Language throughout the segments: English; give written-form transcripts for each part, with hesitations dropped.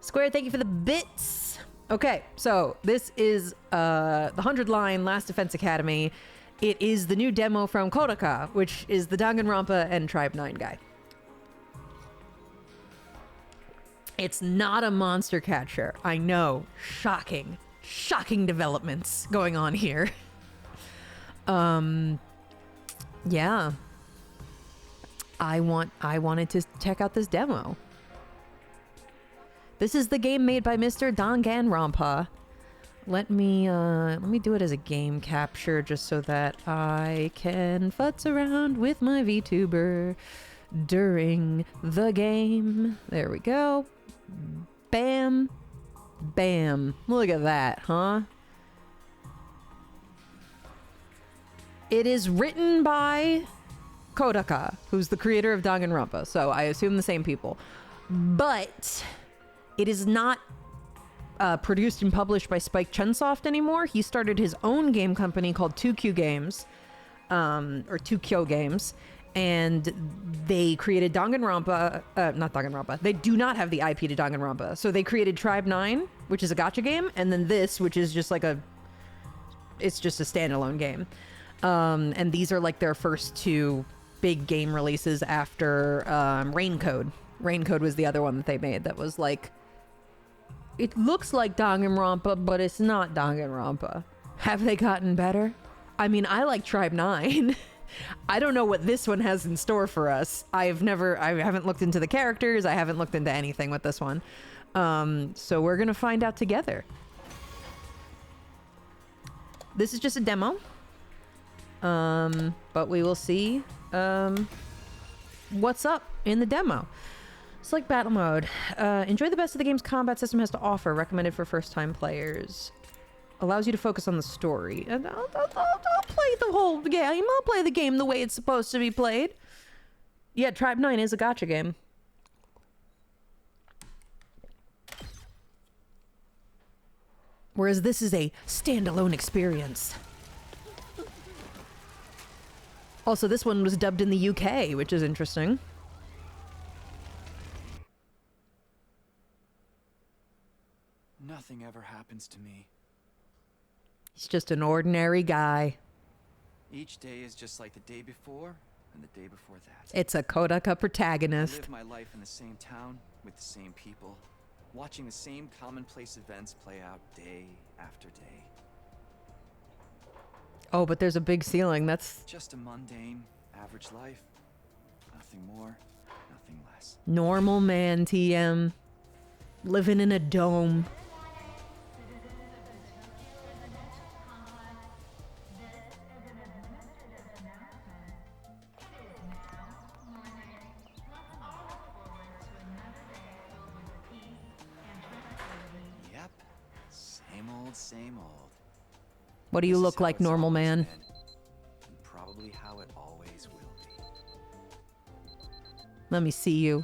Square, thank you for the bits. Okay, so this is the 100-line Last Defense Academy. It is the new demo from Kodaka, which is the Danganronpa and Tribe 9 guy. It's not a monster catcher. I know. Shocking. Shocking developments going on here. Yeah. I wanted to check out this demo. This is the game made by Mr. Danganronpa. Let me do it as a game capture just so that I can futz around with my VTuber during the game. There we go. Bam. Bam. Look at that, huh? It is written by Kodaka, who's the creator of Danganronpa, so I assume the same people. But it is not produced and published by Spike Chunsoft anymore. He started his own game company called 2Q Games, or 2Kyo Games, and they created Danganronpa, not Danganronpa. They do not have the IP to Danganronpa. So they created Tribe 9, which is a gacha game, and then this, which is just like it's just a standalone game. And these are like their first two big game releases after Rain Code. Rain Code was the other one that they made that was like, it looks like Danganronpa, but it's not Danganronpa. Have they gotten better? I mean, I like Tribe 9. I don't know what this one has in store for us. I haven't looked into the characters. I haven't looked into anything with this one. So we're going to find out together. This is just a demo. But we will see what's up in the demo. Select battle mode. Enjoy the best of the game's combat system has to offer. Recommended for first-time players. Allows you to focus on the story. And I'll play the whole game. I'll play the game the way it's supposed to be played. Yeah, Tribe 9 is a gacha game. Whereas this is a standalone experience. Also, this one was dubbed in the UK, which is interesting. Nothing ever happens to me. He's just an ordinary guy. Each day is just like the day before and the day before that. It's a Kodaka I protagonist. live my life in the same town with the same people, watching the same commonplace events play out day after day. Oh, but there's a big ceiling. That's Just a mundane, average life. Nothing more, nothing less. normal man, TM. Living in a dome. Yep, same old. What do you This is look how like, it's normal always man? been, and probably how it always will be. Let me see you.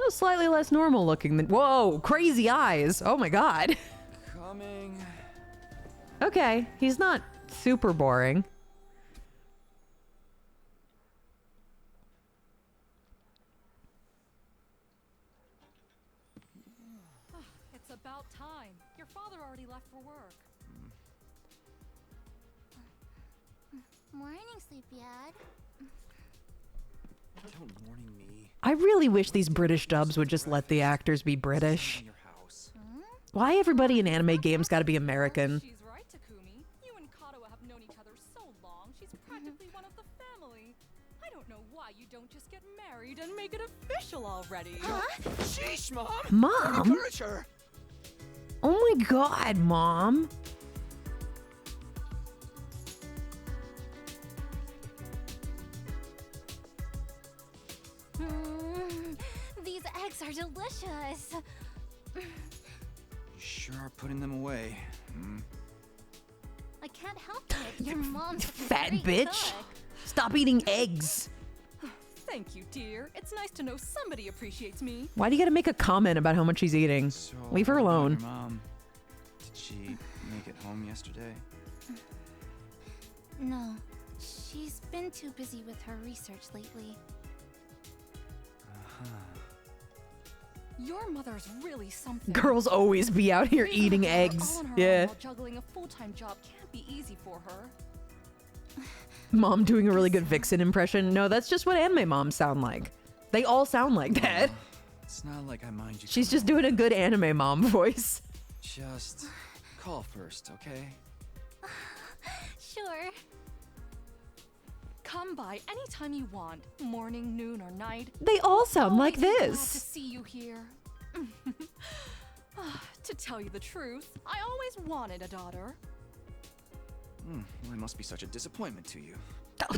Oh, slightly less normal looking than... Whoa, crazy eyes. Oh my god. Coming. Okay, he's not super boring. It's about time. Your father already left for work. Morning, sleepyhead. Don't morning me. I really wish these British dubs would just let the actors be British. In your house. Why everybody in anime games gotta be American? She's right, Takumi. You and Kato have known each other so long. She's practically one of the family. I don't know why you don't just get married and make it official already. Sheesh, Mom! Mom? Encourage her! Oh my god, Mom. These eggs are delicious. You sure are putting them away. I can't help it. Your mom's Fat very bitch. cook. Stop eating eggs. Thank you, dear. It's nice to know somebody appreciates me. Why do you gotta make a comment about how much she's eating? So, Leave her what about alone. your Mom. Did she make it home yesterday? No, she's been too busy with her research lately. Your mother's really something. Girls always be out here Raising eating her daughter eggs. all on her Yeah. own while juggling a full-time job can't be easy for her. Mom doing a really good Vixen impression. No, that's just what anime moms sound like. They all sound like that. It's not like I mind you. She's just doing a good anime mom voice. Just call first, okay? Sure. Come by anytime you want, morning, noon, or night. They all sound like Always glad to this. see you here. To tell you the truth, I always wanted a daughter. Well, I must be such a disappointment to you.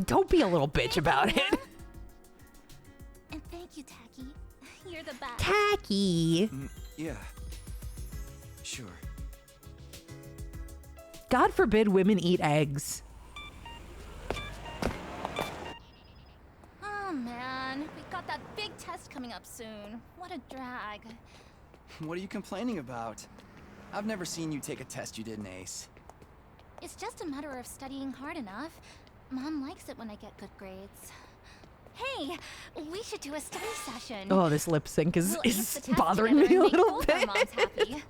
Don't be a little bitch about it. And thank you, Tacky. You're the best. Tacky. Yeah. Sure. God forbid women eat eggs. Oh man, we've got that big test coming up soon. What a drag. What are you complaining about? I've never seen you take a test you didn't ace. It's just a matter of studying hard enough. Mom likes it when I get good grades. Hey, we should do a study session. Oh, this lip sync is, We'll ace the test bothering together me a and make little both our bit. moms happy.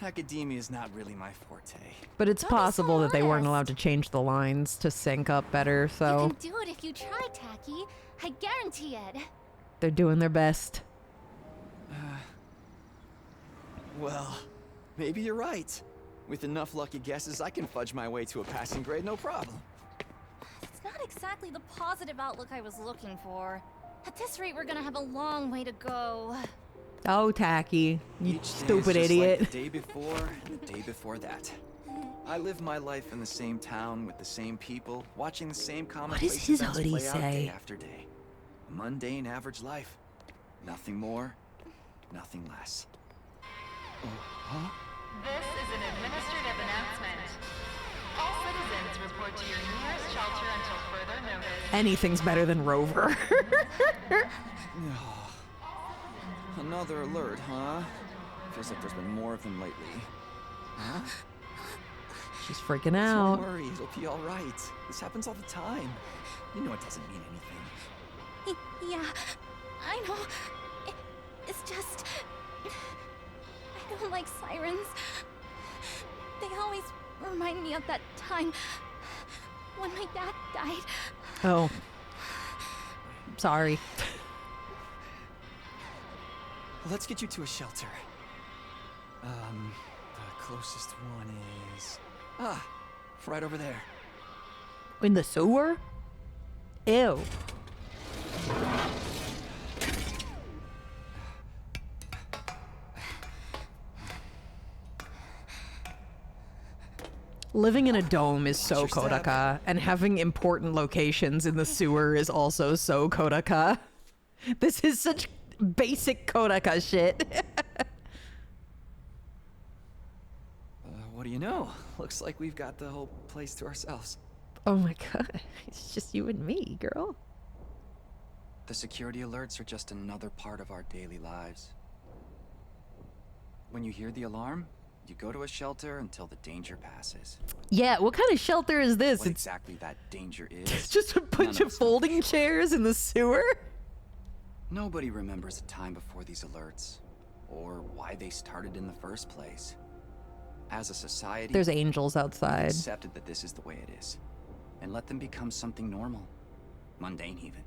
Academia is not really my forte. But it's Don't be so possible that they weren't honest. allowed to change the lines to sync up better, You so can do it if you try, Tacky. I guarantee it. they're doing their best. Well, maybe you're right. With enough lucky guesses, I can fudge my way to a passing grade, no problem. It's not exactly the positive outlook I was looking for. At this rate, we're gonna have a long way to go. Oh, Tacky, you Each day is stupid just idiot. Like the day before and the day before that. I live my life in the same town with the same people, watching the same commonplace his events hoodie play out day say? after day. A mundane, average life. Nothing more, nothing less. Oh, huh? This is an administrative announcement. All citizens report to your nearest shelter until further notice. Anything's better than Rover. Another alert, huh? Feels like there's been more of them lately. Huh? She's freaking out. Don't worry, it'll be all right. This happens all the time. You know it doesn't mean anything. Yeah, I know. It's just... I don't like sirens. They always remind me of that time when my dad died. Oh. Sorry. Let's get you to a shelter. The closest one is... right over there. In the sewer? Ew. Living in a dome is so Watch your step. Kodaka, and having important locations in the sewer is also so Kodaka. This is such basic Kodaka shit. What do you know? Looks like we've got the whole place to ourselves. Oh my god, it's just you and me, girl. The security alerts are just another part of our daily lives. When you hear the alarm, you go to a shelter until the danger passes. Yeah, what kind of shelter is this? What It's exactly that danger is, just a bunch none of us know. folding chairs in the sewer? Nobody remembers a time before these alerts, or why they started in the first place. As a society, There's angels we've outside. accepted that this is the way it is, and let them become something normal, mundane even.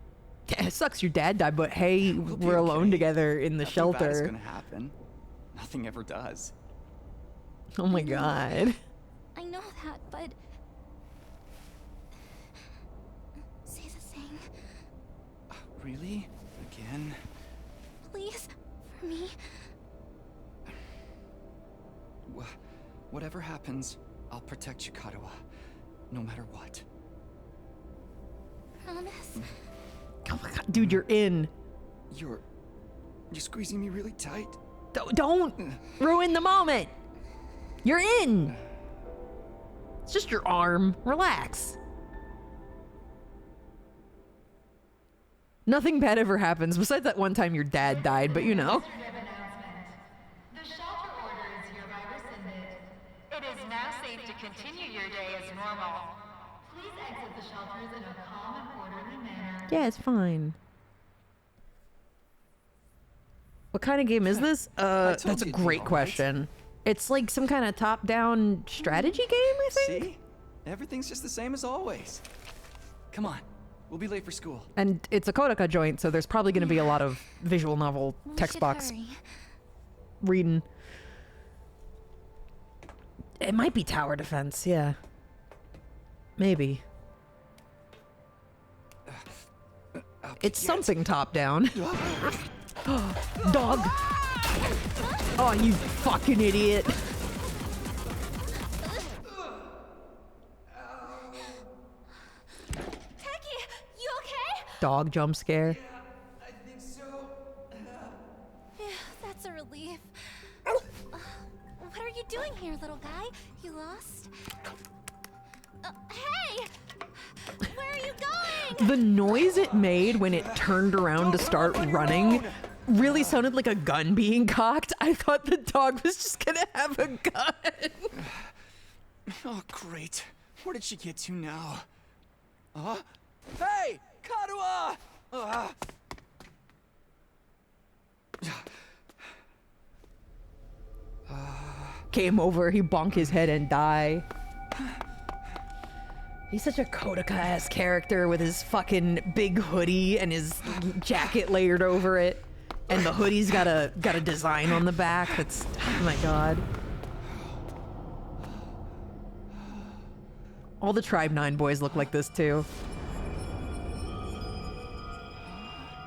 Yeah, it sucks your dad died, but hey, We'll be we're alone okay. together in the Nothing bad is shelter. gonna happen. Nothing ever does. Oh my god. I know that, but... Say the thing, Really? Again? please, for me. Whatever happens, I'll protect you, Katawa. No matter what. Promise? Oh my god, dude, you're in. You're squeezing me really tight. Don't ruin the moment. You're in. It's just your arm. Relax. Nothing bad ever happens besides that one time your dad died, but you know. Administrative announcement. The shelter order is hereby rescinded. is now safe to continue your day as normal. Please exit the shelters in a calm and orderly manner. Yeah, it's fine. What kind of game is this? That's a you it'd be great all right. question. It's like some kind of top-down strategy game, I think? See? Everything's just the same as always. Come on. We'll be late for school. And it's a Kodoka joint, so there's probably going to be a lot of visual novel We text should box hurry. reading. It might be tower defense, yeah. Maybe. It's something top-down. Dog. Oh, you fucking idiot. Taki, you okay? Dog jump scare. I think so. Yeah, that's a relief. What are you doing here, little guy? You lost? Hey! Where are you going? The noise it made when it turned around to start running really sounded like a gun being cocked. I thought the dog was just gonna have a gun. Oh, great. Where did she get to now? Hey! Karuha! Came over, he bonk his head and die. He's such a Kodoka-ass character with his fucking big hoodie and his jacket layered over it. And the hoodie's got a design on the back that's, oh my god. All the Tribe 9 boys look like this too.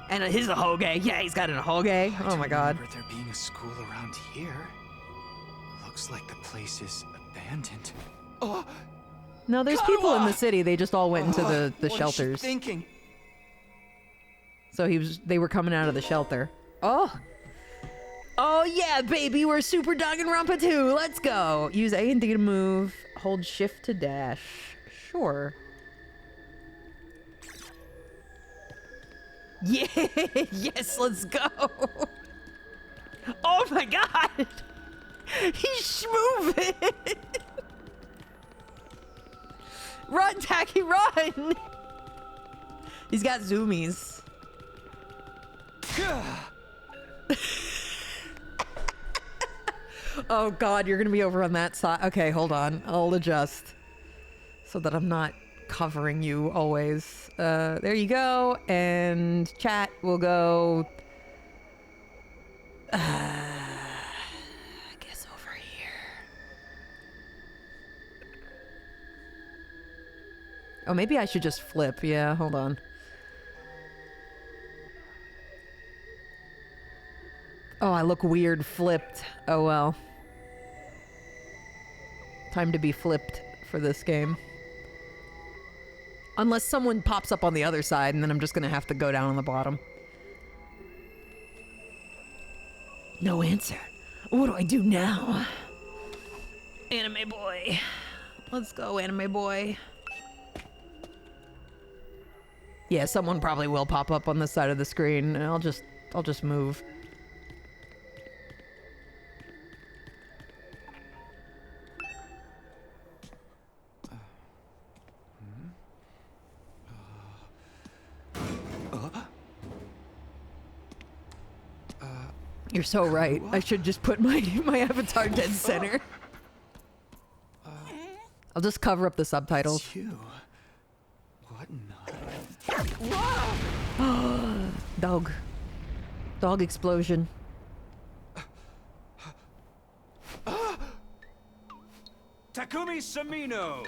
And he's a Hoge. Yeah, he's got a Hoge. Oh my god. I remember there being a school around here. Looks like the place is abandoned. Oh! No, there's people in the city. They just all went into the What is she shelters. thinking? So they were coming out of the shelter. Oh. Oh yeah, baby, we're Super Danganronpa 2. Let's go. Use A and D to move. Hold shift to dash. Sure. Yeah, yes, let's go. Oh my god. He's moving. Run, Taki, run. He's got zoomies. Oh god, you're gonna be over on that side. Okay, hold on. I'll adjust so that I'm not covering you always. There you go. And chat will go. I guess over here. Oh, maybe I should just flip. Yeah, hold on. Oh, I look weird flipped. Oh well. Time to be flipped for this game. Unless someone pops up on the other side, and then I'm just gonna have to go down on the bottom. No answer. What do I do now? Anime boy. Let's go, anime boy. Yeah, someone probably will pop up on this side of the screen, and I'll just move. You're so right. I should just put my avatar dead center. I'll just cover up the subtitles. It's you. What not? Dog. Dog explosion. Takumi Samino,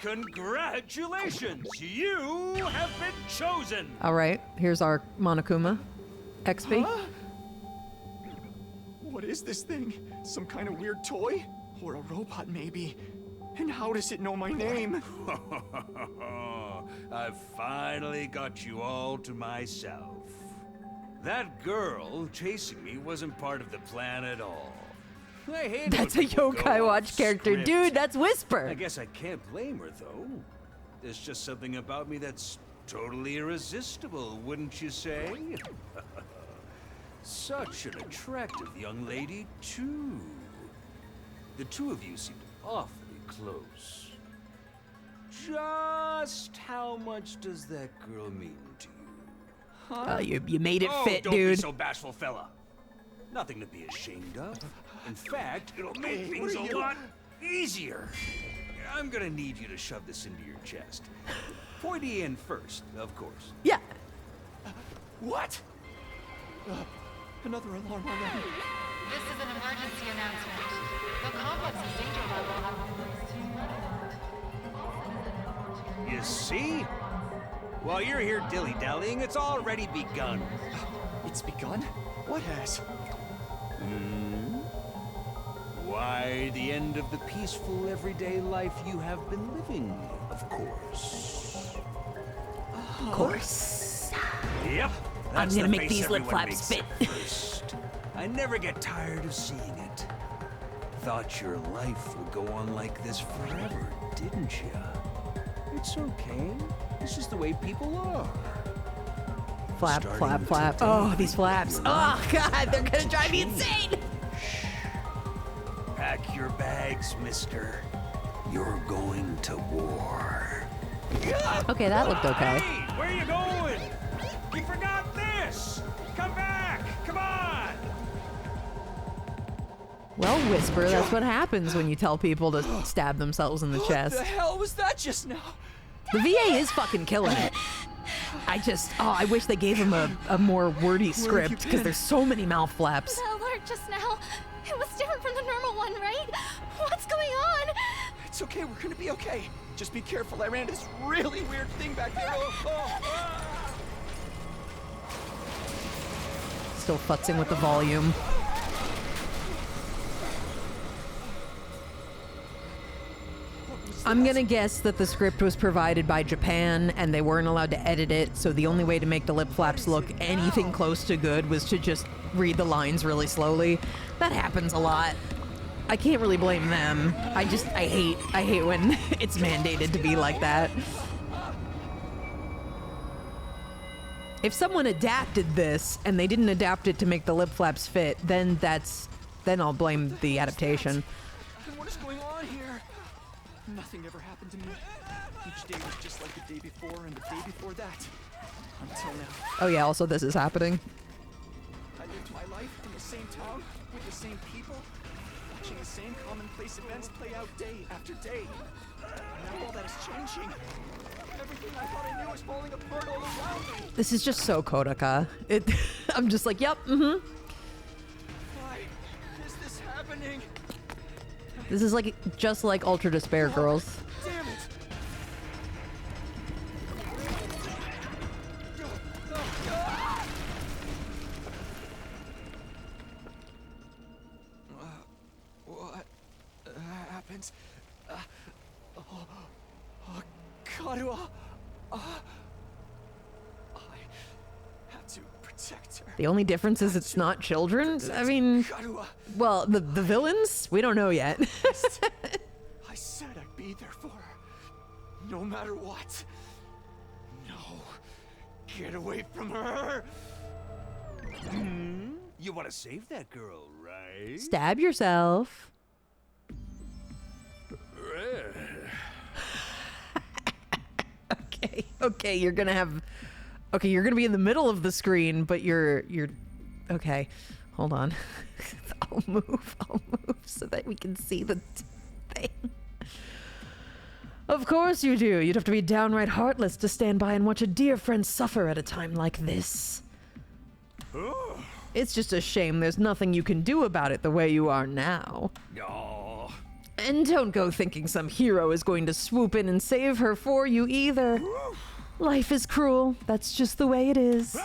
congratulations! You have been chosen! All right, here's our Monokuma. XP. What is this thing? Some kind of weird toy? Or a robot, maybe? And how does it know my name? I've finally got you all to myself. That girl chasing me wasn't part of the plan at all. I hate That's a when people go Yokai off Watch character. script. Dude, that's Whisper. I guess I can't blame her, though. There's just something about me that's totally irresistible, wouldn't you say? Such an attractive young lady, too. The two of you seem awfully close. Just how much does that girl mean to you? You made it fit, don't dude. be so bashful, fella. Nothing to be ashamed of. In fact, it'll make things a lot easier. I'm gonna need you to shove this into your chest. Pointy end first, of course. Yeah. What? Another alarm already. This is an emergency announcement. The complex's danger level has increased to... You see? While you're here dilly-dallying, it's already begun. It's begun? What has? Why, the end of the peaceful, everyday life you have been living, of course. Of course. Yep. I'm that's gonna the make face these lip everyone flaps makes fit. at first. I never get tired of seeing it. Thought your life would go on like this forever, didn't you? It's okay. This is the way people are. Flap, Starting flap, flap. today, Oh, these flaps. your Oh, life God, they're gonna will drive me change. insane. Pack your bags, mister. You're going to war. Okay, that looked okay. Hey, where you going? You forgot this. Come back. Come on. Well, Whisper, that's what happens when you tell people to stab themselves in the chest. What the hell was that just now? The VA is fucking killing it. I wish they gave him a more wordy script because there's so many mouth flaps. The alert just now. It was different from the normal one, right? What's going on? It's okay, we're gonna be okay. Just be careful, I ran into this really weird thing back there. Still futzing with the volume. I'm gonna guess that the script was provided by Japan and they weren't allowed to edit it, so the only way to make the lip flaps look anything close to good was to just read the lines really slowly. That happens a lot. I can't really blame them. I hate when it's mandated to be like that. If someone adapted this and they didn't adapt it to make the lip flaps fit, then I'll blame the adaptation. And what is going on here? Nothing ever happened to me. Each day was just like the day before and the day before that. Until now. Oh yeah, also this is happening. I lived my life in the same town, with the same people, watching the same commonplace events play out day after day. And now all that is changing. Everything I thought I knew is falling apart all around me. This is just so Kodaka. I'm just like, yep, mm-hmm. Why is this happening? This is like just like Ultra Despair Girls. Damn it! What happened? Karua. I had to protect her. The only difference is it's not children. I mean, Karua. well, the villains? We don't know yet. I said I'd be there for her. No matter what. No. Get away from her. You want to save that girl, right? Stab yourself. Okay, you're gonna be in the middle of the screen, but you're okay. Hold on. I'll move so that we can see the thing. Of course you do. You'd have to be downright heartless to stand by and watch a dear friend suffer at a time like this. It's just a shame there's nothing you can do about it the way you are now. Oh. And don't go thinking some hero is going to swoop in and save her for you either. Life is cruel. That's just the way it is.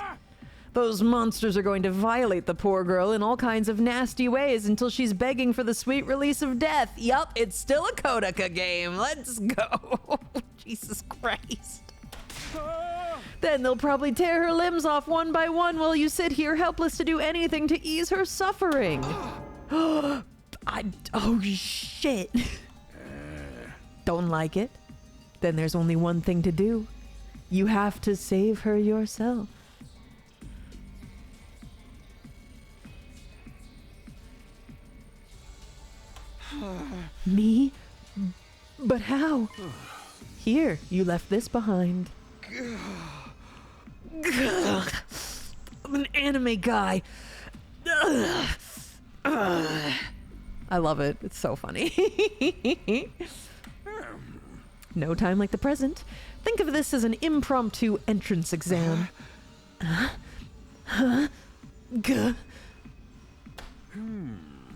Those monsters are going to violate the poor girl in all kinds of nasty ways until she's begging for the sweet release of death. Yup, it's still a Kodaka game. Let's go. Jesus Christ. Then they'll probably tear her limbs off one by one while you sit here helpless to do anything to ease her suffering. Oh shit. Don't like it? Then there's only one thing to do. You have to save her yourself. Me? But how? Here, you left this behind. I'm an anime guy. I love it. It's so funny. No time like the present. Think of this as an impromptu entrance exam.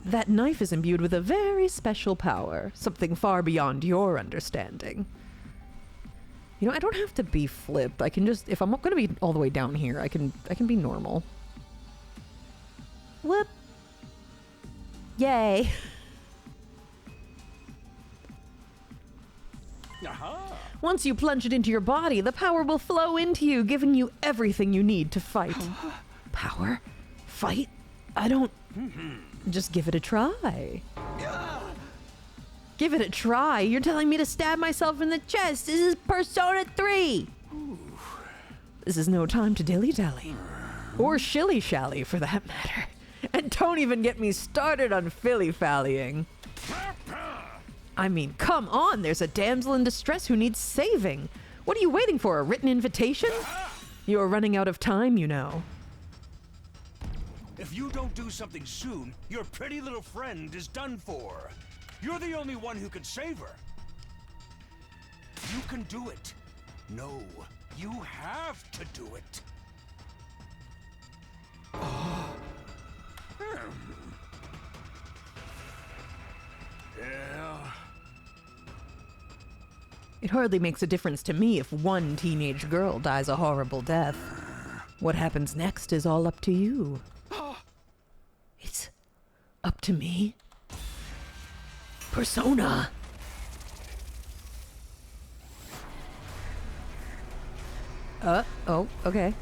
That knife is imbued with a very special power, something far beyond your understanding. You know, I don't have to be flip. I can just, if I'm going to be all the way down here, I can be normal. Whoop. Yay. Once you plunge it into your body, the power will flow into you, giving you everything you need to fight. Power? Fight? I don't... Just give it a try. Give it a try? You're telling me to stab myself in the chest? This is Persona 3! This is no time to dilly-dally. Or shilly-shally, for that matter. And don't even get me started on filly-fallying. I mean, come on, there's a damsel in distress who needs saving. What are you waiting for, a written invitation? You're running out of time, you know. If you don't do something soon, your pretty little friend is done for. You're the only one who can save her. You can do it. No, you have to do it. Yeah. It hardly makes a difference to me if one teenage girl dies a horrible death. What happens next is all up to you. It's up to me? Persona! Oh, okay.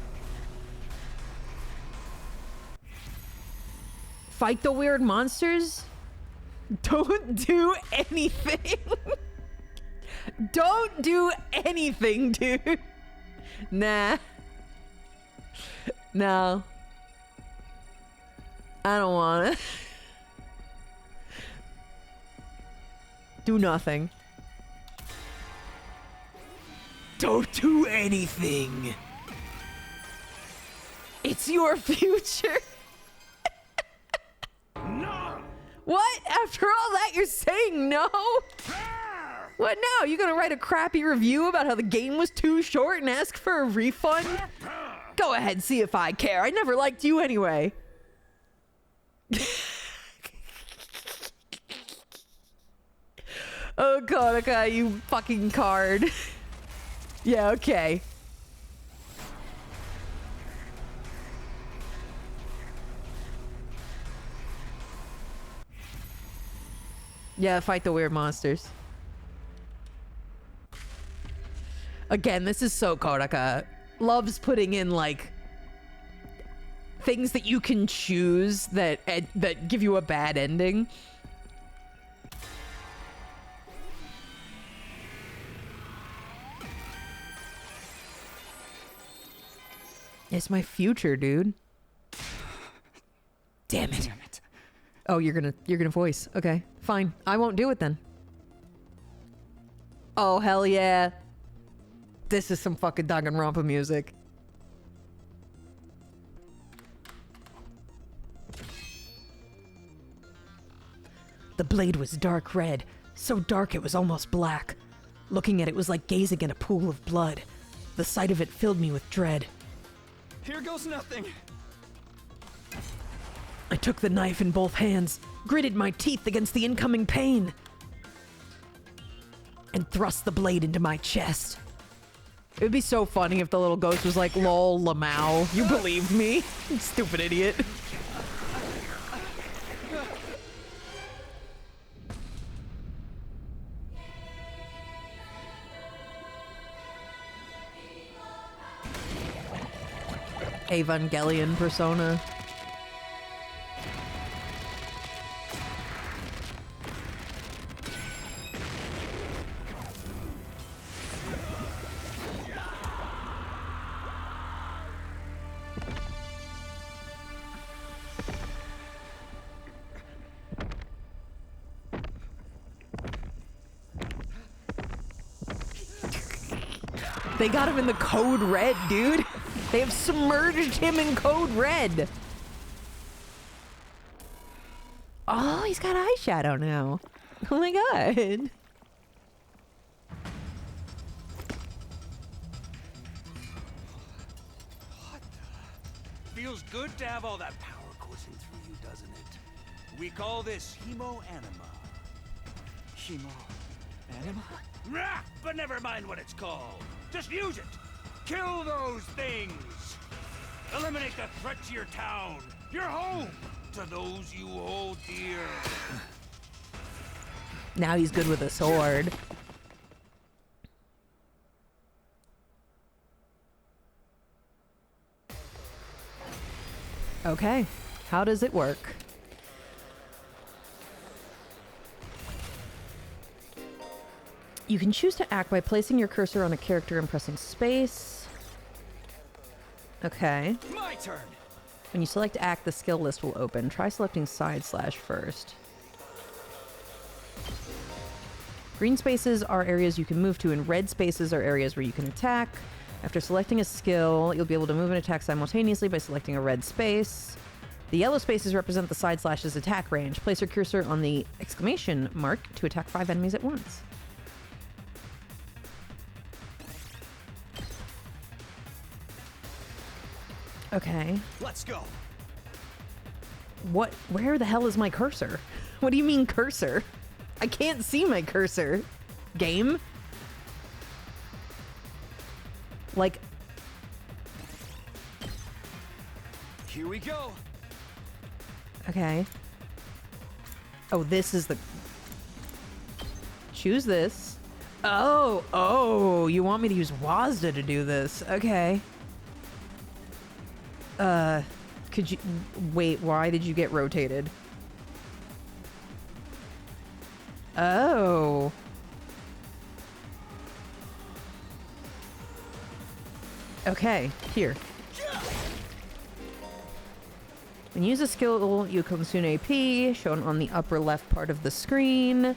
Fight the weird monsters? Don't do anything. Don't do anything, dude. Nah. No. I don't want it. Do nothing. Don't do anything. It's your future. No. What? After all that, you're saying no? What now? You gonna write a crappy review about how the game was too short and ask for a refund? Go ahead, see if I care. I never liked you anyway. Oh, Konica, you fucking card. Yeah, okay. Yeah, fight the weird monsters. Again, this is so Konica. Loves putting in, like, things that you can choose that give you a bad ending. It's my future, dude. Damn it. Oh, you're gonna voice. Okay, fine. I won't do it then. Oh, hell yeah. This is some fucking Danganronpa music. The blade was dark red, so dark it was almost black. Looking at it was like gazing in a pool of blood. The sight of it filled me with dread. Here goes nothing. I took the knife in both hands, gritted my teeth against the incoming pain, and thrust the blade into my chest. It would be so funny if the little ghost was like, lol, Lamau. You believed me? Stupid idiot. Evangelion Persona. They got him in the code red, dude. They have submerged him in code red. Oh, he's got eyeshadow now. Oh my god. Feels good to have all that power coursing through you, doesn't it? We call this hemo-anima. Hemo-anima? Rah! But never mind what it's called. Just use it. Kill those things. Eliminate the threat to your town, your home, to those you hold dear. Now he's good with a sword. Okay, how does it work? You can choose to act by placing your cursor on a character and pressing space. Okay. My turn. When you select act, the skill list will open. Try selecting side slash first. Green spaces are areas you can move to, and red spaces are areas where you can attack. After selecting a skill, you'll be able to move and attack simultaneously by selecting a red space. The yellow spaces represent the side slash's attack range. Place your cursor on the exclamation mark to attack 5 enemies at once. Okay. Let's go. What? Where the hell is my cursor? What do you mean cursor? I can't see my cursor. Game? Like... Here we go. Okay. Oh, this is the... Choose this. Oh, you want me to use WASDA to do this. Okay. Could you... Wait, why did you get rotated? Oh. Okay, here. When you use a skill, you consume AP, shown on the upper left part of the screen.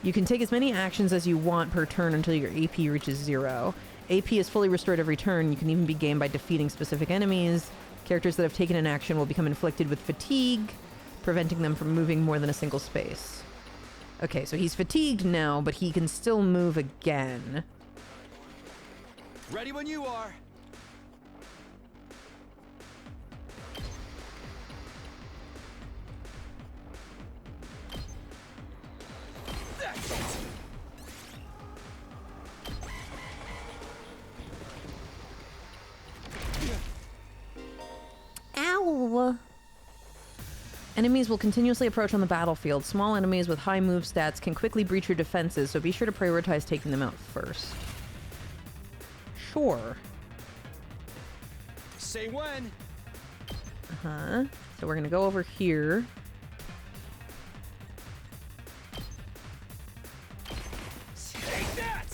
You can take as many actions as you want per turn until your AP reaches 0. AP is fully restored every turn. You can even be gained by defeating specific enemies. Characters that have taken an action will become inflicted with fatigue, preventing them from moving more than a single space. Okay, so he's fatigued now, but he can still move again. Ready when you are. That's it. Ow! Enemies will continuously approach on the battlefield. Small enemies with high move stats can quickly breach your defenses, so be sure to prioritize taking them out first. Sure. Say when. Uh-huh. So we're gonna go over here. Take that.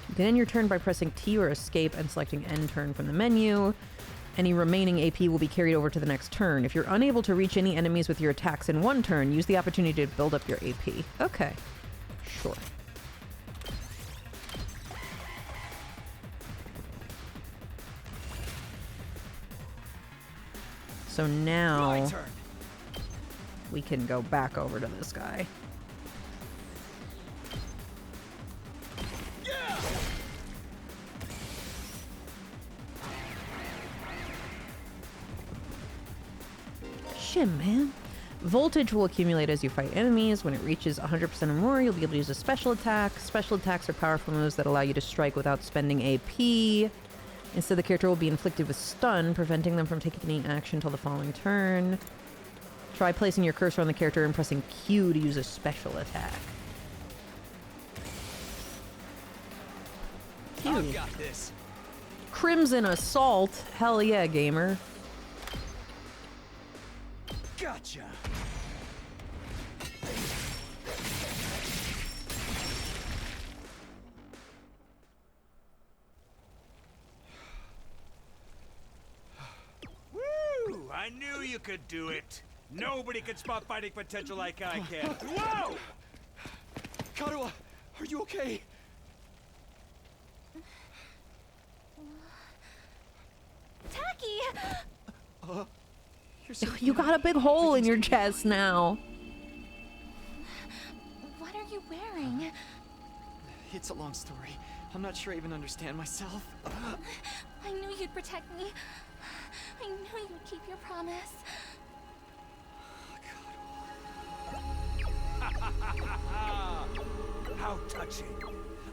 You can end your turn by pressing T or escape and selecting end turn from the menu. Any remaining AP will be carried over to the next turn. If you're unable to reach any enemies with your attacks in one turn, use the opportunity to build up your AP. Okay. Sure. So now My turn. we can go back over to this guy. Yeah. Shit, man. Voltage will accumulate as you fight enemies. When it reaches 100% or more, you'll be able to use a special attack. Special attacks are powerful moves that allow you to strike without spending AP. Instead, the character will be inflicted with stun, preventing them from taking any action until the following turn. Try placing your cursor on the character and pressing Q to use a special attack. I've got this. Crimson Assault. Hell yeah, gamer. Gotcha. Woo! I knew you could do it. Nobody can spot fighting potential like I can. Whoa! Karuha, are you okay? Tacky! You're so You got a big hole in your chest now. What are you wearing? It's a long story. I'm not sure I even understand myself. I knew you'd protect me. I knew you'd keep your promise. How touching!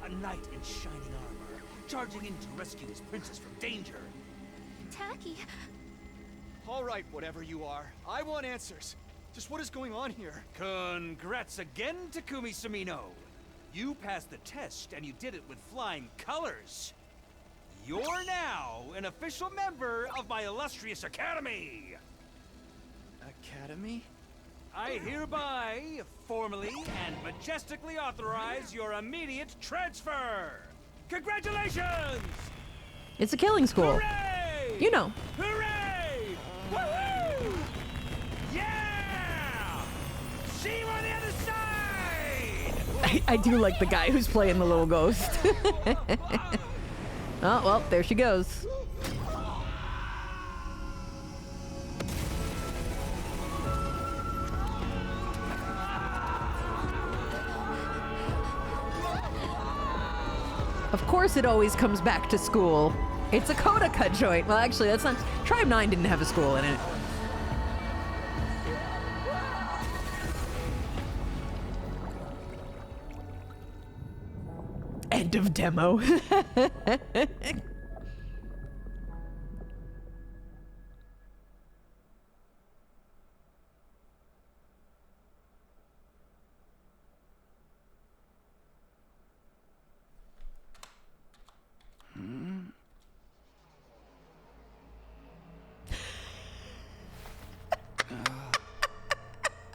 A knight in shining armor, charging in to rescue his princess from danger. Tacky, All right, whatever you are. I want answers. Just what is going on here? Congrats again, Takumi Sumino. You passed the test, and you did it with flying colors. You're now an official member of my illustrious academy. Academy? I hereby, formally and majestically authorize your immediate transfer. Congratulations! It's a killing school. Hooray! You know. Hooray! Woohoo! Yeah! See you on the other side! I do like the guy who's playing the little ghost. Oh, well, there she goes. Of course it always comes back to school. It's a Kodaka joint. Well, actually, that's not... Tribe 9 didn't have a school in it. End of demo.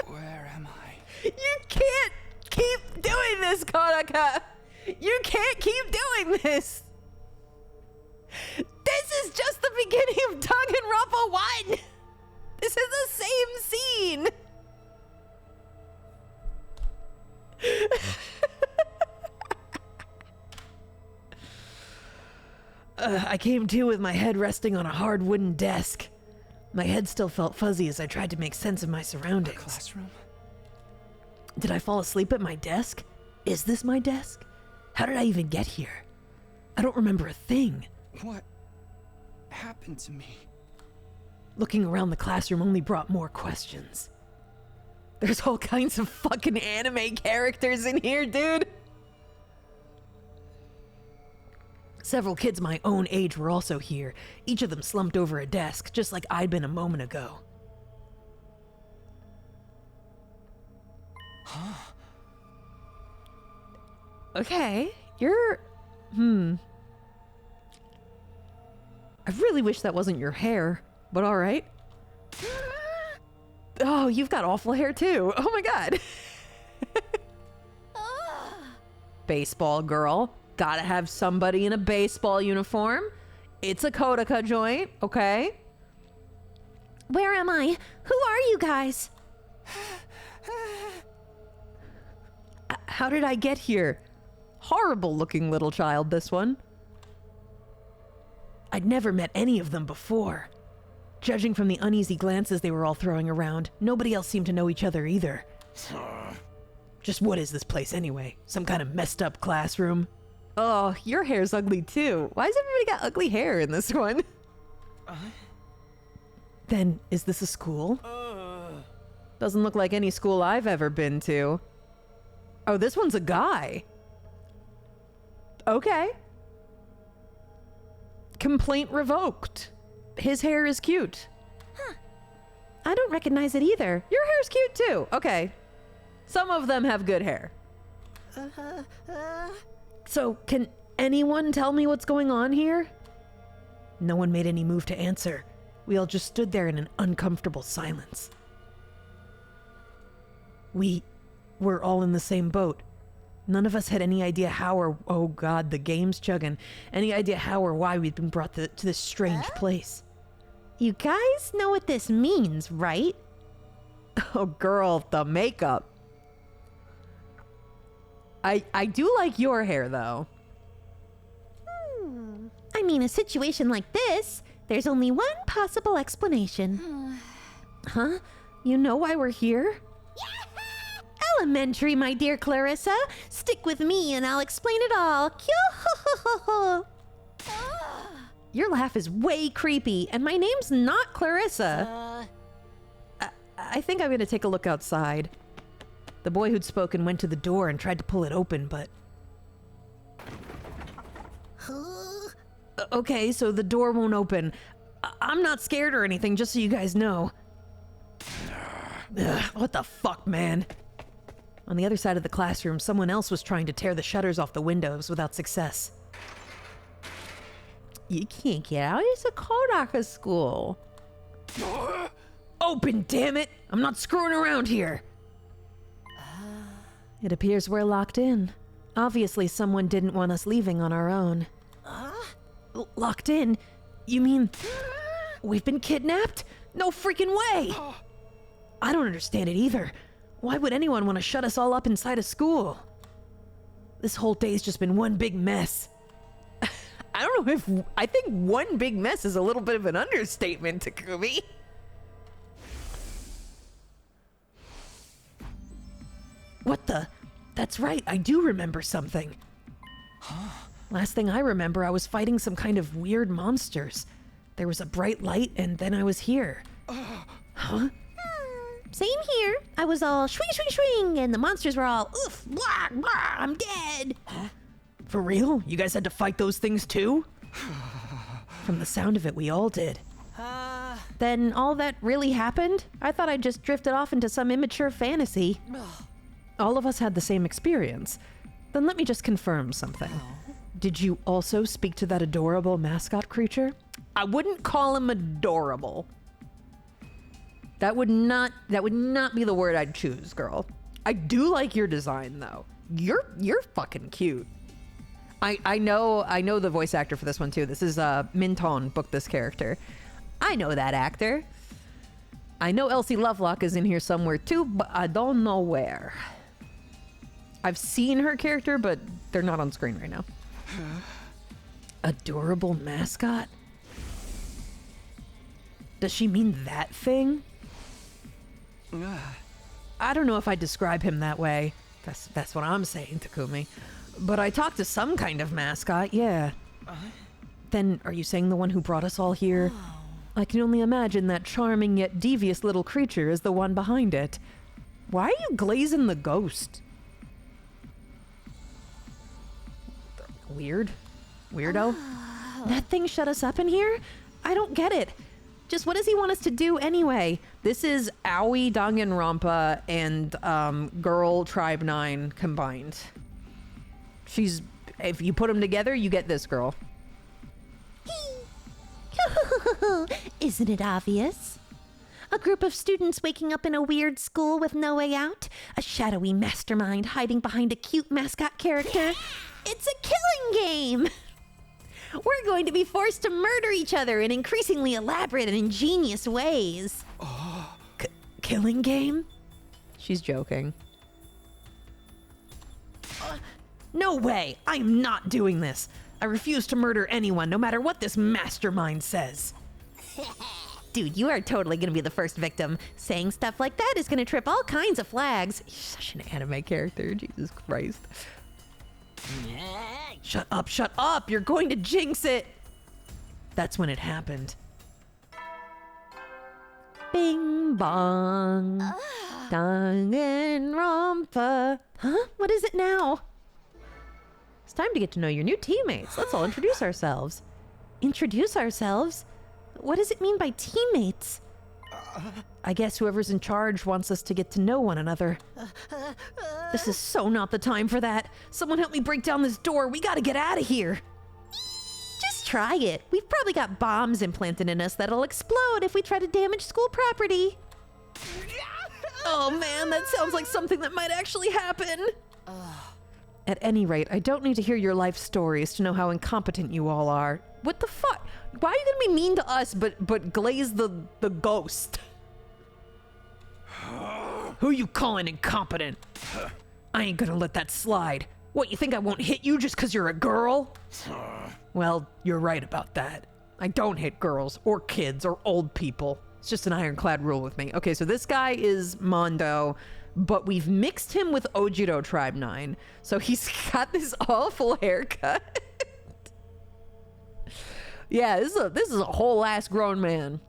Where am I? You can't keep doing this, Kodaka! You can't keep doing this! This is just the beginning of Danganronpa 1! This is the same scene! I came to with my head resting on a hard wooden desk. My head still felt fuzzy as I tried to make sense of my surroundings. Classroom? Did I fall asleep at my desk? Is this my desk? How did I even get here? I don't remember a thing. What happened to me? Looking around the classroom only brought more questions. There's all kinds of fucking anime characters in here, dude. Several kids my own age were also here, each of them slumped over a desk, just like I'd been a moment ago. Okay, you're... I really wish that wasn't your hair, but alright. Oh, you've got awful hair too. Oh my god. Baseball girl. Gotta have somebody in a baseball uniform. It's a Kodaka joint, okay? Where am I? Who are you guys? How did I get here? Horrible looking little child, this one. I'd never met any of them before. Judging from the uneasy glances they were all throwing around, nobody else seemed to know each other either. Just what is this place anyway? Some kind of messed up classroom? Oh, your hair's ugly too. Why has everybody got ugly hair in this one? Then, is this a school? Doesn't look like any school I've ever been to. Oh, this one's a guy. Okay. Complaint revoked. His hair is cute. Huh. I don't recognize it either. Your hair's cute too. Okay. Some of them have good hair. So, can anyone tell me what's going on here? No one made any move to answer. We all just stood there in an uncomfortable silence. We were all in the same boat. None of us had any idea how or, oh god, the game's chugging, any idea how or why we'd been brought to this strange place. You guys know what this means, right? Oh girl, the makeup. I do like your hair, though. I mean, a situation like this, There's only one possible explanation. Huh? You know why we're here? Elementary, my dear Clarissa. Stick with me and I'll explain it all. Your laugh is way creepy, and my name's not Clarissa. I think I'm gonna take a look outside. The boy who'd spoken went to the door and tried to pull it open, but... Okay, so the door won't open. I'm not scared or anything, just so you guys know. Ugh, what the fuck, man? On the other side of the classroom, someone else was trying to tear the shutters off the windows without success. You can't get out. It's a Kodaka school. Open, damn it! I'm not screwing around here. It appears we're locked in. Obviously, someone didn't want us leaving on our own. Locked in? You mean we've been kidnapped? No freaking way! I don't understand it either. Why would anyone want to shut us all up inside a school? This whole day's just been one big mess. I don't know if... I think one big mess is a little bit of an understatement, Takumi. What the? That's right, I do remember something. Last thing I remember, I was fighting some kind of weird monsters. There was a bright light, and then I was here. Huh? Same here. I was all swing, swing, swing, and the monsters were all oof, blah, blah, I'm dead. For real? You guys had to fight those things too? From the sound of it, we all did. Then all that really happened? I thought I just drifted off into some immature fantasy. All of us had the same experience. Then let me just confirm something. Did you also speak to that adorable mascot creature? I wouldn't call him adorable. That would not be the word I'd choose, girl. I do like your design though. You're fucking cute. I know the voice actor for this one too. This is Minton booked this character. I know that actor. I know Elsie Lovelock is in here somewhere too, but I don't know where. I've seen her character, but they're not on screen right now. Adorable mascot? Does she mean that thing? I don't know if I'd describe him that way. That's what I'm saying, Takumi. But I talked to some kind of mascot, yeah. Then are you saying the one who brought us all here? I can only imagine that charming yet devious little creature is the one behind it. Why are you glazing the ghost? Weird. Weirdo. That thing shut us up in here? I don't get it. Just what does he want us to do anyway? This is Aoi Danganronpa and Girl Tribe 9 combined. If you put them together, you get this girl. Isn't it obvious? A group of students waking up in a weird school with no way out. A shadowy mastermind hiding behind a cute mascot character. It's a killing game! We're going to be forced to murder each other in increasingly elaborate and ingenious ways. Killing game? She's joking. No way! I am not doing this. I refuse to murder anyone, no matter what this mastermind says. Dude, you are totally gonna be the first victim. Saying stuff like that is gonna trip all kinds of flags. You're such an anime character, Jesus Christ. Shut up, you're going to jinx it. That's when it happened. Bing bong. Danganronpa. Huh? What is it now? It's time to get to know your new teammates. Let's all introduce ourselves. Introduce ourselves? What does it mean by teammates? I guess whoever's in charge wants us to get to know one another. This is so not the time for that. Someone help me break down this door. We gotta get out of here. Just try it. We've probably got bombs implanted in us that'll explode if we try to damage school property. Oh man, that sounds like something that might actually happen. At any rate, I don't need to hear your life stories to know how incompetent you all are. What the fuck? Why are you gonna be mean to us but glaze the ghost? Who you calling incompetent? I ain't gonna let that slide. What, you think I won't hit you just cause you're a girl? Well, you're right about that. I don't hit girls or kids or old people. It's just an ironclad rule with me. Okay, so this guy is Mondo, but we've mixed him with Ojiro Tribe 9. So he's got this awful haircut. Yeah, this is a whole ass grown man.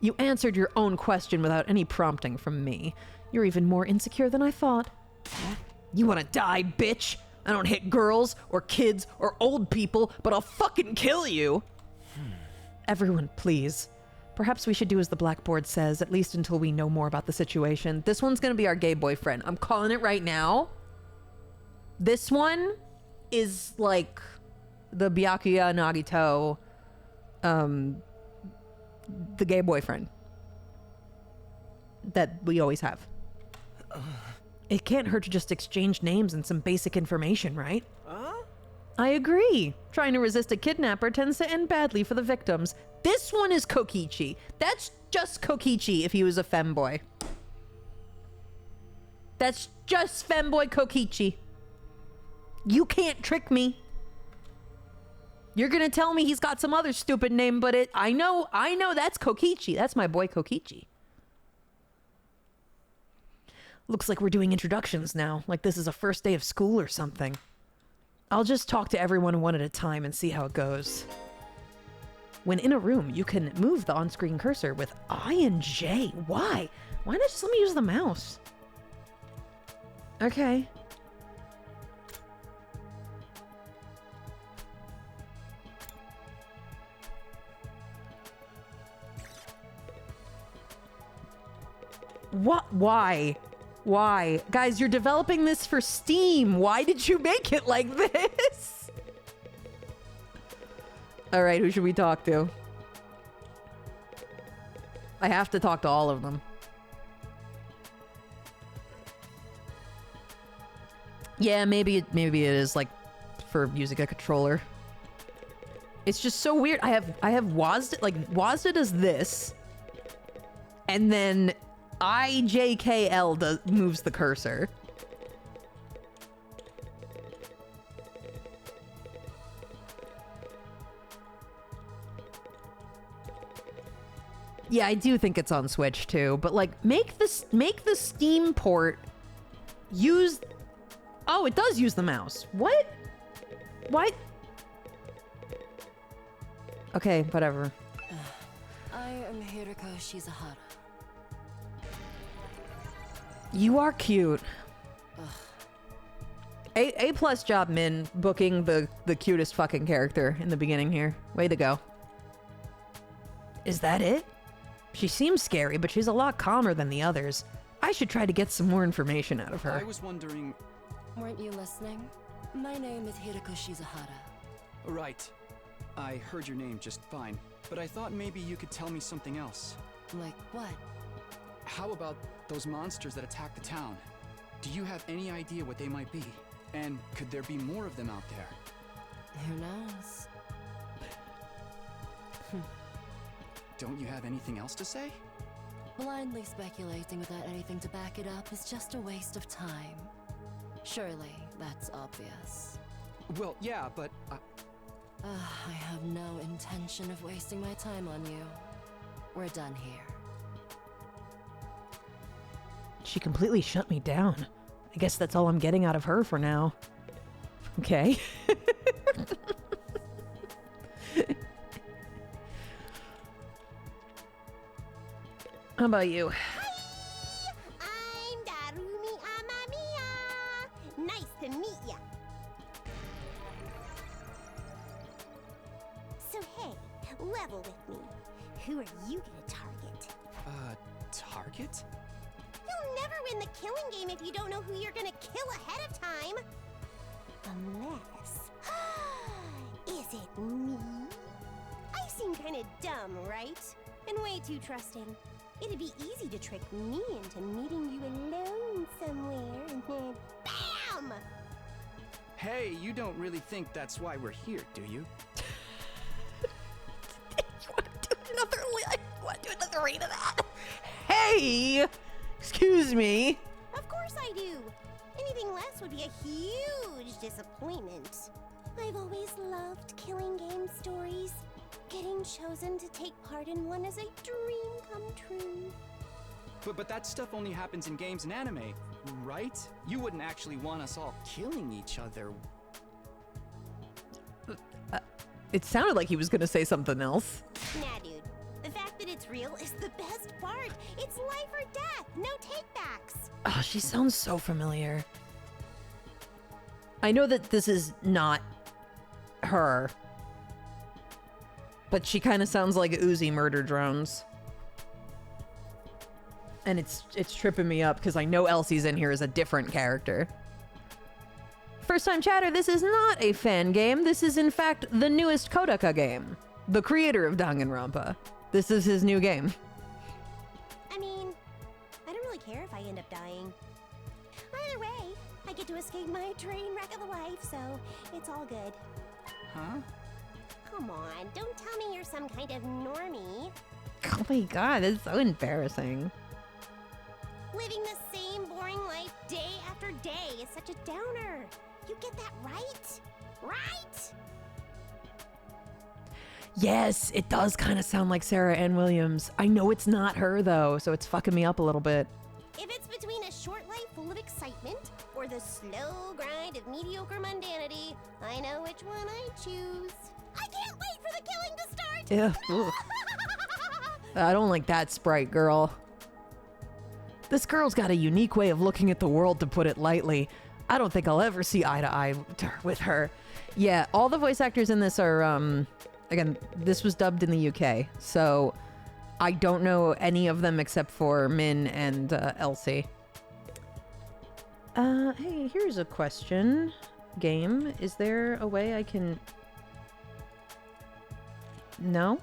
You answered your own question without any prompting from me. You're even more insecure than I thought. You wanna die, bitch? I don't hit girls or kids or old people, but I'll fucking kill you. Everyone, please. Perhaps we should do as the blackboard says, at least until we know more about the situation. This one's gonna be our gay boyfriend. I'm calling it right now. This one is like the Byakuya Nagito, the gay boyfriend that we always have. It can't hurt to just exchange names and some basic information, right? I agree. Trying to resist a kidnapper tends to end badly for the victims. This one is Kokichi. That's just Kokichi if he was a femboy. That's just femboy Kokichi. You can't trick me. You're gonna tell me he's got some other stupid name, but I know that's Kokichi. That's my boy Kokichi. Looks like we're doing introductions now, like this is a first day of school or something. I'll just talk to everyone one at a time and see how it goes. When in a room, you can move the on-screen cursor with I and J. Why? Why not just let me use the mouse? Okay. What? Why? Why? Guys, you're developing this for Steam. Why did you make it like this? All right, who should we talk to? I have to talk to all of them. Yeah, maybe it is like for using a controller. It's just so weird. I have Wazda, like Wazda does this, and then IJKL moves the cursor. Yeah, I do think it's on Switch too, but like make the Steam port use. Oh, it does use the mouse. What? What? Okay, whatever. I am Hiroko Shizahara. You are cute. A plus job, Min, booking the cutest fucking character in the beginning here. Way to go. Is that it? She seems scary, but she's a lot calmer than the others. I should try to get some more information out of her. I was wondering... Weren't you listening? My name is Hiroko Shizahara. Right. I heard your name just fine, but I thought maybe you could tell me something else. Like what? How about those monsters that attacked the town? Do you have any idea what they might be? And could there be more of them out there? Who knows? Don't you have anything else to say? Blindly speculating without anything to back it up is just a waste of time. Surely, that's obvious. Well, yeah, but... I have no intention of wasting my time on you. We're done here. She completely shut me down. I guess that's all I'm getting out of her for now. Okay. How about you? Hi! I'm Darumi Amamiya. Nice to meet ya. So hey, level with me. Who are you gonna target? Target? You'll never win the killing game if you don't know who you're gonna kill ahead of time. Unless... Is it me? I seem kinda dumb, right? And way too trusting. It'd be easy to trick me into meeting you alone somewhere and then BAM! Hey, you don't really think that's why we're here, do you? You want to do another read of that? Hey! Excuse me. Of course I do. Anything less would be a huge disappointment. I've always loved killing game stories. Getting chosen to take part in one is a dream come true. But that stuff only happens in games and anime, right? You wouldn't actually want us all killing each other. It sounded like he was gonna say something else. Nah, dude. The fact that it's real is the best part. It's life or death, no takebacks. Oh, she sounds so familiar. I know that this is not her, but she kind of sounds like Uzi Murder Drones. And it's tripping me up because I know Elsie's in here as a different character. First time chatter, this is not a fan game. This is in fact the newest Kodaka game. The creator of Danganronpa. This is his new game. I mean, I don't really care if I end up dying. Either way, I get to escape my train wreck of a life, so it's all good. Huh? Come on, don't tell me you're some kind of normie. Oh my god, that's so embarrassing. Living the same boring life day after day is such a downer. You get that right? Right? Yes, it does kind of sound like Sarah Ann Williams. I know it's not her though, so it's fucking me up a little bit. If it's between a short life full of excitement or the slow grind of mediocre mundanity, I know which one I choose. I can't wait for the killing to start! Yeah. Ugh. I don't like that sprite, girl. This girl's got a unique way of looking at the world, to put it lightly. I don't think I'll ever see eye to eye with her. Yeah, all the voice actors in this are, again, this was dubbed in the UK, so I don't know any of them except for Min and Elsie. Hey, here's a question. Game, is there a way I can... No?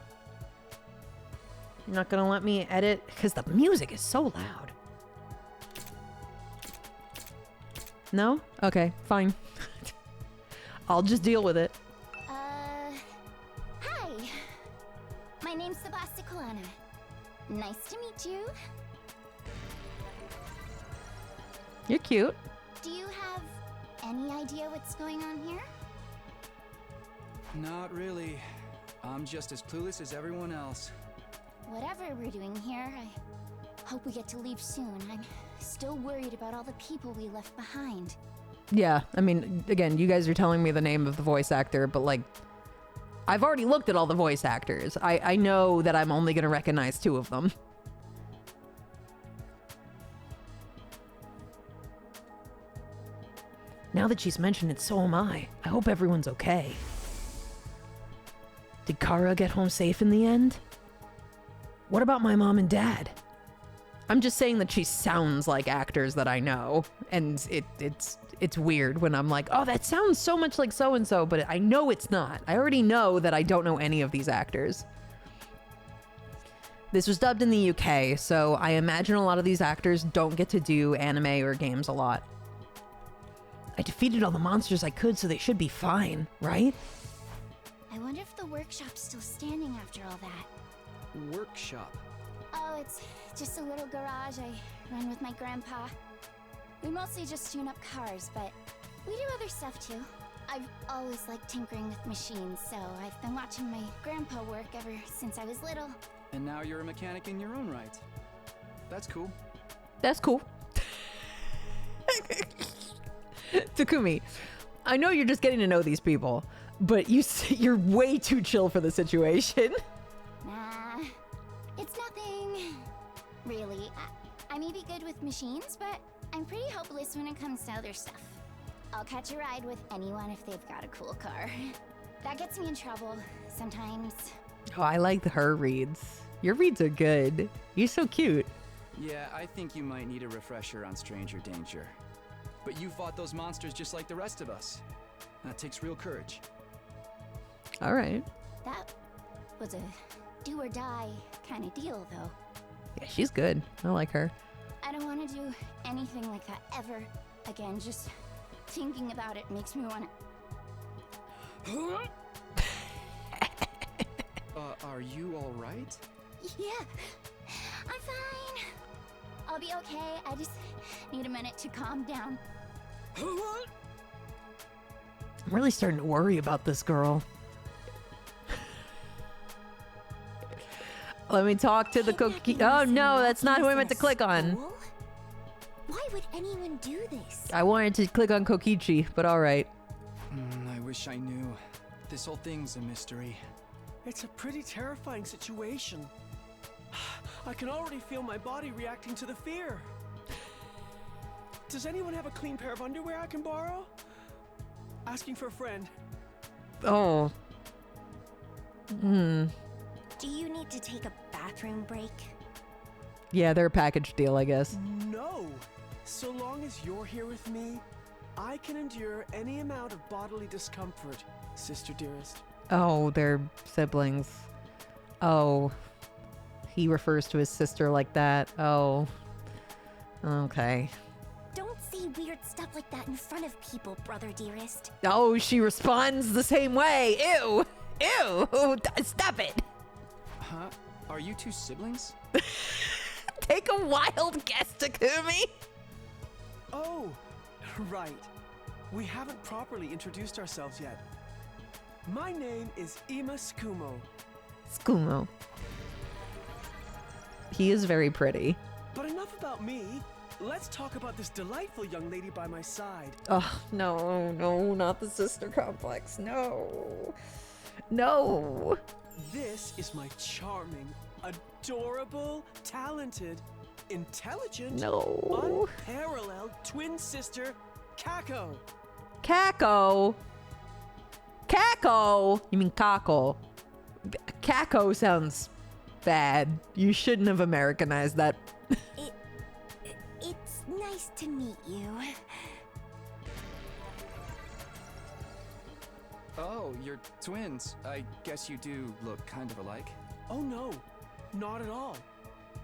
You're not gonna let me edit? Because the music is so loud. No? Okay, fine. I'll just deal with it. Hi. My name's Sebasticolana. Nice to meet you. You're cute. Do you have any idea what's going on here? Not really. I'm just as clueless as everyone else. Whatever we're doing here, I hope we get to leave soon. I'm still worried about all the people we left behind. Yeah, I mean, again, you guys are telling me the name of the voice actor, but like, I've already looked at all the voice actors. I know that I'm only gonna recognize 2 of them. Now that she's mentioned it, so am I. I hope everyone's okay. Did Kara get home safe in the end? What about my mom and dad? I'm just saying that she sounds like actors that I know, and it's weird when I'm like, oh, that sounds so much like so-and-so, but I know it's not. I already know that I don't know any of these actors. This was dubbed in the UK, so I imagine a lot of these actors don't get to do anime or games a lot. I defeated all the monsters I could, so they should be fine, right? I wonder if the workshop's still standing after all that. Workshop. Oh, it's just a little garage I run with my grandpa. We mostly just tune up cars, but we do other stuff too. I've always liked tinkering with machines, so I've been watching my grandpa work ever since I was little. And now you're a mechanic in your own right. That's cool. That's cool. Takumi, I know you're just getting to know these people, but you're way too chill for the situation. Nah, it's nothing. Really, I may be good with machines, but I'm pretty hopeless when it comes to other stuff. I'll catch a ride with anyone if they've got a cool car. That gets me in trouble sometimes. Oh, I like her reads. Your reads are good. You're so cute. Yeah, I think you might need a refresher on stranger danger. But you fought those monsters just like the rest of us. That takes real courage. All right. That was a do or die kind of deal, though. Yeah, she's good. I like her. I don't want to do anything like that ever again. Just thinking about it makes me want to... Are you all right? Yeah, I'm fine. I'll be okay. I just need a minute to calm down. I'm really starting to worry about this girl. Let me talk to the cookie. Oh no, that's not who I meant to click on. School? Why would anyone do this? I wanted to click on Kokichi, but alright. I wish I knew. This whole thing's a mystery. It's a pretty terrifying situation. I can already feel my body reacting to the fear. Does anyone have a clean pair of underwear I can borrow? Asking for a friend. Oh. Do you need to take a bathroom break? Yeah, they're a package deal, I guess. No! So long as you're here with me, I can endure any amount of bodily discomfort, sister dearest. Oh, they're siblings. Oh. He refers to his sister like that. Oh. Okay. Don't say weird stuff like that in front of people, brother dearest. Oh, she responds the same way. Ew. Ew. Stop it. Huh? Are you two siblings? Take a wild guess, Takumi. Oh, right. We haven't properly introduced ourselves yet. My name is Ima Skumo. Skumo. He is very pretty. But enough about me. Let's talk about this delightful young lady by my side. Oh, no, no, not the sister complex. No. No. This is my charming, adorable, talented, intelligent, No. unparalleled twin sister, Kako. Kako. Kako. You mean Kako. Kako sounds bad. You shouldn't have Americanized that. It's nice to meet you. Oh, you're twins. I guess you do look kind of alike. Oh no, not at all.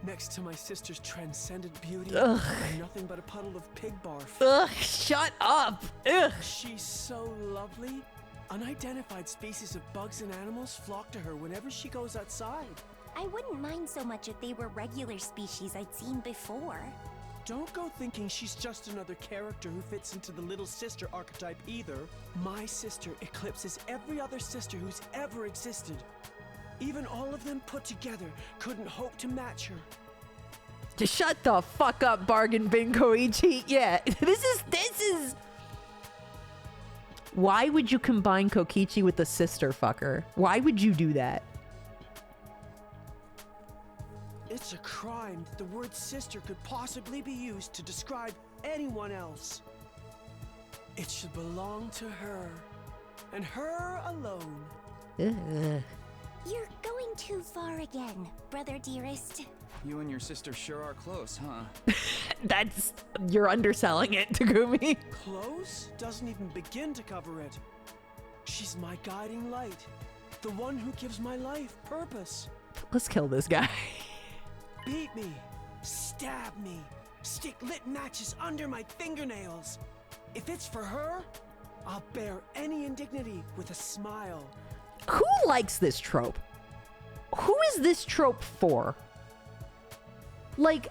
Next to my sister's transcendent beauty, Ugh. I'm nothing but a puddle of pig barf. Ugh, shut up. Ugh. She's so lovely. Unidentified species of bugs and animals flock to her whenever she goes outside. I wouldn't mind so much if they were regular species I'd seen before. Don't go thinking she's just another character who fits into the little sister archetype either. My sister eclipses every other sister who's ever existed. Even all of them put together couldn't hope to match her. Just shut the fuck up, bargain bin Koichi. Yeah, this is... Why would you combine Kokichi with the sister fucker? Why would you do that? It's a crime that the word sister could possibly be used to describe anyone else. It should belong to her, and her alone. Ugh. You're going too far again, brother dearest. You and your sister sure are close, huh? That's... You're underselling it, Takumi. Close doesn't even begin to cover it. She's my guiding light, the one who gives my life purpose. Let's kill this guy. Beat me, stab me, stick lit matches under my fingernails. If it's for her, I'll bear any indignity with a smile. Who likes this trope? Who is this trope for? Like,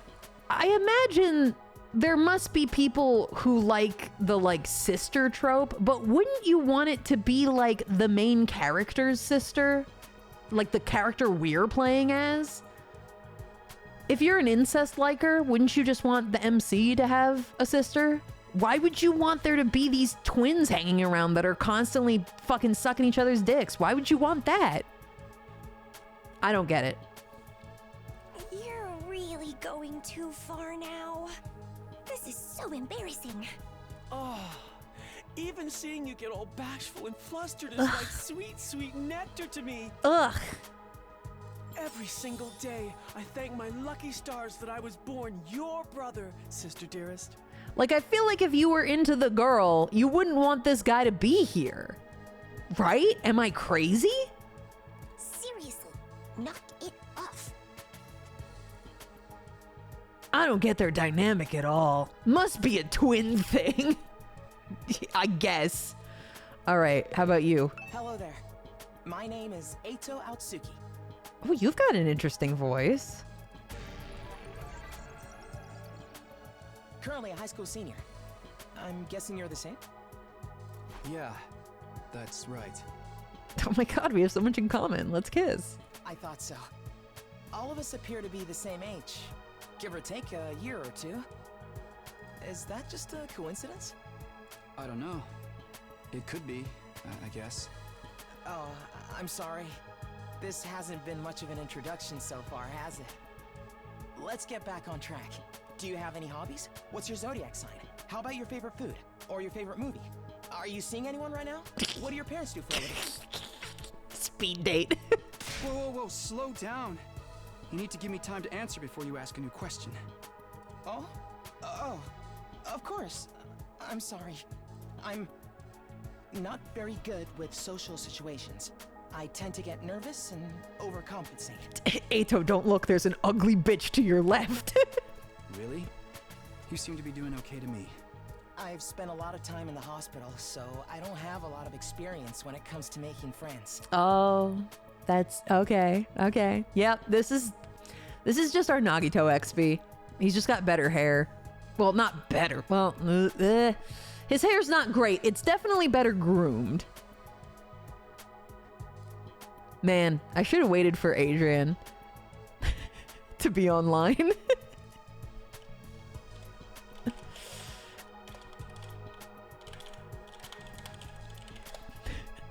I imagine there must be people who like the, like, sister trope, but wouldn't you want it to be, like, the main character's sister? Like, the character we're playing as? If you're an incest liker, wouldn't you just want the MC to have a sister? Why would you want there to be these twins hanging around that are constantly fucking sucking each other's dicks? Why would you want that? I don't get it. You're really going too far now. This is so embarrassing. Oh, even seeing you get all bashful and flustered is like sweet, sweet nectar to me. Ugh. Every single day, I thank my lucky stars that I was born your brother, sister dearest. Like, I feel like if you were into the girl, you wouldn't want this guy to be here. Right? Am I crazy? Seriously, knock it off. I don't get their dynamic at all. Must be a twin thing. I guess. All right, how about you? Hello there. My name is Eito Aotsuki. Oh, you've got an interesting voice. Currently a high school senior. I'm guessing you're the same? Yeah, that's right. Oh my god, we have so much in common. Let's kiss. I thought so. All of us appear to be the same age, give or take a year or two. Is that just a coincidence? I don't know. It could be, I guess. Oh, I'm sorry. This hasn't been much of an introduction so far, has it? Let's get back on track. Do you have any hobbies? What's your zodiac sign? How about your favorite food? Or your favorite movie? Are you seeing anyone right now? What do your parents do for a living? Speed date. Whoa, slow down. You need to give me time to answer before you ask a new question. Oh, of course. I'm sorry. I'm not very good with social situations. I tend to get nervous and overcompensate. Ato, don't look. There's an ugly bitch to your left. Really? You seem to be doing okay to me. I've spent a lot of time in the hospital, so I don't have a lot of experience when it comes to making friends. Oh, that's okay. Okay. Yep. This is just our Nagito XP. He's just got better hair. Well, not better. Well, his hair's not great. It's definitely better groomed. Man, I should have waited for Adrian to be online.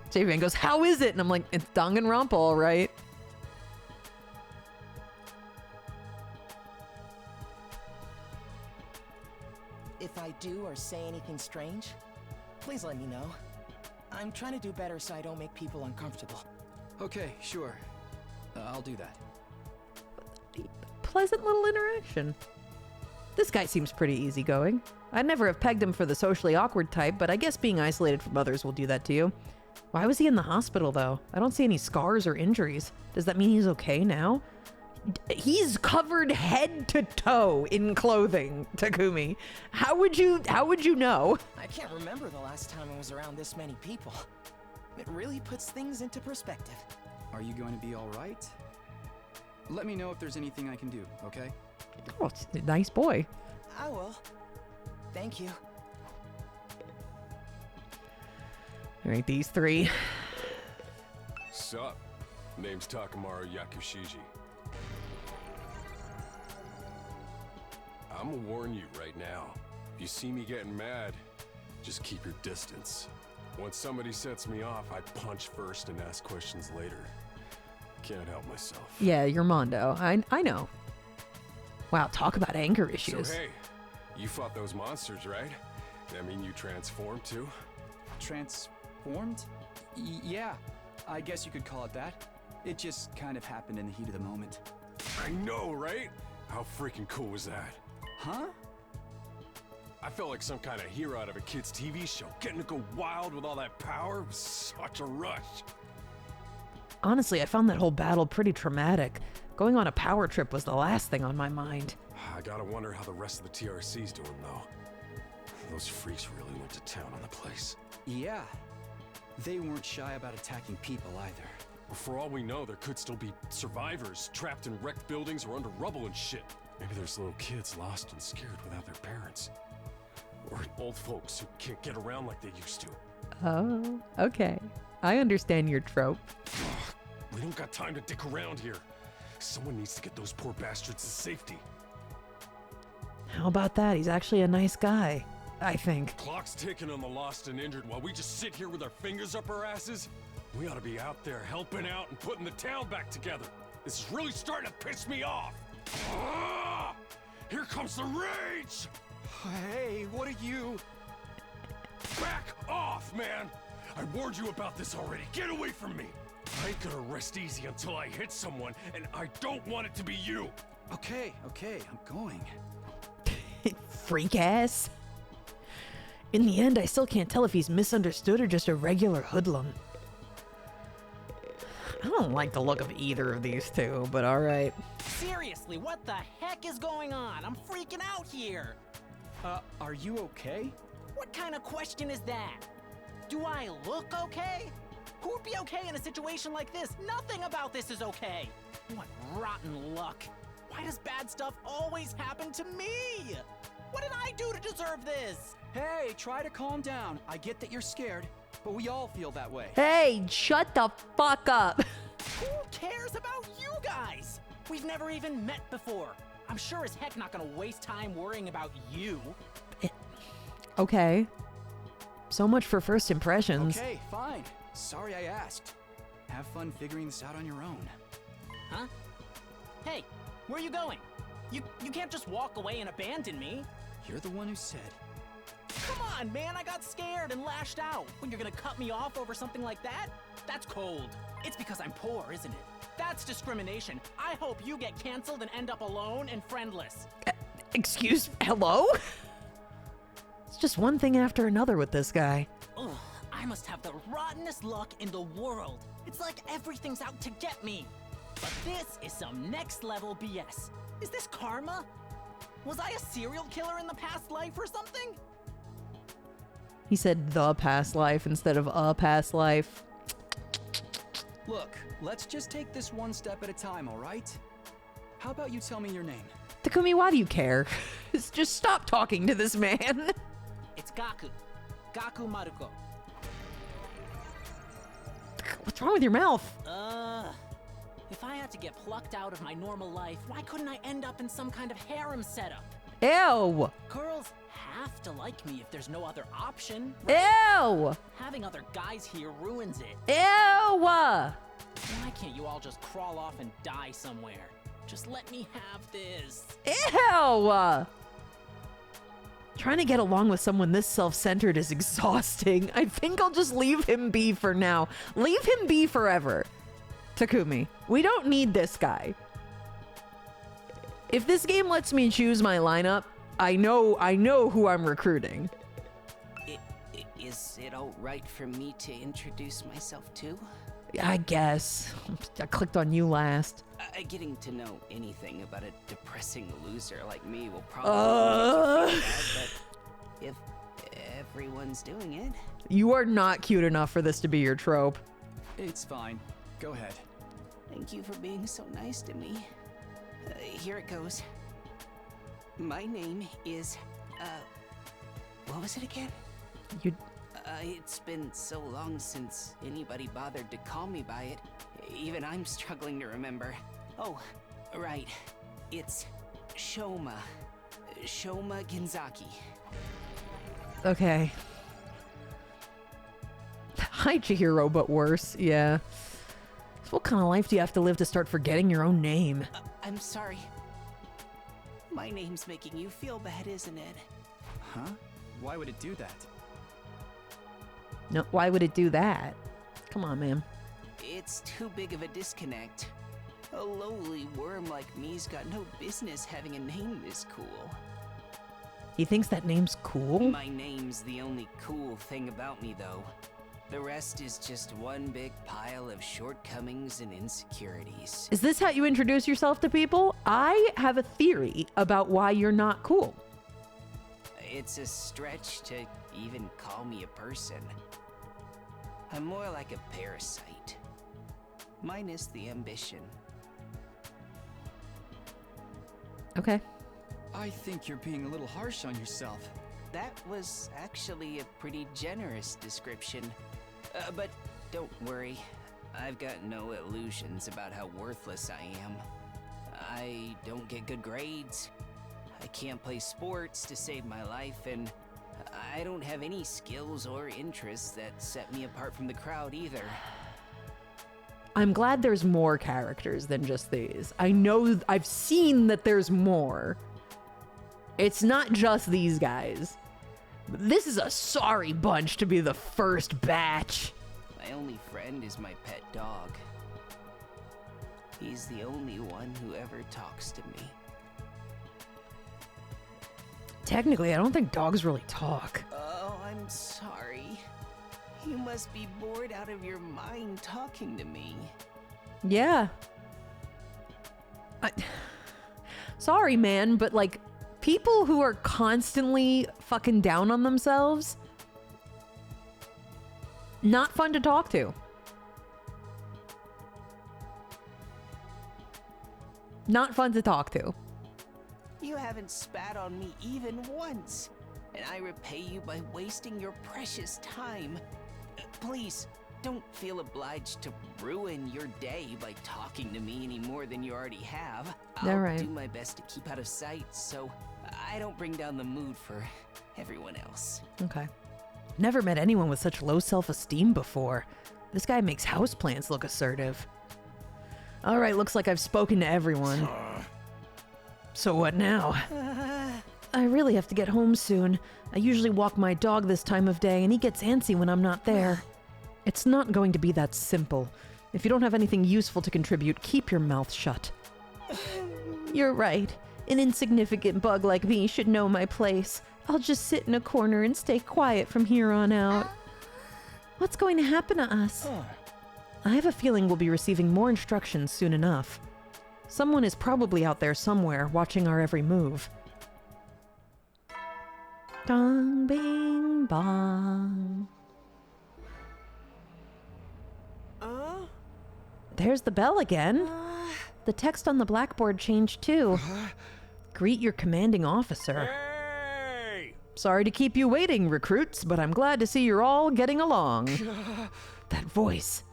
J-Van goes, how is it? And I'm like, it's Danganronpa, all right. If I do or say anything strange, please let me know. I'm trying to do better so I don't make people uncomfortable. Okay, sure. I'll do that. Pleasant little interaction. This guy seems pretty easygoing. I'd never have pegged him for the socially awkward type, but I guess being isolated from others will do that to you. Why was he in the hospital, though? I don't see any scars or injuries. Does that mean he's okay now? He's covered head to toe in clothing, Takumi. How would you know? I can't remember the last time I was around this many people. It really puts things into perspective. Are you going to be all right? Let me know if there's anything I can do, okay? Oh, it's a nice boy. I will. Thank you. All right, these three. Sup? Name's Takamaru Yakushiji. I'ma warn you right now. If you see me getting mad, just keep your distance. Once somebody sets me off, I punch first and ask questions later. Can't help myself. Yeah, you're Mondo. I know. Wow, talk about anger issues. So hey, you fought those monsters, right? That mean you transformed too? Transformed? Yeah, I guess you could call it that. It just kind of happened in the heat of the moment. I know, right? How freaking cool was that? Huh? I felt like some kind of hero out of a kid's TV show. Getting to go wild with all that power was such a rush. Honestly, I found that whole battle pretty traumatic. Going on a power trip was the last thing on my mind. I gotta wonder how the rest of the TRC's doing, though. Those freaks really went to town on the place. Yeah. They weren't shy about attacking people either. For all we know, there could still be survivors trapped in wrecked buildings or under rubble and shit. Maybe there's little kids lost and scared without their parents. Or old folks who can't get around like they used to. Oh, okay. I understand your trope. We don't got time to dick around here. Someone needs to get those poor bastards to safety. How about that? He's actually a nice guy, I think. Clock's ticking on the lost and injured while we just sit here with our fingers up our asses. We ought to be out there helping out and putting the town back together. This is really starting to piss me off. Ah! Here comes the rage! Hey, what are you? Back off, man! I warned you about this already. Get away from me! I ain't gonna rest easy until I hit someone, and I don't want it to be you. Okay, I'm going. Freak ass. In the end, I still can't tell if he's misunderstood or just a regular hoodlum. I don't like the look of either of these two, but alright. Seriously, what the heck is going on? I'm freaking out here! Are you okay? What kind of question is that? Do I look okay? Who would be okay in a situation like this? Nothing about this is okay! What rotten luck! Why does bad stuff always happen to me? What did I do to deserve this? Hey, try to calm down. I get that you're scared, but we all feel that way. Hey, shut the fuck up. Who cares about you guys? We've never even met before. I'm sure as heck not gonna waste time worrying about you. Okay. So much for first impressions. Okay, fine. Sorry I asked. Have fun figuring this out on your own. Huh? Hey, where are you going? You can't just walk away and abandon me. You're the one who said. Come on, man, I got scared and lashed out. When you're gonna cut me off over something like that? That's cold. It's because I'm poor, isn't it? That's discrimination. I hope you get canceled and end up alone and friendless. Hello? It's just one thing after another with this guy. Ugh, I must have the rottenest luck in the world. It's like everything's out to get me. But this is some next level BS. Is this karma? Was I a serial killer in the past life or something? He said the past life instead of a past life. Look, let's just take this one step at a time, all right? How about you tell me your name? Takumi, why do you care? Just stop talking to this man. It's Gaku. Gaku Maruko. What's wrong with your mouth? If I had to get plucked out of my normal life, why couldn't I end up in some kind of harem setup? Ew. Girls have to like me if there's no other option. Right? Ew. Having other guys here ruins it. Ew. Why can't you all just crawl off and die somewhere? Just let me have this. Ew. Trying to get along with someone this self-centered is exhausting. I think I'll just leave him be for now. Leave him be forever. Takumi, we don't need this guy. If this game lets me choose my lineup, I know who I'm recruiting. Is it all right for me to introduce myself too? I guess. I clicked on you last. Getting to know anything about a depressing loser like me will probably make you feel bad, but if everyone's doing it... You are not cute enough for this to be your trope. It's fine. Go ahead. Thank you for being so nice to me. Here it goes. My name is, what was it again? It's been so long since anybody bothered to call me by it. Even I'm struggling to remember. Oh, right. It's Shoma. Shoma Genzaki. Okay. Hi, Chihiro, but worse. Yeah. So what kind of life do you have to live to start forgetting your own name? I'm sorry. My name's making you feel bad, isn't it? Huh? Why would it do that? No, why would it do that? Come on, man. It's too big of a disconnect. A lowly worm like me's got no business having a name this cool. He thinks that name's cool? My name's the only cool thing about me, though. The rest is just one big pile of shortcomings and insecurities. Is this how you introduce yourself to people? I have a theory about why you're not cool. It's a stretch to even call me a person. I'm more like a parasite, minus the ambition. Okay. I think you're being a little harsh on yourself. That was actually a pretty generous description. But don't worry, I've got no illusions about how worthless I am. I don't get good grades, I can't play sports to save my life, and I don't have any skills or interests that set me apart from the crowd either. I'm glad there's more characters than just these. I know I've seen that there's more. It's not just these guys. This is a sorry bunch to be the first batch. My only friend is my pet dog. He's the only one who ever talks to me. Technically, I don't think dogs really talk. Oh, I'm sorry. You must be bored out of your mind talking to me. Yeah. Sorry, man, but like, people who are constantly fucking down on themselves, not fun to talk to. Not fun to talk to. You haven't spat on me even once, and I repay you by wasting your precious time. Please, don't feel obliged to ruin your day by talking to me any more than you already have. I'll right. do my best to keep out of sight so I don't bring down the mood for everyone else. Okay. Never met anyone with such low self-esteem before. This guy makes houseplants look assertive. All right, looks like I've spoken to everyone. So what now? I really have to get home soon. I usually walk my dog this time of day, and he gets antsy when I'm not there. It's not going to be that simple. If you don't have anything useful to contribute, keep your mouth shut. You're right. An insignificant bug like me should know my place. I'll just sit in a corner and stay quiet from here on out. What's going to happen to us? I have a feeling we'll be receiving more instructions soon enough. Someone is probably out there somewhere watching our every move. Dong bing bong. There's the bell again. The text on the blackboard changed too. Greet your commanding officer. Hey! Sorry to keep you waiting, recruits, but I'm glad to see you're all getting along. That voice.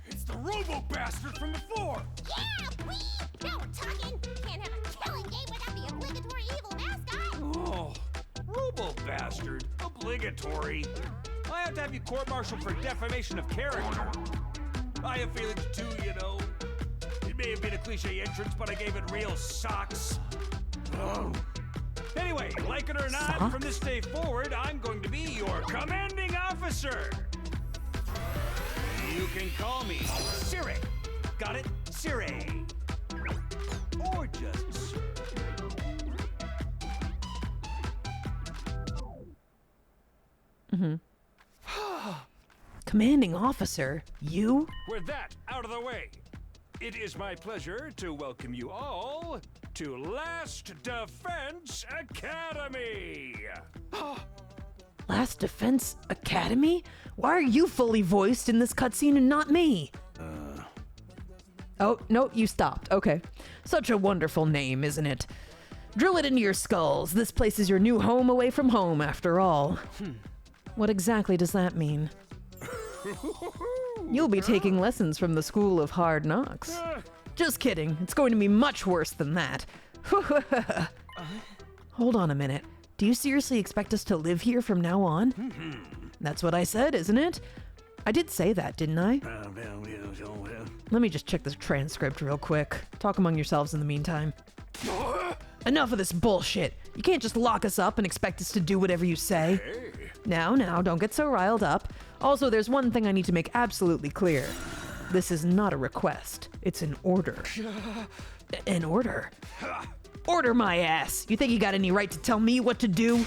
It's the robo-bastard from before! Yeah, wee! Now we're talking! Can't have a killing game without the obligatory evil mascot! Oh, robo-bastard. Obligatory. I have to have you court-martialed for defamation of character. I have feelings too, you know. It may have been a cliche entrance, but I gave it real socks. Oh. Anyway, like it or not, from this day forward, I'm going to be your commanding officer. You can call me Siri. Got it? Siri. Or just Sir. Commanding officer? You? With that out of the way, it is my pleasure to welcome you all to Last Defense Academy. Last Defense Academy? Why are you fully voiced in this cutscene and not me? Oh, no, you stopped. Okay. Such a wonderful name, isn't it? Drill it into your skulls. This place is your new home away from home, after all. What exactly does that mean? You'll be taking lessons from the School of Hard Knocks. Just kidding. It's going to be much worse than that. Hold on a minute. Do you seriously expect us to live here from now on? That's what I said, isn't it? I did say that, didn't I? Let me just check this transcript real quick. Talk among yourselves in the meantime. Enough of this bullshit. You can't just lock us up and expect us to do whatever you say. Now, don't get so riled up. Also, there's one thing I need to make absolutely clear. This is not a request. It's an order. An order? Order my ass. You think you got any right to tell me what to do?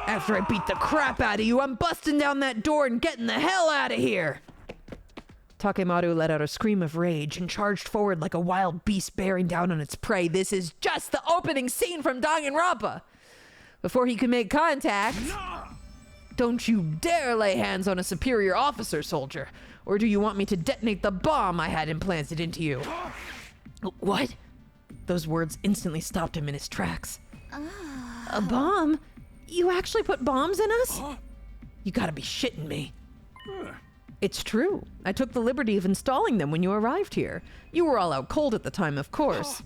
After I beat the crap out of you, I'm busting down that door and getting the hell out of here. Takemaru let out a scream of rage and charged forward like a wild beast bearing down on its prey. This is just the opening scene from Danganronpa. Before he could make contact... Don't you dare lay hands on a superior officer, soldier. Or do you want me to detonate the bomb I had implanted into you? What? Those words instantly stopped him in his tracks. A bomb? You actually put bombs in us? You gotta be shitting me. It's true. I took the liberty of installing them when you arrived here. You were all out cold at the time, of course.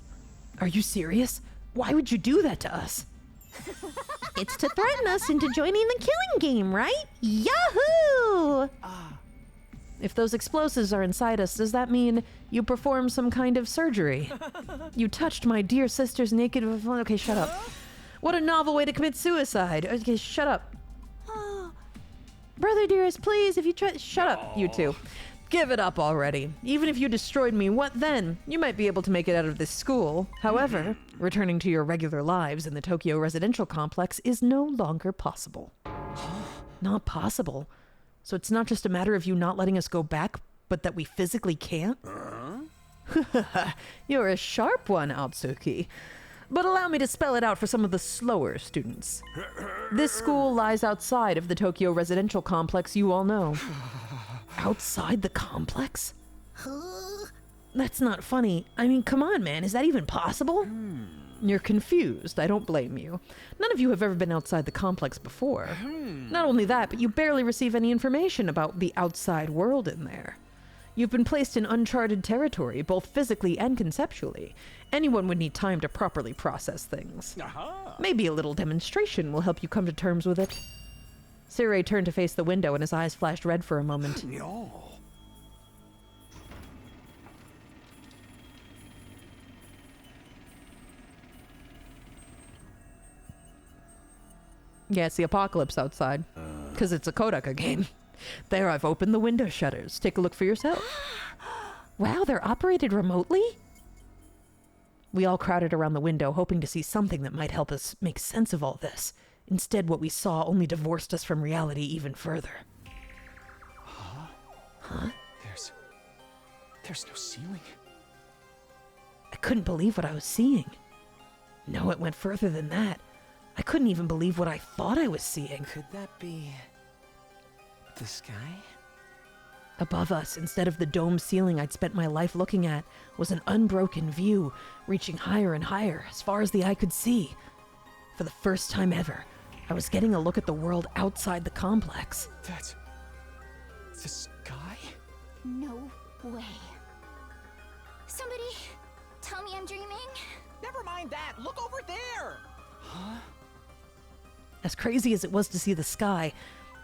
Are you serious? Why would you do that to us? It's to threaten us into joining the killing game, right? Yahoo! If those explosives are inside us, does that mean you performed some kind of surgery? You touched my dear sister's naked... Okay, shut up. What a novel way to commit suicide. Okay, shut up. Brother dearest, please, if you try... Shut up, you two. Give it up already. Even if you destroyed me, what then? You might be able to make it out of this school. However, returning to your regular lives in the Tokyo residential complex is no longer possible. Not possible? So it's not just a matter of you not letting us go back, but that we physically can't? You're a sharp one, Atsuki. But allow me to spell it out for some of the slower students. This school lies outside of the Tokyo residential complex you all know. outside the complex? That's not funny. I mean, come on, man. Is that even possible? You're confused. I don't blame you. None of you have ever been outside the complex before. Not only that, but you barely receive any information about the outside world in there. You've been placed in uncharted territory, both physically and conceptually. Anyone would need time to properly process things. Maybe a little demonstration will help you come to terms with it. Sirens turned to face the window and his eyes flashed red for a moment. Yeah, it's the apocalypse outside. Because it's a Kodaka game. There, I've opened the window shutters. Take a look for yourself. Wow, they're operated remotely? We all crowded around the window, hoping to see something that might help us make sense of all this. Instead, what we saw only divorced us from reality even further. Huh? There's no ceiling. I couldn't believe what I was seeing. No, it went further than that. I couldn't even believe what I thought I was seeing. Could that be the sky? Above us, instead of the domed ceiling I'd spent my life looking at, was an unbroken view, reaching higher and higher, as far as the eye could see. For the first time ever, I was getting a look at the world outside the complex. That's the sky? No way. Somebody tell me I'm dreaming? Never mind that. Look over there. Huh? As crazy as it was to see the sky,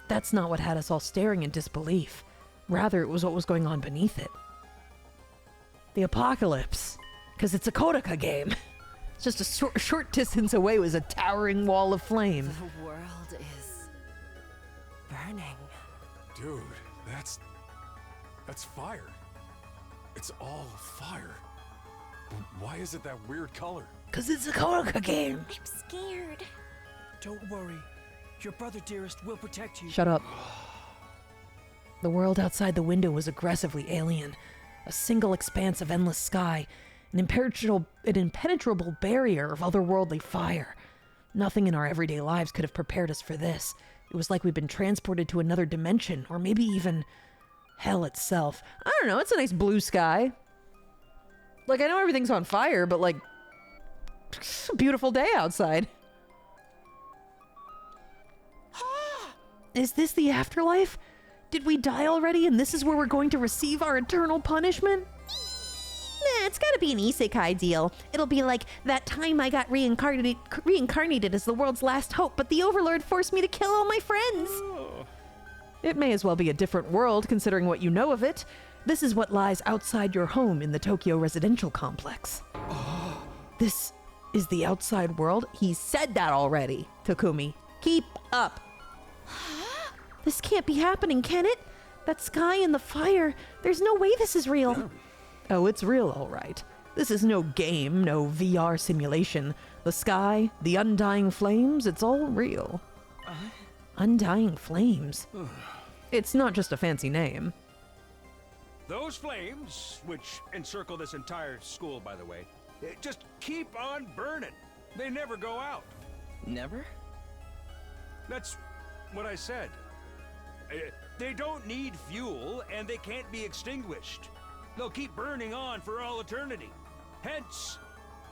that's not what had us all staring in disbelief. Rather, it was what was going on beneath it. The apocalypse. Because it's a Kodaka game. It's just a short distance away was a towering wall of flame. The world is burning. Dude, that's fire. It's all fire. Why is it that weird color? Because it's a Kodaka game. I'm scared. Don't worry. Your brother dearest will protect you. Shut up. The world outside the window was aggressively alien. A single expanse of endless sky. An impenetrable barrier of otherworldly fire. Nothing in our everyday lives could have prepared us for this. It was like we'd been transported to another dimension, or maybe even hell itself. I don't know, it's a nice blue sky. Like, I know everything's on fire, but like, it's a beautiful day outside. Is this the afterlife? Did we die already and this is where we're going to receive our eternal punishment? Nah, it's gotta be an isekai deal. It'll be like that time I got reincarnated as the world's last hope, but the Overlord forced me to kill all my friends. It may as well be a different world, considering what you know of it. This is what lies outside your home in the Tokyo residential complex. This is the outside world? He said that already, Takumi. Keep up. This can't be happening, can it? That sky and the fire, there's no way this is real. Oh, it's real, all right. This is no game, no VR simulation. The sky, the undying flames, it's all real. Undying flames? It's not just a fancy name. Those flames, which encircle this entire school, by the way, just keep on burning. They never go out. Never? That's what I said. They don't need fuel, and they can't be extinguished. They'll keep burning on for all eternity. Hence,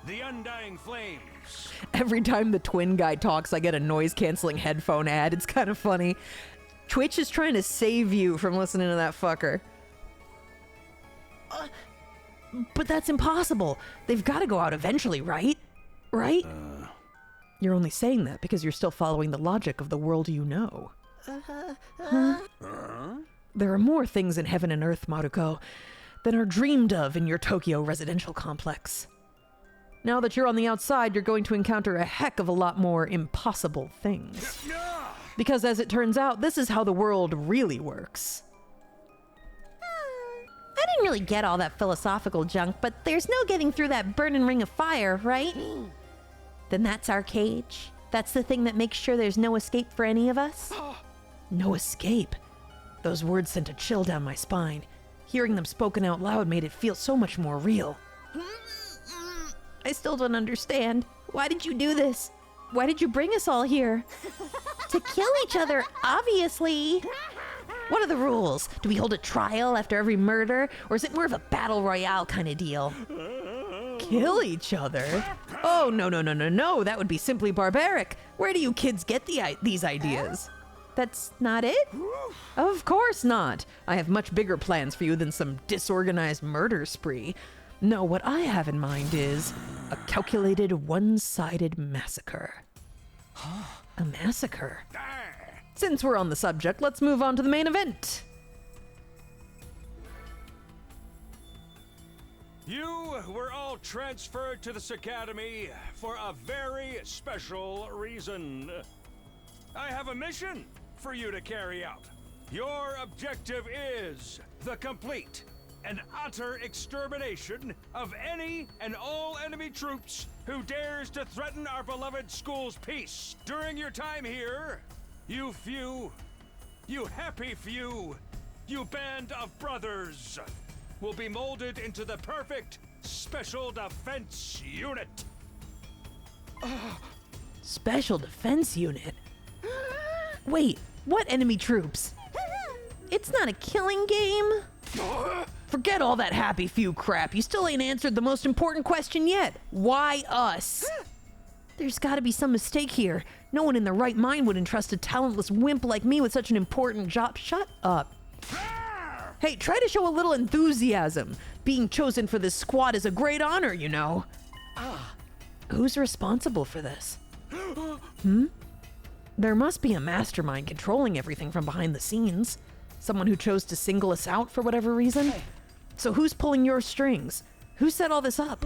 the undying flames. Every time the twin guy talks, I get a noise-canceling headphone ad. It's kind of funny. Twitch is trying to save you from listening to that fucker. But that's impossible. They've got to go out eventually, right? Right? You're only saying that because you're still following the logic of the world you know. There are more things in heaven and earth, Maruko, than are dreamed of in your Tokyo residential complex. Now that you're on the outside, you're going to encounter a heck of a lot more impossible things. Because as it turns out, this is how the world really works. I didn't really get all that philosophical junk, but there's no getting through that burning ring of fire, right? Then that's our cage. That's the thing that makes sure there's no escape for any of us. No escape. Those words sent a chill down my spine. Hearing them spoken out loud made it feel so much more real. I still don't understand. Why did you do this? Why did you bring us all here? To kill each other, obviously. What are the rules? Do we hold a trial after every murder, or is it more of a battle royale kind of deal? Kill each other? Oh, no. That would be simply barbaric. Where do you kids get these ideas? That's not it? Of course not. I have much bigger plans for you than some disorganized murder spree. No, what I have in mind is a calculated one-sided massacre. A massacre? Since we're on the subject, let's move on to the main event. You were all transferred to this academy for a very special reason. I have a mission for you to carry out. Your objective is the complete and utter extermination of any and all enemy troops who dares to threaten our beloved school's peace. During your time here, you happy few, you band of brothers will be molded into the perfect Special Defense Unit. Special Defense Unit? Wait, what enemy troops? It's not a killing game? Forget all that happy few crap. You still ain't answered the most important question yet. Why us? There's gotta be some mistake here. No one in their right mind would entrust a talentless wimp like me with such an important job. Shut up. Hey, try to show a little enthusiasm. Being chosen for this squad is a great honor, you know. Who's responsible for this? There must be a mastermind controlling everything from behind the scenes. Someone who chose to single us out for whatever reason. So who's pulling your strings? Who set all this up?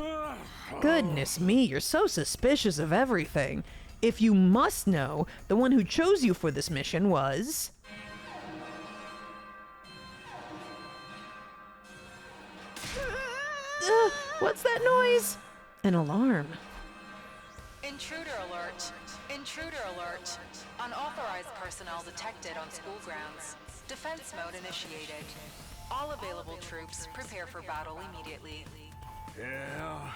Goodness me, you're so suspicious of everything. If you must know, the one who chose you for this mission was... what's that noise? An alarm. Intruder alert. Intruder alert. Unauthorized personnel detected on school grounds. Defense mode initiated. All available troops prepare for battle immediately. Yeah.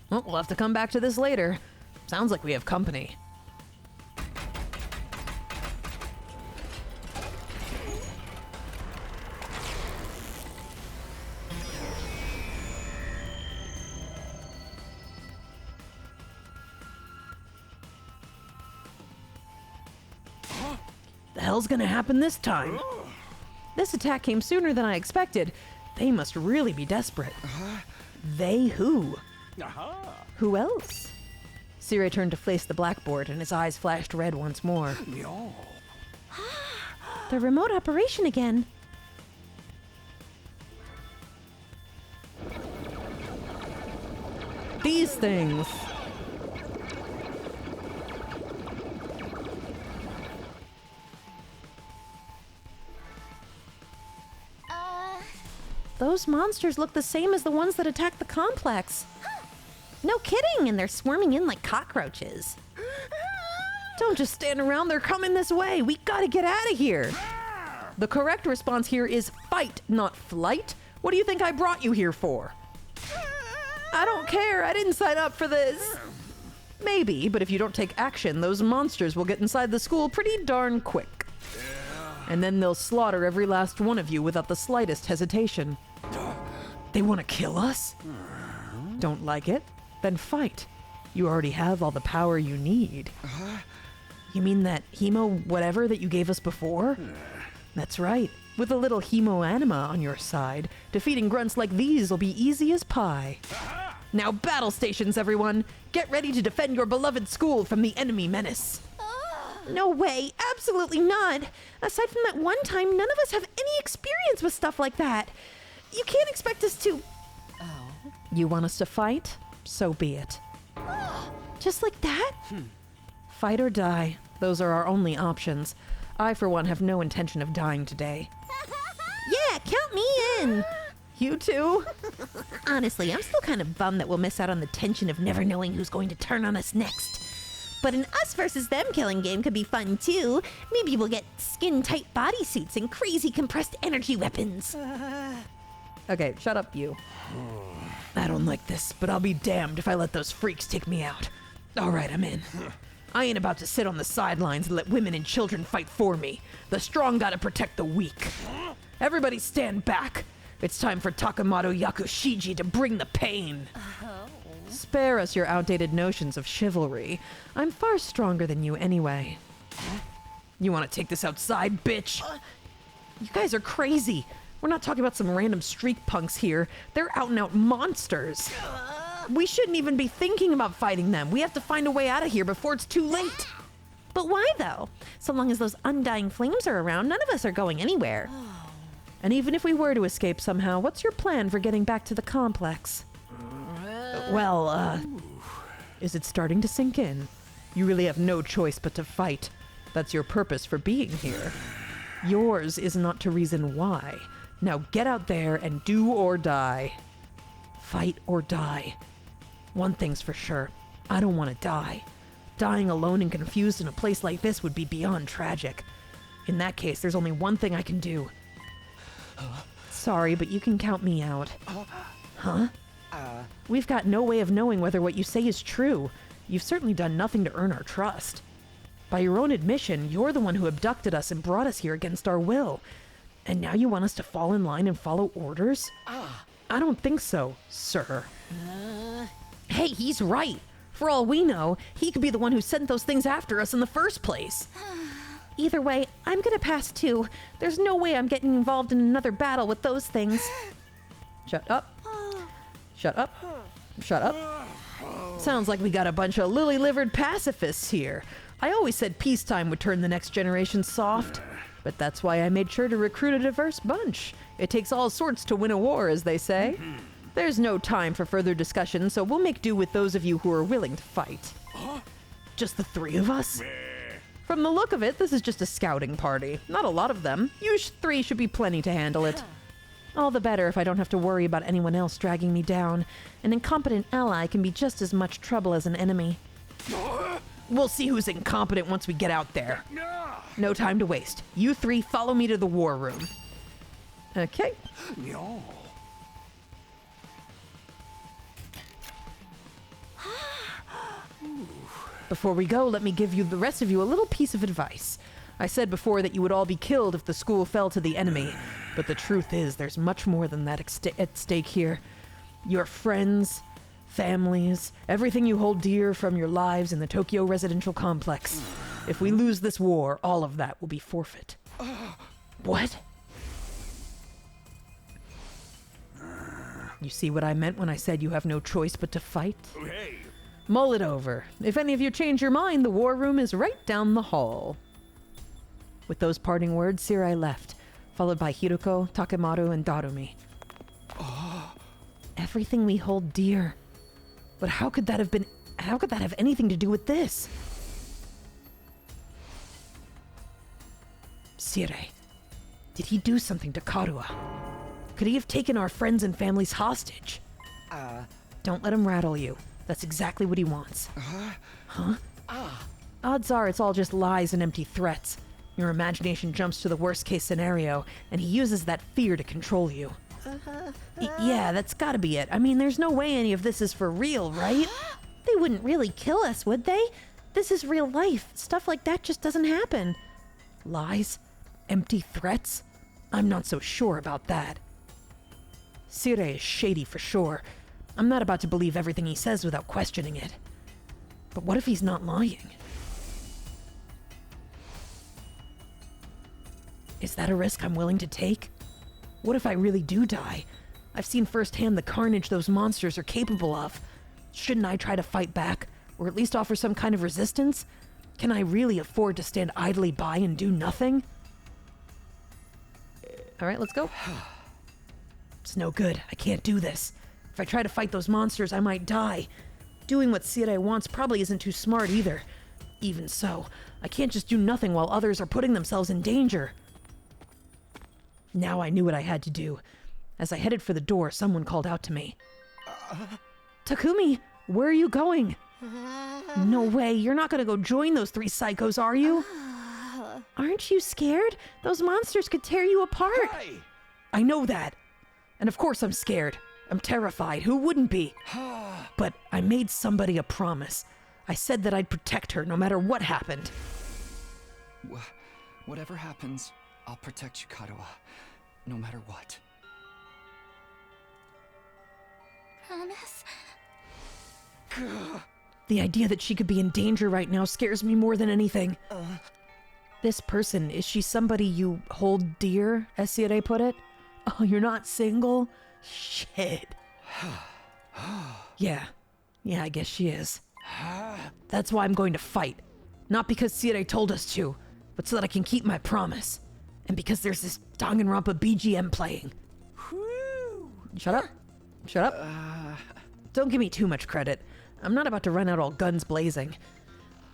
Well, we'll have to come back to this later. Sounds like we have company. The hell's gonna happen this time? This attack came sooner than I expected. They must really be desperate. They who? Who else? Siri turned to face the blackboard and his eyes flashed red once more. The remote operation again. These things. Those monsters look the same as the ones that attacked the complex. No kidding, and they're swarming in like cockroaches. Don't just stand around, they're coming this way. We gotta get out of here. The correct response here is fight, not flight. What do you think I brought you here for? I don't care, I didn't sign up for this. Maybe, but if you don't take action, those monsters will get inside the school pretty darn quick. And then they'll slaughter every last one of you without the slightest hesitation. They want to kill us? Don't like it? Then fight. You already have all the power you need. You mean that hemo whatever that you gave us before? That's right. With a little hemo anima on your side, defeating grunts like these will be easy as pie. Now battle stations, everyone! Get ready to defend your beloved school from the enemy menace. No way, absolutely not. Aside from that one time, none of us have any experience with stuff like that. You can't expect us to... Oh. You want us to fight? So be it. Just like that? Fight or die. Those are our only options. I, for one, have no intention of dying today. Yeah, count me in! You too? Honestly, I'm still kind of bummed that we'll miss out on the tension of never knowing who's going to turn on us next. But an us versus them killing game could be fun too. Maybe we'll get skin-tight bodysuits and crazy compressed energy weapons. Okay, shut up, you. I don't like this, but I'll be damned if I let those freaks take me out. All right, I'm in. I ain't about to sit on the sidelines and let women and children fight for me. The strong gotta protect the weak. Everybody stand back. It's time for Takemoto Yakushiji to bring the pain. Spare us your outdated notions of chivalry. I'm far stronger than you anyway. You want to take this outside, bitch? You guys are crazy. We're not talking about some random street punks here. They're out-and-out monsters. We shouldn't even be thinking about fighting them. We have to find a way out of here before it's too late. But why, though? So long as those undying flames are around, none of us are going anywhere. And even if we were to escape somehow, what's your plan for getting back to the complex? Well, is it starting to sink in? You really have no choice but to fight. That's your purpose for being here. Yours is not to reason why. Now get out there and do or die. Fight or die. One thing's for sure. I don't want to die. Dying alone and confused in a place like this would be beyond tragic. In that case, there's only one thing I can do. Sorry, but you can count me out. Huh? We've got no way of knowing whether what you say is true. You've certainly done nothing to earn our trust. By your own admission, you're the one who abducted us and brought us here against our will. And now you want us to fall in line and follow orders? I don't think so, sir. Hey, he's right. For all we know, he could be the one who sent those things after us in the first place. Either way, I'm gonna pass too. There's no way I'm getting involved in another battle with those things. Shut up. Shut up. Shut up. Sounds like we got a bunch of lily-livered pacifists here. I always said peacetime would turn the next generation soft. But that's why I made sure to recruit a diverse bunch. It takes all sorts to win a war, as they say. There's no time for further discussion, so we'll make do with those of you who are willing to fight. Just the three of us? From the look of it, this is just a scouting party. Not a lot of them. You three should be plenty to handle it. All the better if I don't have to worry about anyone else dragging me down. An incompetent ally can be just as much trouble as an enemy. We'll see who's incompetent once we get out there. No time to waste. You three follow me to the war room. Okay. Before we go, let me give you the rest of you a little piece of advice. I said before that you would all be killed if the school fell to the enemy, but the truth is there's much more than that at stake here. Your friends, families, everything you hold dear from your lives in the Tokyo residential complex. If we lose this war, all of that will be forfeit. What? You see what I meant when I said you have no choice but to fight? Hey. Mull it over. If any of you change your mind, the war room is right down the hall. With those parting words, Sirai left, followed by Hiroko, Takemoto, and Darumi. Everything we hold dear. But how could that have anything to do with this? Sirai, did he do something to Karua? Could he have taken our friends and families hostage? Don't let him rattle you. That's exactly what he wants. Huh? Odds are it's all just lies and empty threats. Your imagination jumps to the worst-case scenario, and he uses that fear to control you. Yeah, that's gotta be it. I mean, there's no way any of this is for real, right? They wouldn't really kill us, would they? This is real life. Stuff like that just doesn't happen. Lies? Empty threats? I'm not so sure about that. Sirai is shady for sure. I'm not about to believe everything he says without questioning it. But what if he's not lying? Is that a risk I'm willing to take? What if I really do die? I've seen firsthand the carnage those monsters are capable of. Shouldn't I try to fight back, or at least offer some kind of resistance? Can I really afford to stand idly by and do nothing? All right, let's go. It's no good. I can't do this. If I try to fight those monsters, I might die. Doing what Sirai wants probably isn't too smart either. Even so, I can't just do nothing while others are putting themselves in danger. Now I knew what I had to do. As I headed for the door, someone called out to me. Takumi, where are you going? No way, you're not gonna go join those three psychos, are you? Aren't you scared? Those monsters could tear you apart. Hey. I know that. And of course I'm scared. I'm terrified. Who wouldn't be? But I made somebody a promise. I said that I'd protect her no matter what happened. Whatever happens, I'll protect you, Karawa. No matter what. Promise? The idea that she could be in danger right now scares me more than anything. This person, is she somebody you hold dear, as Sire put it? Oh, you're not single? Shit. Yeah, I guess she is. That's why I'm going to fight. Not because Sire told us to, but so that I can keep my promise. And because there's this Danganronpa BGM playing. Shut up. Shut up. Don't give me too much credit. I'm not about to run out all guns blazing.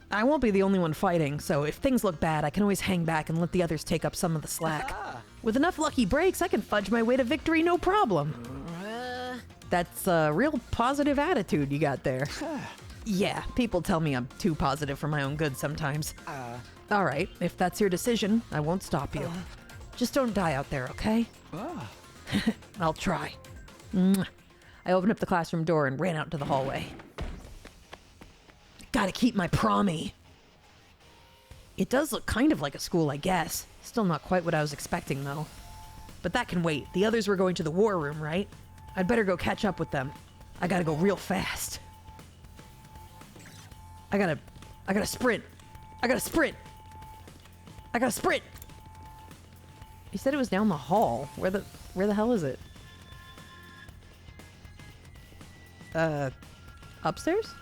I won't be the only one fighting, so if things look bad, I can always hang back and let the others take up some of the slack. With enough lucky breaks, I can fudge my way to victory no problem. That's a real positive attitude you got there. Yeah, people tell me I'm too positive for my own good sometimes. All right, if that's your decision, I won't stop you. Just don't die out there, okay? I'll try. I opened up the classroom door and ran out into the hallway. Gotta keep my promi. It does look kind of like a school, I guess. Still not quite what I was expecting, though. But that can wait. The others were going to the war room, right? I'd better go catch up with them. I gotta go real fast. I gotta sprint. I gotta sprint. You said it was down the hall. Where the hell is it? Upstairs?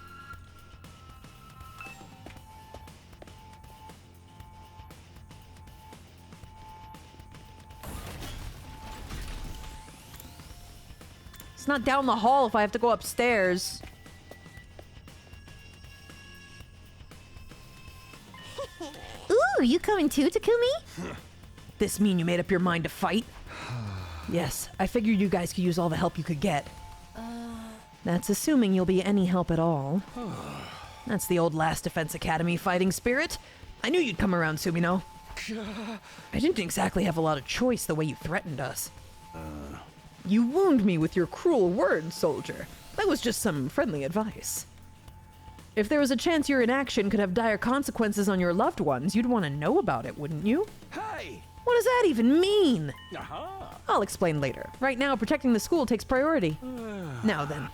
It's not down the hall if I have to go upstairs. Ooh, you coming too, Takumi? This mean you made up your mind to fight? Yes, I figured you guys could use all the help you could get. That's assuming you'll be any help at all. That's the old Last Defense Academy fighting spirit. I knew you'd come around, Sumino. I didn't exactly have a lot of choice the way you threatened us. You wound me with your cruel words, soldier. That was just some friendly advice. If there was a chance your inaction could have dire consequences on your loved ones, you'd want to know about it, wouldn't you? Hey! What does that even mean? I'll explain later. Right now, protecting the school takes priority. Now then.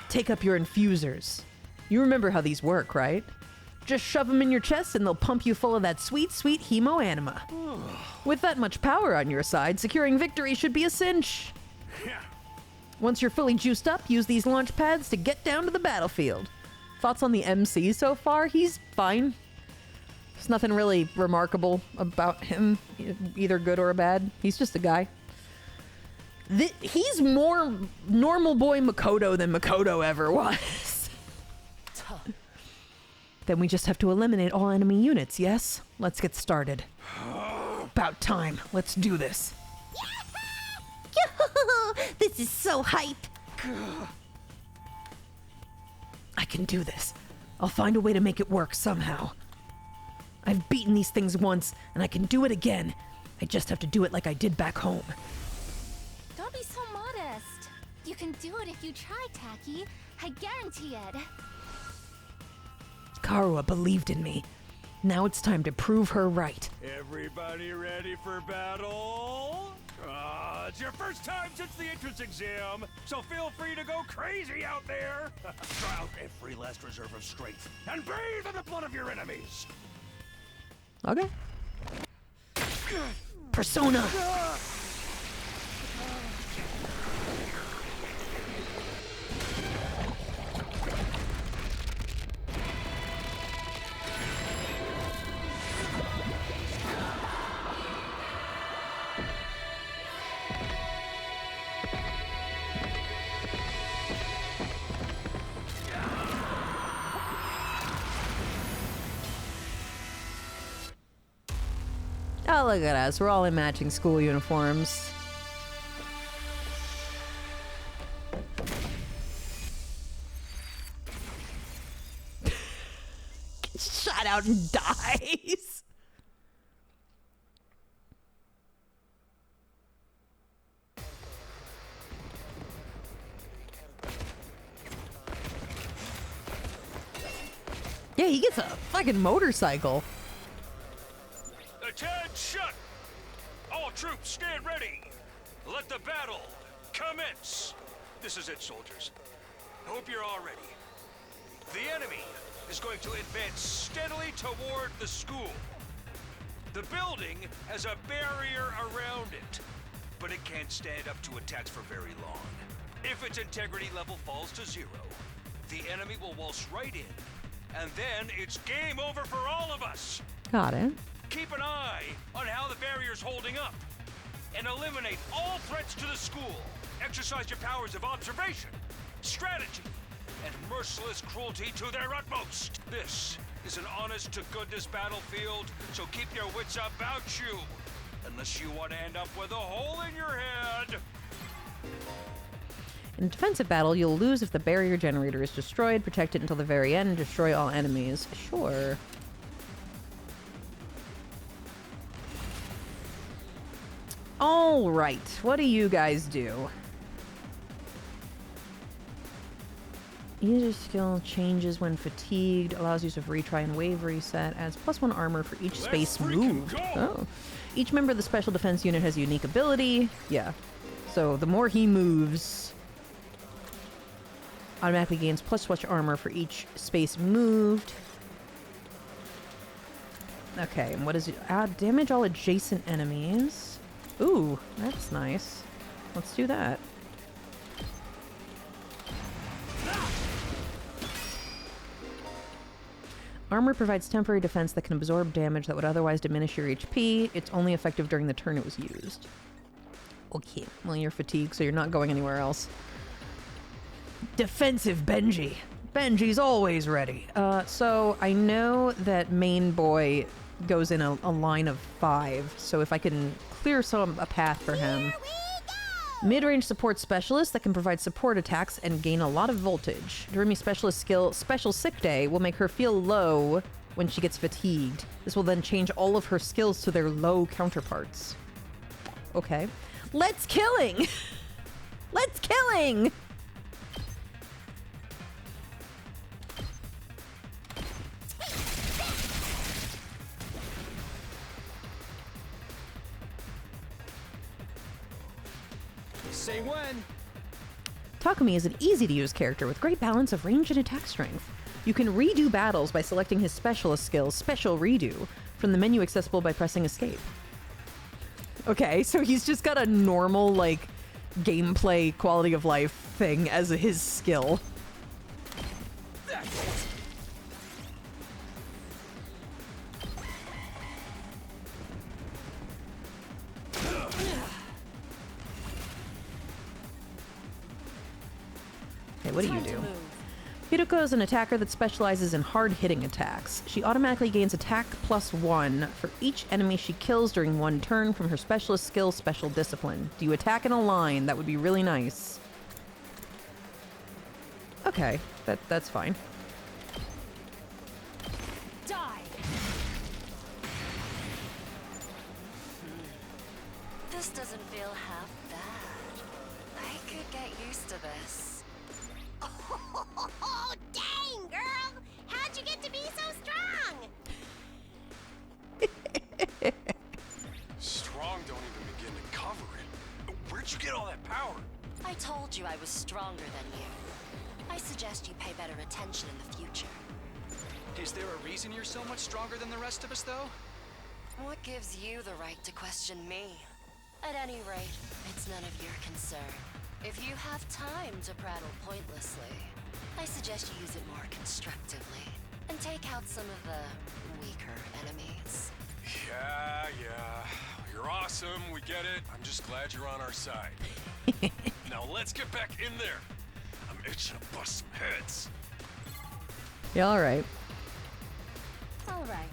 Take up your infusers. You remember how these work, right? Just shove them in your chest and they'll pump you full of that sweet, sweet hemo anima. With that much power on your side, securing victory should be a cinch. Once you're fully juiced up, use these launch pads to get down to the battlefield. Thoughts on the MC so far? He's fine. There's nothing really remarkable about him, either good or bad. He's just a guy. He's more normal boy Makoto than Makoto ever was. Then we just have to eliminate all enemy units, yes? Let's get started. About time. Let's do this. This is so hype. I can do this. I'll find a way to make it work somehow. I've beaten these things once, and I can do it again. I just have to do it like I did back home. Don't be so modest. You can do it if you try, Taki. I guarantee it. Karua believed in me. Now it's time to prove her right. Everybody ready for battle? It's your first time since the entrance exam, so feel free to go crazy out there. Try out every last reserve of strength and bathe in the blood of your enemies. Okay. Persona! Oh, look at us. We're all in matching school uniforms. Gets shot out and dies. Yeah, he gets a fucking motorcycle. Attention! All troops, stand ready. Let the battle commence. This is it, soldiers. Hope you're all ready. The enemy is going to advance steadily toward the school. The building has a barrier around it, but it can't stand up to attacks for very long. If its integrity level falls to 0, the enemy will waltz right in, and then it's game over for all of us. Got it. Keep an eye on how the barrier's holding up, and eliminate all threats to the school. Exercise your powers of observation, strategy, and merciless cruelty to their utmost. This is an honest-to-goodness battlefield, so keep your wits about you, unless you want to end up with a hole in your head. In a defensive battle, you'll lose if the barrier generator is destroyed. Protect it until the very end. Destroy all enemies. Sure. All right. What do you guys do? User skill changes when fatigued. Allows use of retry and wave reset. Adds +1 armor for each space moved. Oh. Each member of the special defense unit has a unique ability. Yeah. So the more he moves, automatically gains +1 armor for each space moved. Okay, and what is it? Damage all adjacent enemies. Ooh, that's nice. Let's do that. Armor provides temporary defense that can absorb damage that would otherwise diminish your HP. It's only effective during the turn it was used. Okay, well, you're fatigued, so you're not going anywhere else. Defensive Benji. Benji's always ready. So I know that main boy goes in a line of 5, so if I can clear a path for him. Mid-range support specialist that can provide support attacks and gain a lot of voltage. Durumi specialist skill, Special Sick Day, will make her feel low when she gets fatigued. This will then change all of her skills to their low counterparts. Okay. Let's killing! Let's killing! Say when. Takumi is an easy-to-use character with great balance of range and attack strength. You can redo battles by selecting his specialist skill, Special Redo, from the menu accessible by pressing Escape. Okay, so he's just got a normal, like, gameplay quality of life thing as his skill. Okay, what do you do? Hideko is an attacker that specializes in hard-hitting attacks. She automatically gains attack +1 for each enemy she kills during one turn from her specialist skill, Special Discipline. Do you attack in a line? That would be really nice. Okay, that's fine. Die. This doesn't feel half bad. I could get used to this. Oh, dang, girl! How'd you get to be so strong? Strong don't even begin to cover it. Where'd you get all that power? I told you I was stronger than you. I suggest you pay better attention in the future. Is there a reason you're so much stronger than the rest of us, though? What gives you the right to question me? At any rate, it's none of your concern. If you have time to prattle pointlessly, I suggest you use it more constructively and take out some of the weaker enemies. Yeah. You're awesome, we get it. I'm just glad you're on our side. Now let's get back in there. I'm itching to bust some heads. Yeah, alright. All right,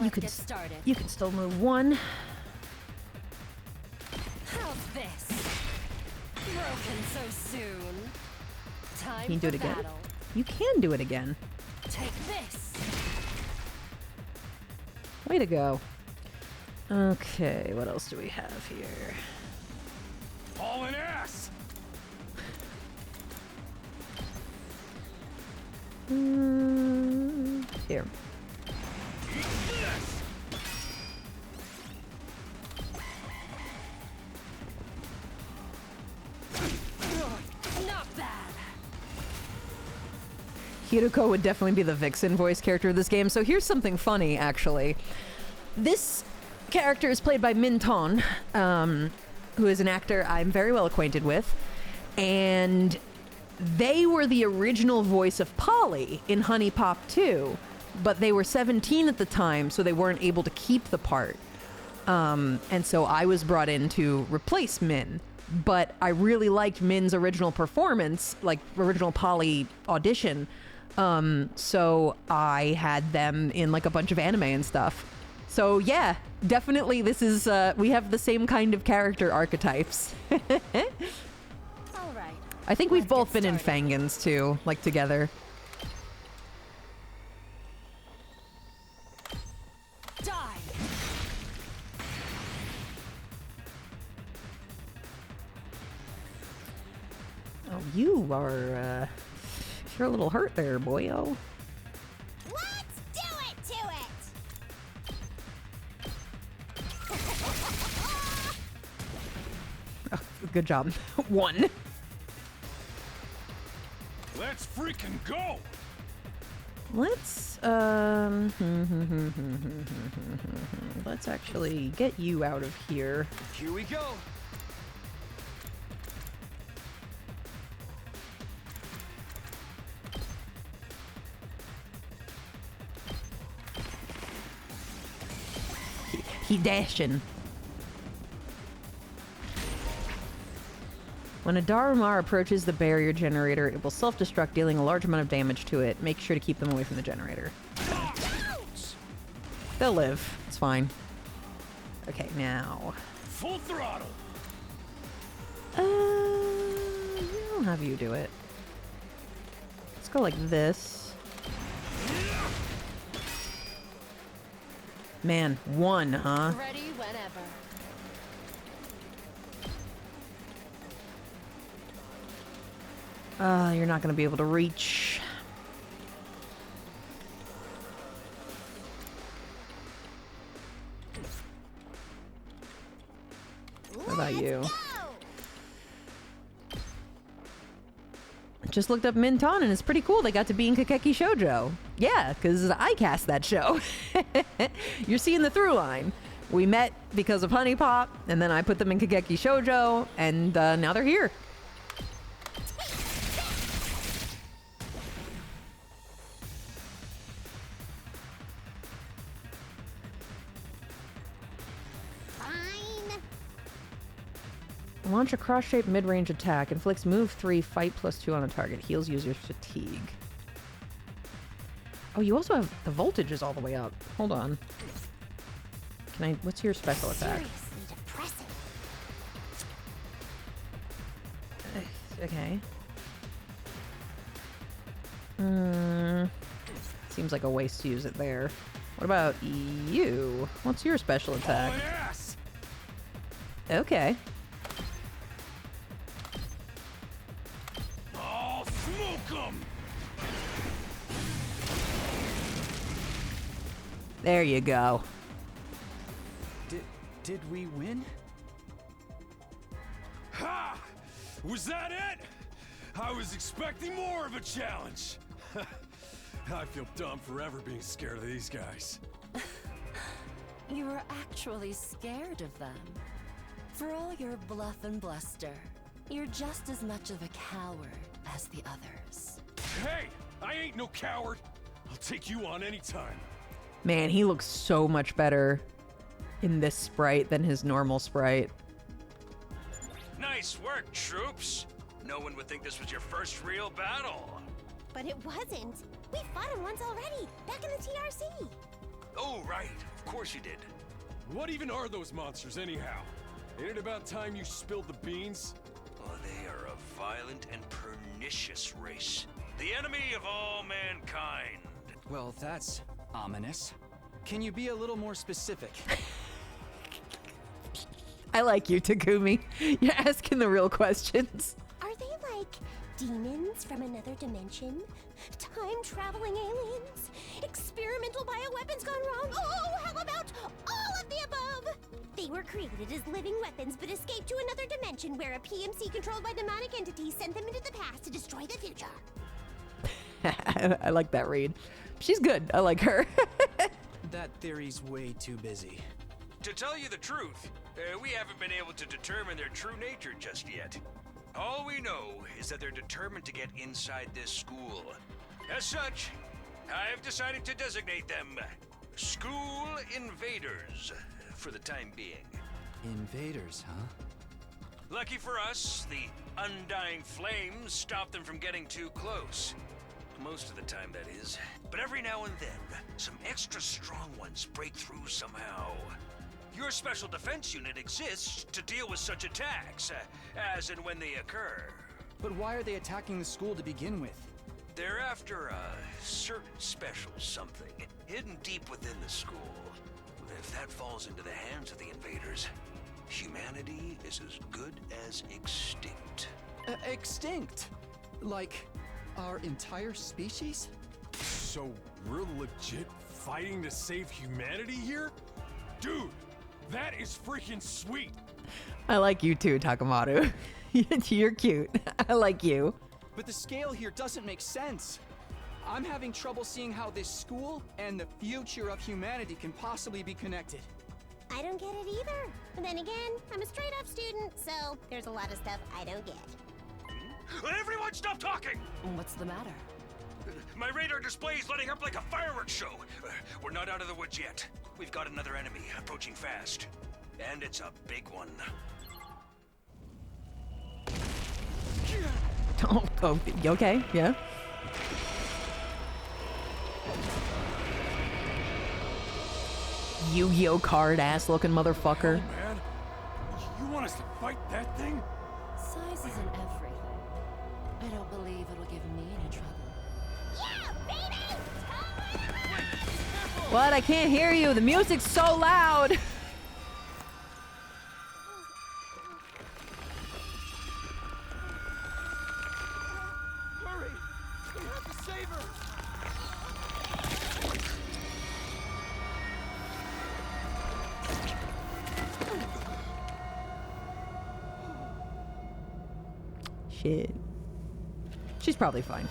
let's get started. You can still move 1. How's this? Broken so soon. Time Can you do it for again? battle. You can do it again. Take this. Way to go. Okay, what else do we have here? All in ass! Here. Hiruko would definitely be the Vixen voice character of this game. So here's something funny, actually. This character is played by Mundane, who is an actor I'm very well acquainted with. And they were the original voice of Polly in Honey Pop 2, but they were 17 at the time, so they weren't able to keep the part. And so I was brought in to replace Min. But I really liked Min's original performance, like original Polly audition. So I had them in like a bunch of anime and stuff. So yeah, definitely this is, we have the same kind of character archetypes. All right. I think we've both been in Fangans too, like together. Die. Oh, you are, you're a little hurt there, boyo. Let's do it to it! Oh, good job. One. Let's freaking go! Let's, let's actually get you out of here. Here we go. He dashing. When a Darumar approaches the barrier generator, it will self-destruct, dealing a large amount of damage to it. Make sure to keep them away from the generator. They'll live. It's fine. Okay, now. Full throttle. I'll have you do it. Let's go like this. Man, one, huh? Ready whenever. You're not gonna be able to reach. What about you? Just looked up Minton and it's pretty cool. They got to be in Kakeki Shoujo. Yeah, because I cast that show. You're seeing the through line. We met because of Honey Pop, and then I put them in Kakeki Shoujo, and now they're here. Launch a cross-shaped mid-range attack. Inflicts move 3, fight +2 on a target. Heals user's fatigue. Oh, you also have the voltage is all the way up. Hold on. Can I? What's your special attack? Seriously depressing. Okay. Seems like a waste to use it there. What about you? What's your special attack? Oh, yes! Okay. Oh, smoke 'em! There you go. Did we win? Ha! Was that it? I was expecting more of a challenge. I feel dumb forever being scared of these guys. You were actually scared of them. For all your bluff and bluster, you're just as much of a coward as the others. Hey, I ain't no coward. I'll take you on anytime. Man, he looks so much better in this sprite than his normal sprite. Nice work, troops. No one would think this was your first real battle. But it wasn't. We fought him once already, back in the TRC. Oh, right. Of course you did. What even are those monsters, anyhow? Ain't it about time you spilled the beans? Oh, they are a violent and pernicious race. The enemy of all mankind. Well, that's ominous. Can you be a little more specific? I like you, Takumi. You're asking the real questions. Are they like demons from another dimension? Time-traveling aliens? Experimental bioweapons gone wrong? Oh, how about all of the above? They were created as living weapons but escaped to another dimension where a PMC controlled by demonic entities sent them into the past to destroy the future. I like that read. She's good. I like her. That theory's way too busy. To tell you the truth, we haven't been able to determine their true nature just yet. All we know is that they're determined to get inside this school. As such, I've decided to designate them School Invaders for the time being. Invaders, huh? Lucky for us, the undying flames stop them from getting too close. Most of the time, that is. But every now and then, some extra strong ones break through somehow. Your special defense unit exists to deal with such attacks, as and when they occur. But why are they attacking the school to begin with? They're after a certain special something, hidden deep within the school. If that falls into the hands of the invaders, humanity is as good as extinct. Extinct? Like, our entire species? So we're legit fighting to save humanity here? Dude, that is freaking sweet. I like you too, Takamaru. You're cute. I like you. But the scale here doesn't make sense. I'm having trouble seeing how this school and the future of humanity can possibly be connected. I don't get it either. But then again, I'm a straight-up student, so there's a lot of stuff I don't get. Everyone stop talking! What's the matter? My radar display is lighting up like a fireworks show. We're not out of the woods yet. We've got another enemy approaching fast. And it's a big one. Oh, okay, yeah. Yu-Gi-Oh card ass looking motherfucker. Oh, man. You want us to fight that thing? Size isn't everything. I don't believe it'll give me any trouble. Yeah, baby! What? I can't hear you. The music's so loud. Hurry! We have to save her! Shit. She's probably fine.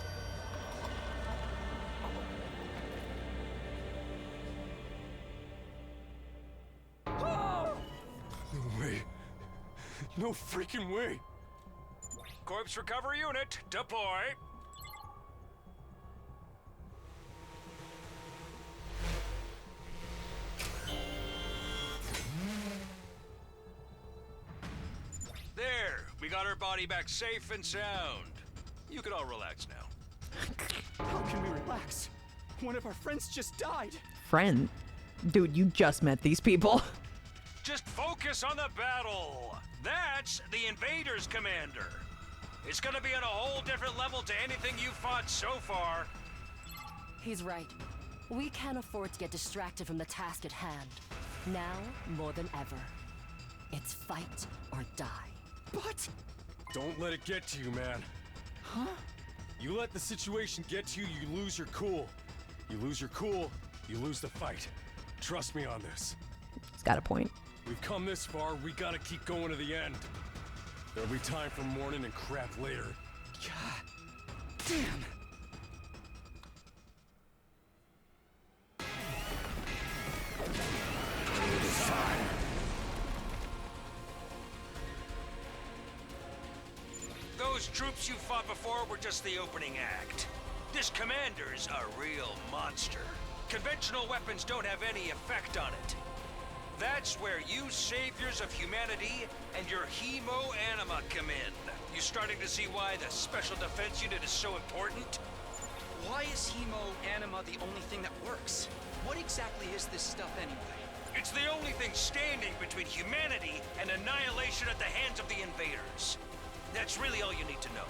No way. No freaking way. Corpse recovery unit, deploy. There, we got her body back safe and sound. You can all relax now. How can we relax? One of our friends just died. Friend? Dude, you just met these people. Just focus on the battle. That's the Invaders, Commander. It's gonna be on a whole different level to anything you've fought so far. He's right. We can't afford to get distracted from the task at hand. Now, more than ever. It's fight or die. But... Don't let it get to you, man. Huh? You let the situation get to you, you lose your cool. You lose your cool, you lose the fight. Trust me on this. He's got a point. We've come this far, we gotta keep going to the end. There'll be time for mourning and crap later. God damn. Those troops you fought before were just the opening act. This commander's a real monster. Conventional weapons don't have any effect on it. That's where you saviors of humanity and your hemo-anima come in. You starting to see why the Special Defense Unit is so important? Why is hemo-anima the only thing that works? What exactly is this stuff anyway? It's the only thing standing between humanity and annihilation at the hands of the invaders. That's really all you need to know.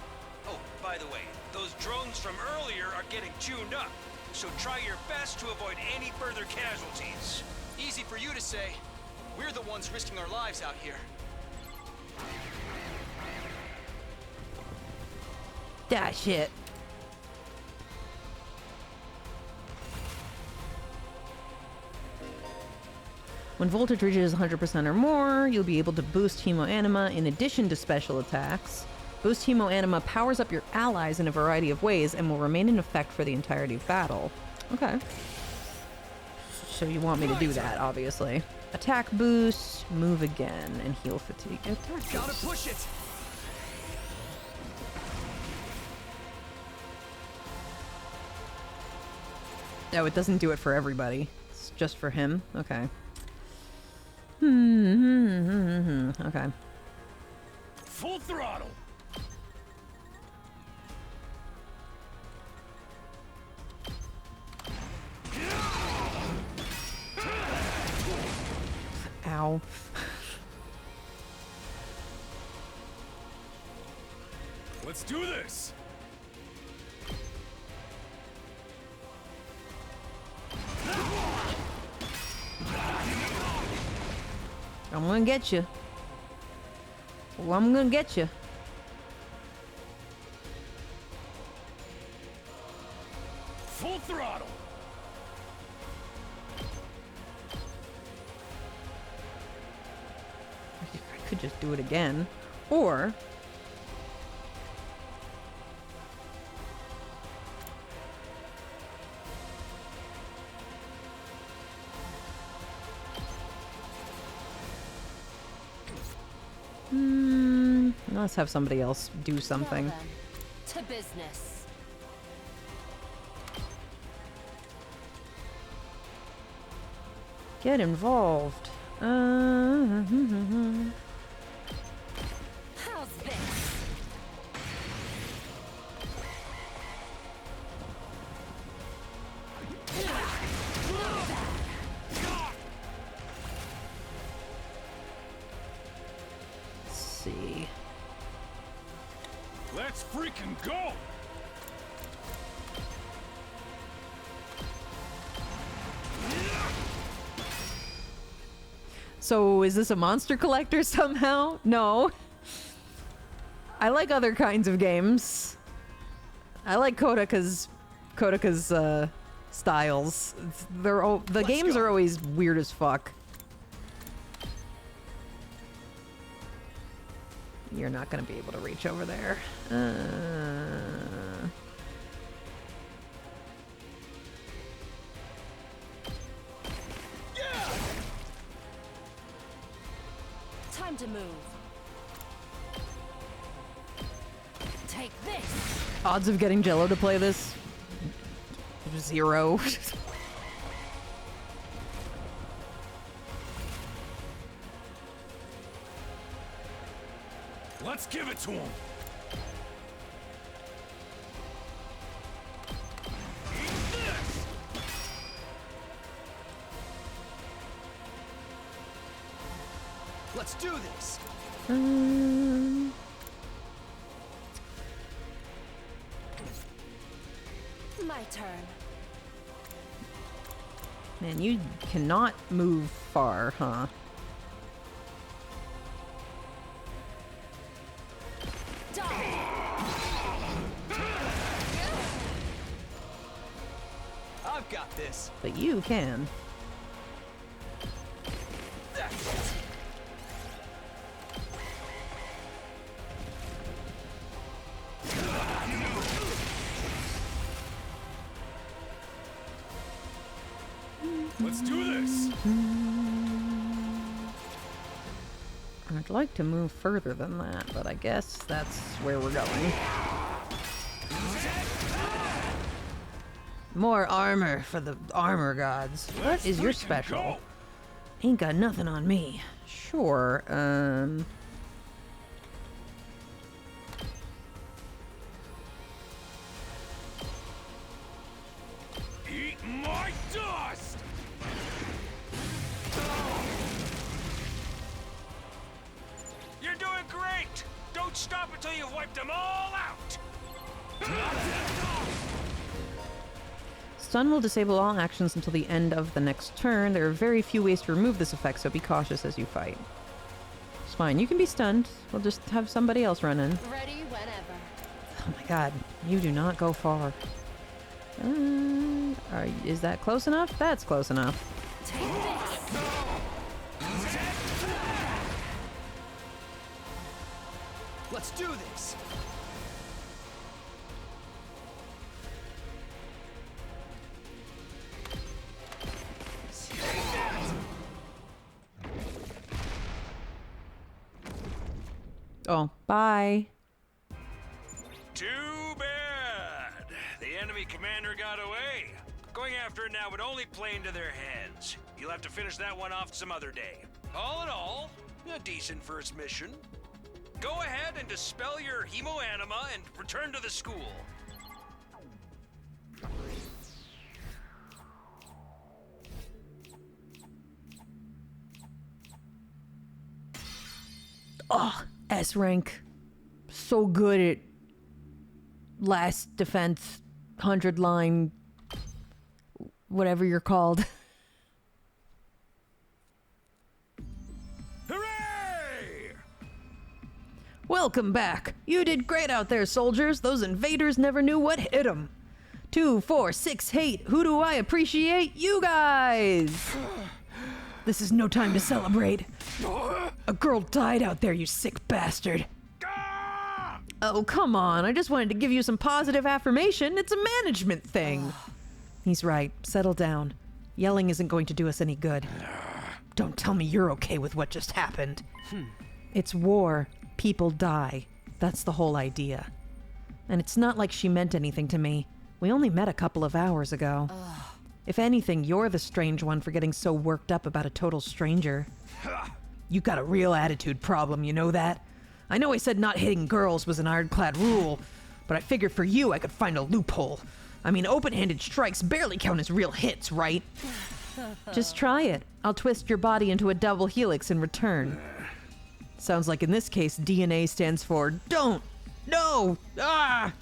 Oh, by the way, those drones from earlier are getting tuned up, so try your best to avoid any further casualties. Easy for you to say. We're the ones risking our lives out here. That shit. When voltage reaches 100% or more, you'll be able to boost hemo-anima in addition to special attacks. Boost Hemo Anima powers up your allies in a variety of ways and will remain in effect for the entirety of battle. Okay. So you want me to do that, obviously. Attack boost, move again, and heal fatigue. Attack Gotta boost. push it. No, it doesn't do it for everybody. It's just for him. Okay. Okay. Full throttle. Ow. Let's do this. I'm gonna get you. Well, I'm gonna get you. Full throttle. I could just do it again. Or... let's have somebody else do something. Now then, to business. Get involved. How's this? Let's see. Let's freaking go. So is this a monster collector somehow? No. I like other kinds of games. I like Kodaka's styles. The games are always weird as fuck. You're not gonna be able to reach over there. Time to move. Take this. Odds of getting Jello to play this? 0. Let's give it to him. Eat this. Let's do this. My turn. Man, you cannot move far, huh? I've got this. But you can. That's it. Let's do this. I'd like to move further than that, but I guess that's where we're going. More armor for the armor gods. What is your special? Ain't got nothing on me. Sure, Eat my dust. You're doing great. Don't stop until you've wiped them all out. Stun will disable all actions until the end of the next turn. There are very few ways to remove this effect, so be cautious as you fight. It's fine. You can be stunned. We'll just have somebody else run in. Ready whenever. Oh my god. You do not go far. Is that close enough? That's close enough. Take this. Let's do this! Oh, bye. Too bad. The enemy commander got away. Going after it now would only play into their hands. You'll have to finish that one off some other day. All in all, a decent first mission. Go ahead and dispel your hemoanima and return to the school. Oh, S rank. So good at last defense, 100 line, whatever you're called. Hooray! Welcome back. You did great out there, soldiers. Those invaders never knew what hit them. 2, 4, 6, 8. Who do I appreciate? You guys! This is no time to celebrate. A girl died out there, you sick bastard. Oh, come on. I just wanted to give you some positive affirmation. It's a management thing. He's right. Settle down. Yelling isn't going to do us any good. Don't tell me you're okay with what just happened. It's war. People die. That's the whole idea. And it's not like she meant anything to me. We only met a couple of hours ago. If anything, you're the strange one for getting so worked up about a total stranger. You got a real attitude problem, you know that? I know I said not hitting girls was an ironclad rule, but I figured for you I could find a loophole. I mean, open-handed strikes barely count as real hits, right? Just try it. I'll twist your body into a double helix in return. Sounds like in this case, DNA stands for don't, no, ah!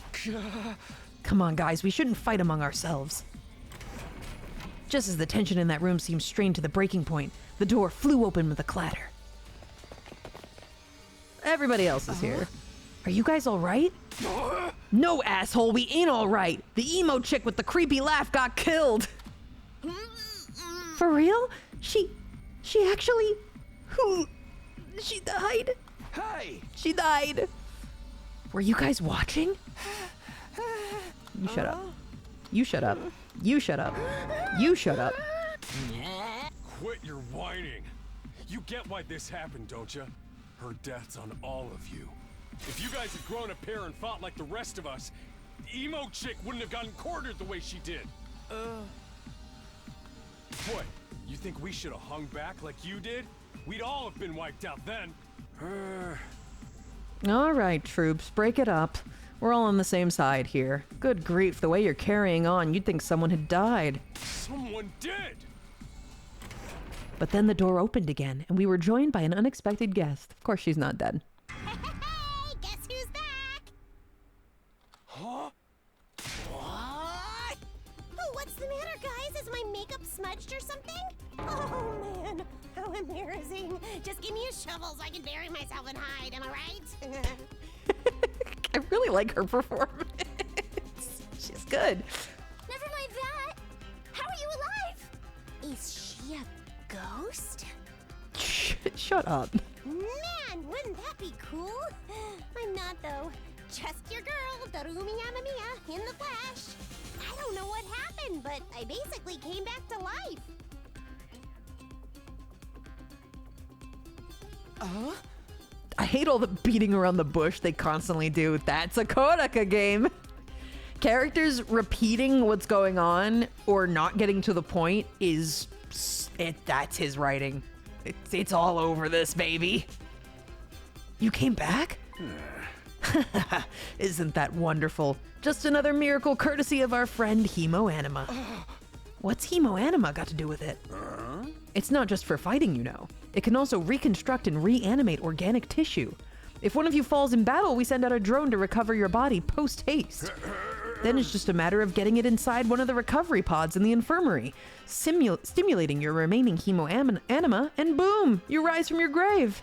Come on, guys, we shouldn't fight among ourselves. Just as the tension in that room seemed strained to the breaking point, the door flew open with a clatter. Everybody else is here. Are you guys all right? No, asshole, we ain't all right. The emo chick with the creepy laugh got killed. For real? She actually... She died? Hey! She died. Were you guys watching? You shut up. You shut up. You shut up. You shut up. Quit your whining. You get why this happened, don't you? Her death's on all of you. If you guys had grown a pair and fought like the rest of us, the emo chick wouldn't have gotten cornered the way she did. What? You think we should have hung back like you did? We'd all have been wiped out then. All right, troops, break it up. We're all on the same side here. Good grief, the way you're carrying on, you'd think someone had died. Someone did! But then the door opened again, and we were joined by an unexpected guest. Of course, she's not dead. Hey, guess who's back? Huh? What? Oh, what's the matter, guys? Is my makeup smudged or something? Oh, man. How embarrassing. Just give me a shovel so I can bury myself and hide, am I right? I really like her performance. She's good. Never mind that. How are you alive? Is she a ghost? Shut up. Man, wouldn't that be cool? I'm not, though. Just your girl, Darumi Amamiya, in the flesh. I don't know what happened, but I basically came back to life. I hate all the beating around the bush they constantly do. That's a Kodaka game. Characters repeating what's going on or not getting to the point is... that's his writing. It's all over this, baby. You came back? Isn't that wonderful? Just another miracle courtesy of our friend Hemoanima. What's Hemoanima got to do with it? It's not just for fighting, you know. It can also reconstruct and reanimate organic tissue. If one of you falls in battle, we send out a drone to recover your body post-haste. Then it's just a matter of getting it inside one of the recovery pods in the infirmary, stimulating your remaining hemoanima, and boom, you rise from your grave.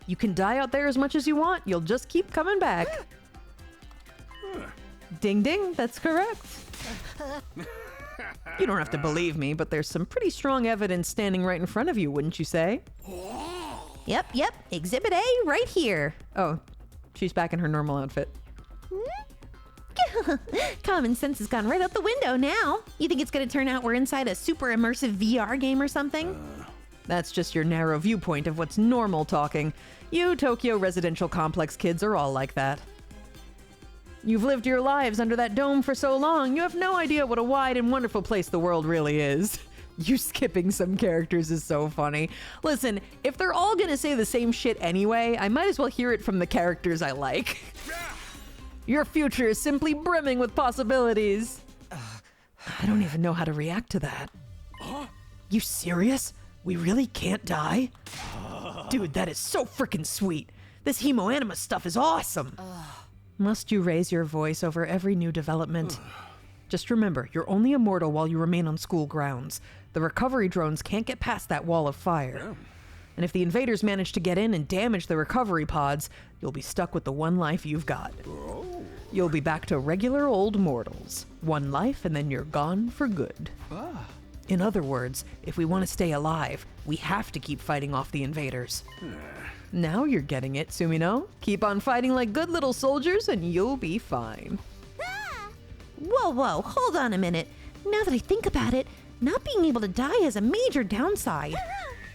You can die out there as much as you want. You'll just keep coming back. Ding ding, that's correct. You don't have to believe me, but there's some pretty strong evidence standing right in front of you, wouldn't you say? Yep, Exhibit A right here. Oh, she's back in her normal outfit. Common sense has gone right out the window now. You think it's gonna turn out we're inside a super immersive VR game or something? That's just your narrow viewpoint of what's normal talking. You Tokyo residential complex kids are all like that. You've lived your lives under that dome for so long, you have no idea what a wide and wonderful place the world really is. You skipping some characters is so funny. Listen, if they're all gonna say the same shit anyway, I might as well hear it from the characters I like. Your future is simply brimming with possibilities. I don't even know how to react to that. You serious? We really can't die? Dude, that is so freaking sweet. This hemoanima stuff is awesome. Must you raise your voice over every new development? Just remember, you're only immortal while you remain on school grounds. The recovery drones can't get past that wall of fire. And if the invaders manage to get in and damage the recovery pods, you'll be stuck with the one life you've got. You'll be back to regular old mortals. One life and then you're gone for good. In other words, if we want to stay alive, we have to keep fighting off the invaders. Now you're getting it, Sumino. Keep on fighting like good little soldiers and you'll be fine. Whoa, hold on a minute. Now that I think about it, not being able to die has a major downside.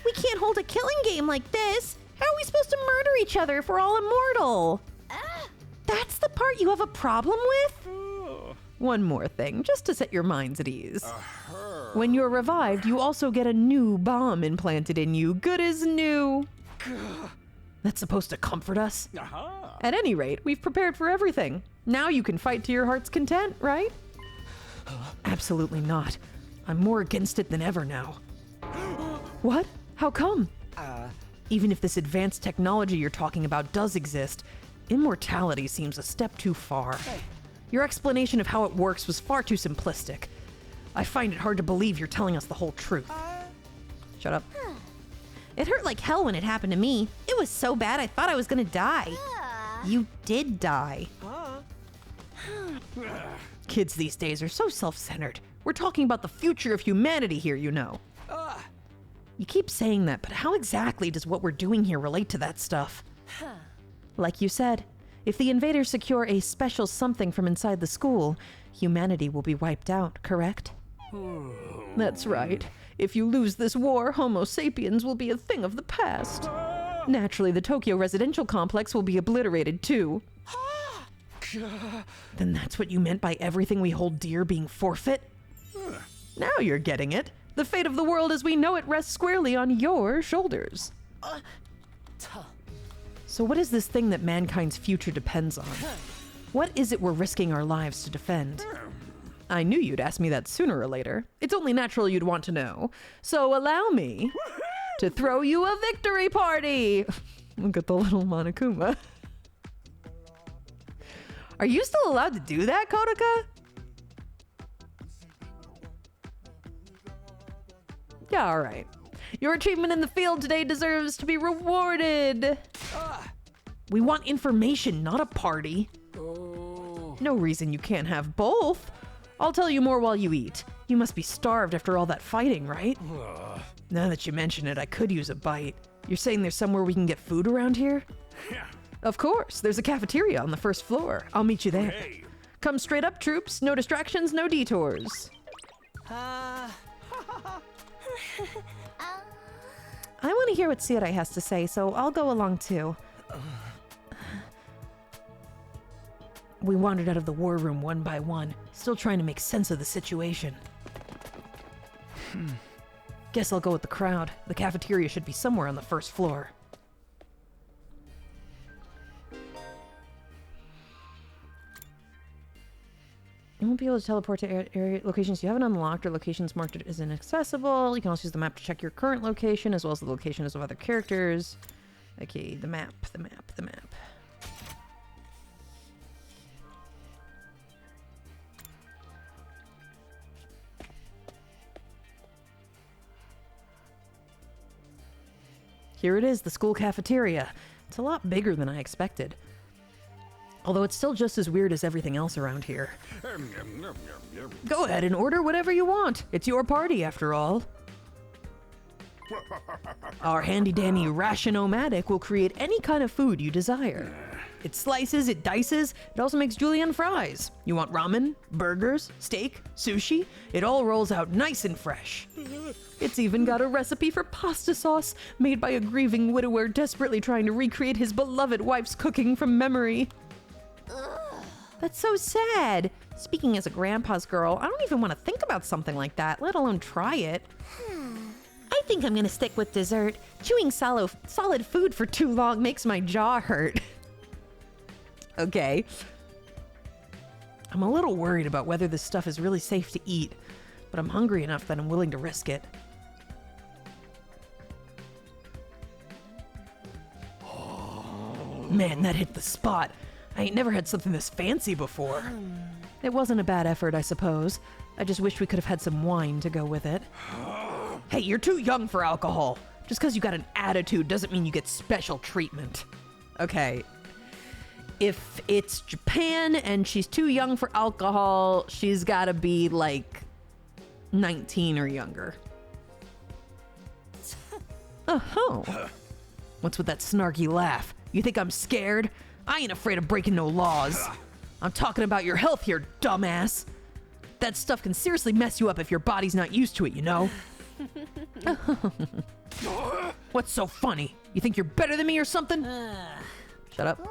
We can't hold a killing game like this. How are we supposed to murder each other if we're all immortal? That's the part you have a problem with? One more thing, just to set your minds at ease. When you're revived, you also get a new bomb implanted in you, good as new. That's supposed to comfort us? At any rate, we've prepared for everything. Now you can fight to your heart's content, right? Absolutely not. I'm more against it than ever now. What? How come? Even if this advanced technology you're talking about does exist, immortality seems a step too far. Your explanation of how it works was far too simplistic. I find it hard to believe you're telling us the whole truth. Shut up. It hurt like hell when it happened to me. It was so bad I thought I was gonna die. You did die. Kids these days are so self-centered. We're talking about the future of humanity here, you know. You keep saying that, but how exactly does what we're doing here relate to that stuff? Like you said, if the invaders secure a special something from inside the school, humanity will be wiped out, correct? That's right. If you lose this war, Homo sapiens will be a thing of the past. Naturally, the Tokyo residential complex will be obliterated too. Then that's what you meant by everything we hold dear being forfeit? Now you're getting it. The fate of the world as we know it rests squarely on your shoulders. So what is this thing that mankind's future depends on? What is it we're risking our lives to defend? I knew you'd ask me that sooner or later. It's only natural you'd want to know. So allow me to throw you a victory party. Look at the little Monokuma. Are you still allowed to do that, Kodaka? Yeah, all right. Your achievement in the field today deserves to be rewarded. We want information, not a party. No reason you can't have both. I'll tell you more while you eat. You must be starved after all that fighting, right? Now that you mention it, I could use a bite. You're saying there's somewhere we can get food around here? Yeah. Of course. There's a cafeteria on the first floor. I'll meet you there. Hey. Come straight up, troops. No distractions, no detours. I want to hear what Sierra has to say, so I'll go along too. We wandered out of the war room one by one, still trying to make sense of the situation. Guess I'll go with the crowd. The cafeteria should be somewhere on the first floor. You won't be able to teleport to area locations you haven't unlocked or locations marked as inaccessible. You can also use the map to check your current location as well as the locations of other characters. Okay, the map. Here it is, the school cafeteria. It's a lot bigger than I expected. Although it's still just as weird as everything else around here. Go ahead and order whatever you want. It's your party, after all. Our handy-dandy ration-o-matic will create any kind of food you desire. It slices, it dices, it also makes julienne fries. You want ramen, burgers, steak, sushi? It all rolls out nice and fresh. It's even got a recipe for pasta sauce made by a grieving widower desperately trying to recreate his beloved wife's cooking from memory. That's so sad. Speaking as a grandpa's girl, I don't even want to think about something like that, let alone try it. I think I'm gonna stick with dessert. Chewing solid food for too long makes my jaw hurt. Okay. I'm a little worried about whether this stuff is really safe to eat, but I'm hungry enough that I'm willing to risk it. Man, that hit the spot. I ain't never had something this fancy before. It wasn't a bad effort, I suppose. I just wish we could have had some wine to go with it. Hey, you're too young for alcohol. Just because you got an attitude doesn't mean you get special treatment. Okay. If it's Japan and she's too young for alcohol, she's gotta be like 19 or younger. Oh. What's with that snarky laugh? You think I'm scared? I ain't afraid of breaking no laws. I'm talking about your health here, dumbass. That stuff can seriously mess you up if your body's not used to it, you know? What's so funny? You think you're better than me or something? Shut up.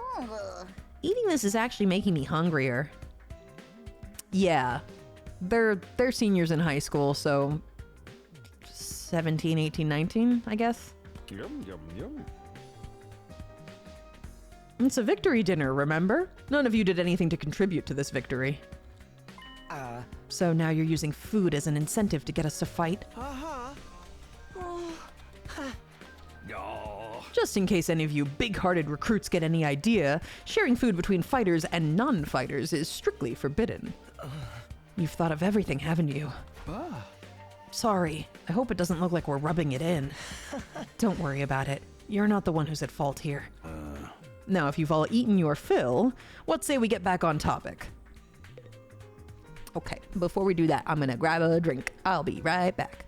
Eating this is actually making me hungrier. Yeah. They're seniors in high school, so 17, 18, 19, I guess. Yum, yum, yum. It's a victory dinner, remember? None of you did anything to contribute to this victory. So now you're using food as an incentive to get us to fight? Just in case any of you big-hearted recruits get any idea, sharing food between fighters and non-fighters is strictly forbidden. You've thought of everything, haven't you? Sorry. I hope it doesn't look like we're rubbing it in. Don't worry about it. You're not the one who's at fault here. Now, if you've all eaten your fill, what say we get back on topic? Okay, before we do that, I'm gonna grab a drink. I'll be right back.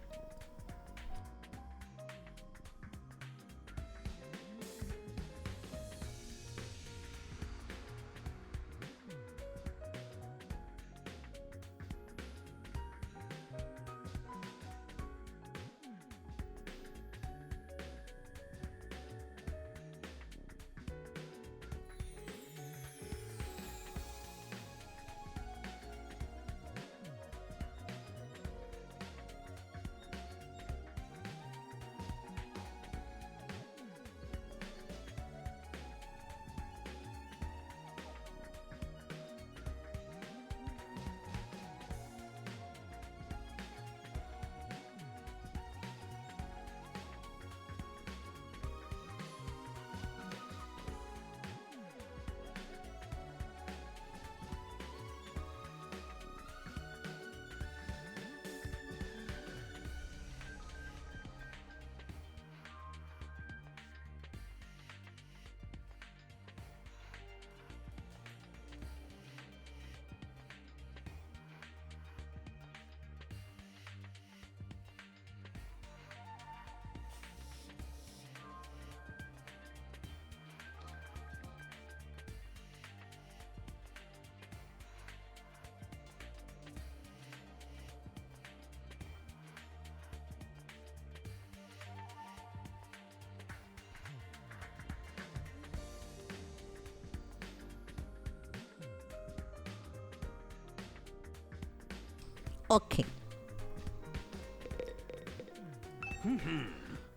Okay.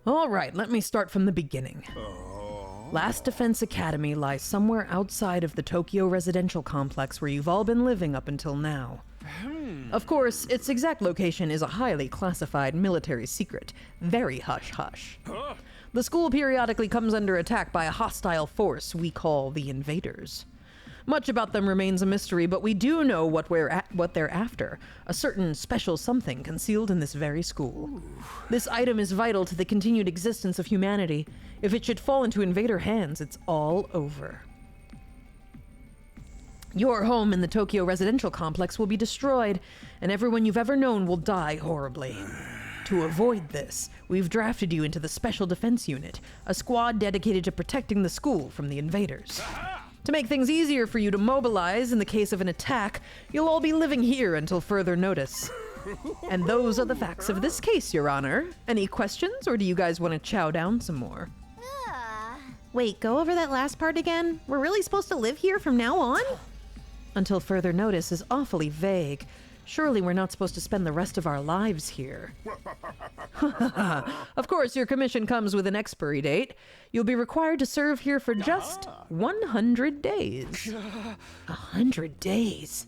All right, let me start from the beginning. Last Defense Academy lies somewhere outside of the Tokyo residential complex where you've all been living up until now. Of course, its exact location is a highly classified military secret. Very hush-hush. The school periodically comes under attack by a hostile force we call the Invaders. Much about them remains a mystery, but we do know what they're after. A certain special something concealed in this very school. This item is vital to the continued existence of humanity. If it should fall into Invader hands, it's all over. Your home in the Tokyo residential complex will be destroyed, and everyone you've ever known will die horribly. To avoid this, we've drafted you into the Special Defense Unit, a squad dedicated to protecting the school from the invaders. To make things easier for you to mobilize in the case of an attack, you'll all be living here until further notice. And those are the facts of this case, Your Honor. Any questions, or do you guys want to chow down some more? Wait, go over that last part again? We're really supposed to live here from now on? Until further notice is awfully vague. Surely we're not supposed to spend the rest of our lives here. Of course, your commission comes with an expiry date. You'll be required to serve here for just 100 days. 100 days?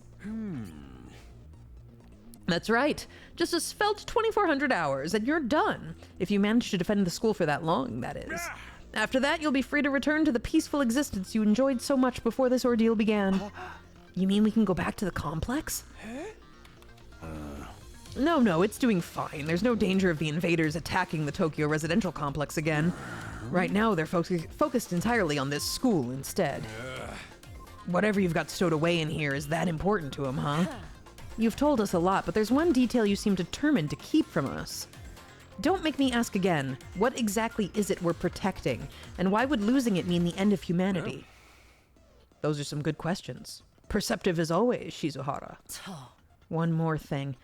That's right. Just a svelte 2,400 hours, and you're done. If you manage to defend the school for that long, that is. After that, you'll be free to return to the peaceful existence you enjoyed so much before this ordeal began. You mean we can go back to the complex? No, it's doing fine. There's no danger of the invaders attacking the Tokyo residential complex again. Right now, they're focused entirely on this school instead. Whatever you've got stowed away in here is that important to them, huh? You've told us a lot, but there's one detail you seem determined to keep from us. Don't make me ask again, what exactly is it we're protecting, and why would losing it mean the end of humanity? Those are some good questions. Perceptive as always, Shizuhara. One more thing.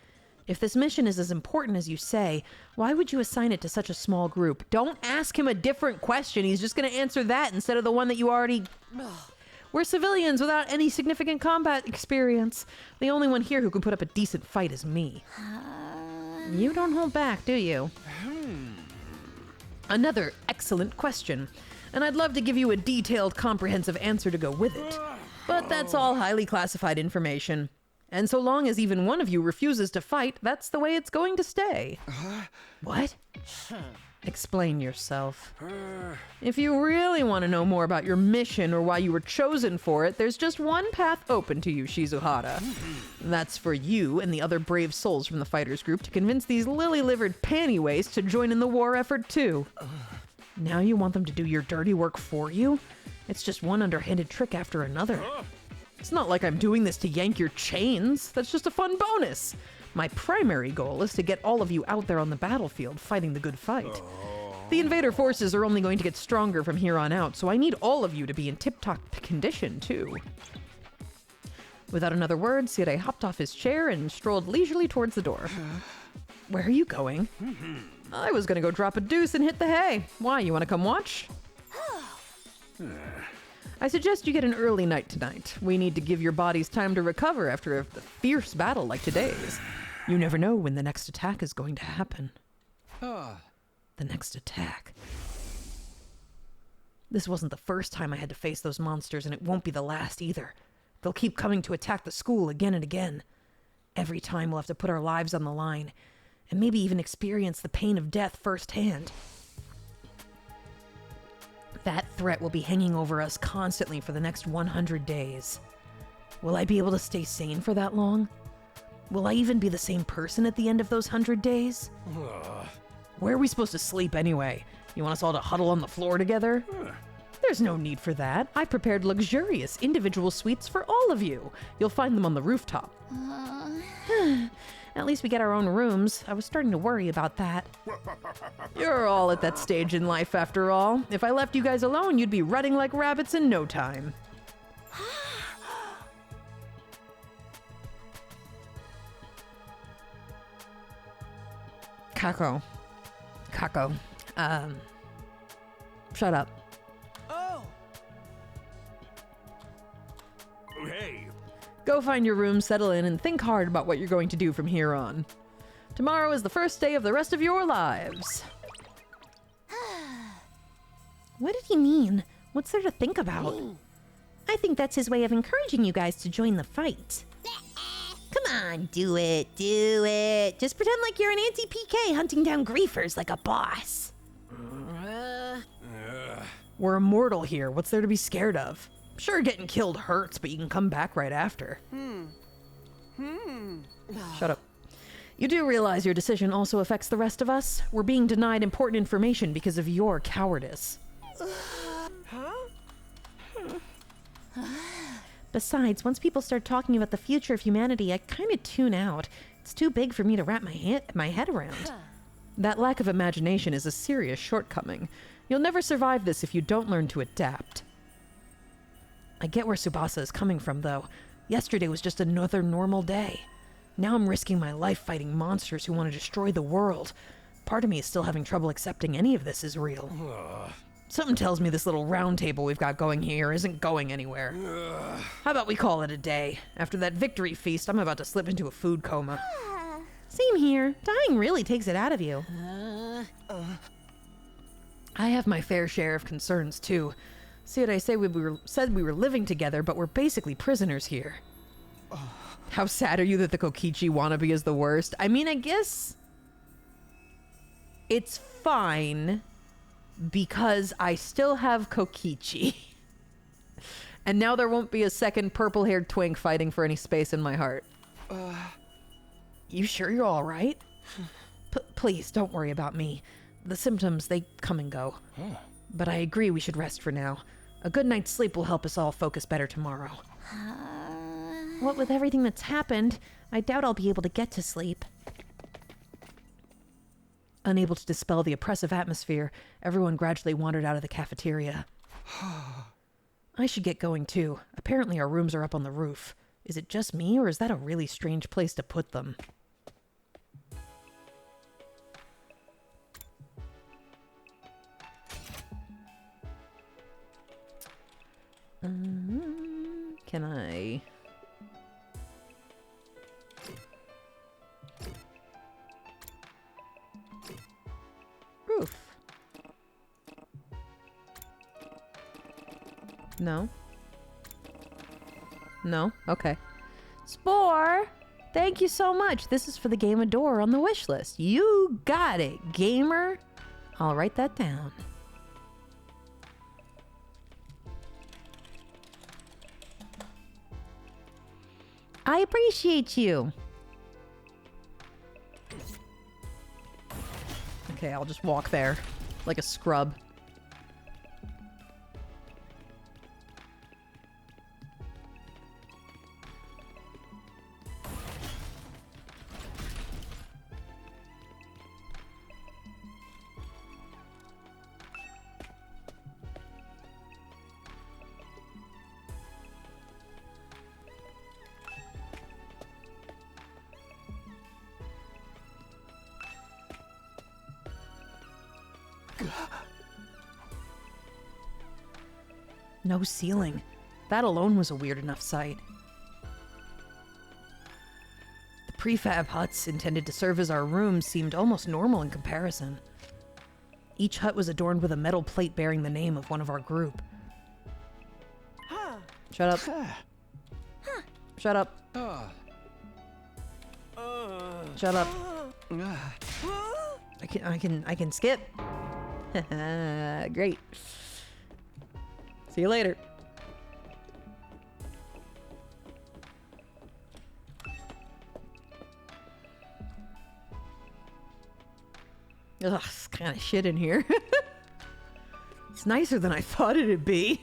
If this mission is as important as you say, why would you assign it to such a small group? Don't ask him a different question. He's just going to answer that instead of the one that you already... We're civilians without any significant combat experience. The only one here who can put up a decent fight is me. You don't hold back, do you? Another excellent question. And I'd love to give you a detailed, comprehensive answer to go with it. But that's all highly classified information. And so long as even one of you refuses to fight, that's the way it's going to stay. What? Explain yourself. If you really want to know more about your mission or why you were chosen for it, there's just one path open to you, Shizuhara. That's for you and the other brave souls from the fighters group to convince these lily-livered pantywaists to join in the war effort too. Now you want them to do your dirty work for you? It's just one underhanded trick after another. It's not like I'm doing this to yank your chains. That's just a fun bonus. My primary goal is to get all of you out there on the battlefield fighting the good fight. The invader forces are only going to get stronger from here on out, so I need all of you to be in tip-top condition, too. Without another word, Sire hopped off his chair and strolled leisurely towards the door. Where are you going? I was going to go drop a deuce and hit the hay. Why, you want to come watch? I suggest you get an early night tonight. We need to give your bodies time to recover after a fierce battle like today's. You never know when the next attack is going to happen. The next attack. This wasn't the first time I had to face those monsters, and it won't be the last either. They'll keep coming to attack the school again and again. Every time we'll have to put our lives on the line, and maybe even experience the pain of death firsthand. That threat will be hanging over us constantly for the next 100 days. Will I be able to stay sane for that long? Will I even be the same person at the end of those 100 days? Where are we supposed to sleep anyway? You want us all to huddle on the floor together? There's no need for that. I prepared luxurious individual suites for all of you. You'll find them on the rooftop. At least we get our own rooms. I was starting to worry about that. You're all at that stage in life after all. If I left you guys alone, you'd be running like rabbits in no time. Kako. Shut up. Oh, hey. Go find your room, settle in, and think hard about what you're going to do from here on. Tomorrow is the first day of the rest of your lives. What did he mean? What's there to think about? I think that's his way of encouraging you guys to join the fight. Come on, do it. Just pretend like you're an anti-PK hunting down griefers like a boss. We're immortal here. What's there to be scared of? Sure, getting killed hurts, but you can come back right after. Shut up. You do realize your decision also affects the rest of us? We're being denied important information because of your cowardice. Besides, once people start talking about the future of humanity, I kind of tune out. It's too big for me to wrap my head around. That lack of imagination is a serious shortcoming. You'll never survive this if you don't learn to adapt. I get where Tsubasa is coming from, though. Yesterday was just another normal day. Now I'm risking my life fighting monsters who want to destroy the world. Part of me is still having trouble accepting any of this is real. Something tells me this little round table we've got going here isn't going anywhere. How about we call it a day? After that victory feast, I'm about to slip into a food coma. Same here. Dying really takes it out of you. I have my fair share of concerns, too. See what I say? Said we were living together, but we're basically prisoners here. How sad are you that the Kokichi wannabe is the worst? I mean, I guess it's fine because I still have Kokichi. And now there won't be a second purple-haired twink fighting for any space in my heart. You sure you're all right? Please, don't worry about me. The symptoms, they come and go. But I agree we should rest for now. A good night's sleep will help us all focus better tomorrow. What with everything that's happened, I doubt I'll be able to get to sleep. Unable to dispel the oppressive atmosphere, everyone gradually wandered out of the cafeteria. I should get going too. Apparently our rooms are up on the roof. Is it just me, or is that a really strange place to put them? Can I... Roof. No. No? Okay. Spore! Thank you so much. This is for the game Adore on the wish list. You got it, gamer. I'll write that down. I appreciate you. Okay, I'll just walk there like a scrub. No ceiling. That alone was a weird enough sight. The prefab huts intended to serve as our rooms seemed almost normal in comparison. Each hut was adorned with a metal plate bearing the name of one of our group. Shut up. Shut up. Shut up. I can skip. Great. See you later. Ugh, it's kind of shit in here. It's nicer than I thought it'd be.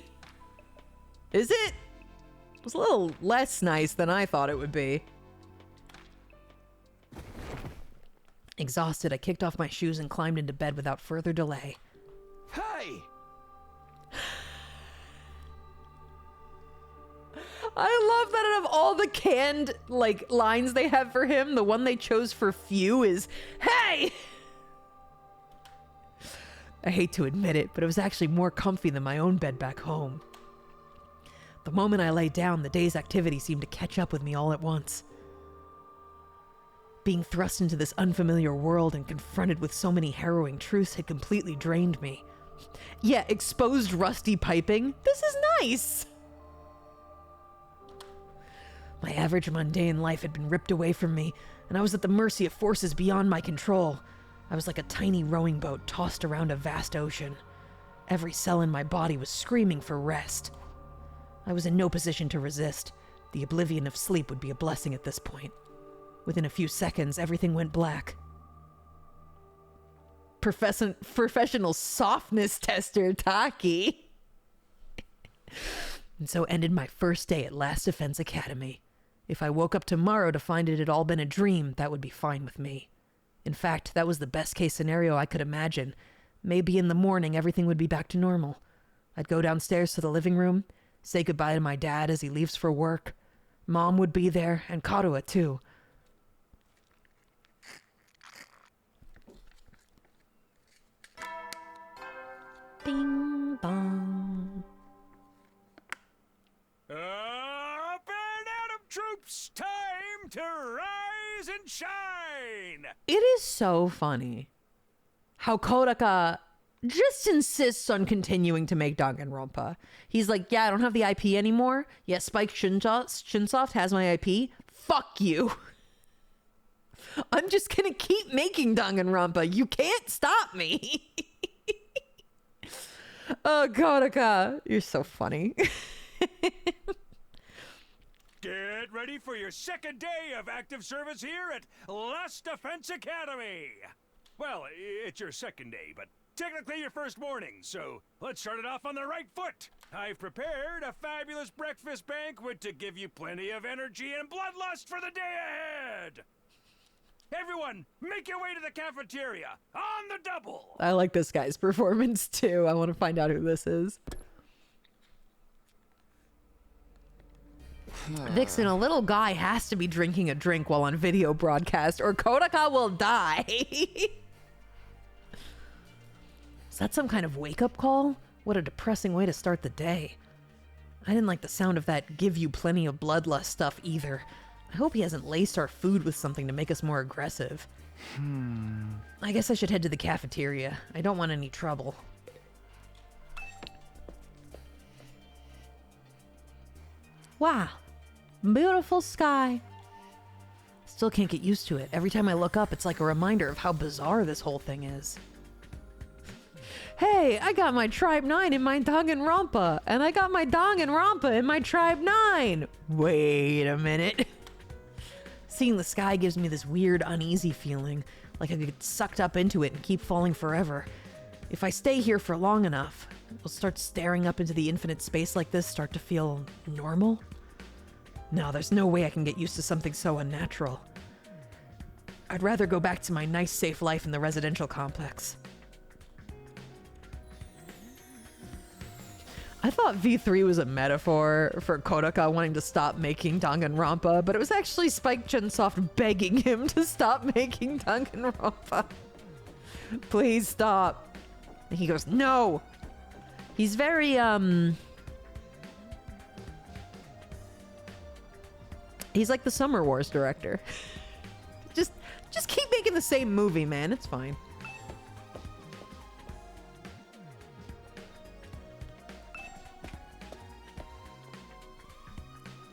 Is it? It was a little less nice than I thought it would be. Exhausted, I kicked off my shoes and climbed into bed without further delay. Hey! I love that out of all the canned, like, lines they have for him, the one they chose for Few is, "Hey!" I hate to admit it, but it was actually more comfy than my own bed back home. The moment I lay down, the day's activity seemed to catch up with me all at once. Being thrust into this unfamiliar world and confronted with so many harrowing truths had completely drained me. Yeah, exposed rusty piping. This is nice! My average mundane life had been ripped away from me, and I was at the mercy of forces beyond my control. I was like a tiny rowing boat tossed around a vast ocean. Every cell in my body was screaming for rest. I was in no position to resist. The oblivion of sleep would be a blessing at this point. Within a few seconds, everything went black. Professional softness tester, Taki. And so ended my first day at Last Defense Academy. If I woke up tomorrow to find it had all been a dream, that would be fine with me. In fact, that was the best case scenario I could imagine. Maybe in the morning everything would be back to normal. I'd go downstairs to the living room, say goodbye to my dad as he leaves for work. Mom would be there, and Karua too. Ding dong. Up and Adam troops, time to rise and shine! It is so funny how Kodaka just insists on continuing to make Danganronpa. He's like, yeah, I don't have the IP anymore. Yeah, Spike Chunsoft has my IP. Fuck you. I'm just gonna keep making Danganronpa. You can't stop me. Oh, Kodaka, you're so funny. Get ready for your second day of active service here at Last Defense Academy. Well, it's your second day, but technically your first morning, so let's start it off on the right foot. I've prepared a fabulous breakfast banquet to give you plenty of energy and bloodlust for the day ahead. Everyone, make your way to the cafeteria on the double. I like this guy's performance too. I want to find out who this is. Vixen, a little guy has to be drinking a drink while on video broadcast or Kodaka will die. Is that some kind of wake-up call? What a depressing way to start the day. I didn't like the sound of that give you plenty of bloodlust stuff either. I hope he hasn't laced our food with something to make us more aggressive. I guess I should head to the cafeteria. I don't want any trouble. Wow. Beautiful sky. Still can't get used to it. Every time I look up, it's like a reminder of how bizarre this whole thing is. Hey, I got my Tribe 9 in my Danganronpa, and I got my Danganronpa in my Tribe 9. Wait a minute. Seeing the sky gives me this weird, uneasy feeling, like I could get sucked up into it and keep falling forever. If I stay here for long enough, will start staring up into the infinite space like this start to feel normal? No, there's no way I can get used to something so unnatural. I'd rather go back to my nice, safe life in the residential complex. I thought V3 was a metaphor for Kodaka wanting to stop making Danganronpa, but it was actually Spike Chunsoft begging him to stop making Danganronpa. Please stop. And he goes, no. He's very, he's like the Summer Wars director. Just keep making the same movie, man. It's fine.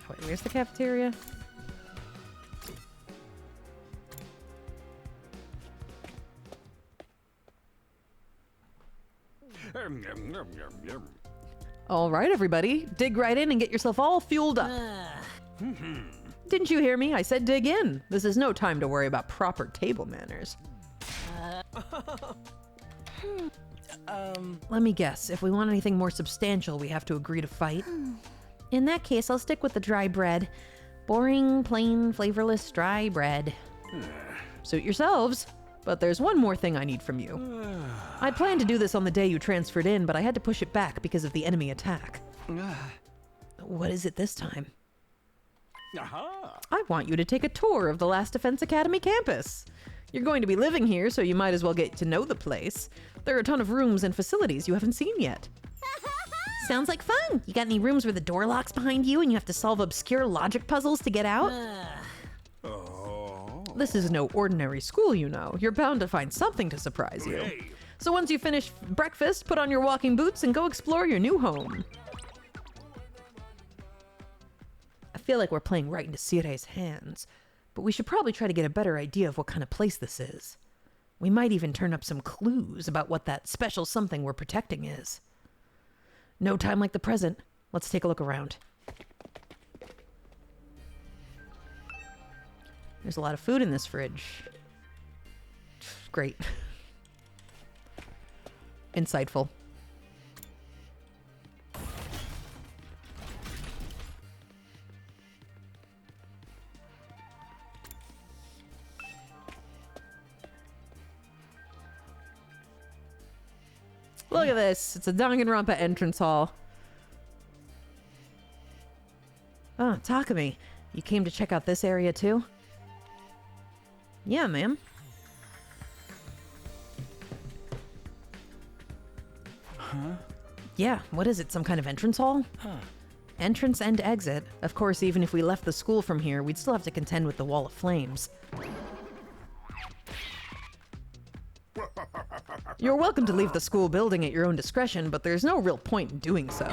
Wait, where's the cafeteria? All right, everybody. Dig right in and get yourself all fueled up. Didn't you hear me? I said dig in. This is no time to worry about proper table manners. Let me guess. If we want anything more substantial, we have to agree to fight. In that case, I'll stick with the dry bread. Boring, plain, flavorless, dry bread. Suit yourselves. But there's one more thing I need from you. I planned to do this on the day you transferred in, but I had to push it back because of the enemy attack. What is it this time? I want you to take a tour of the Last Defense Academy campus. You're going to be living here, so you might as well get to know the place. There are a ton of rooms and facilities you haven't seen yet. Sounds like fun. You got any rooms where the door locks behind you and you have to solve obscure logic puzzles to get out? This is no ordinary school, you know. You're bound to find something to surprise you. So once you finish breakfast, put on your walking boots and go explore your new home. I feel like we're playing right into Sire's hands, but we should probably try to get a better idea of what kind of place this is. We might even turn up some clues about what that special something we're protecting is. No time like the present. Let's take a look around. There's a lot of food in this fridge. Great. Insightful. Look at this. It's a Danganronpa entrance hall. Oh, Takumi. You came to check out this area too? Yeah, ma'am. Huh? Yeah, what is it? Some kind of entrance hall? Huh. Entrance and exit. Of course, even if we left the school from here, we'd still have to contend with the wall of flames. You're welcome to leave the school building at your own discretion, but there's no real point in doing so.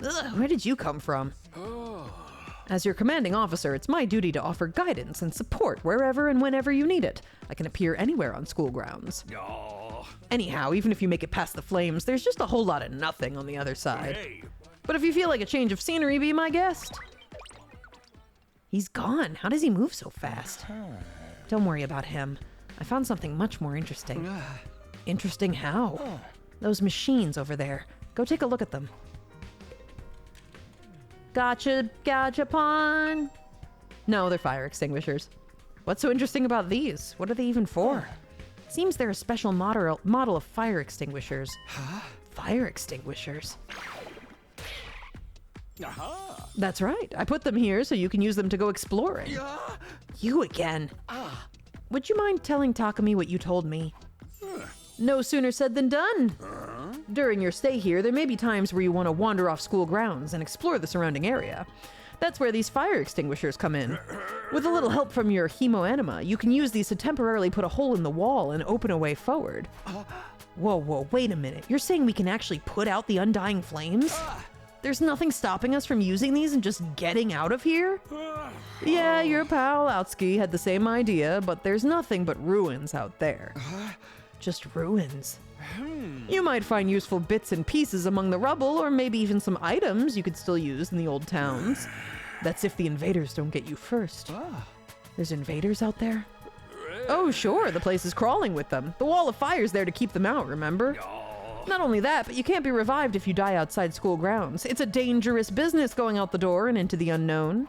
Ugh, where did you come from? As your commanding officer, it's my duty to offer guidance and support wherever and whenever you need it. I can appear anywhere on school grounds. Anyhow, even if you make it past the flames, there's just a whole lot of nothing on the other side. Hey. But if you feel like a change of scenery, be my guest. He's gone. How does he move so fast? Don't worry about him. I found something much more interesting. Interesting how? Those machines over there. Go take a look at them. Gotcha, pawn. No, they're fire extinguishers. What's so interesting about these? What are they even for? Seems they're a special model of fire extinguishers. Huh? Fire extinguishers? Aha! That's right. I put them here so you can use them to go exploring. Yeah. You again. Would you mind telling Takumi what you told me? No sooner said than done. During your stay here, there may be times where you want to wander off school grounds and explore the surrounding area. That's where these fire extinguishers come in. With a little help from your hemoanima, you can use these to temporarily put a hole in the wall and open a way forward. Whoa, wait a minute. You're saying we can actually put out the undying flames? There's nothing stopping us from using these and just getting out of here? Yeah, your pal Outsky had the same idea, but there's nothing but ruins out there. Just ruins. You might find useful bits and pieces among the rubble, or maybe even some items you could still use in the old towns. That's if the invaders don't get you first. There's invaders out there? Oh, sure, the place is crawling with them. The wall of fire's there to keep them out, remember? Not only that, but you can't be revived if you die outside school grounds. It's a dangerous business going out the door and into the unknown.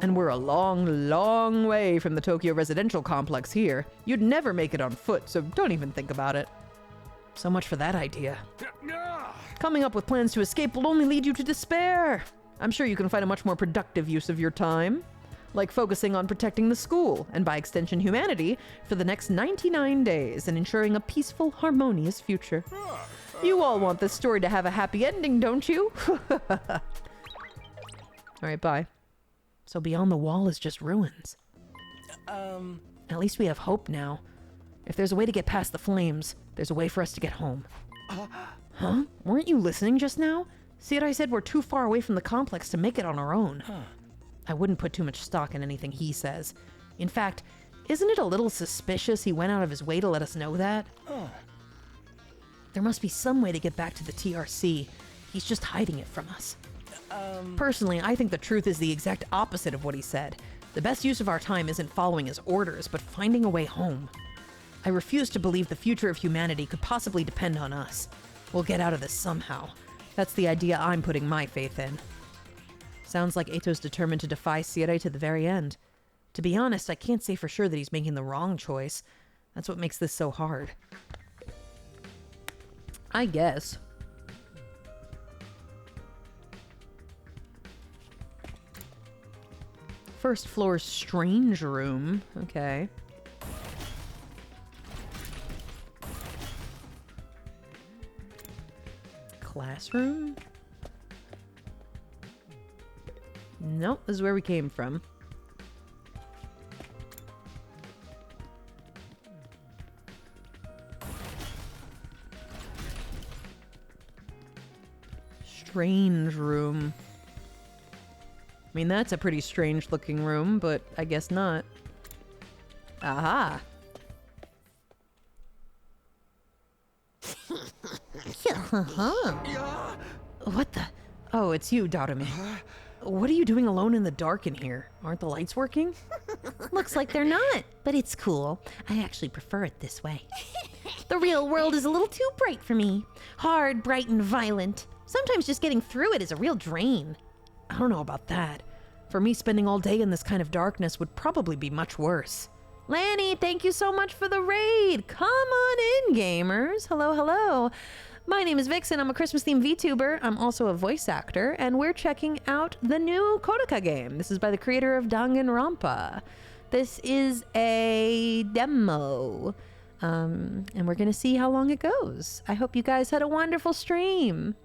And we're a long, long way from the Tokyo residential complex here. You'd never make it on foot, so don't even think about it. So much for that idea. Coming up with plans to escape will only lead you to despair. I'm sure you can find a much more productive use of your time. Like focusing on protecting the school, and by extension humanity, for the next 99 days and ensuring a peaceful, harmonious future. You all want this story to have a happy ending, don't you? Alright, bye. So beyond the wall is just ruins. At least we have hope now. If there's a way to get past the flames, there's a way for us to get home. Huh? Weren't you listening just now? See what I said? We're too far away from the complex to make it on our own. I wouldn't put too much stock in anything he says. In fact, isn't it a little suspicious he went out of his way to let us know that? There must be some way to get back to the TRC. He's just hiding it from us. Personally, I think the truth is the exact opposite of what he said. The best use of our time isn't following his orders, but finding a way home. I refuse to believe the future of humanity could possibly depend on us. We'll get out of this somehow. That's the idea I'm putting my faith in. Sounds like Eto's determined to defy Sire to the very end. To be honest, I can't say for sure that he's making the wrong choice. That's what makes this so hard. I guess. First floor strange room. Okay. Classroom? Nope, this is where we came from. Strange room. I mean, that's a pretty strange looking room, but I guess not. Aha! What the? Oh, it's you, Darumi. What are you doing alone in the dark in here? Aren't the lights working? Looks like they're not, but it's cool. I actually prefer it this way. The real world is a little too bright for me. Hard, bright, and violent. Sometimes just getting through it is a real drain. I don't know about that. For me, spending all day in this kind of darkness would probably be much worse. Lanny, thank you so much for the raid. Come on in, gamers. Hello, hello. My name is Vixen. I'm a Christmas-themed VTuber. I'm also a voice actor, and we're checking out the new Kodoka game. This is by the creator of Danganronpa. This is a demo, and we're going to see how long it goes. I hope you guys had a wonderful stream.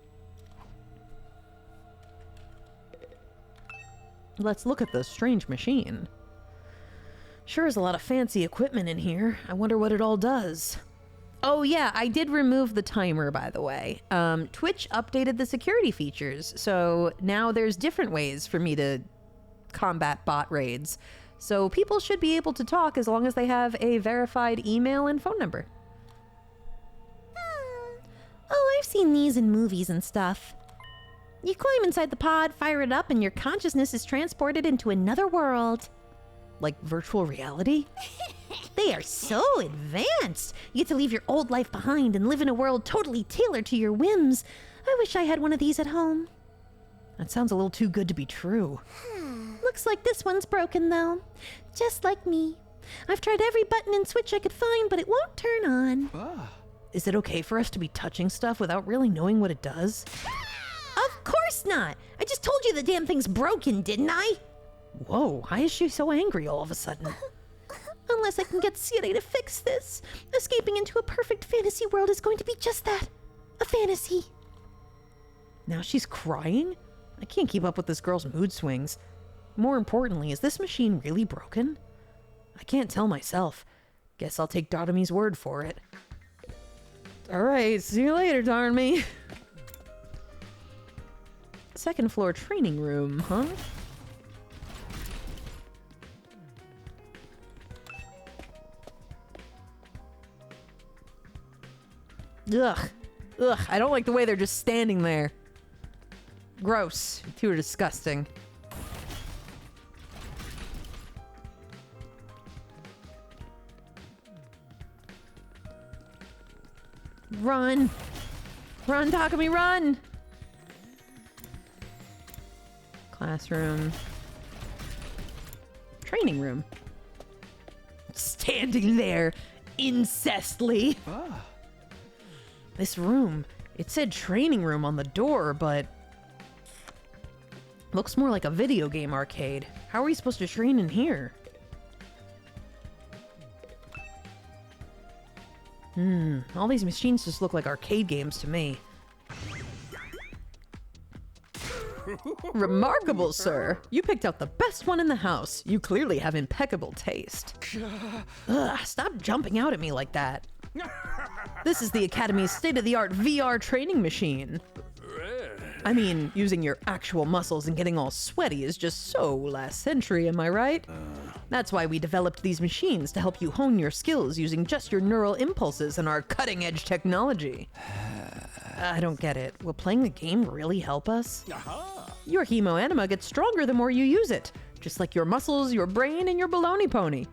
Let's look at the strange machine. Sure is a lot of fancy equipment in here. I wonder what it all does. Oh yeah, I did remove the timer, by the way. Twitch updated the security features, so now there's different ways for me to combat bot raids. So people should be able to talk as long as they have a verified email and phone number. Oh, I've seen these in movies and stuff. You climb inside the pod, fire it up, and your consciousness is transported into another world. Like virtual reality? They are so advanced. You get to leave your old life behind and live in a world totally tailored to your whims. I wish I had one of these at home. That sounds a little too good to be true. Looks like this one's broken, though. Just like me. I've tried every button and switch I could find, but it won't turn on. Is it okay for us to be touching stuff without really knowing what it does? Of course not! I just told you the damn thing's broken, didn't I? Whoa, why is she so angry all of a sudden? Unless I can get Siri to fix this, escaping into a perfect fantasy world is going to be just that. A fantasy. Now she's crying? I can't keep up with this girl's mood swings. More importantly, is this machine really broken? I can't tell myself. Guess I'll take Dotomi's word for it. Alright, see you later, darn me. Second floor training room, huh? Ugh. Ugh, I don't like the way they're just standing there. Gross. Too disgusting. Run! Run, Takumi, run! Classroom. Training room. Standing there, incestly. This room, it said training room on the door, but looks more like a video game arcade. How are we supposed to train in here? All these machines just look like arcade games to me. Remarkable, sir. You picked out the best one in the house. You clearly have impeccable taste. Ugh, stop jumping out at me like that. This is the Academy's state-of-the-art VR training machine. I mean, using your actual muscles and getting all sweaty is just so last century, am I right? That's why we developed these machines, to help you hone your skills using just your neural impulses and our cutting-edge technology. I don't get it. Will playing the game really help us? Your hemo-anima gets stronger the more you use it, just like your muscles, your brain, and your baloney pony.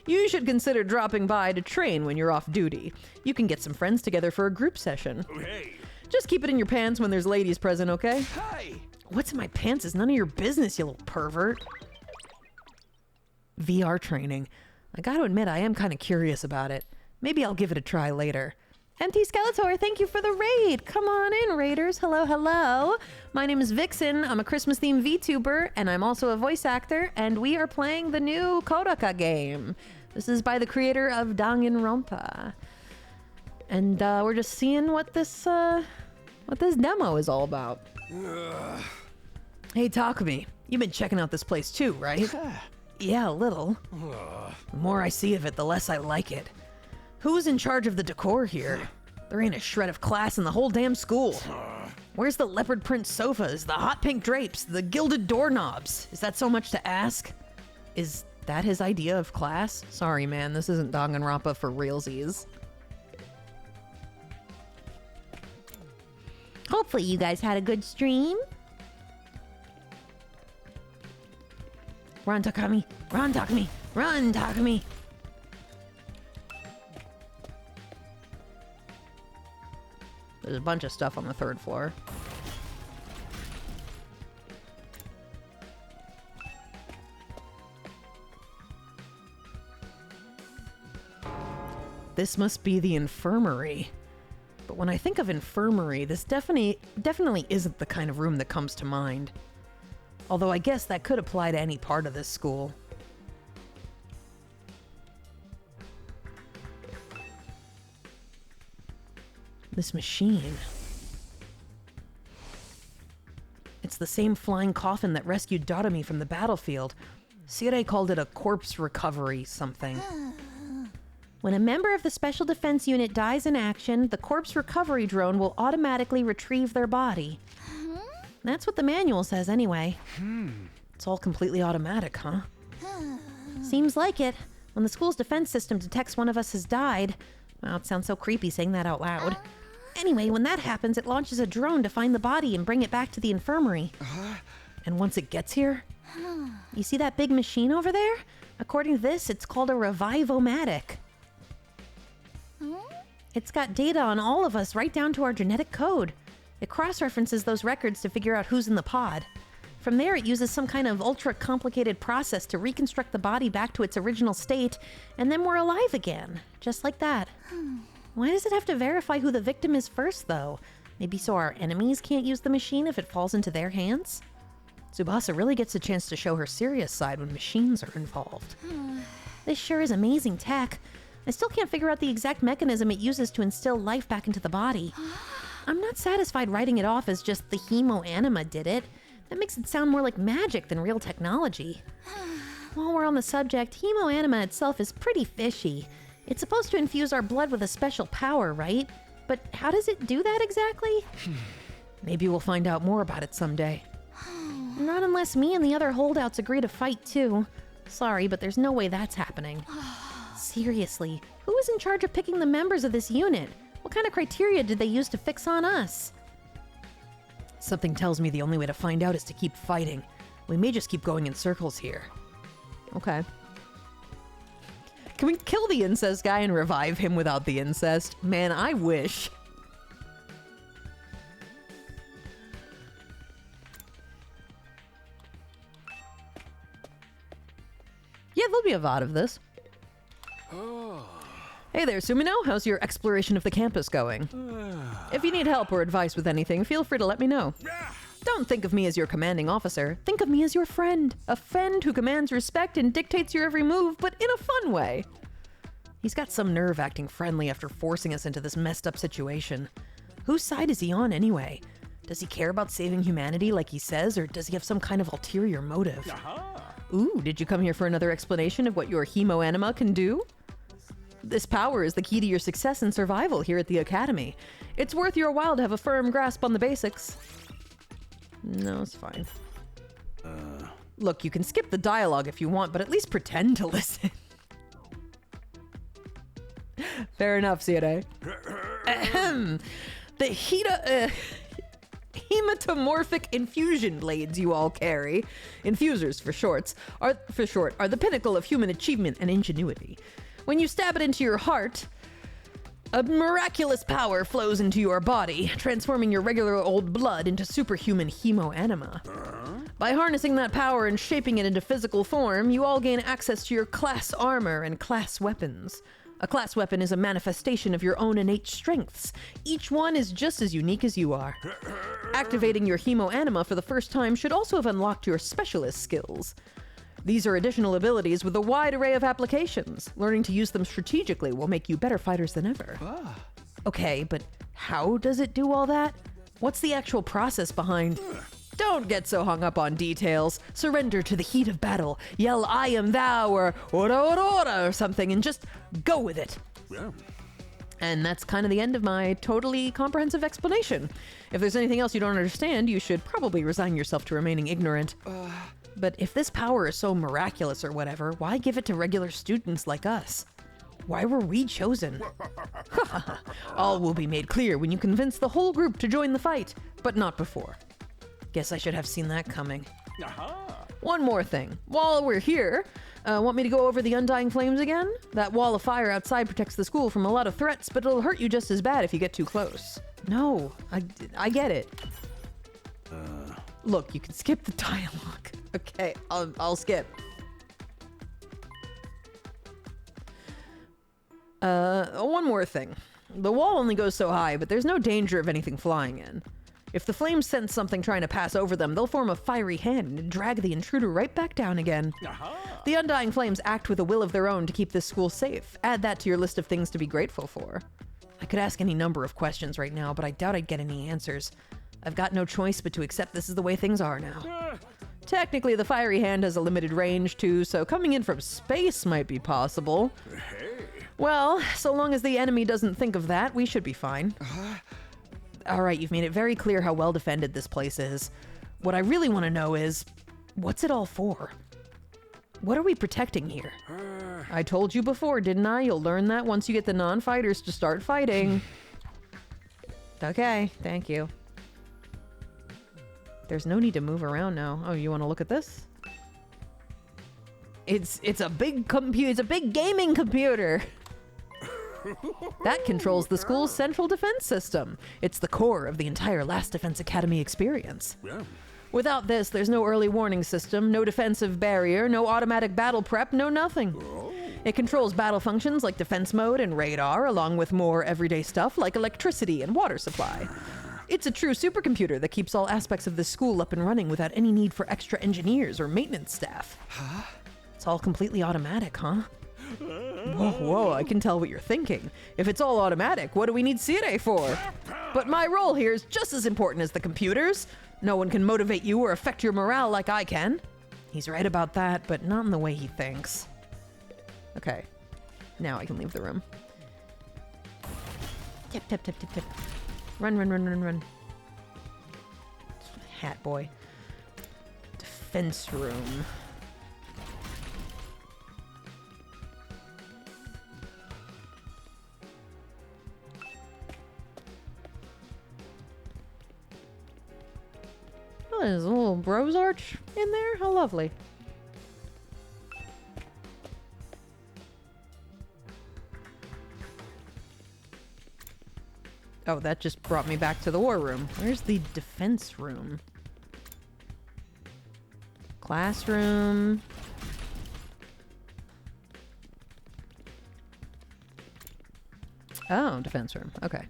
You should consider dropping by to train when you're off duty. You can get some friends together for a group session. Hey. Just keep it in your pants when there's ladies present, okay? Hi. What's in my pants is none of your business, you little pervert. VR training. I gotta admit, I am kind of curious about it. Maybe I'll give it a try later. Empty Skeletor, thank you for the raid. Come on in, raiders. Hello, hello. My name is Vixen. I'm a Christmas-themed VTuber, and I'm also a voice actor, and we are playing the new Kodoka game. This is by the creator of Danganronpa. And we're just seeing what this demo is all about. Hey, Takumi, you've been checking out this place too, right? Yeah, a little. The more I see of it, the less I like it. Who's in charge of the decor here? There ain't a shred of class in the whole damn school. Where's the leopard print sofas, the hot pink drapes, the gilded doorknobs? Is that so much to ask? Is that his idea of class? Sorry, man, this isn't Danganronpa for realsies. Hopefully you guys had a good stream. Run, Takumi! Run, Takumi! Run, Takumi! There's a bunch of stuff on the third floor. This must be the infirmary. But when I think of infirmary, this definitely isn't the kind of room that comes to mind. Although I guess that could apply to any part of this school. This machine. It's the same flying coffin that rescued Doremi from the battlefield. Sire called it a corpse recovery something. When a member of the Special Defense Unit dies in action, the corpse recovery drone will automatically retrieve their body. That's what the manual says anyway. It's all completely automatic, huh? Seems like it. When the school's defense system detects one of us has died... Well, it sounds so creepy saying that out loud. Anyway, when that happens, it launches a drone to find the body and bring it back to the infirmary. And once it gets here... You see that big machine over there? According to this, it's called a revive-o-matic. It's got data on all of us right down to our genetic code. It cross-references those records to figure out who's in the pod. From there, it uses some kind of ultra-complicated process to reconstruct the body back to its original state, and then we're alive again. Just like that. Why does it have to verify who the victim is first, though? Maybe so our enemies can't use the machine if it falls into their hands? Tsubasa really gets a chance to show her serious side when machines are involved. This sure is amazing tech. I still can't figure out the exact mechanism it uses to instill life back into the body. I'm not satisfied writing it off as just the hemo-anima did it. That makes it sound more like magic than real technology. While we're on the subject, hemo-anima itself is pretty fishy. It's supposed to infuse our blood with a special power, right? But how does it do that exactly? Maybe we'll find out more about it someday. Not unless me and the other holdouts agree to fight too. Sorry, but there's no way that's happening. Seriously, who is in charge of picking the members of this unit? What kind of criteria did they use to fix on us? Something tells me the only way to find out is to keep fighting. We may just keep going in circles here. Okay. Can we kill the incest guy and revive him without the incest? Man, I wish. Yeah, there'll be a VOD of this. Hey there, Sumino. How's your exploration of the campus going? If you need help or advice with anything, feel free to let me know. Don't think of me as your commanding officer. Think of me as your friend. A friend who commands respect and dictates your every move, but in a fun way. He's got some nerve acting friendly after forcing us into this messed up situation. Whose side is he on anyway? Does he care about saving humanity like he says, or does he have some kind of ulterior motive? Ooh, did you come here for another explanation of what your hemo-anima can do? This power is the key to your success and survival here at the Academy. It's worth your while to have a firm grasp on the basics. No, it's fine. Look, you can skip the dialogue if you want, but at least pretend to listen. Fair enough, Sire. The hematomorphic infusion blades you all carry, infusers for short, are the pinnacle of human achievement and ingenuity. When you stab it into your heart, a miraculous power flows into your body, transforming your regular old blood into superhuman hemo-anima. By harnessing that power and shaping it into physical form, you all gain access to your class armor and class weapons. A class weapon is a manifestation of your own innate strengths. Each one is just as unique as you are. Activating your hemo-anima for the first time should also have unlocked your specialist skills. These are additional abilities with a wide array of applications. Learning to use them strategically will make you better fighters than ever. Okay, but how does it do all that? What's the actual process behind... Don't get so hung up on details. Surrender to the heat of battle. Yell, I am thou, or ora ora ora, or something, and just go with it. Yeah. And that's kind of the end of my totally comprehensive explanation. If there's anything else you don't understand, you should probably resign yourself to remaining ignorant. But if this power is so miraculous or whatever, why give it to regular students like us? Why were we chosen? All will be made clear when you convince the whole group to join the fight, but not before. Guess I should have seen that coming. One more thing. While we're here, want me to go over the Undying Flames again? That wall of fire outside protects the school from a lot of threats, but it'll hurt you just as bad if you get too close. No, I get it. Look, you can skip the dialogue. Okay, I'll skip. One more thing. The wall only goes so high, but there's no danger of anything flying in. If the flames sense something trying to pass over them, they'll form a fiery hand and drag the intruder right back down again. The undying flames act with a will of their own to keep this school safe. Add that to your list of things to be grateful for. I could ask any number of questions right now, but I doubt I'd get any answers. I've got no choice but to accept this is the way things are now. Technically, the fiery hand has a limited range, too, so coming in from space might be possible. Hey. Well, so long as the enemy doesn't think of that, we should be fine. All right, you've made it very clear how well defended this place is. What I really want to know is, what's it all for? What are we protecting here? I told you before, didn't I? You'll learn that once you get the non-fighters to start fighting. Okay, thank you. There's no need to move around now. Oh, you want to look at this? It's a big computer. It's a big gaming computer. That controls the school's central defense system. It's the core of the entire Last Defense Academy experience. Yeah. Without this, there's no early warning system, no defensive barrier, no automatic battle prep, no nothing. Oh. It controls battle functions like defense mode and radar, along with more everyday stuff like electricity and water supply. It's a true supercomputer that keeps all aspects of the school up and running without any need for extra engineers or maintenance staff. Huh? It's all completely automatic, huh? Whoa, I can tell what you're thinking. If it's all automatic, what do we need Sire for? But my role here is just as important as the computers. No one can motivate you or affect your morale like I can. He's right about that, but not in the way he thinks. Okay, now I can leave the room. Tip, tip, tip, tip, tip. Run, run, run, run, run. Hat boy. Defense room. Oh, there's a little bros arch in there. How lovely. Oh, that just brought me back to the war room. Where's the defense room? Classroom. Oh, defense room. Okay.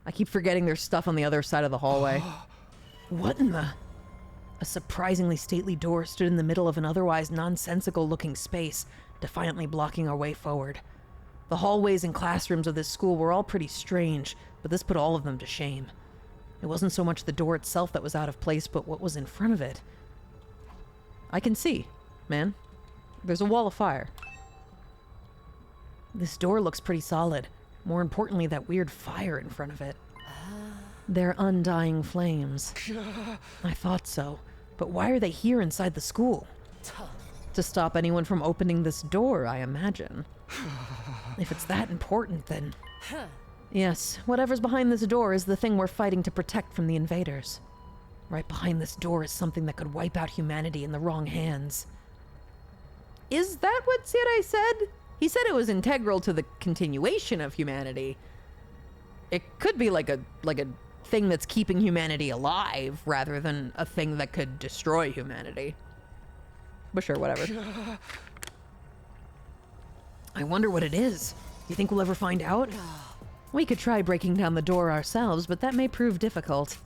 I keep forgetting there's stuff on the other side of the hallway. What in the... A surprisingly stately door stood in the middle of an otherwise nonsensical-looking space, defiantly blocking our way forward. The hallways and classrooms of this school were all pretty strange, but this put all of them to shame. It wasn't so much the door itself that was out of place, but what was in front of it. I can see, man. There's a wall of fire. This door looks pretty solid. More importantly, that weird fire in front of it. They're undying flames. I thought so. But why are they here inside the school? To stop anyone from opening this door, I imagine. If it's that important, then... Yes, whatever's behind this door is the thing we're fighting to protect from the invaders. Right behind this door is something that could wipe out humanity in the wrong hands. Is that what Sirei said? He said it was integral to the continuation of humanity. It could be like a thing that's keeping humanity alive, rather than a thing that could destroy humanity. But sure, whatever. I wonder what it is. Do you think we'll ever find out? We could try breaking down the door ourselves, but that may prove difficult.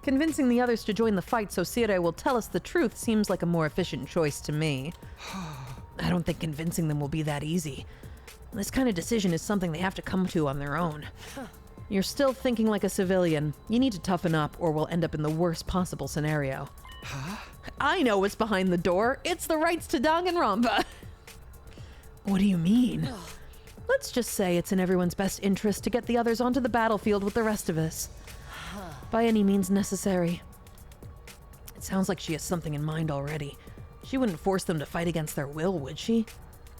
Convincing the others to join the fight so Sirei will tell us the truth seems like a more efficient choice to me. I don't think convincing them will be that easy. This kind of decision is something they have to come to on their own. You're still thinking like a civilian. You need to toughen up or we'll end up in the worst possible scenario. I know what's behind the door. It's the rights to Danganronpa. What do you mean? Let's just say it's in everyone's best interest to get the others onto the battlefield with the rest of us. By any means necessary. It sounds like she has something in mind already. She wouldn't force them to fight against their will, would she?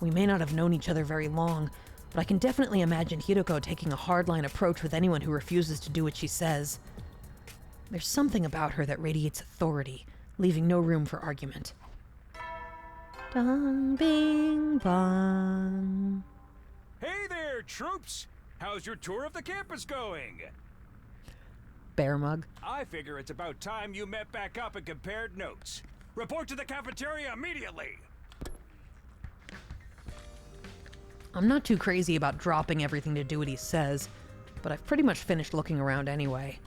We may not have known each other very long, but I can definitely imagine Hiroko taking a hardline approach with anyone who refuses to do what she says. There's something about her that radiates authority, leaving no room for argument. Dong bing bong. Hey there, troops! How's your tour of the campus going? Bear mug. I figure it's about time you met back up and compared notes. Report to the cafeteria immediately! I'm not too crazy about dropping everything to do what he says, but I've pretty much finished looking around anyway.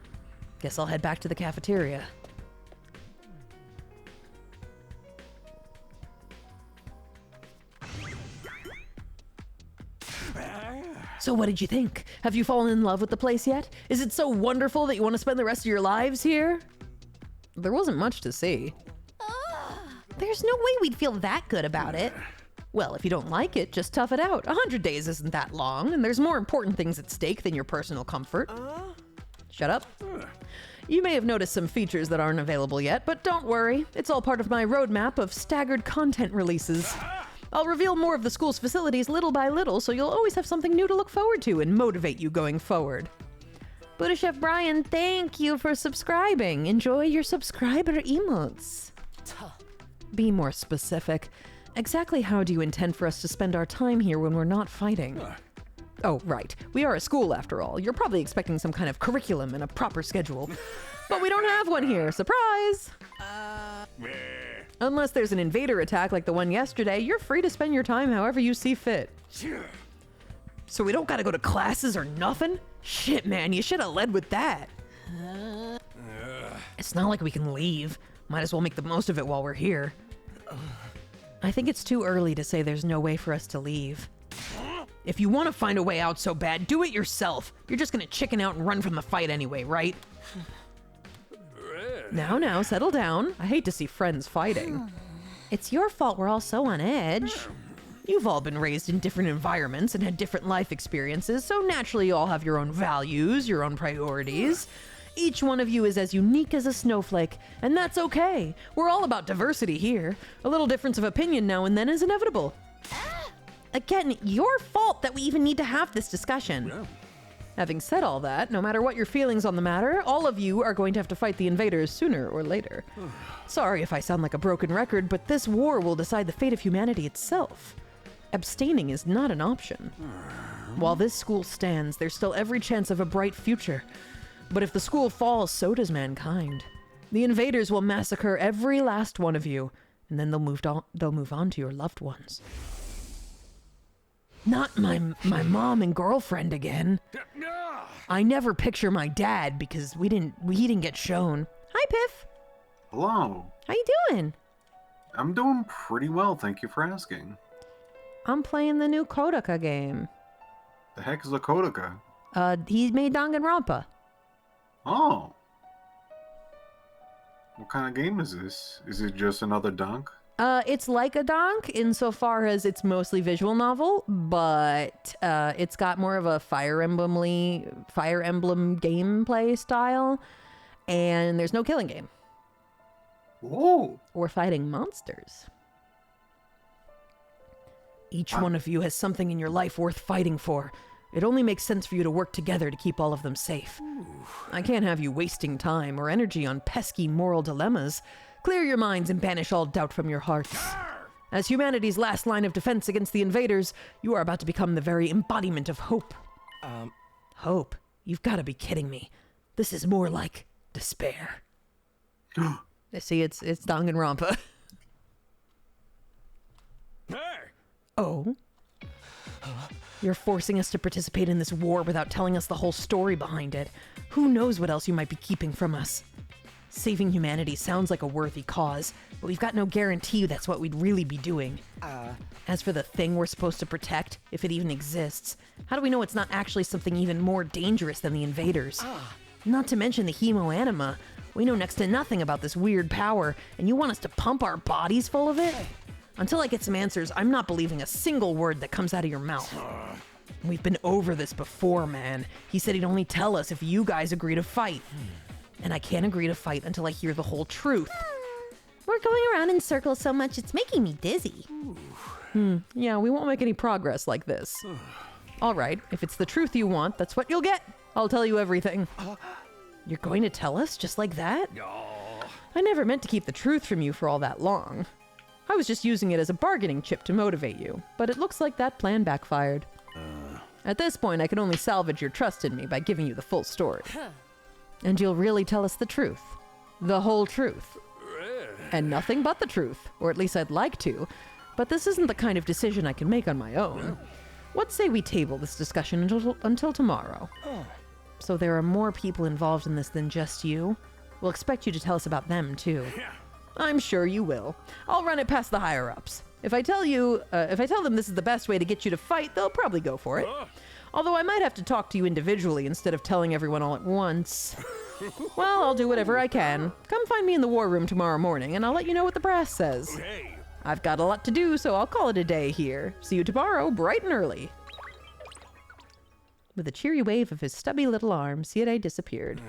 Guess I'll head back to the cafeteria. So what did you think? Have you fallen in love with the place yet? Is it so wonderful that you want to spend the rest of your lives here? There wasn't much to see. There's no way we'd feel that good about it. Well, if you don't like it, just tough it out. 100 days isn't that long, and there's more important things at stake than your personal comfort. Shut up. You may have noticed some features that aren't available yet, but don't worry. It's all part of my roadmap of staggered content releases. I'll reveal more of the school's facilities little by little, so you'll always have something new to look forward to and motivate you going forward. Buddha Chef Brian, thank you for subscribing. Enjoy your subscriber emotes. Be more specific. Exactly how do you intend for us to spend our time here when we're not fighting? Oh, right. We are a school after all. You're probably expecting some kind of curriculum and a proper schedule. But we don't have one here. Surprise! Unless there's an invader attack like the one yesterday, you're free to spend your time however you see fit. So we don't gotta go to classes or nothing? Shit, man, you should have led with that. It's not like we can leave. Might as well make the most of it while we're here. I think it's too early to say there's no way for us to leave. If you want to find a way out so bad, do it yourself. You're just gonna chicken out and run from the fight anyway, right? Now, settle down. I hate to see friends fighting. It's your fault we're all so on edge. You've all been raised in different environments and had different life experiences, so naturally you all have your own values, your own priorities. Each one of you is as unique as a snowflake, and that's okay. We're all about diversity here. A little difference of opinion now and then is inevitable. Again, your fault that we even need to have this discussion. Yeah. Having said all that, no matter what your feelings on the matter, all of you are going to have to fight the invaders sooner or later. Sorry if I sound like a broken record, but this war will decide the fate of humanity itself. Abstaining is not an option. While this school stands, there's still every chance of a bright future. But if the school falls, so does mankind. The invaders will massacre every last one of you, and then they'll move on to your loved ones. Not my mom and girlfriend again. I never picture my dad because he didn't get shown. Hi, Piff. Hello. How you doing? I'm doing pretty well, thank you for asking. I'm playing the new Kodaka game. The heck is a Kodaka? He made Danganronpa. Oh. What kind of game is this? Is it just another dunk? It's like a donk insofar as it's mostly visual novel, but it's got more of a Fire Emblem gameplay style, and there's no killing game. Whoa! Or fighting monsters. Each one of you has something in your life worth fighting for. It only makes sense for you to work together to keep all of them safe. I can't have you wasting time or energy on pesky moral dilemmas. Clear your minds and banish all doubt from your hearts. As humanity's last line of defense against the invaders, you are about to become the very embodiment of hope. Hope? You've got to be kidding me. This is more like despair. See, it's Danganronpa. Hey! Oh? You're forcing us to participate in this war without telling us the whole story behind it. Who knows what else you might be keeping from us? Saving humanity sounds like a worthy cause, but we've got no guarantee that's what we'd really be doing. As for the thing we're supposed to protect, if it even exists, how do we know it's not actually something even more dangerous than the invaders? Not to mention the hemoanima. We know next to nothing about this weird power, and you want us to pump our bodies full of it? Until I get some answers, I'm not believing a single word that comes out of your mouth. We've been over this before, man. He said he'd only tell us if you guys agree to fight. And I can't agree to fight until I hear the whole truth. We're going around in circles so much it's making me dizzy. Yeah, we won't make any progress like this. All right, if it's the truth you want, that's what you'll get. I'll tell you everything. You're going to tell us just like that? I never meant to keep the truth from you for all that long. I was just using it as a bargaining chip to motivate you, but it looks like that plan backfired. At this point, I can only salvage your trust in me by giving you the full story. And you'll really tell us the truth. The whole truth. And nothing but the truth, or at least I'd like to, but this isn't the kind of decision I can make on my own. What say we table this discussion until tomorrow? Oh. So there are more people involved in this than just you? We'll expect you to tell us about them, too. Yeah. I'm sure you will. I'll run it past the higher-ups. If I tell them this is the best way to get you to fight, they'll probably go for it. Although I might have to talk to you individually instead of telling everyone all at once. Well, I'll do whatever I can. Come find me in the war room tomorrow morning, and I'll let you know what the brass says. Hey. I've got a lot to do, so I'll call it a day here. See you tomorrow, bright and early. With a cheery wave of his stubby little arm, Sirei disappeared.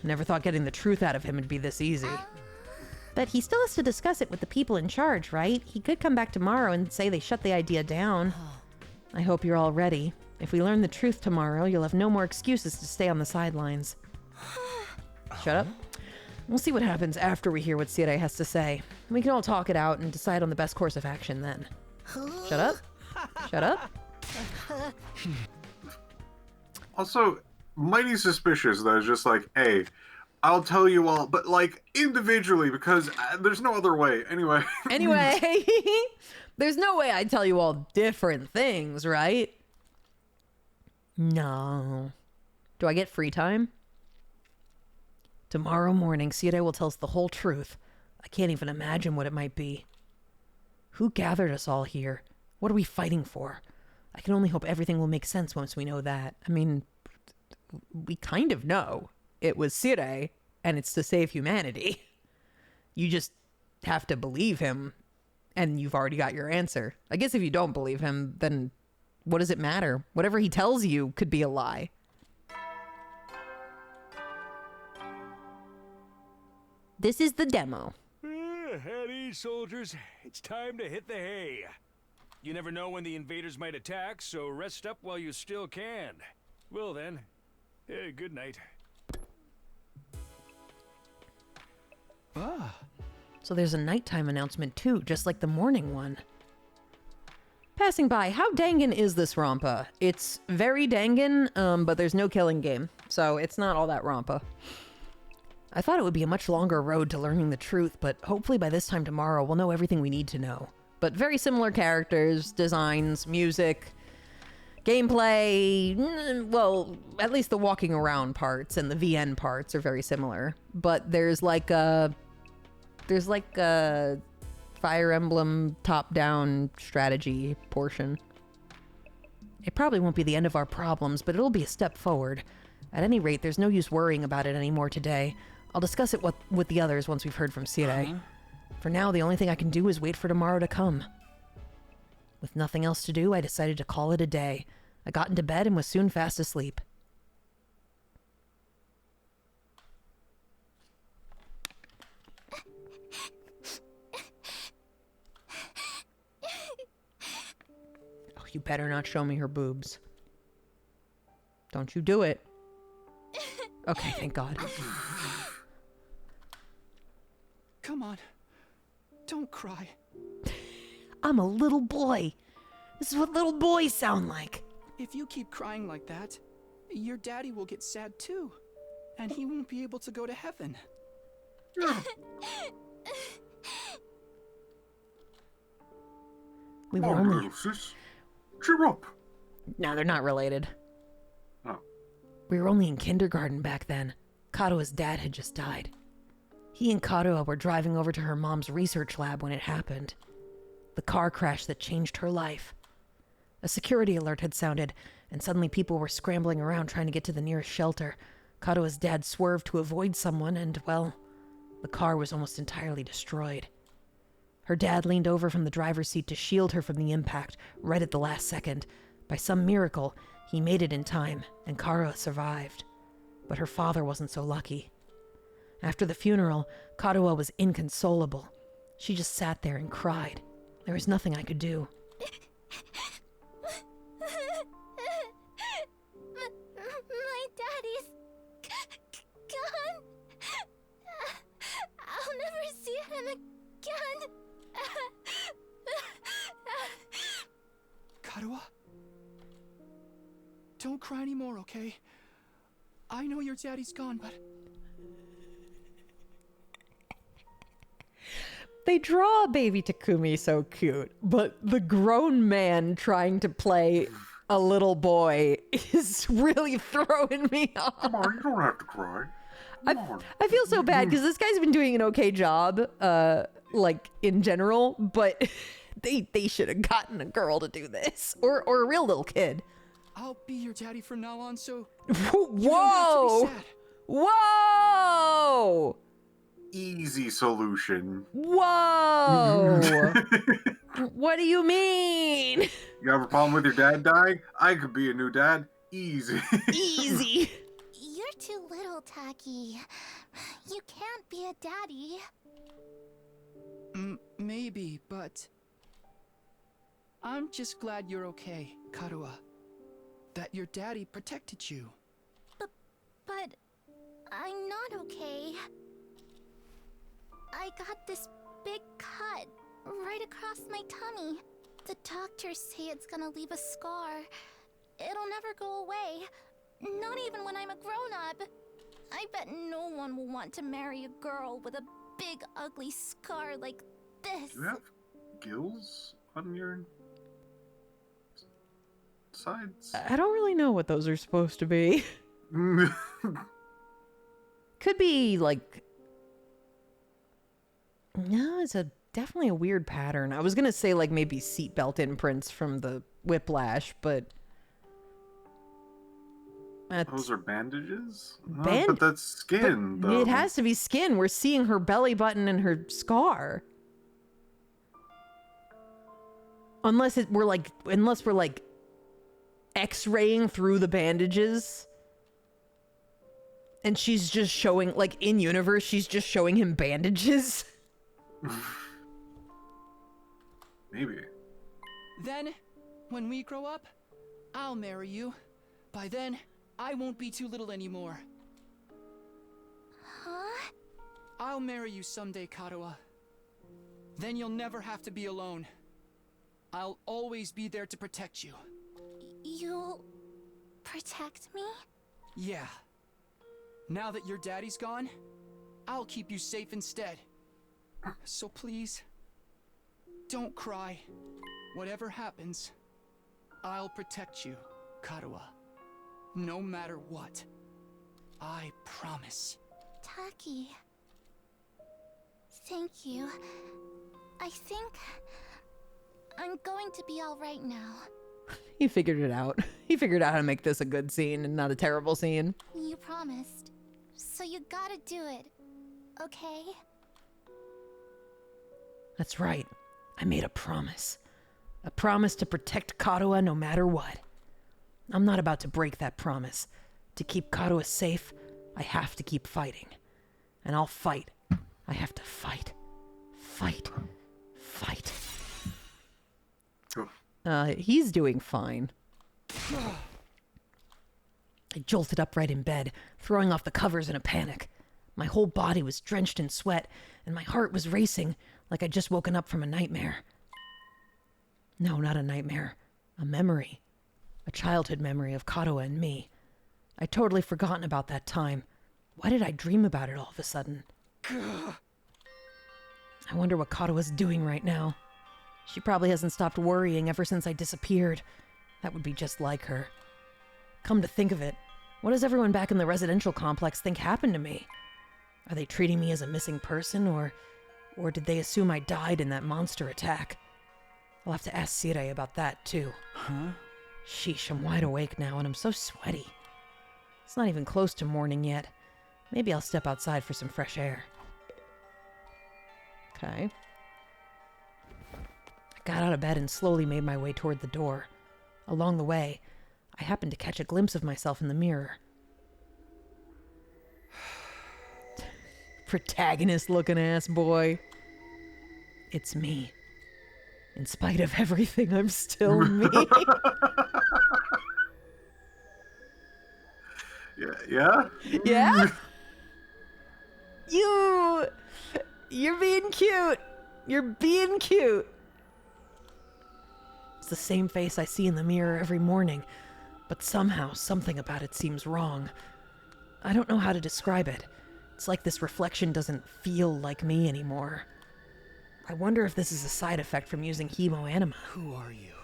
Never thought getting the truth out of him would be this easy. But he still has to discuss it with the people in charge, right? He could come back tomorrow and say they shut the idea down. I hope you're all ready. If we learn the truth tomorrow, you'll have no more excuses to stay on the sidelines. Shut up. We'll see what happens after we hear what Sirei has to say. We can all talk it out and decide on the best course of action then. Shut up. Shut up. Also, mighty suspicious that it's just like, hey, I'll tell you all, but like individually because there's no other way. Anyway. Anyway, there's no way I'd tell you all different things, right? No. Do I get free time? Tomorrow morning, Sirei will tell us the whole truth. I can't even imagine what it might be. Who gathered us all here? What are we fighting for? I can only hope everything will make sense once we know that. I mean, we kind of know. It was Sirei, and it's to save humanity. You just have to believe him, and you've already got your answer. I guess if you don't believe him, then what does it matter? Whatever he tells you could be a lie. This is the demo. At ease, soldiers. It's time to hit the hay. You never know when the invaders might attack, so rest up while you still can. Well then, good night. So there's a nighttime announcement too, just like the morning one. Passing by, how Dangan is this Rompa? It's very Dangan, but there's no killing game, so it's not all that Rompa. I thought it would be a much longer road to learning the truth, but hopefully by this time tomorrow we'll know everything we need to know. But very similar characters, designs, music, gameplay, well, at least the walking around parts and the VN parts are very similar. But there's like a Fire Emblem top-down strategy portion. It probably won't be the end of our problems, but it'll be a step forward. At any rate, there's no use worrying about it anymore today. I'll discuss it with the others once we've heard from Sirei. For now, the only thing I can do is wait for tomorrow to come. With nothing else to do, I decided to call it a day. I got into bed and was soon fast asleep. Oh, you better not show me her boobs. Don't you do it. Okay, thank God. Come on. Don't cry. I'm a little boy. This is what little boys sound like. If you keep crying like that, your daddy will get sad too. And he won't be able to go to heaven. We were only... little sis. Cheer up. No, they're not related. Oh. We were only in kindergarten back then. Kadoa's dad had just died. He and Kadoa were driving over to her mom's research lab when it happened. The car crash that changed her life. A security alert had sounded, and suddenly people were scrambling around trying to get to the nearest shelter. Kadoa's dad swerved to avoid someone, and, well, the car was almost entirely destroyed. Her dad leaned over from the driver's seat to shield her from the impact, right at the last second. By some miracle, he made it in time, and Kadoa survived. But her father wasn't so lucky. After the funeral, Kadoa was inconsolable. She just sat there and cried. There was nothing I could do. My daddy's gone. I'll never see him again. Kadoa? Don't cry anymore, okay? I know your daddy's gone, but... they draw baby Takumi so cute, but the grown man trying to play a little boy is really throwing me off. Come on, you don't have to cry. I feel so bad because this guy's been doing an okay job, like in general, but they should have gotten a girl to do this, or a real little kid. I'll be your daddy from now on, so Whoa! Whoa! Easy solution. Whoa! What do you mean? You have a problem with your dad dying? I could be a new dad. Easy. Easy. You're too little, Taki. You can't be a daddy. Maybe, but I'm just glad you're okay, Karuha. That your daddy protected you. But I'm not okay. I got this big cut right across my tummy. The doctors say it's gonna leave a scar. It'll never go away. Not even when I'm a grown-up. I bet no one will want to marry a girl with a big, ugly scar like this. Do you have gills on your sides? I don't really know what those are supposed to be. Could be like... No, it's definitely a weird pattern. I was gonna say like maybe seatbelt imprints from the whiplash, but... Those are bandages? No, but that's skin, but though. it has to be skin. We're seeing her belly button and her scar. Unless we're like X-raying through the bandages. And she's just showing, like in universe, she's just showing him bandages. Maybe. Then, when we grow up, I'll marry you. By then, I won't be too little anymore. Huh? I'll marry you someday, Karuha. Then you'll never have to be alone. I'll always be there to protect you. You'll protect me? Yeah. Now that your daddy's gone, I'll keep you safe instead. So please, don't cry. Whatever happens, I'll protect you, Karuha. No matter what. I promise. Taki. Thank you. I think I'm going to be alright now. He figured it out. He figured out how to make this a good scene and not a terrible scene. You promised. So you gotta do it. Okay? That's right. I made a promise. A promise to protect Karuha no matter what. I'm not about to break that promise. To keep Karuha safe, I have to keep fighting. And I'll fight. I have to fight. Fight. Fight. He's doing fine. I jolted upright in bed, throwing off the covers in a panic. My whole body was drenched in sweat, and my heart was racing like I'd just woken up from a nightmare. No, not a nightmare. A memory. A childhood memory of Karuha and me. I'd totally forgotten about that time. Why did I dream about it all of a sudden? I wonder what Karuha's doing right now. She probably hasn't stopped worrying ever since I disappeared. That would be just like her. Come to think of it, what does everyone back in the residential complex think happened to me? Are they treating me as a missing person, or did they assume I died in that monster attack? I'll have to ask Sirei about that, too. Huh? Sheesh, I'm wide awake now, and I'm so sweaty. It's not even close to morning yet. Maybe I'll step outside for some fresh air. Okay. I got out of bed and slowly made my way toward the door. Along the way, I happened to catch a glimpse of myself in the mirror. Protagonist-looking ass boy. It's me. In spite of everything, I'm still me. Yeah? Yeah? You're being cute. You're being cute. It's the same face I see in the mirror every morning, but somehow something about it seems wrong. I don't know how to describe it. It's like this reflection doesn't feel like me anymore. I wonder if this is a side effect from using hemoanima. Who are you?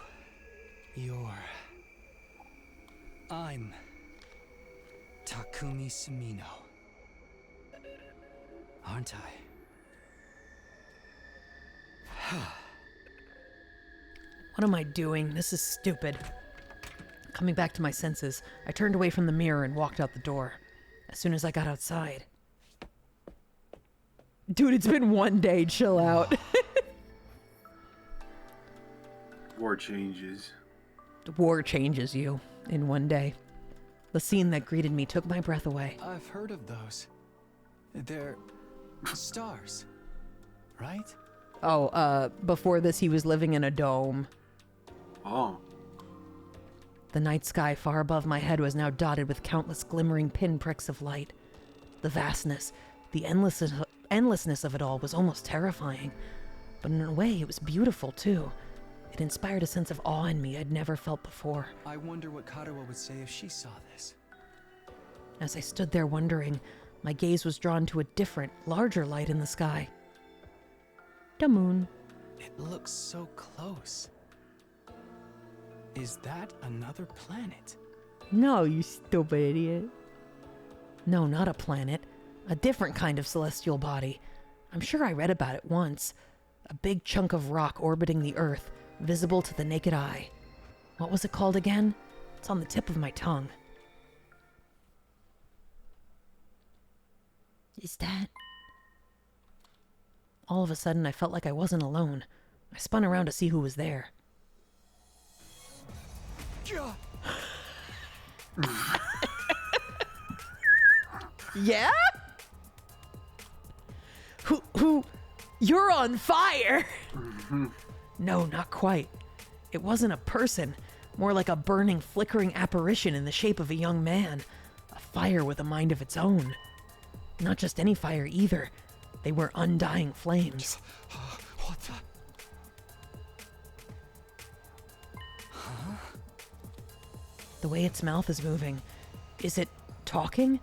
I'm Takumi Sumino. Aren't I? What am I doing? This is stupid. Coming back to my senses, I turned away from the mirror and walked out the door. As soon as I got outside... Dude, it's been one day. Chill out. War changes. War changes you in one day. The scene that greeted me took my breath away. I've heard of those. They're stars, right? Oh, before this he was living in a dome. Oh. The night sky far above my head was now dotted with countless glimmering pinpricks of light. The vastness, the endlessness of it all was almost terrifying. But in a way, it was beautiful, too. It inspired a sense of awe in me I'd never felt before. I wonder what Katawa would say if she saw this. As I stood there wondering, my gaze was drawn to a different, larger light in the sky. The moon. It looks so close. Is that another planet? No, you stupid idiot. No, not a planet. A different kind of celestial body. I'm sure I read about it once. A big chunk of rock orbiting the Earth, visible to the naked eye. What was it called again? It's on the tip of my tongue. Is that... All of a sudden, I felt like I wasn't alone. I spun around to see who was there. Yeah? Who? You're on fire! No, not quite. It wasn't a person. More like a burning, flickering apparition in the shape of a young man. A fire with a mind of its own. Not just any fire either. They were undying flames. What the? Huh? The way its mouth is moving. Is it talking?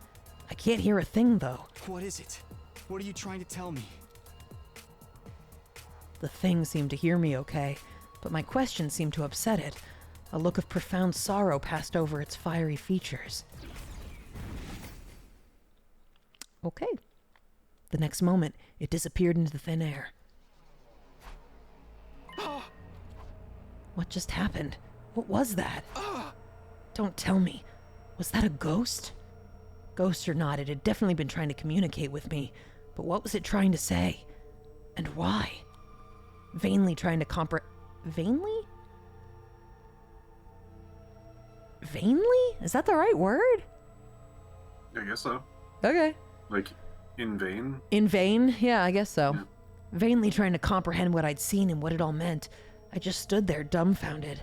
I can't hear a thing, though. What is it? What are you trying to tell me? The thing seemed to hear me okay, but my question seemed to upset it. A look of profound sorrow passed over its fiery features. Okay. The next moment, it disappeared into the thin air. What just happened? What was that? Don't tell me. Was that a ghost? Ghost or not, it had definitely been trying to communicate with me. But what was it trying to say? And why? Vainly trying to Vainly? Vainly? Is that the right word? I guess so. Okay. Like, in vain? In vain? Yeah, I guess so. Yeah. Vainly trying to comprehend what I'd seen and what it all meant. I just stood there, dumbfounded.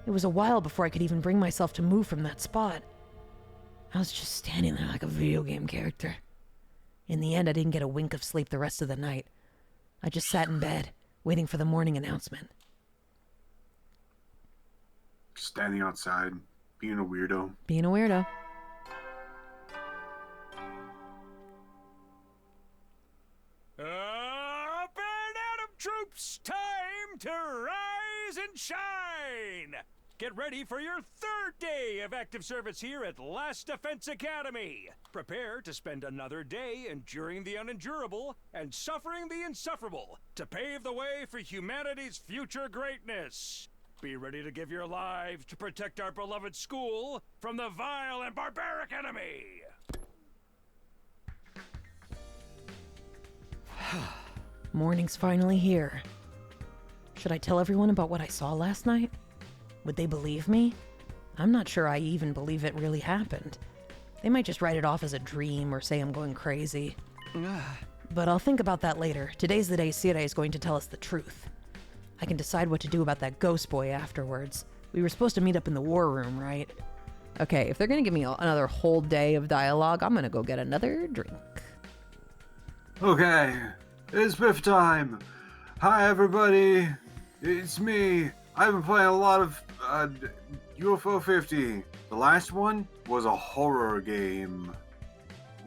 It was a while before I could even bring myself to move from that spot. I was just standing there like a video game character. In the end, I didn't get a wink of sleep the rest of the night. I just sat in bed, waiting for the morning announcement. Standing outside, being a weirdo. Being a weirdo. Up and Atom troops, time to rise and shine! Get ready for your third day of active service here at Last Defense Academy. Prepare to spend another day enduring the unendurable and suffering the insufferable to pave the way for humanity's future greatness. Be ready to give your lives to protect our beloved school from the vile and barbaric enemy. Morning's finally here. Should I tell everyone about what I saw last night? Would they believe me? I'm not sure I even believe it really happened. They might just write it off as a dream or say I'm going crazy. But I'll think about that later. Today's the day Sire is going to tell us the truth. I can decide what to do about that ghost boy afterwards. We were supposed to meet up in the war room, right? Okay, if they're gonna give me another whole day of dialogue, I'm gonna go get another drink. Okay, it's Biff time. Hi everybody, it's me. I've been playing a lot of UFO 50. The last one was a horror game.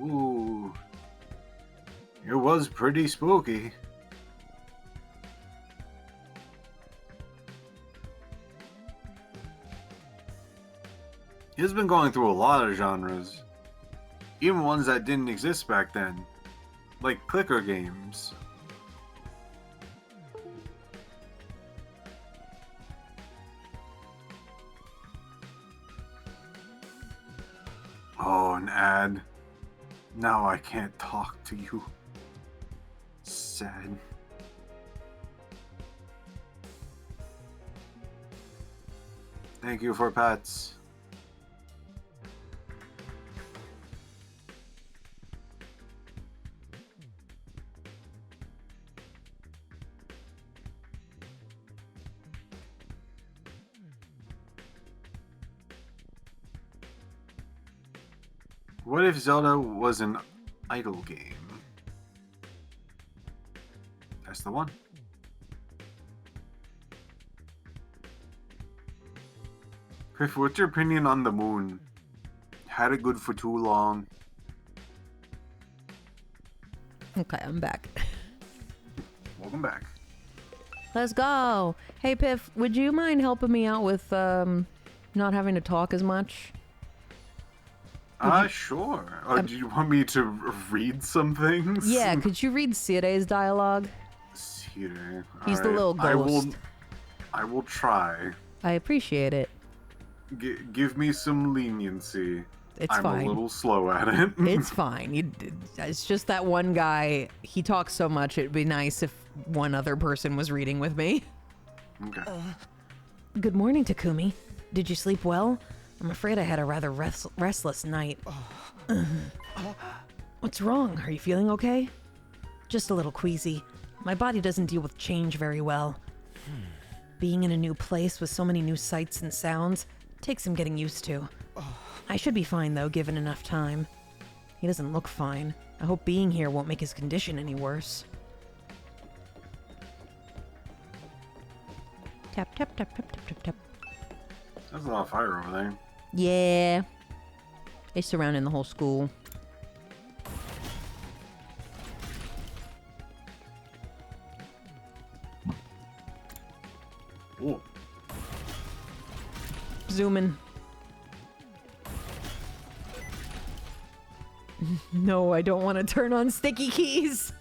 Ooh. It was pretty spooky. He's been going through a lot of genres. Even ones that didn't exist back then. Like clicker games. Oh, an ad. Now I can't talk to you. Sad. Thank you for pets. What if Zelda was an idle game? That's the one. Griff, what's your opinion on the moon? Had it good for too long. Okay, I'm back. Welcome back. Let's go. Hey, Piff, would you mind helping me out with not having to talk as much? Sure. Do you want me to read some things? Yeah, could you read Sire's dialogue? Sire. He's the little ghost. I will try. I appreciate it. Give me some leniency. I'm fine. a little slow at it. It's fine. It's just that one guy, he talks so much, it'd be nice if one other person was reading with me. Okay. Good morning, Takumi. Did you sleep well? I'm afraid I had a rather restless night. What's wrong? Are you feeling okay? Just a little queasy. My body doesn't deal with change very well. Being in a new place with so many new sights and sounds takes some getting used to. I should be fine, though, given enough time. He doesn't look fine. I hope being here won't make his condition any worse. Tap, tap, tap, tap, tap, tap, tap. There's a lot of fire over there. Yeah. They surrounding the whole school. Ooh. Zooming. No, I don't want to turn on sticky keys.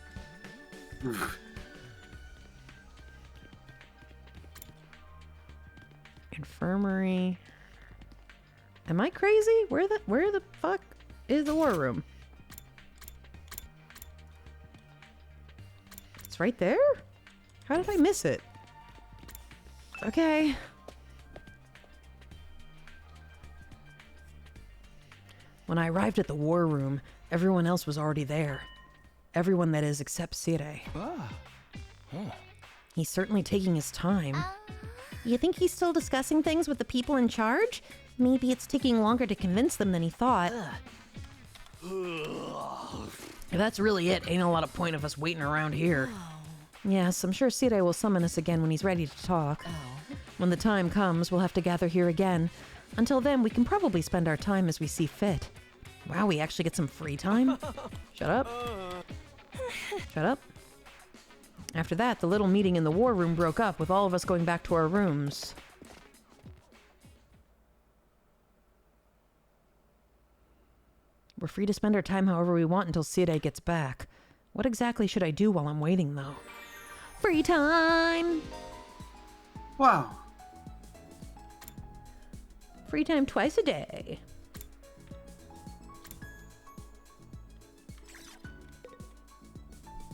Infirmary. Am I crazy? Where the fuck is the war room? It's right there? How did I miss it? Okay. When I arrived at the war room, everyone else was already there. Everyone, that is, except Sire. He's certainly taking his time. You think he's still discussing things with the people in charge? Maybe it's taking longer to convince them than he thought. If that's really it, ain't a lot of point of us waiting around here. Yes, I'm sure Sire will summon us again when he's ready to talk. When the time comes, we'll have to gather here again. Until then, we can probably spend our time as we see fit. Wow, we actually get some free time? Shut up. Shut up. After that, the little meeting in the war room broke up, with all of us going back to our rooms. We're free to spend our time however we want until Sire gets back. What exactly should I do while I'm waiting, though? Free time! Wow. Free time twice a day.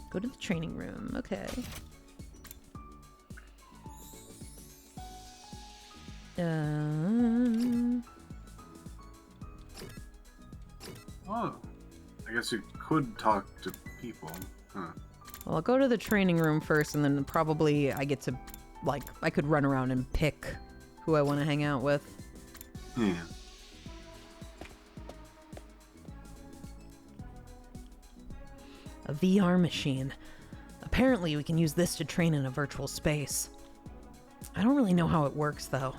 Go to the training room. Okay. Oh. I guess you could talk to people. Huh. Well, I'll go to the training room first, and then probably I get to, like, I could run around and pick who I want to hang out with. Yeah. A VR machine. Apparently, we can use this to train in a virtual space. I don't really know how it works, though.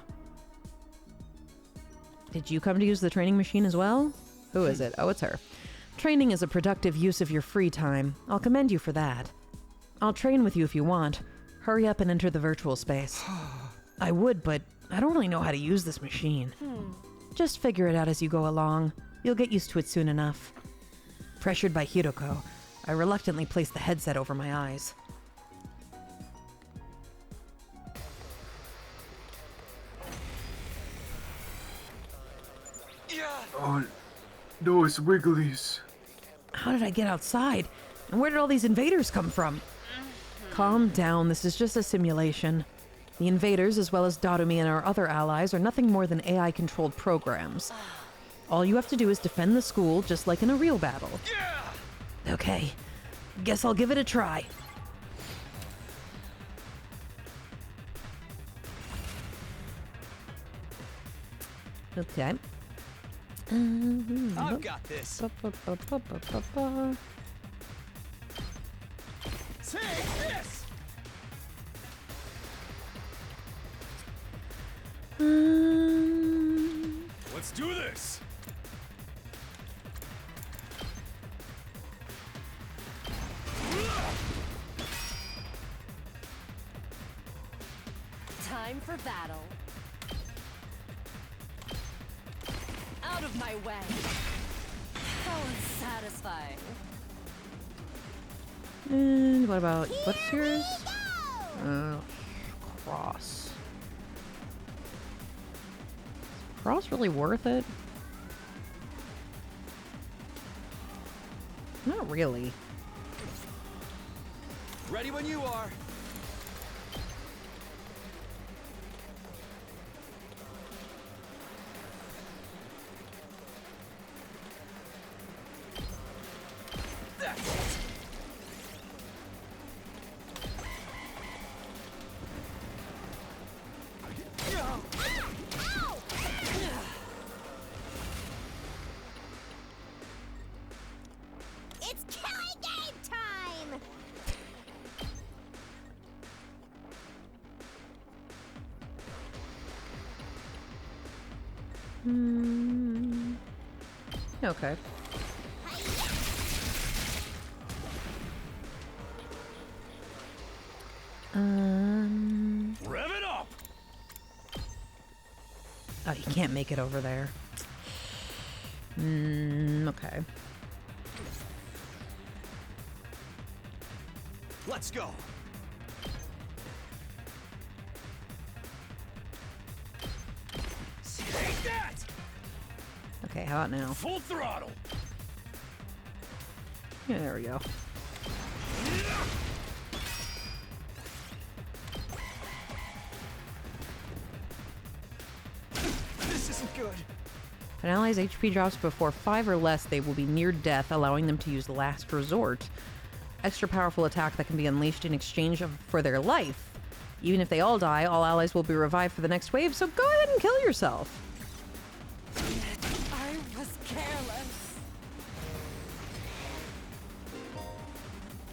Did you come to use the training machine as well? Who is it? Oh, it's her. Training is a productive use of your free time. I'll commend you for that. I'll train with you if you want. Hurry up and enter the virtual space. I would, but I don't really know how to use this machine. Just figure it out as you go along. You'll get used to it soon enough. Pressured by Hiroko, I reluctantly placed the headset over my eyes. Oh, no, it's Wigglies. How did I get outside? And where did all these invaders come from? Calm down, this is just a simulation. The invaders, as well as Darumi and our other allies, are nothing more than AI-controlled programs. All you have to do is defend the school, just like in a real battle. Okay, guess I'll give it a try. Okay. I've got this. Take this! Let's do this! Time for battle. Out of my way. How unsatisfying. And what about, what's yours? Cross. Is Cross really worth it? Not really. Ready when you are. That's it. It's killing game time! Okay. Rev it up! Oh, you can't make it over there. Okay. Let's go. Take that! Okay, how about now? Full throttle! Yeah, there we go. This isn't good. If an ally's HP drops before 5 or less, they will be near death, allowing them to use Last Resort. Extra powerful attack that can be unleashed in exchange for their life. Even if they all die, all allies will be revived for the next wave, so go ahead and kill yourself. I was careless.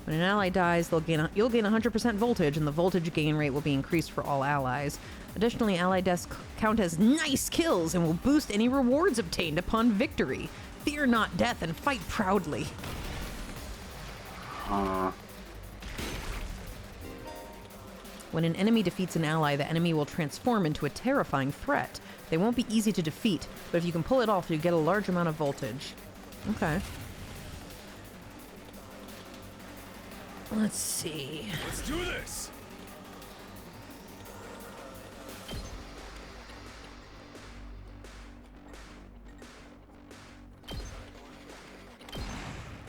When an ally dies, you'll gain 100% voltage, and the voltage gain rate will be increased for all allies. Additionally, ally deaths count as nice kills and will boost any rewards obtained upon victory. Fear not death and fight proudly. When an enemy defeats an ally, the enemy will transform into a terrifying threat. They won't be easy to defeat, but if you can pull it off, you get a large amount of voltage. Okay. Let's see. Let's do this!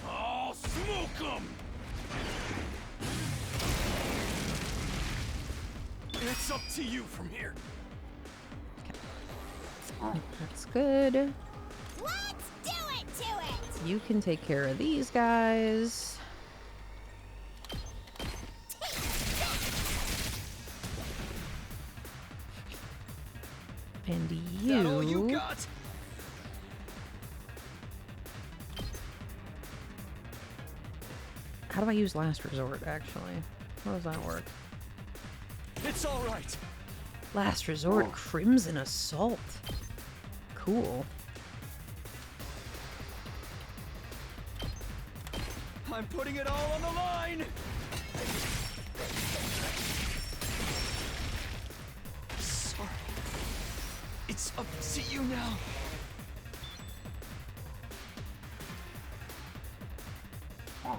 I'll smoke 'em! It's up to you from here. That's good. Let's do it to it! You can take care of these guys. And you. That all you got? How do I use Last Resort, actually? How does that work? It's all right. Last Resort, Crimson Assault. Cool. I'm putting it all on the line. Sorry. It's up to you now.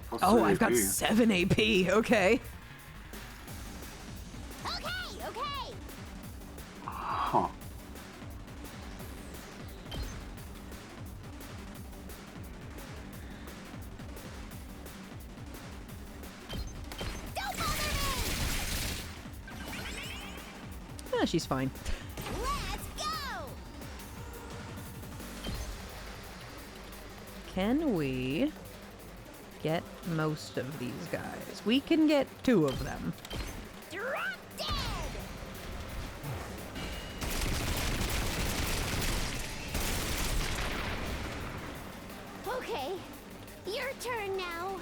plus Oh, 3 I've got AP. 7 AP. Okay. Okay. Huh. Ah, she's fine. Let's go. Can we get most of these guys? We can get 2 of them. Drop dead. Okay, your turn now.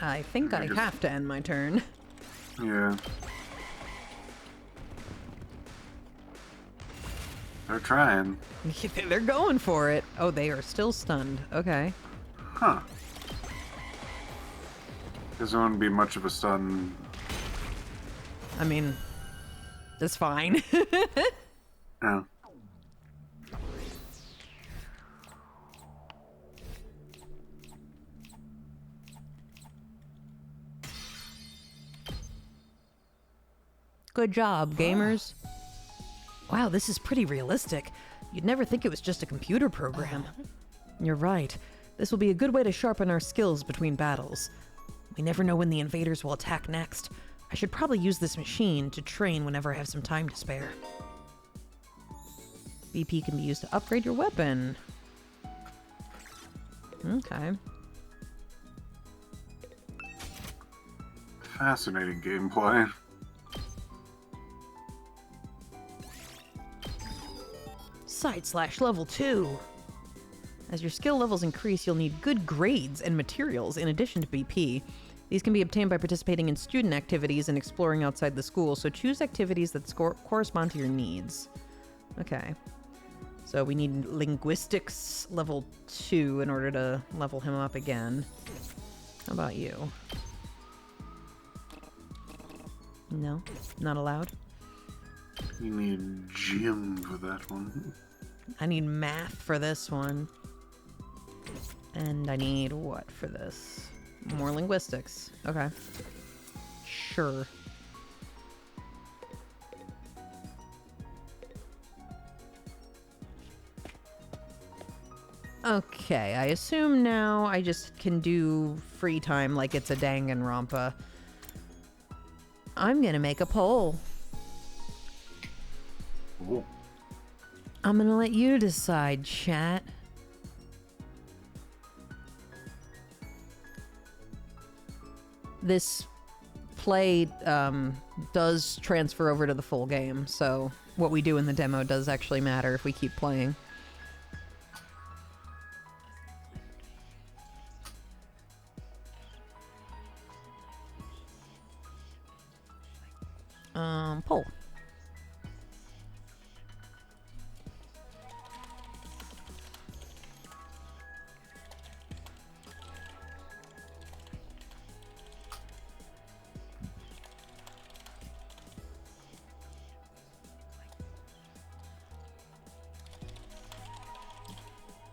I think I have to end my turn. Yeah. They're trying. They're going for it. Oh, they are still stunned. Okay. Huh. This won't be much of a stun. I mean, that's fine. Yeah. Good job, gamers. Wow, this is pretty realistic. You'd never think it was just a computer program. You're right. This will be a good way to sharpen our skills between battles. We never know when the invaders will attack next. I should probably use this machine to train whenever I have some time to spare. BP can be used to upgrade your weapon. Okay. Fascinating gameplay. Site/level 2. As your skill levels increase, you'll need good grades and materials in addition to BP. These can be obtained by participating in student activities and exploring outside the school, so choose activities that correspond to your needs. Okay. So we need linguistics level 2 in order to level him up again. How about you? No? Not allowed? You need gym for that one. I need math for this one. And I need what for this? More linguistics. Okay. Sure. Okay, I assume now I just can do free time like it's a Danganronpa. I'm gonna make a poll. Ooh. I'm gonna let you decide, chat. This play does transfer over to the full game, so what we do in the demo does actually matter if we keep playing. Poll.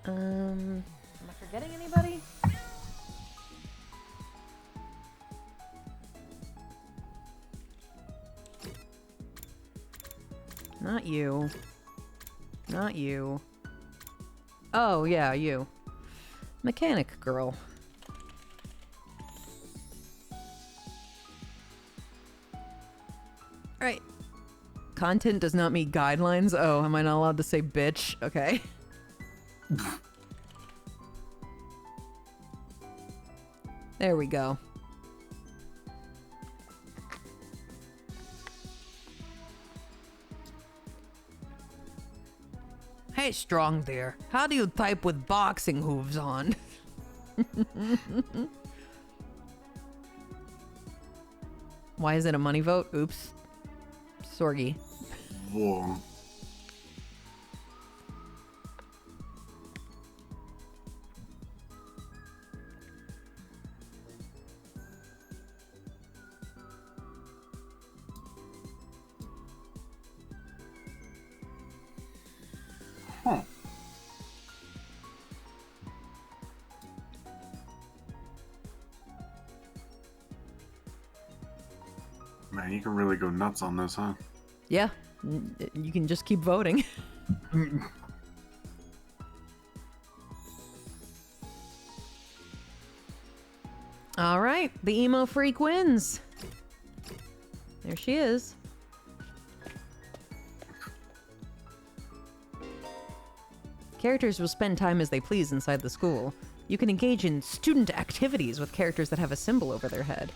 Am I forgetting anybody? Not you. Not you. Oh, yeah, you. Mechanic girl. Alright. Content does not meet guidelines. Oh, am I not allowed to say bitch? Okay. There we go. Hey, strong there. How do you type with boxing hooves on? Why is it a money vote? Oops. Sorgy. Whoa. Huh. Man, you can really go nuts on this, huh? Yeah, you can just keep voting. All right, the emo freak wins. There she is. Characters will spend time as they please inside the school. You can engage in student activities with characters that have a symbol over their head.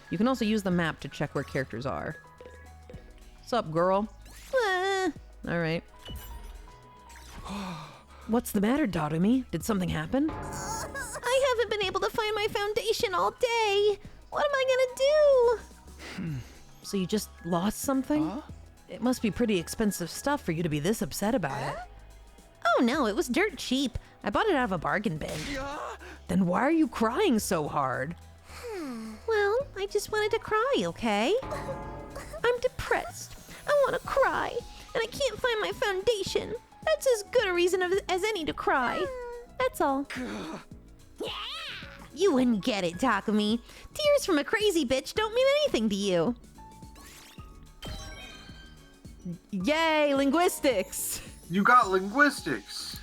You can also use the map to check where characters are. What's up, girl? All right. What's the matter, Darumi? Did something happen? I haven't been able to find my foundation all day. What am I gonna do? So you just lost something? Huh? It must be pretty expensive stuff for you to be this upset about it. Oh no, it was dirt cheap. I bought it out of a bargain bin. Then why are you crying so hard? Well, I just wanted to cry, okay? I'm depressed. I want to cry, and I can't find my foundation. That's as good a reason as any to cry. That's all. You wouldn't get it, Takumi. Tears from a crazy bitch don't mean anything to you. Yay, linguistics! You got linguistics!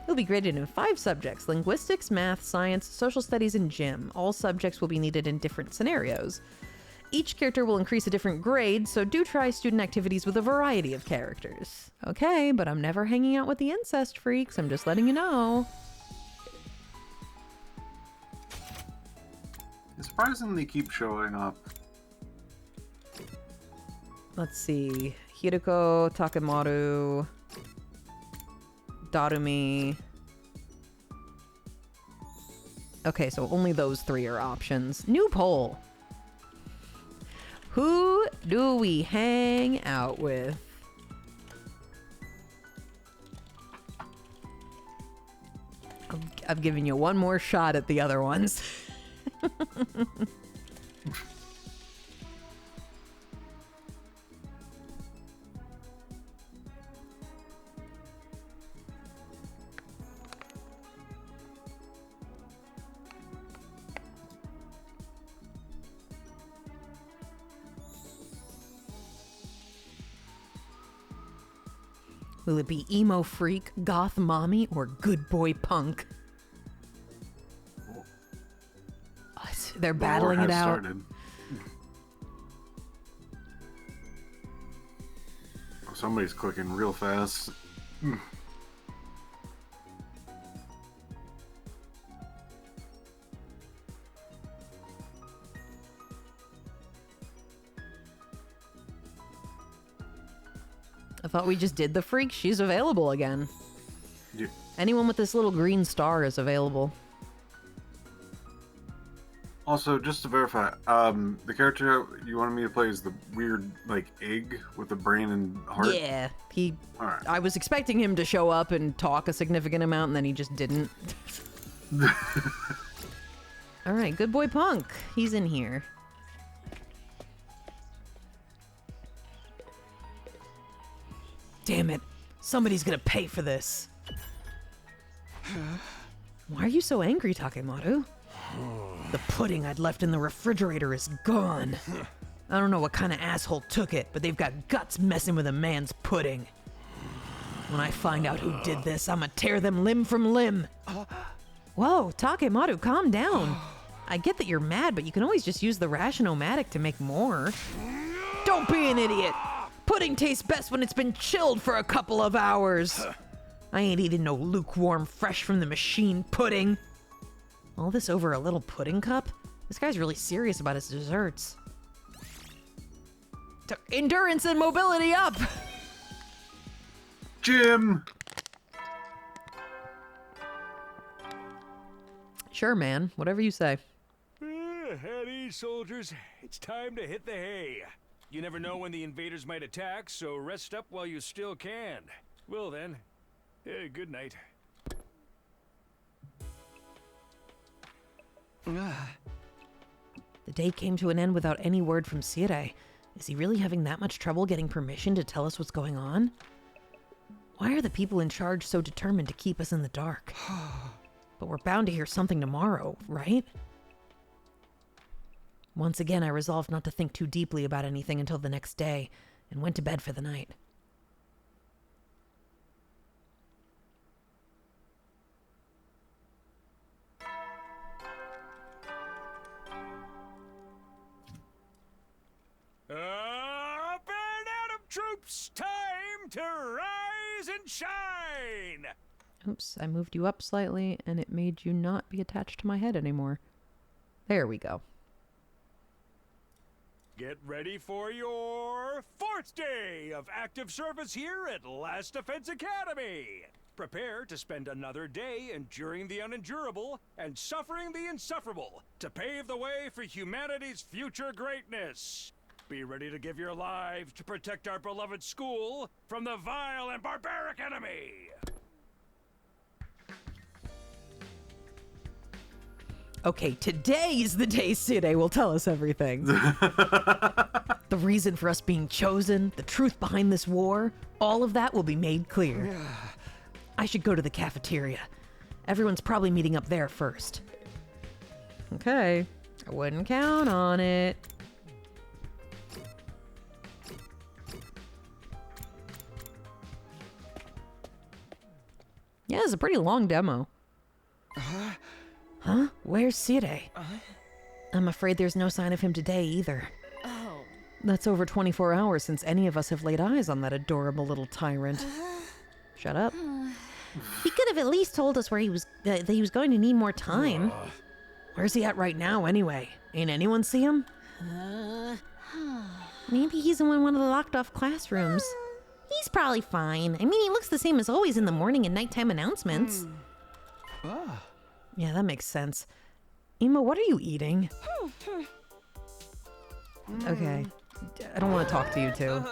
You'll be graded in 5 subjects: linguistics, math, science, social studies, and gym. All subjects will be needed in different scenarios. Each character will increase a different grade, so do try student activities with a variety of characters. Okay, but I'm never hanging out with the incest freaks, I'm just letting you know. They surprisingly keep showing up. Let's see. Hiroko, Takemaru, Darumi. Okay, so only those 3 are options. New poll. Who do we hang out with? I've given you one more shot at the other ones. Will it be emo freak, goth mommy, or good boy punk? They're battling it out. Started. Oh, somebody's clicking real fast. I thought we just did the freak. She's available again. Yeah. Anyone with this little green star is available. Also, just to verify, the character you wanted me to play is the weird, like, egg with the brain and heart? Yeah, he... Alright. I was expecting him to show up and talk a significant amount, and then he just didn't. Alright, good boy punk. He's in here. Damn it. Somebody's gonna pay for this. Why are you so angry, Takemaru? The pudding I'd left in the refrigerator is gone. I don't know what kind of asshole took it, but they've got guts messing with a man's pudding. When I find out who did this, I'ma tear them limb from limb. Whoa, Takemaru, calm down. I get that you're mad, but you can always just use the ration-o-matic to make more. Don't be an idiot. Pudding tastes best when it's been chilled for a couple of hours. I ain't eating no lukewarm, fresh from the machine pudding. All this over a little pudding cup? This guy's really serious about his desserts. Endurance and mobility up! Jim! Sure, man. Whatever you say. At ease, soldiers. It's time to hit the hay. You never know when the invaders might attack, so rest up while you still can. Well then, good night. The day came to an end without any word from Sire. Is he really having that much trouble getting permission to tell us what's going on? Why are the people in charge so determined to keep us in the dark? But we're bound to hear something tomorrow, right? Once again, I resolved not to think too deeply about anything until the next day, and went to bed for the night. Up and Adam troops, time to rise and shine! Oops, I moved you up slightly, and it made you not be attached to my head anymore. There we go. Get ready for your 4th day of active service here at Last Defense Academy. Prepare to spend another day enduring the unendurable and suffering the insufferable to pave the way for humanity's future greatness. Be ready to give your lives to protect our beloved school from the vile and barbaric enemy. Okay, today is the day Sire will tell us everything. The reason for us being chosen, the truth behind this war, all of that will be made clear. I should go to the cafeteria. Everyone's probably meeting up there first. Okay, I wouldn't count on it. Yeah, it's a pretty long demo. Huh? Where's Sire? I'm afraid there's no sign of him today either. Oh. That's over 24 hours since any of us have laid eyes on that adorable little tyrant. Shut up. He could have at least told us where he was, that he was going to need more time. Where's he at right now anyway? Ain't anyone see him? Maybe he's in one of the locked off classrooms. He's probably fine. I mean, he looks the same as always in the morning and nighttime announcements. Yeah, that makes sense. Ima, what are you eating? Okay. I don't want to talk to you two.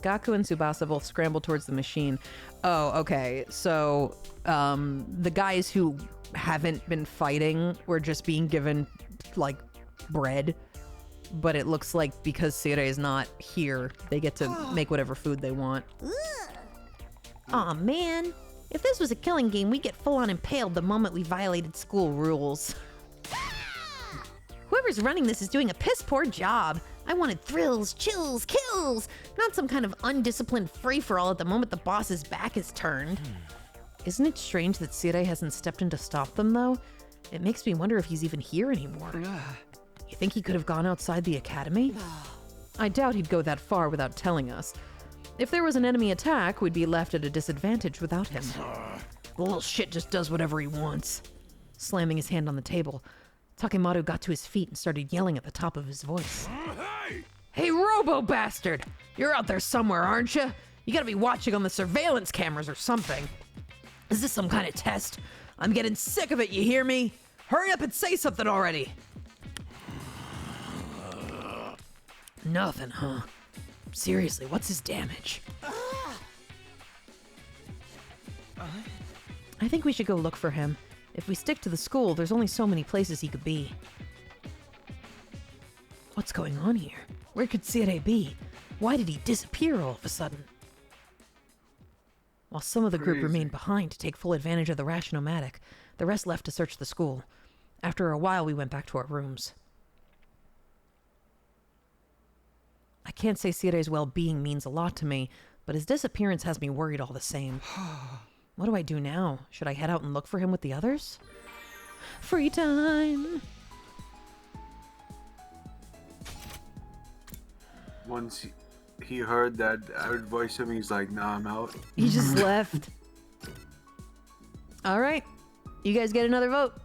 Gaku and Tsubasa both scramble towards the machine. Oh, okay. So, the guys who haven't been fighting were just being given, like, bread. But it looks like because Sire is not here, they get to make whatever food they want. Aw, man. If this was a killing game, we'd get full-on impaled the moment we violated school rules. Whoever's running this is doing a piss-poor job. I wanted thrills, chills, kills, not some kind of undisciplined free-for-all at the moment the boss's back is turned. Isn't it strange that Sire hasn't stepped in to stop them, though? It makes me wonder if he's even here anymore. You think he could have gone outside the academy? I doubt he'd go that far without telling us. If there was an enemy attack, we'd be left at a disadvantage without him. The little shit just does whatever he wants. Slamming his hand on the table, Takemaru got to his feet and started yelling at the top of his voice. Hey, robo-bastard! You're out there somewhere, aren't you? You gotta be watching on the surveillance cameras or something. Is this some kind of test? I'm getting sick of it, you hear me? Hurry up and say something already! Nothing, huh? Seriously, what's his damage? I think we should go look for him. If we stick to the school, there's only so many places he could be. What's going on here? Where could Sire be? Why did he disappear all of a sudden? While some of the group remained behind to take full advantage of the Rationomatic, the rest left to search the school. After a while, we went back to our rooms. I can't say Sire's well-being means a lot to me, but his disappearance has me worried all the same. What do I do now? Should I head out and look for him with the others? Free time! Once he heard that I would voice him, he's like, nah, I'm out. He just left. All right. You guys get another vote.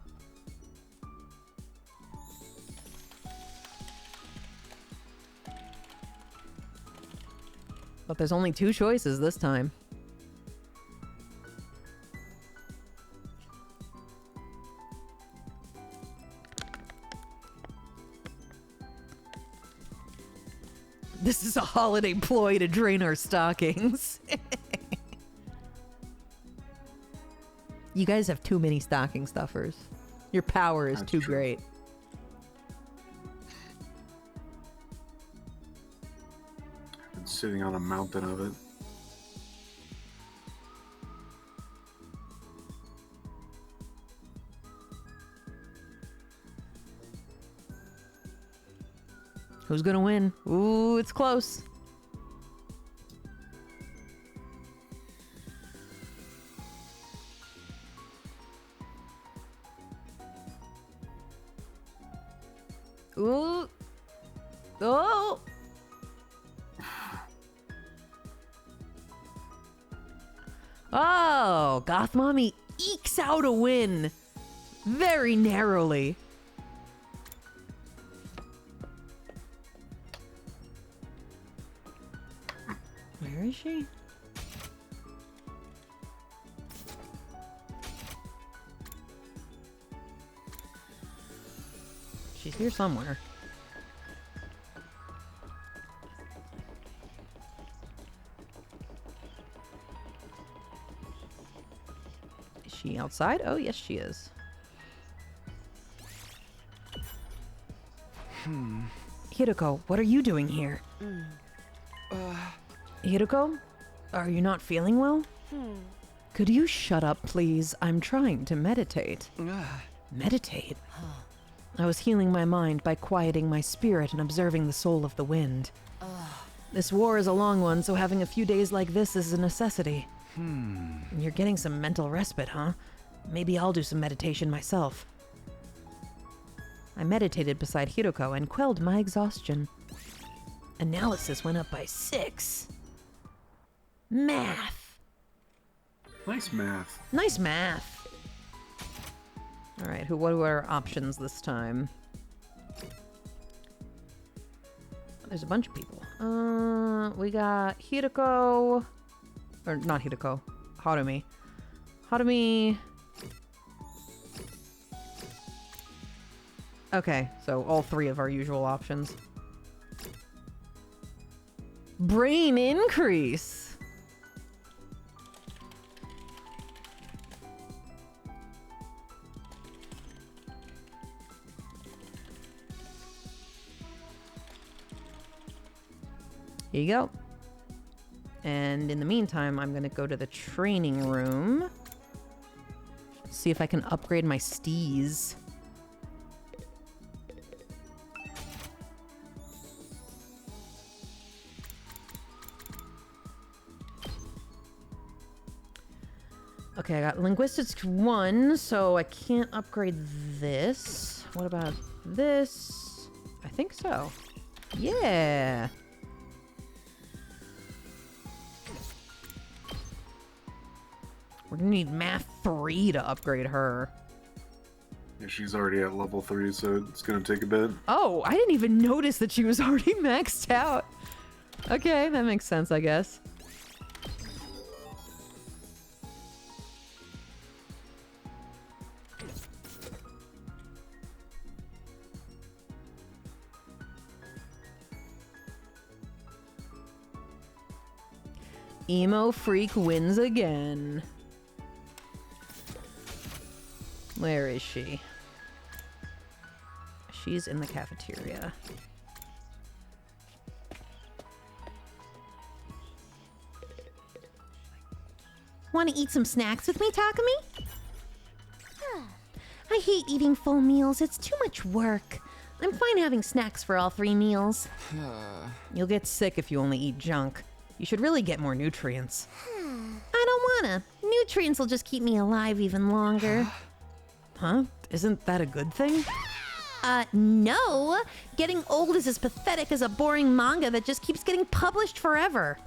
But there's only 2 choices this time. This is a holiday ploy to drain our stockings. You guys have too many stocking stuffers. Your power is too great. Been sitting on a mountain of it. Who's gonna win? Ooh, it's close. Ooh. Oh. Oh, Goth Mommy ekes out a win. Very narrowly. Where is she? She's here somewhere. Is she outside? Oh, yes, she is. Hiroko, what are you doing here? Hiroko, are you not feeling well? Could you shut up, please? I'm trying to meditate. Meditate? I was healing my mind by quieting my spirit and observing the soul of the wind. This war is a long one, so having a few days like this is a necessity. You're getting some mental respite, huh? Maybe I'll do some meditation myself. I meditated beside Hiroko and quelled my exhaustion. Analysis went up by 6. Math. Nice math. Nice math. All right, what are our options this time? There's a bunch of people. We got Hiroko, or not Hiroko, Harumi. Harumi. Okay, so all 3 of our usual options. Brain increase. Here you go. And in the meantime, I'm going to go to the training room. See if I can upgrade my steez. Okay, I got linguistics 1, so I can't upgrade this. What about this? I think so. Yeah. We're gonna need math 3 to upgrade her. Yeah, she's already at level 3, so it's gonna take a bit. Oh, I didn't even notice that she was already maxed out. Okay, that makes sense, I guess. Emo Freak wins again. Where is she? She's in the cafeteria. Want to eat some snacks with me, Takumi? I hate eating full meals. It's too much work. I'm fine having snacks for all 3 meals. You'll get sick if you only eat junk. You should really get more nutrients. I don't wanna. Nutrients will just keep me alive even longer. Huh? Isn't that a good thing? No. Getting old is as pathetic as a boring manga that just keeps getting published forever.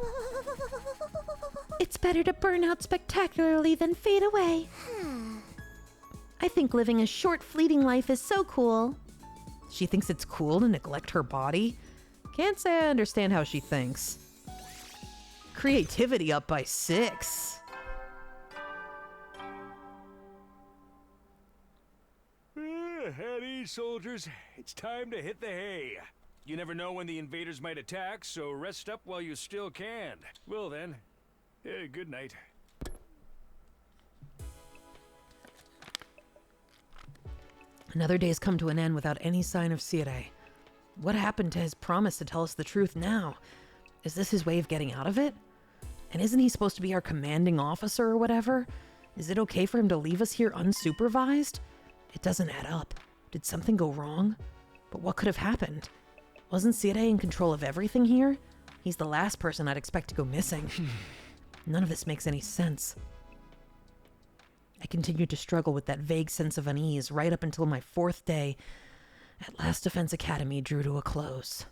It's better to burn out spectacularly than fade away. I think living a short, fleeting life is so cool. She thinks it's cool to neglect her body? Can't say I understand how she thinks. Creativity up by 6. At ease, soldiers. It's time to hit the hay. You never know when the invaders might attack, so rest up while you still can. Well then, good night. Another day's come to an end without any sign of Sire. What happened to his promise to tell us the truth now? Is this his way of getting out of it? And isn't he supposed to be our commanding officer or whatever? Is it okay for him to leave us here unsupervised? It doesn't add up. Did something go wrong? But what could have happened? Wasn't Sirei in control of everything here? He's the last person I'd expect to go missing. None of this makes any sense. I continued to struggle with that vague sense of unease right up until my 4th day at Last Defense Academy drew to a close.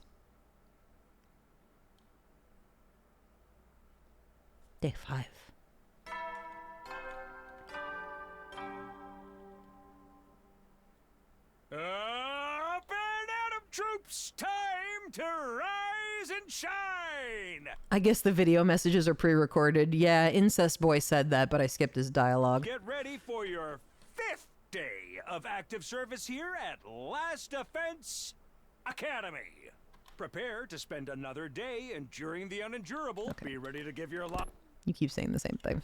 Day 5. Up and out of troops, time to rise and shine! I guess the video messages are pre-recorded. Yeah, Incest Boy said that, but I skipped his dialogue. Get ready for your 5th day of active service here at Last Defense Academy. Prepare to spend another day enduring the unendurable. Okay. Be ready to give your life. You keep saying the same thing.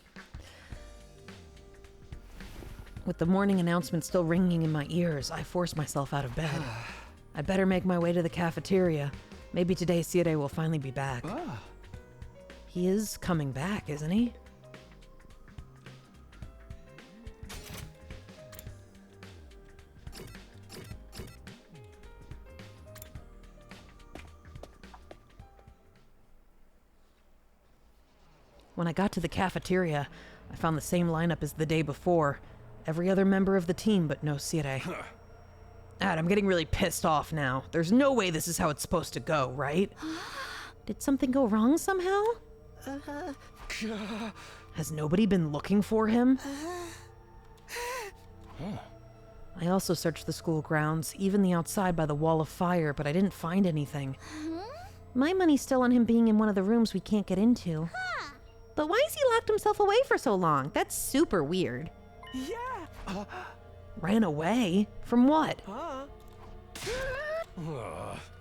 With the morning announcement still ringing in my ears, I forced myself out of bed. I better make my way to the cafeteria. Maybe today Sirei will finally be back. He is coming back, isn't he? When I got to the cafeteria, I found the same lineup as the day before. Every other member of the team, but no Sirei. I'm getting really pissed off now. There's no way this is how it's supposed to go, right? Did something go wrong somehow? Has nobody been looking for him? I also searched the school grounds, even the outside by the wall of fire, but I didn't find anything. My money's still on him being in one of the rooms we can't get into. But why has he locked himself away for so long? That's super weird. Yeah. Ran away? From what?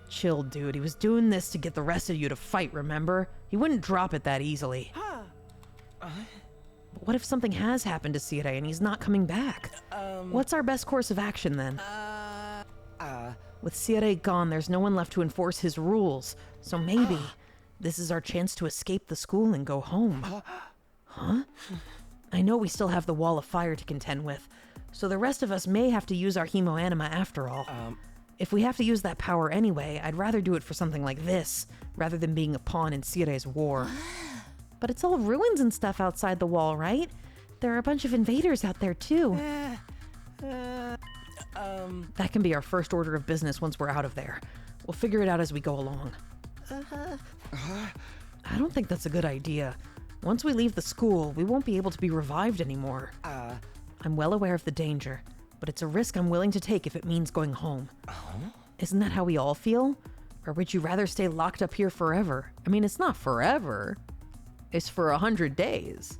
Chill, dude. He was doing this to get the rest of you to fight, remember? He wouldn't drop it that easily. But what if something has happened to Sirei and he's not coming back? What's our best course of action then? With Sirei gone, there's no one left to enforce his rules. So maybe this is our chance to escape the school and go home. Huh? I know we still have the wall of fire to contend with, so the rest of us may have to use our hemoanima after all. If we have to use that power anyway, I'd rather do it for something like this, rather than being a pawn in Sirei's war. But it's all ruins and stuff outside the wall, right? There are a bunch of invaders out there too. That can be our first order of business once we're out of there. We'll figure it out as we go along. I don't think that's a good idea. Once we leave the school, we won't be able to be revived anymore. I'm well aware of the danger, but it's a risk I'm willing to take if it means going home. Isn't that how we all feel? Or would you rather stay locked up here forever? I mean, it's not forever. It's for 100 days.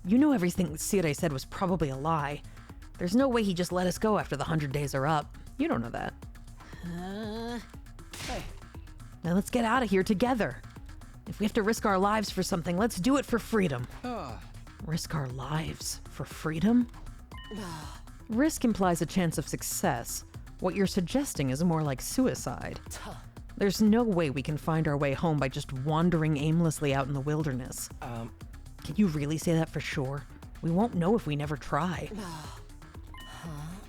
You know everything Sirei said was probably a lie. There's no way he just let us go after the 100 days are up. You don't know that. Hey. Now let's get out of here together. If we have to risk our lives for something, let's do it for freedom. Risk our lives for freedom? Risk implies a chance of success. What you're suggesting is more like suicide. There's no way we can find our way home by just wandering aimlessly out in the wilderness. Can you really say that for sure? We won't know if we never try.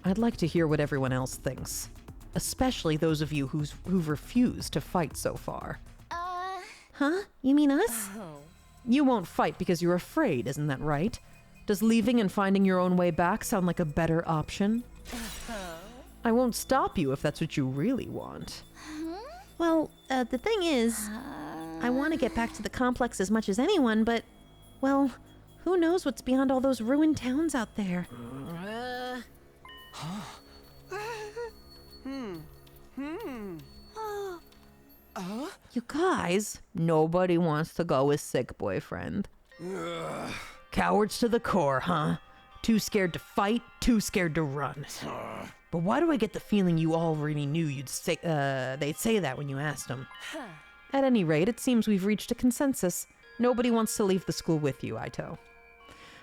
I'd like to hear what everyone else thinks. Especially those of you who've refused to fight so far. Huh? You mean us? You won't fight because you're afraid, isn't that right? Does leaving and finding your own way back sound like a better option? I won't stop you if that's what you really want. Well, the thing is, I want to get back to the complex as much as anyone, but, well, who knows what's beyond all those ruined towns out there? You guys, nobody wants to go with sick boyfriend. Cowards to the core, huh? Too scared to fight, too scared to run. But why do I get the feeling you already knew they'd say that when you asked them? At any rate, it seems we've reached a consensus. Nobody wants to leave the school with you, Aito.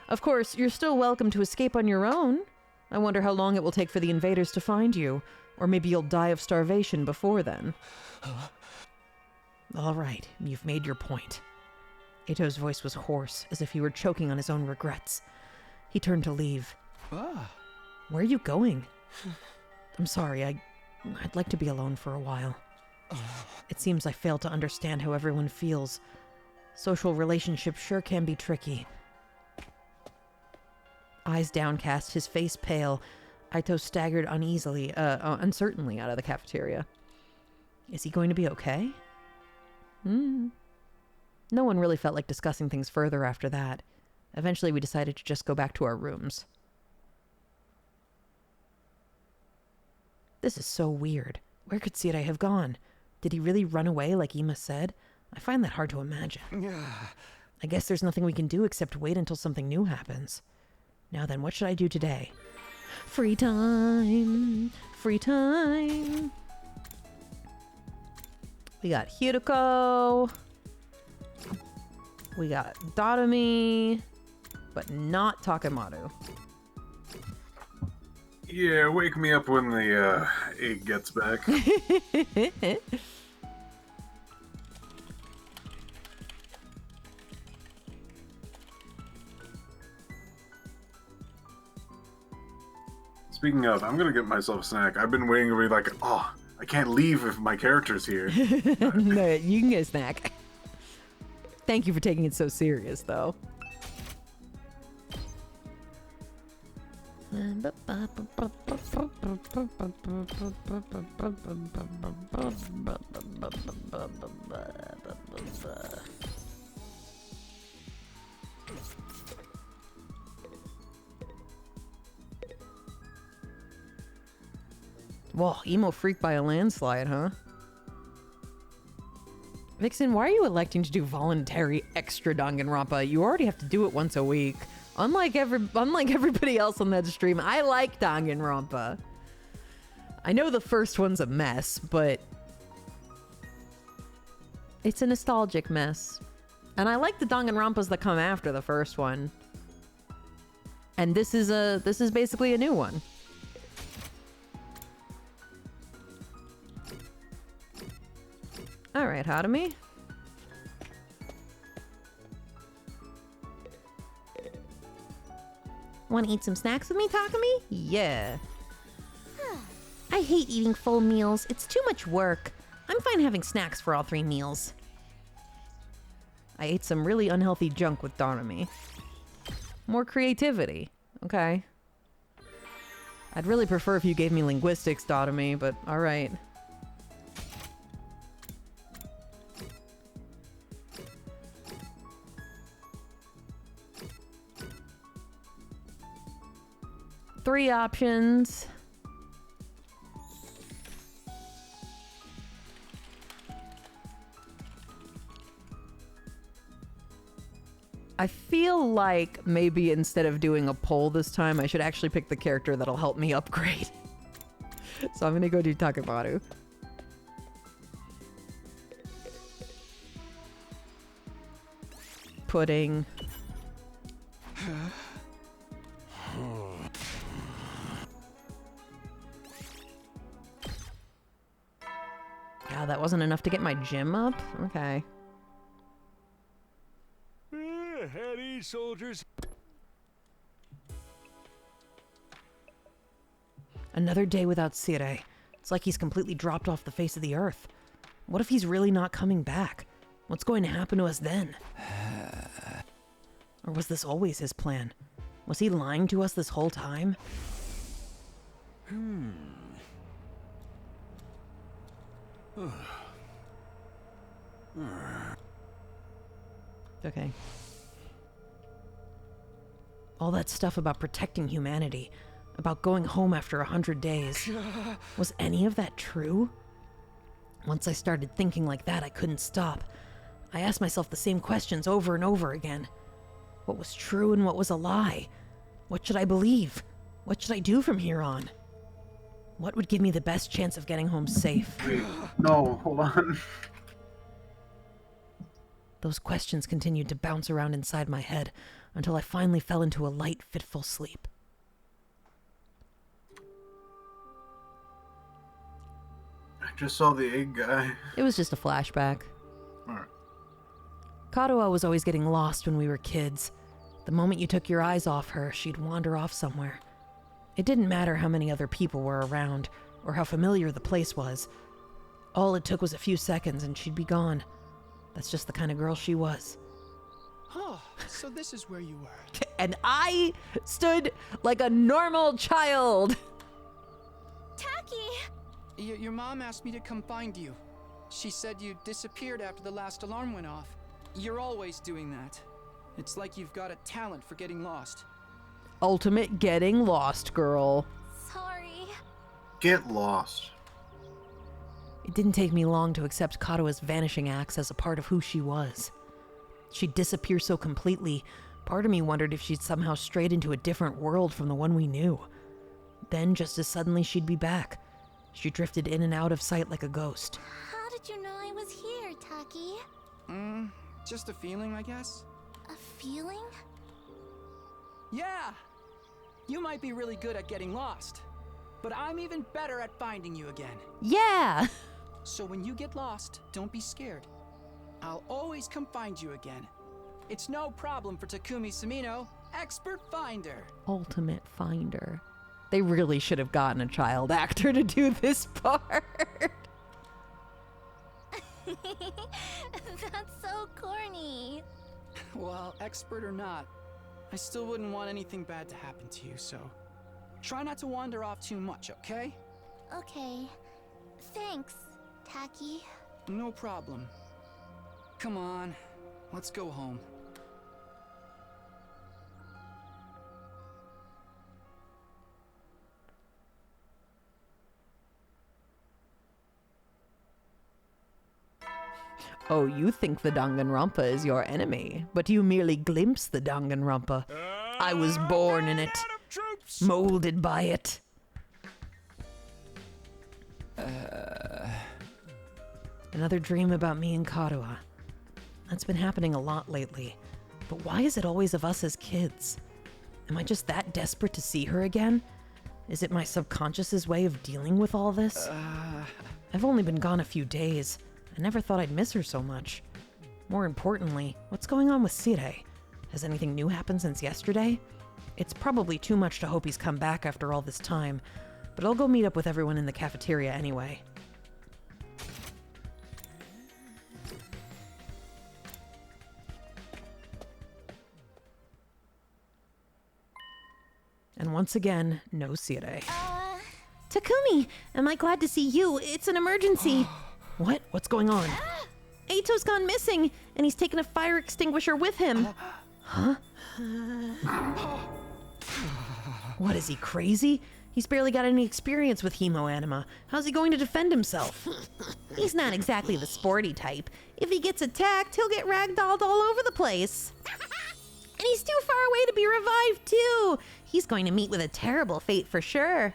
Of course, you're still welcome to escape on your own. I wonder how long it will take for the invaders to find you. Or maybe you'll die of starvation before then. All right, you've made your point. Ito's voice was hoarse, as if he were choking on his own regrets. He turned to leave. Where are you going? I'm sorry, I'd like to be alone for a while. It seems I fail to understand how everyone feels. Social relationships sure can be tricky. Eyes downcast, his face pale, Aito staggered uncertainly out of the cafeteria. Is he going to be okay? No one really felt like discussing things further after that. Eventually, we decided to just go back to our rooms. This is so weird. Where could Sirei have gone? Did he really run away like Ima said? I find that hard to imagine. I guess there's nothing we can do except wait until something new happens. Now then, what should I do today? Free time! Free time! We got Hiruko. We got Doremi. But not Takemaru. Yeah, wake me up when the egg gets back. Speaking of, I'm gonna get myself a snack. I've been waiting to be like, oh, I can't leave if my character's here. No, you can get a snack. Thank you for taking it so serious, though. Whoa, emo freak by a landslide, huh? Vixen, why are you electing to do voluntary extra Danganronpa? You already have to do it once a week. Unlike everybody else on that stream, I like Danganronpa. I know the first one's a mess, but it's a nostalgic mess. And I like the Danganronpas that come after the first one. And this is basically a new one. All right, Harumi. Want to eat some snacks with me, Takumi? Yeah. I hate eating full meals. It's too much work. I'm fine having snacks for all 3 meals. I ate some really unhealthy junk with Doremi. More creativity. Okay. I'd really prefer if you gave me linguistics, Doremi, but alright. Three options. I feel like maybe instead of doing a poll this time, I should actually pick the character that'll help me upgrade. So I'm gonna go do Takemaru. Pudding. Yeah, that wasn't enough to get my gym up? Okay. Heady, soldiers. Another day without Sirei. It's like he's completely dropped off the face of the earth. What if he's really not coming back? What's going to happen to us then? Or was this always his plan? Was he lying to us this whole time? Okay. All that stuff about protecting humanity, about going home after 100 days. Was any of that true? Once I started thinking like that, I couldn't stop. I asked myself the same questions over and over again. What was true and what was a lie? What should I believe? What should I do from here on? What would give me the best chance of getting home safe? Wait, no, hold on. Those questions continued to bounce around inside my head until I finally fell into a light, fitful sleep. I just saw the egg guy. It was just a flashback. Alright. Kadoa was always getting lost when we were kids. The moment you took your eyes off her, she'd wander off somewhere. It didn't matter how many other people were around. or how familiar the place was. All it took was a few seconds and she'd be gone. That's just the kind of girl she was. Oh, so this is where you were. And I stood like a normal child. Taki! Your mom asked me to come find you. She said you disappeared after the last alarm went off. You're always doing that. It's like you've got a talent for getting lost. Ultimate getting lost, girl. Sorry. Get lost. It didn't take me long to accept Katoa's vanishing acts as a part of who she was. She'd disappear so completely, part of me wondered if she'd somehow strayed into a different world from the one we knew. Then, just as suddenly, she'd be back. She drifted in and out of sight like a ghost. How did you know I was here, Taki? Just a feeling, I guess. A feeling? Yeah! You might be really good at getting lost, but I'm even better at finding you again. Yeah! So when you get lost, don't be scared. I'll always come find you again. It's no problem for Takumi Sumino, expert finder. Ultimate finder. They really should have gotten a child actor to do this part. That's so corny. Well, expert or not, I still wouldn't want anything bad to happen to you, so try not to wander off too much, okay? Okay. Thanks, Taki. No problem. Come on, let's go home. Oh, you think the Danganronpa is your enemy, but you merely glimpse the Danganronpa. I was born in it, molded by it. Another dream about me and Katoa. That's been happening a lot lately. But why is it always of us as kids? Am I just that desperate to see her again? Is it my subconscious's way of dealing with all this? I've only been gone a few days. I never thought I'd miss her so much. More importantly, what's going on with Sire? Has anything new happened since yesterday? It's probably too much to hope he's come back after all this time, but I'll go meet up with everyone in the cafeteria anyway. And once again, no Sire. Takumi, am I glad to see you? It's an emergency. What? What's going on? Eito's gone missing, and he's taken a fire extinguisher with him. Huh? What, is he crazy? He's barely got any experience with hemoanima. How's he going to defend himself? He's not exactly the sporty type. If he gets attacked, he'll get ragdolled all over the place. And he's too far away to be revived, too. He's going to meet with a terrible fate for sure.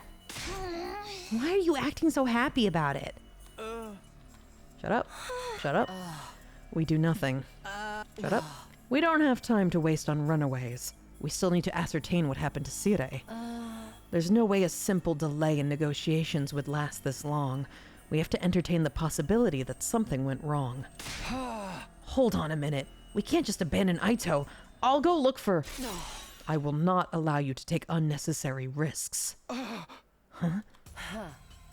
Why are you acting so happy about it? Shut up. Shut up. We do nothing. Shut up. We don't have time to waste on runaways. We still need to ascertain what happened to Sire. There's no way a simple delay in negotiations would last this long. We have to entertain the possibility that something went wrong. Hold on a minute. We can't just abandon Aito. I'll go look for... I will not allow you to take unnecessary risks. Huh?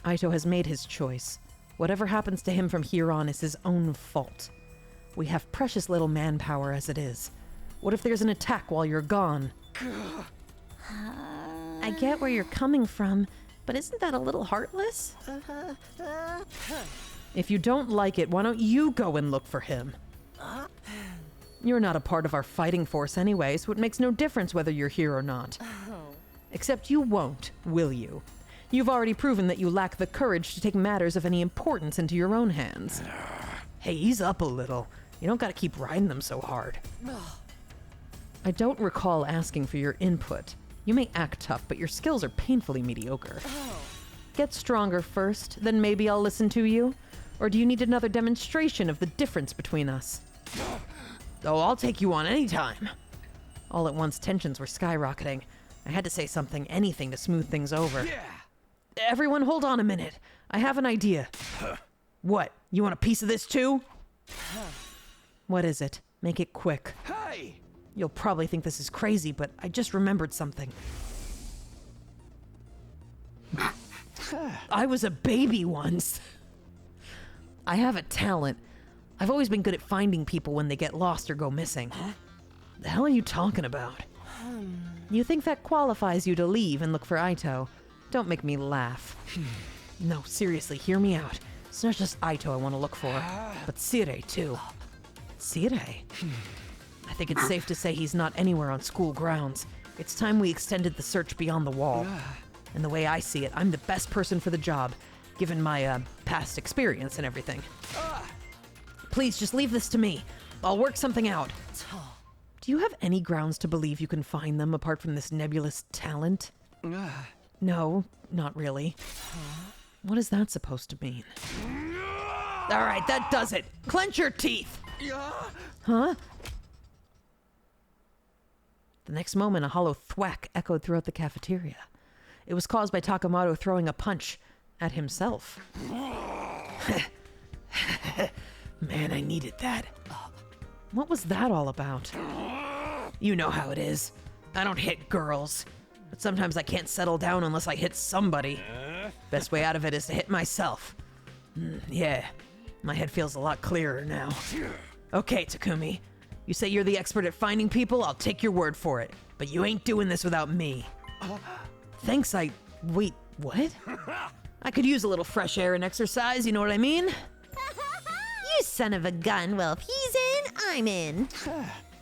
Aito has made his choice. Whatever happens to him from here on is his own fault. We have precious little manpower as it is. What if there's an attack while you're gone? I get where you're coming from, but isn't that a little heartless? If you don't like it, why don't you go and look for him? You're not a part of our fighting force anyway, so it makes no difference whether you're here or not. Except you won't, will you? You've already proven that you lack the courage to take matters of any importance into your own hands. Hey, ease up a little. You don't gotta keep riding them so hard. I don't recall asking for your input. You may act tough, but your skills are painfully mediocre. Get stronger first, then maybe I'll listen to you? Or do you need another demonstration of the difference between us? Oh, I'll take you on any time. All at once, tensions were skyrocketing. I had to say something, anything to smooth things over. Yeah. Everyone, hold on a minute. I have an idea. What? You want a piece of this too? What is it? Make it quick. Hey! You'll probably think this is crazy, but I just remembered something. I was a baby once. I have a talent. I've always been good at finding people when they get lost or go missing. Huh? The hell are you talking about? You think that qualifies you to leave and look for Aito? Don't make me laugh. No, seriously, hear me out. It's not just Aito I want to look for, but Sire too. Sire? I think it's safe to say he's not anywhere on school grounds. It's time we extended the search beyond the wall. And the way I see it, I'm the best person for the job, given my past experience and everything. Please, just leave this to me. I'll work something out. Do you have any grounds to believe you can find them apart from this nebulous talent? No, not really. What is that supposed to mean? All right, that does it. Clench your teeth. Huh? The next moment, a hollow thwack echoed throughout the cafeteria. It was caused by Takamoto throwing a punch at himself. Man, I needed that. What was that all about? You know how it is. I don't hit girls, but sometimes I can't settle down unless I hit somebody. Best way out of it is to hit myself. Yeah, my head feels a lot clearer now. Okay, Takumi. You say you're the expert at finding people, I'll take your word for it. But you ain't doing this without me. Thanks, wait, what? I could use a little fresh air and exercise, you know what I mean? You son of a gun. Well, if he's in, I'm in.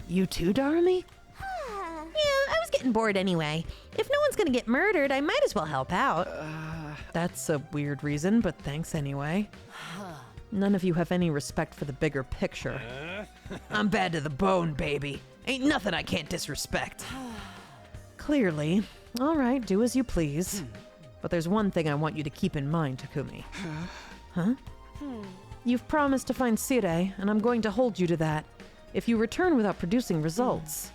You too, Darumi? Yeah, I was getting bored anyway. If no one's gonna get murdered, I might as well help out. That's a weird reason, but thanks anyway. None of you have any respect for the bigger picture. I'm bad to the bone, baby. Ain't nothing I can't disrespect. Clearly. All right, do as you please. But there's one thing I want you to keep in mind, Takumi. Huh? You've promised to find Sire, and I'm going to hold you to that. If you return without producing results...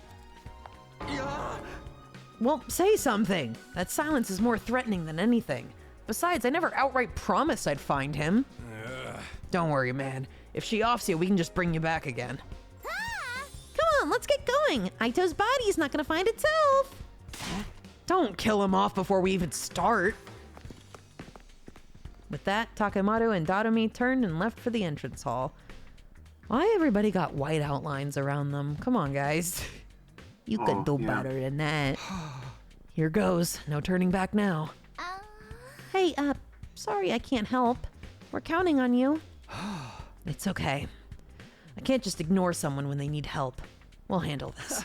Well, say something. That silence is more threatening than anything. Besides, I never outright promised I'd find him. Don't worry, man. If she offs you, we can just bring you back again. Come on, let's get going. Aito's body's not gonna find itself. Don't kill him off before we even start. With that, Takamoto and Darumi turned and left for the entrance hall. Why everybody got white outlines around them? Come on, guys. You could do better than that. Here goes. No turning back now. Hey, sorry I can't help. We're counting on you. It's okay. I can't just ignore someone when they need help. We'll handle this.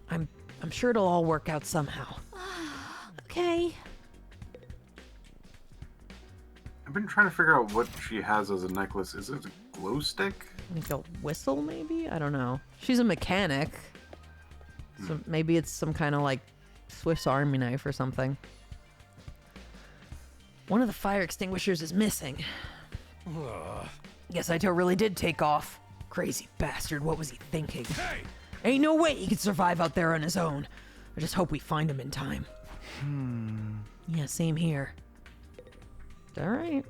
I'm sure it'll all work out somehow. Okay. I've been trying to figure out what she has as a necklace. Is it a glow stick? Like a whistle, maybe? I don't know. She's a mechanic. So maybe it's some kind of like Swiss Army knife or something. One of the fire extinguishers is missing. Guess Aito really did take off. Crazy bastard, what was he thinking? Hey! Ain't no way he could survive out there on his own. I just hope we find him in time. Yeah, same here. All right.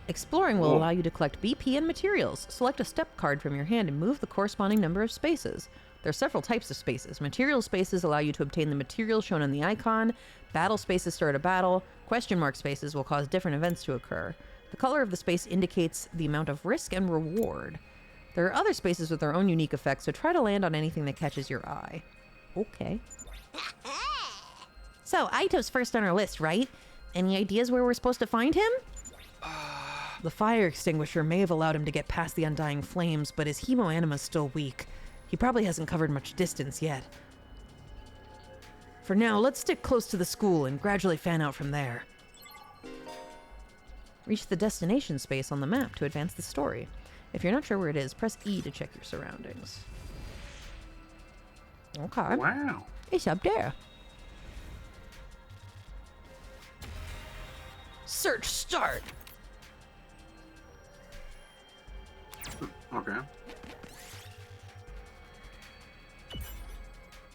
Exploring will allow you to collect BP and materials. Select a step card from your hand and move the corresponding number of spaces. There are several types of spaces. Material spaces allow you to obtain the material shown on the icon. Battle spaces start a battle. Question mark spaces will cause different events to occur. The color of the space indicates the amount of risk and reward. There are other spaces with their own unique effects, so try to land on anything that catches your eye. Okay. So, Aito's first on our list, right? Any ideas where we're supposed to find him? The fire extinguisher may have allowed him to get past the undying flames, but his hemoanima's still weak. He probably hasn't covered much distance yet. For now, let's stick close to the school and gradually fan out from there. Reach the destination space on the map to advance the story. If you're not sure where it is, press E to check your surroundings. Okay. Wow. It's up there. Search start! Okay.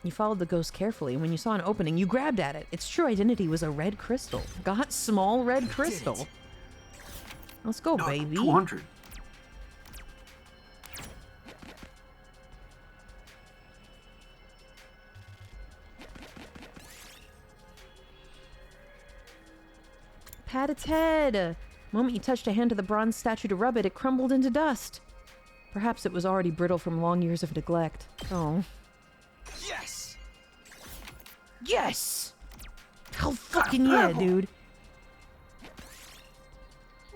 You followed the ghost carefully. When you saw an opening, you grabbed at it. Its true identity was a red crystal. Got small red crystal. Let's go, baby. 200. Pat its head. The moment you touched a hand to the bronze statue to rub it, it crumbled into dust. Perhaps it was already brittle from long years of neglect. Oh. Yes! Yes! Hell fucking yeah, dude.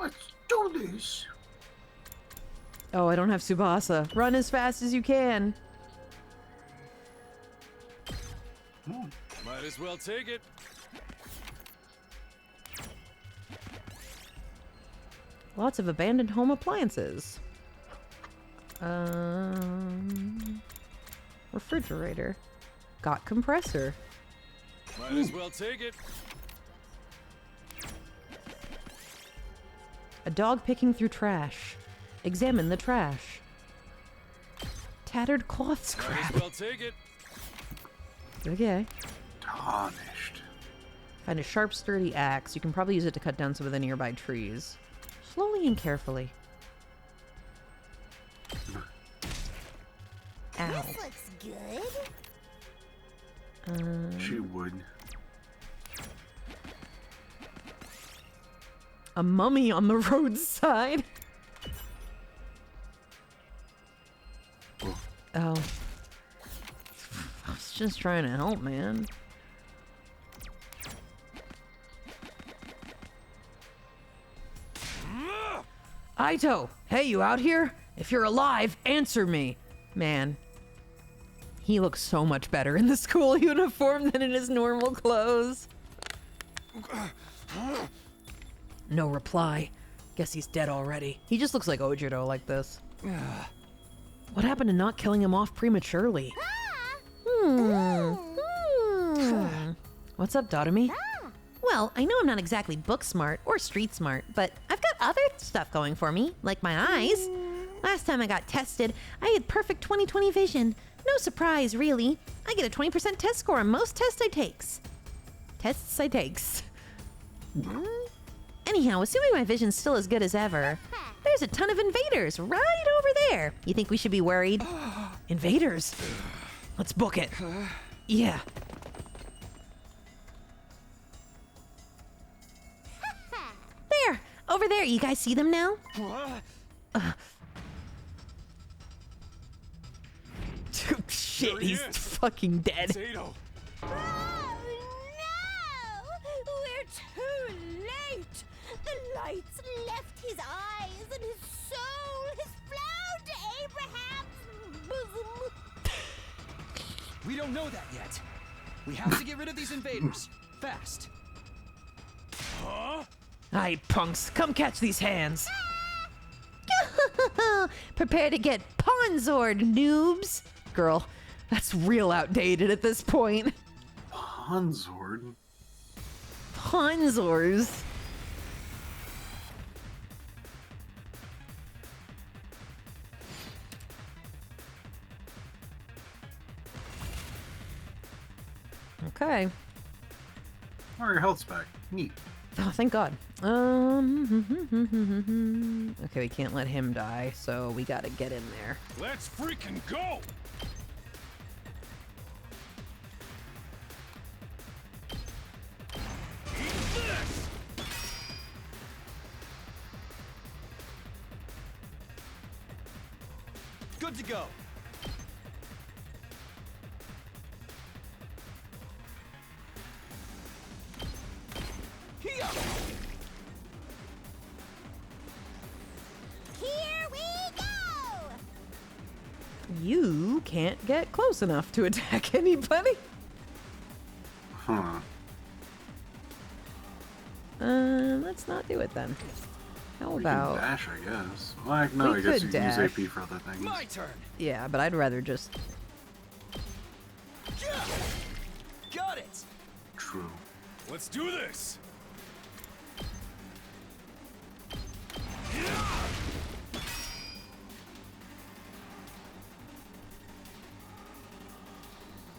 Let's do this. Oh, I don't have Tsubasa. Run as fast as you can. Might as well take it. Lots of abandoned home appliances. Refrigerator. Got compressor. Might as well take it. A dog picking through trash. Examine the trash. Tattered cloth scrap. Might as well take it. Okay. Tarnished. Find a sharp, sturdy axe. You can probably use it to cut down some of the nearby trees. Slowly and carefully. Ow. This looks good. She would. A mummy on the roadside. Oh. I was just trying to help, man. Aito! Hey, you out here? If you're alive, answer me! Man. He looks so much better in the school uniform than in his normal clothes. No reply. Guess he's dead already. He just looks like Ojiro like this. What happened to not killing him off prematurely? What's up, Doremi? Well, I know I'm not exactly book smart or street smart, but I've got other stuff going for me, like my eyes. Last time I got tested, I had perfect 20/20 vision. No surprise, really. I get a 20% test score on most tests I takes. Anyhow, assuming my vision's still as good as ever, there's a ton of invaders right over there. You think we should be worried? Invaders? Let's book it. Yeah. There! Over there, you guys see them now? Shit, he's fucking dead. Sato. Oh no! We're too late! The lights left his eyes and his soul has flown to Abraham's bosom. We don't know that yet. We have to get rid of these invaders. Fast. Huh? Aye, punks, come catch these hands. Prepare to get ponzored, noobs. Girl, that's real outdated at this point. Ponzord? Ponzors. Okay. Oh, your health's back. Neat. Oh, thank God. Okay, we can't let him die, so we gotta get in there. Let's freaking go! Eat this! Good to go. Here we go! You can't get close enough to attack anybody. Huh. Let's not do it then. How We about... can dash, I guess. Like, no, We I guess could you can dash. use AP for other things. My turn. Yeah, but I'd rather just... Got it. True. Let's do this!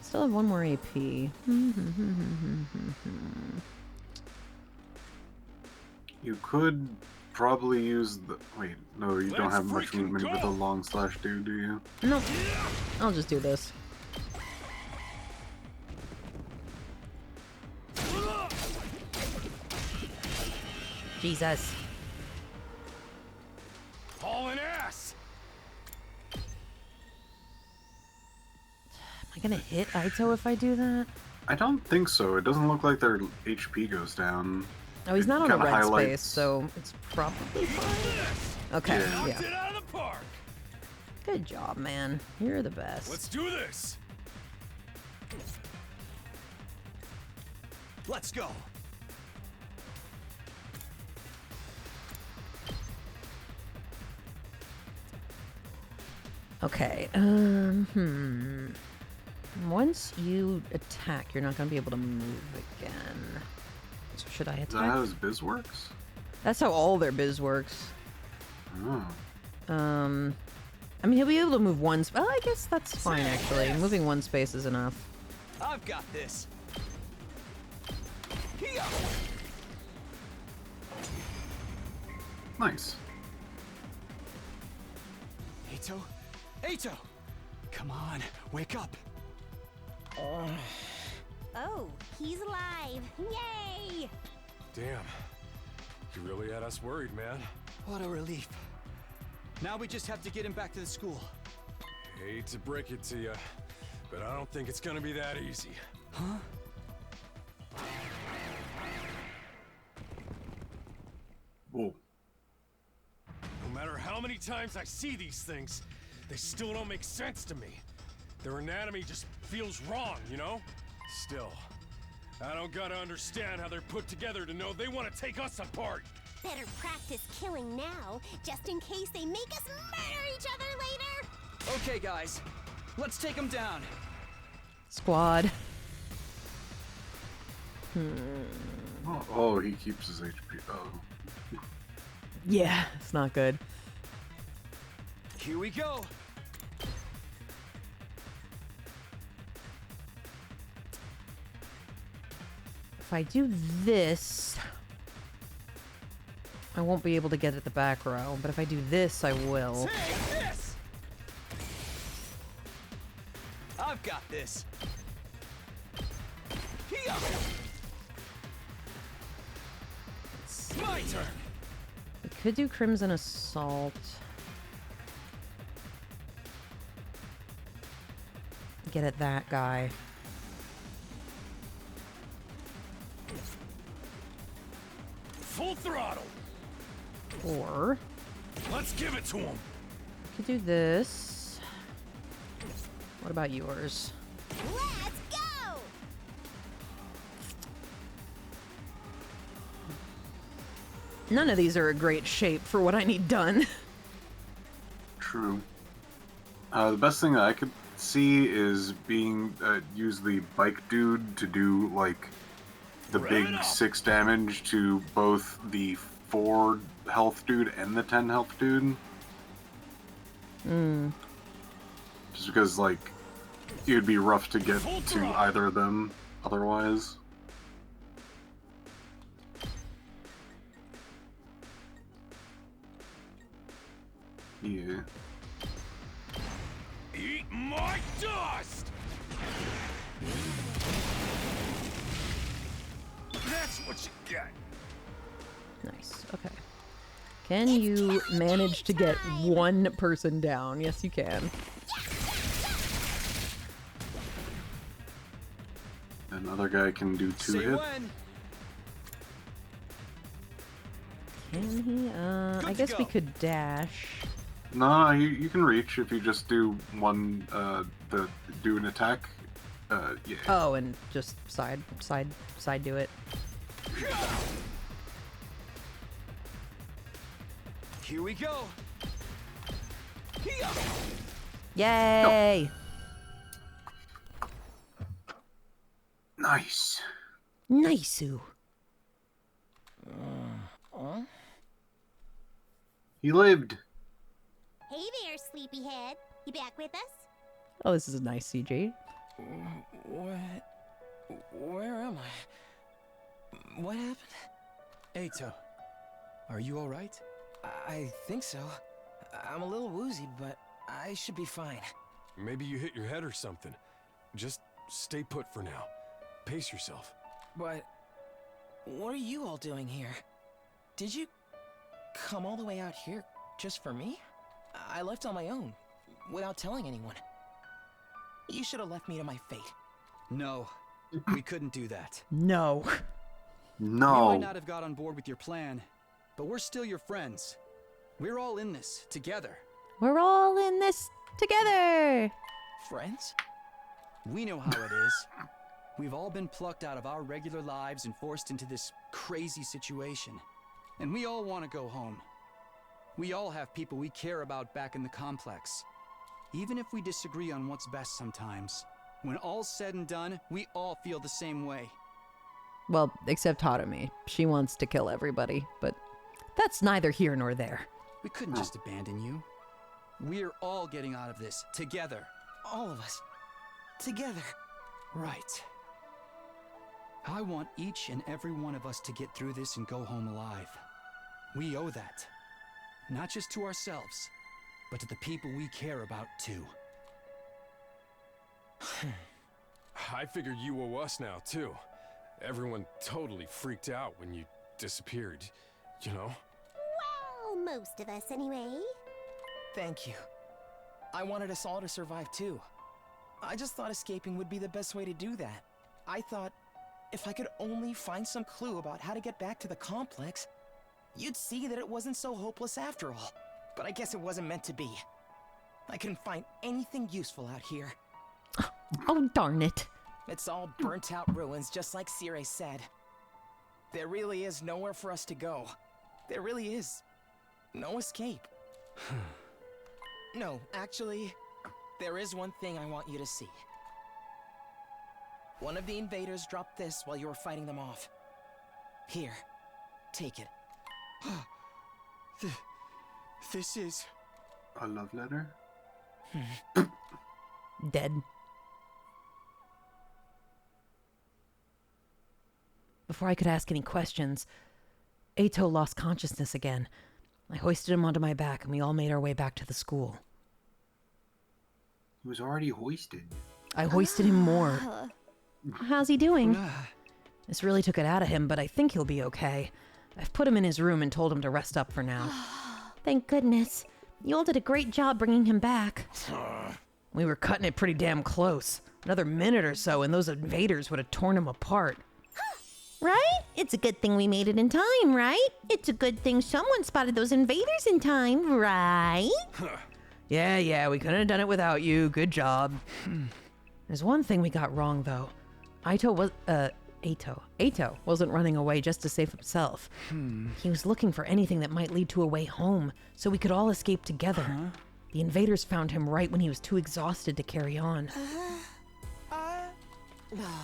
Still have one more AP. You could probably use the... Wait, no, you don't Let's have much freaking movement with go! a long slash dude, do you? No. I'll just do this. Jesus. Hauling ass! Am I gonna hit Aito if I do that? I don't think so. It doesn't look like their HP goes down. Oh, he's not on It a kinda red highlights- space, so it's probably fine. Okay, Yeah. Knocked it yeah. out of the park! Good job, man. You're the best. Let's do this! Let's go. Okay, Once you attack, you're not gonna be able to move again. So should I Is that attack? how his biz works? That's how all their biz works. Oh. I mean, he'll be able to move one. Well, I guess that's fine actually. Moving one space is enough. I've got this. Here. Nice. Aito? Aito! Come on, wake up. Oh, he's alive. Yay! Damn. You really had us worried, man. What a relief. Now we just have to get him back to the school. Hate to break it to you, but I don't think it's gonna be that easy. Huh? Whoa. No matter how many times I see these things, they still don't make sense to me. Their anatomy just feels wrong, you know? Still, I don't gotta understand how they're put together to know they want to take us apart. Better practice killing now, just in case they make us murder each other later. Okay, guys. Let's take him down. Squad. Oh, he keeps his HP. Oh. Yeah, it's not good. Here we go. If I do this, I won't be able to get at the back row, but if I do this, I will. Take this! I've got this. Here. My turn. We could do Crimson Assault. Get at that guy. Full throttle. Or Let's give it to him. we could do this. What about yours? Let's go! None of these are a great shape for what I need done. True. The best thing that I could see is being use the bike dude to do like the Rev big it up. 6 damage to both the 4 health dude and the 10 health dude. Just because like it would be rough to get Full to throttle. either of them otherwise. Yeah. Eat my dust! That's what you get. Nice. Okay. Can you manage to get one person down? Yes, you can. Another guy can do 2 Say hits. when. Can he? I to guess we go. could dash. No, you can reach if you just do one, do an attack. Yeah. Oh, and just side do it. Here we go. Here. Yay! Nice. Nice-oo. He lived. Hey there, sleepyhead. You back with us? Oh, this is a nice CG. Where am I? What happened? Aito, Are you alright? I think so. I'm a little woozy, but I should be fine. Maybe you hit your head or something. Just stay put for now. Pace yourself. But what are you all doing here? Did you come all the way out here just for me? I left on my own, without telling anyone. You should have left me to my fate. No, we couldn't do that. No. We No. might not have got on board with your plan, but we're still your friends. We're all in this together. We're all in this together. Friends? We know how it is. We've all been plucked out of our regular lives and forced into this crazy situation. And we all want to go home. We all have people we care about back in the complex. Even if we disagree on what's best sometimes, when all's said and done, we all feel the same way. Well, except Harumi. She wants to kill everybody, but that's neither here nor there. We couldn't just abandon you. We're all getting out of this together. All of us. Together. Right. I want each and every one of us to get through this and go home alive. We owe that. Not just to ourselves, but to the people we care about too. I figured you owe us now, too. Everyone totally freaked out when you disappeared, you know? Well, most of us anyway. Thank you. I wanted us all to survive too. I just thought escaping would be the best way to do that. I thought if I could only find some clue about how to get back to the complex, you'd see that it wasn't so hopeless after all. But I guess it wasn't meant to be. I couldn't find anything useful out here. Oh, darn it. It's all burnt out ruins, just like Sire said. There really is nowhere for us to go. There really is no escape. No, actually, there is one thing I want you to see. One of the invaders dropped this while you were fighting them off. Here, take it. This is... A love letter? Dead. Before I could ask any questions, Ato lost consciousness again. I hoisted him onto my back and we all made our way back to the school. He was already hoisted. I hoisted him more. How's he doing? This really took it out of him, but I think he'll be okay. I've put him in his room and told him to rest up for now. Thank goodness. You all did a great job bringing him back. We were cutting it pretty damn close. Another minute or so and those invaders would have torn him apart. Right? It's a good thing we made it in time, right? It's a good thing someone spotted those invaders in time, right? Yeah, we couldn't have done it without you. Good job. There's one thing we got wrong, though. Ato wasn't running away just to save himself. He was looking for anything that might lead to a way home, so we could all escape together. The invaders found him right when he was too exhausted to carry on.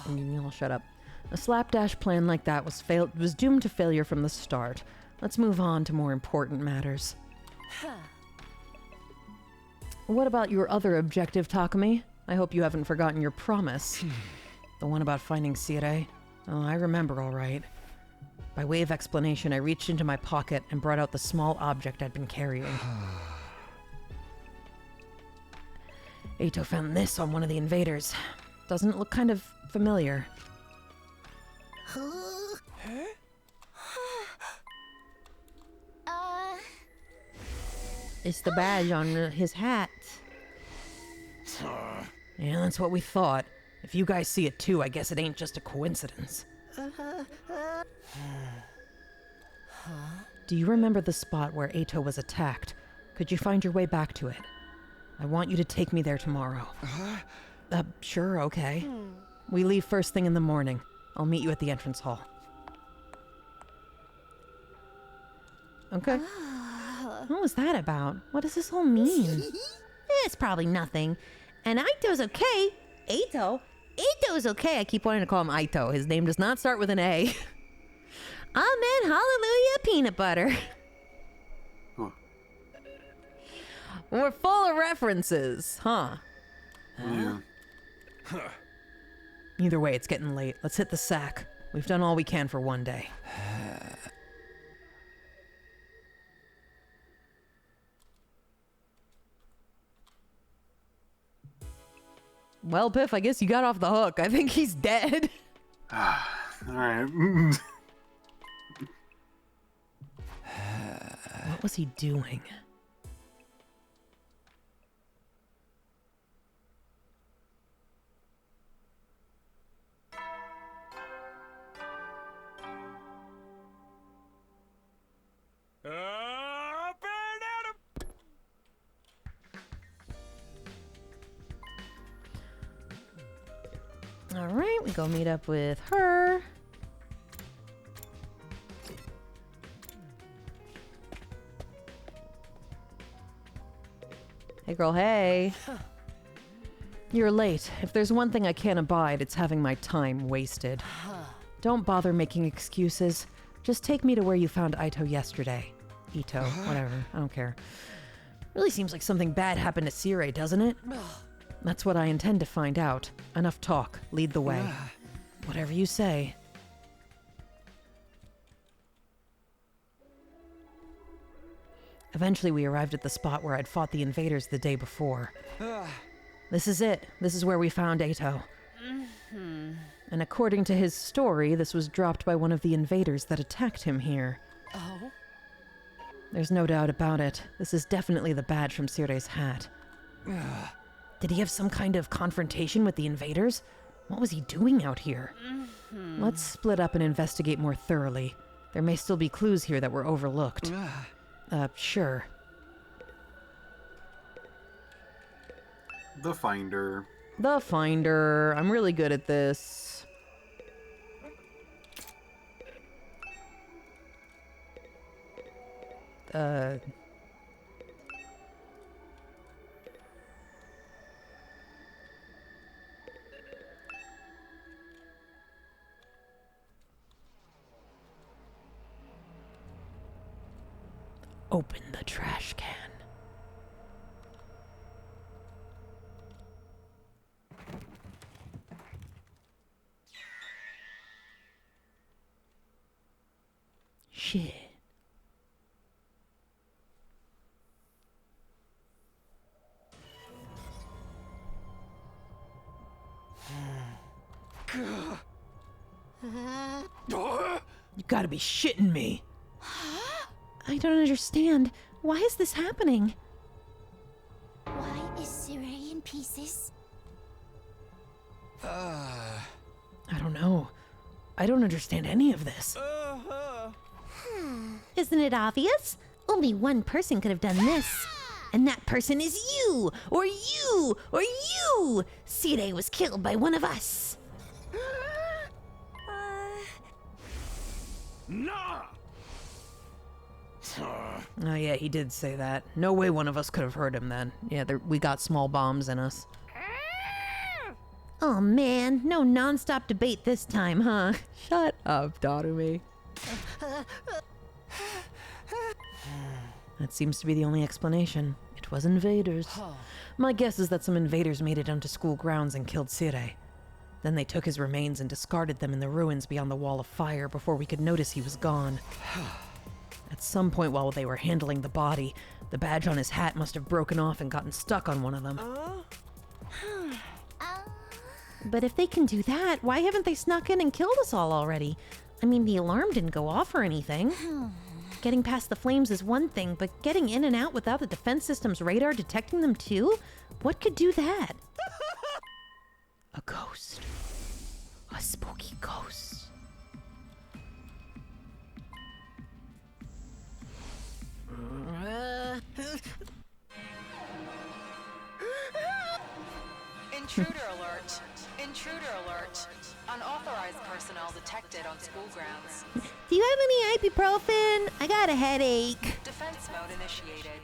You'll shut up. A slapdash plan like that was doomed to failure from the start. Let's move on to more important matters. What about your other objective, Takumi? I hope you haven't forgotten your promise. The one about finding Sire. Oh, I remember all right. By way of explanation, I reached into my pocket and brought out the small object I'd been carrying. Ato found this on one of the invaders. Doesn't it look kind of familiar? It's the badge on his hat. Yeah, that's what we thought. If you guys see it too, I guess it ain't just a coincidence. Do you remember the spot where Ato was attacked? Could you find your way back to it? I want you to take me there tomorrow. Sure, okay. We leave first thing in the morning. I'll meet you at the entrance hall. Okay. What was that about? What does this all mean? It's probably nothing. And Aito's okay. Ato's okay. I keep wanting to call him Aito. His name does not start with an A. Amen, hallelujah, peanut butter. We're full of references, huh? Yeah. Either way, it's getting late. Let's hit the sack. We've done all we can for one day. Well, Piff, I guess you got off the hook. I think he's dead. Alright. What was he doing? All right, we go meet up with her. Hey girl, hey. You're late. If there's one thing I can't abide, it's having my time wasted. Don't bother making excuses. Just take me to where you found Ito yesterday. Ito, whatever, I don't care. Really seems like something bad happened to Sire, doesn't it? That's what I intend to find out. Enough talk. Lead the way. Whatever you say. Eventually we arrived at the spot where I'd fought the invaders the day before. This is it. This is where we found Ito. And according to his story, this was dropped by one of the invaders that attacked him here. Oh? There's no doubt about it. This is definitely the badge from Sire's hat. Did he have some kind of confrontation with the invaders? What was he doing out here? Let's split up and investigate more thoroughly. There may still be clues here that were overlooked. Sure. The Finder. The Finder. I'm really good at this. Open the trash can. Shit. You gotta be shitting me. I don't understand. Why is this happening? Why is Sire in pieces? I don't know. I don't understand any of this. Isn't it obvious? Only one person could have done this. And that person is you! Or you! Or you! Sire was killed by one of us. Nah! Oh yeah, he did say that. No way one of us could have heard him then. Yeah, we got small bombs in us. Oh man, no non-stop debate this time, huh? Shut up, Darumi. That seems to be the only explanation. It was invaders. My guess is that some invaders made it onto school grounds and killed Sire. Then they took his remains and discarded them in the ruins beyond the wall of fire before we could notice he was gone. At some point while they were handling the body, the badge on his hat must have broken off and gotten stuck on one of them. But if they can do that, why haven't they snuck in and killed us all already? I mean, the alarm didn't go off or anything. Getting past the flames is one thing, but getting in and out without the defense system's radar detecting them too? What could do that? A ghost. A spooky ghost. Intruder alert. Intruder alert. Unauthorized personnel detected on school grounds. Do you have any ibuprofen? I got a headache. Defense mode initiated.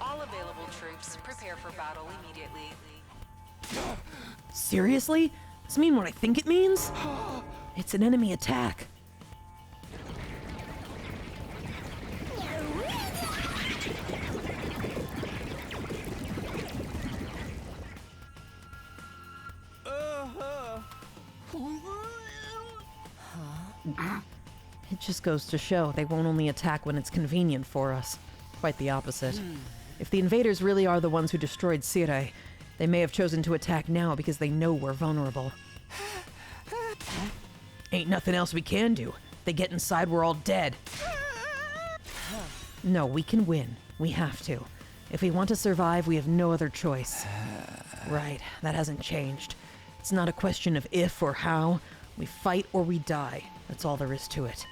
All available troops prepare for battle immediately. Seriously? Does it mean what I think it means? It's an enemy attack. It just goes to show they won't only attack when it's convenient for us. Quite the opposite. If the invaders really are the ones who destroyed Sire, They may have chosen to attack now because they know we're vulnerable. Ain't nothing else we can do. If they get inside, we're all dead. No, we can win. We have to. If we want to survive, we have no other choice. Right, that hasn't changed. It's not a question of if or how. We fight or we die. That's all there is to it.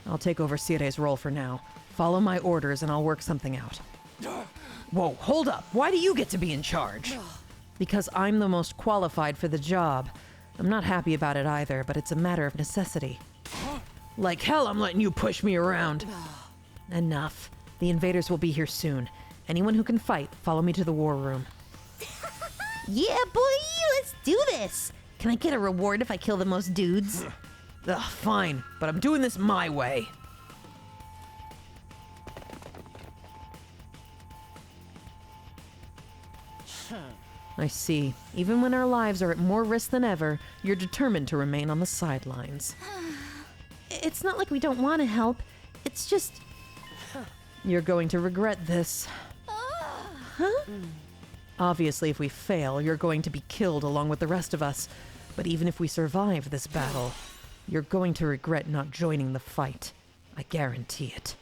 I'll take over Sire's role for now. Follow my orders and I'll work something out. Whoa, hold up. Why do you get to be in charge? Because I'm the most qualified for the job. I'm not happy about it either, but it's a matter of necessity. Like hell, I'm letting you push me around. Enough. The invaders will be here soon. Anyone who can fight, follow me to the war room. Yeah, boy, let's do this. Can I get a reward if I kill the most dudes? Ugh, fine, but I'm doing this my way. I see. Even when our lives are at more risk than ever, you're determined to remain on the sidelines. It's not like we don't want to help. It's just... You're going to regret this. Huh? Obviously, if we fail, you're going to be killed along with the rest of us. But even if we survive this battle, you're going to regret not joining the fight. I guarantee it.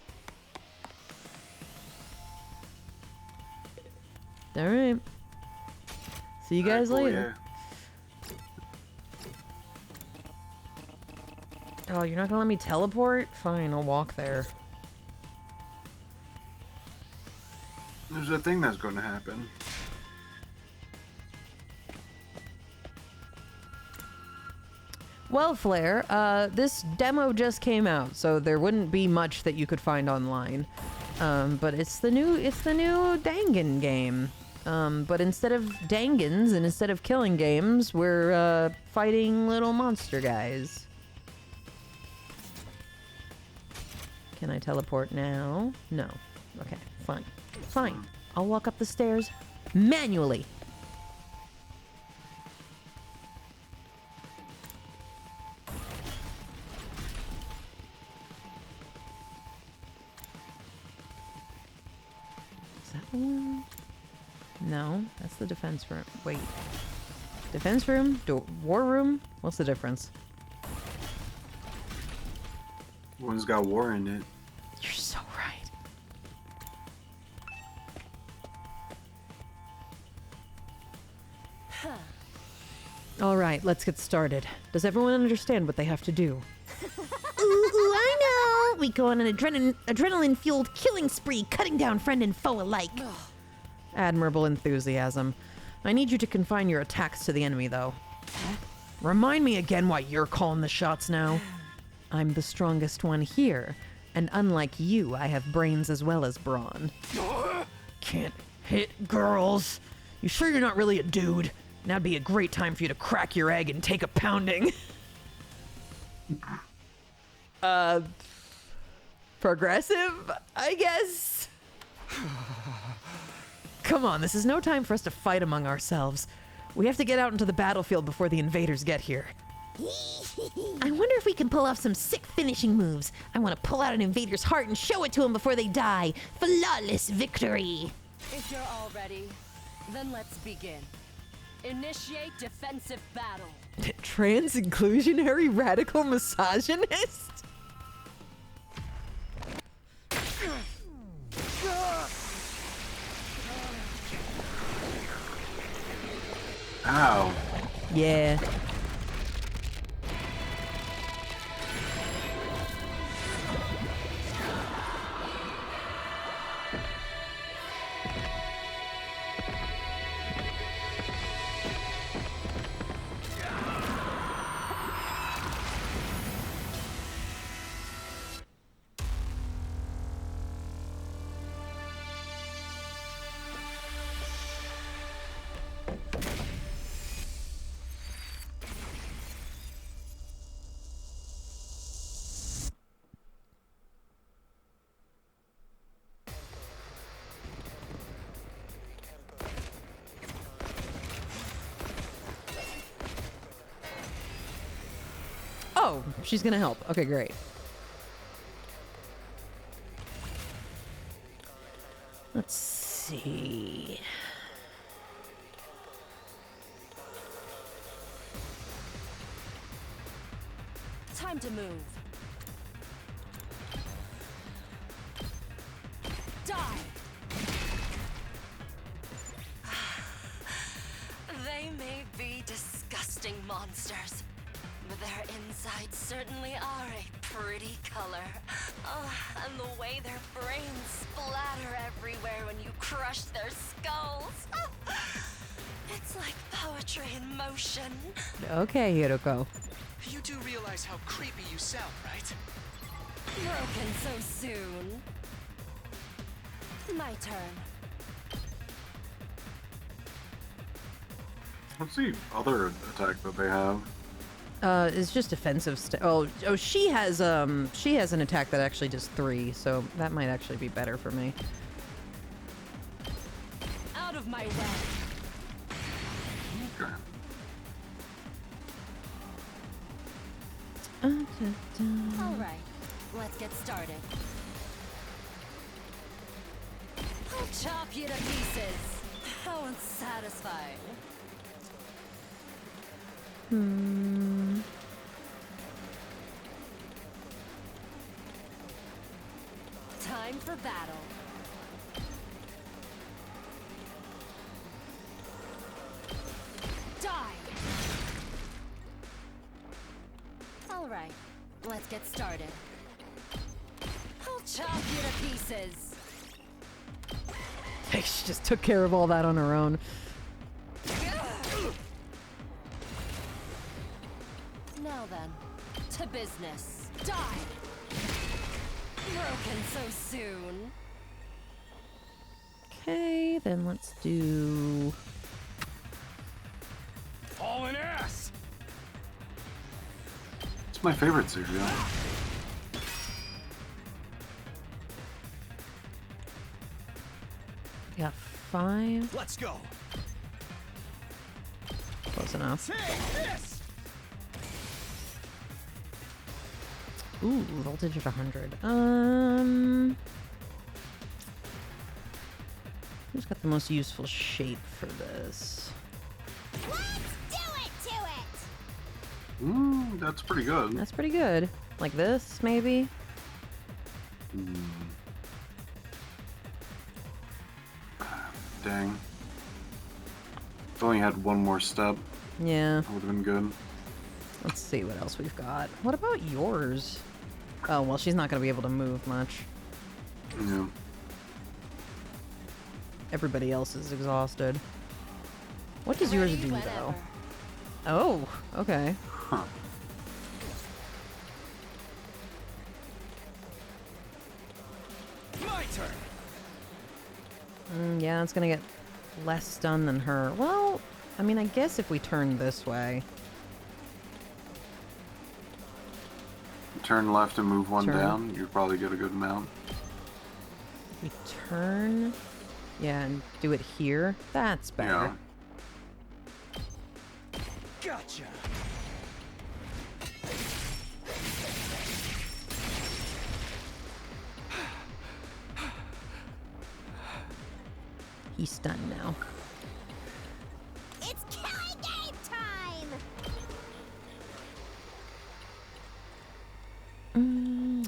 All right. See you guys later. Oh, you're not gonna let me teleport? Fine, I'll walk there. There's a thing that's going to happen. Well, Flair, this demo just came out, so there wouldn't be much that you could find online. But it's the new Dangan game. But instead of Dangans and instead of killing games, we're fighting little monster guys. Can I teleport now? No. Okay, fine. Fine. I'll walk up the stairs manually. Is that the one? No, that's the defense room. Wait. Defense room? War room? What's the difference? One's got war in it. You're so right. All right, let's get started. Does everyone understand what they have to do? Ooh, I know! We go on an adrenaline-fueled killing spree, cutting down friend and foe alike. Admirable enthusiasm. I need you to confine your attacks to the enemy, though. Remind me again why you're calling the shots now. I'm the strongest one here, and unlike you, I have brains as well as brawn. Can't hit girls. You sure you're not really a dude? Now'd be a great time for you to crack your egg and take a pounding. Progressive, I guess? Come on, this is no time for us to fight among ourselves. We have to get out into the battlefield before the invaders get here. I wonder if we can pull off some sick finishing moves. I want to pull out an invader's heart and show it to him before they die. Flawless victory! If you're all ready, then let's begin. Initiate defensive battle. Trans-inclusionary radical misogynist? Ow. Yeah. Oh, she's gonna help. Okay, great. Let's see. Time to move. Die! They may be disgusting monsters, but their insides certainly are a pretty color. Oh, and the way their brains splatter everywhere when you crush their skulls. It's like poetry in motion. Okay, Hiroko. You do realize how creepy you sound, right? Broken so soon. My turn. What's the other attack that they have? It's just defensive. She has an attack that actually does 3, so that might actually be better for me. Out of my way. Okay. All right, let's get started. I'll chop you to pieces. How unsatisfying. Time for battle. Die! All right, let's get started. I'll chop you to pieces. She just took care of all that on her own. Now then, to business. Die! Broken so soon. Okay, then let's do... Hauling ass! It's my favorite cereal. Got 5. Let's go. Close enough. Take this. Ooh, voltage of 100. Who's got the most useful shape for this? Let's do it to it! That's pretty good. That's pretty good. Like this, maybe? Dang. If only had one more step, Yeah. that would have been good. Let's see what else we've got. What about yours? Oh, well, she's not going to be able to move much. Yeah. Everybody else is exhausted. What does yours do, though? Oh, okay. Huh. My turn. Yeah, it's going to get less stun than her. Well, I mean, I guess if we turn this way. Turn left and move one Turn. down, you'd probably get a good amount. If we turn... Yeah, and do it here. That's better. Yeah. Gotcha. He's stunned now. It's killing game time!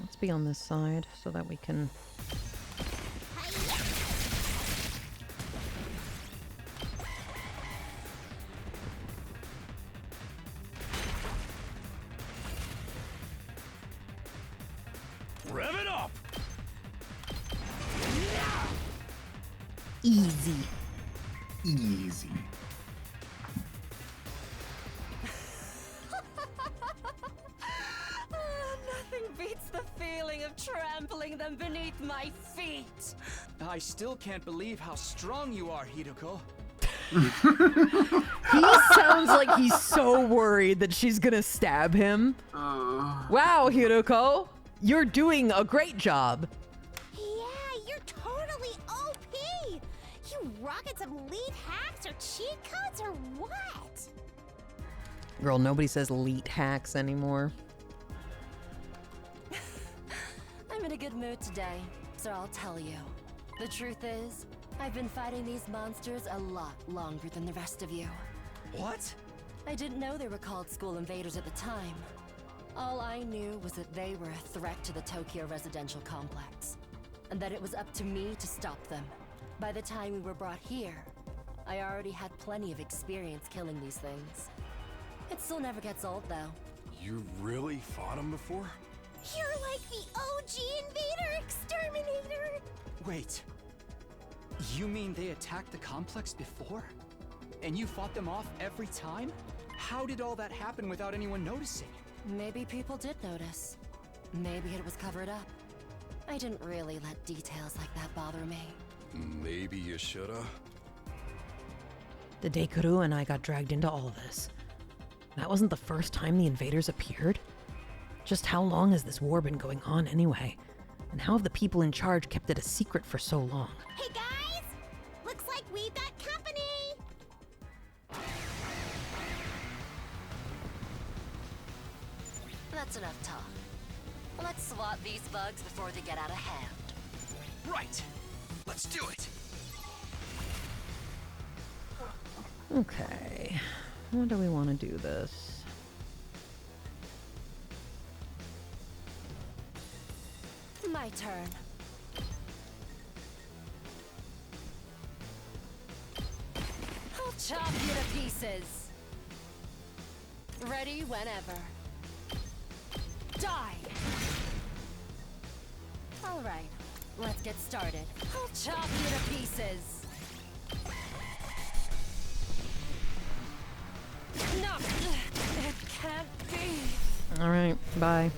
Let's be on this side so that we can... Rev it up! Easy. Easy. Nothing beats the feeling of trampling them beneath my feet. I still can't believe how strong you are, Hideko. He sounds like he's so worried that she's gonna stab him. Wow, Hiroko, you're doing a great job. Yeah, you're totally OP! You rocking some lead hacks or cheat codes or what? Girl, nobody says elite hacks anymore. I'm in a good mood today, so I'll tell you. The truth is, I've been fighting these monsters a lot longer than the rest of you. What? I didn't know they were called school invaders at the time. All I knew was that they were a threat to the Tokyo residential complex, and that it was up to me to stop them. By the time we were brought here, I already had plenty of experience killing these things. It still never gets old, though. You really fought him before? You're like the OG Invader exterminator! Wait. You mean they attacked the complex before? And you fought them off every time? How did all that happen without anyone noticing? Maybe people did notice. Maybe it was covered up. I didn't really let details like that bother me. Maybe you shoulda. The Dekuru and I got dragged into all of this. That wasn't the first time the invaders appeared. Just how long has this war been going on anyway? And how have the people in charge kept it a secret for so long? Hey guys! Looks like we've got company! That's enough talk. Let's swat these bugs before they get out of hand. Right! Let's do it! Okay. How do we want to do this? My turn. I'll chop you to pieces. Ready whenever. Die! Alright, let's get started. I'll chop you to pieces. No! It can't be! Alright, bye.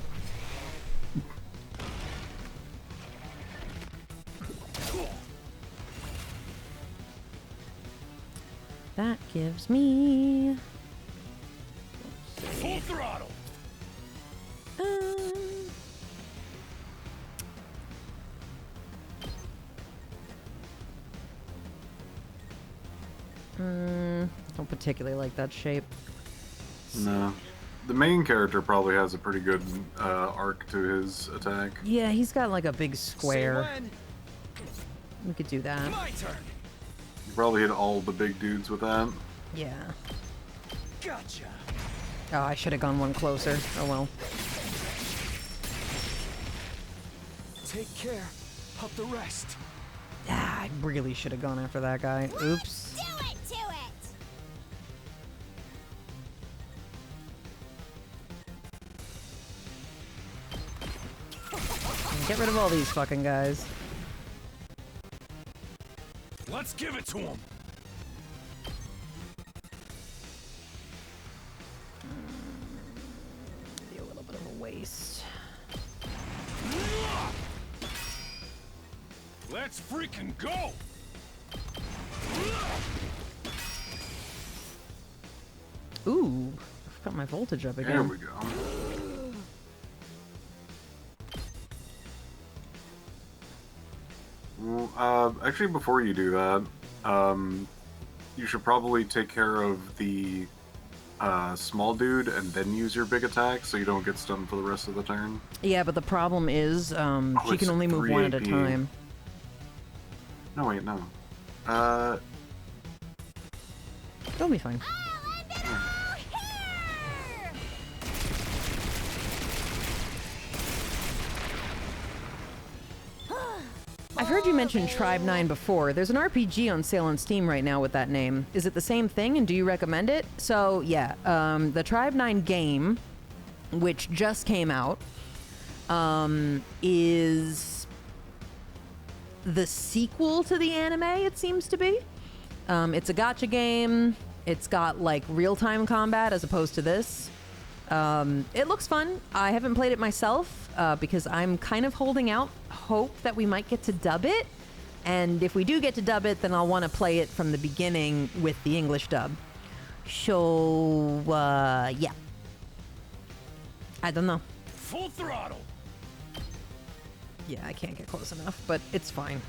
That gives me... Full throttle! Don't particularly like that shape. No. The main character probably has a pretty good arc to his attack. Yeah, he's got like a big square. We could do that. My turn! You probably hit all the big dudes with that. Yeah. Gotcha! Oh, I should have gone one closer. Oh well. Take care of the rest. Ah, I really should have gone after that guy. Oops. Do it to it! Get rid of all these fucking guys. Let's give it to him! Be a little bit of a waste. Let's freaking go! Ooh, I've got my voltage up again. There we go. Well, actually, before you do that, you should probably take care of the small dude and then use your big attack so you don't get stunned for the rest of the turn. Yeah, but the problem is she can only move 3 one at a AP. time. No, wait, no. They'll be fine. I've heard you mention Tribe 9 before. There's an RPG on sale on Steam right now with that name. Is it the same thing, and do you recommend it? So, yeah, the Tribe 9 game, which just came out, is the sequel to the anime, it seems to be. It's a gacha game. It's got, like, real-time combat as opposed to this. It looks fun. I haven't played it myself because I'm kind of holding out hope that we might get to dub it. And if we do get to dub it, then I'll want to play it from the beginning with the English dub. So, yeah. I don't know. Full throttle! Yeah, I can't get close enough, but it's fine.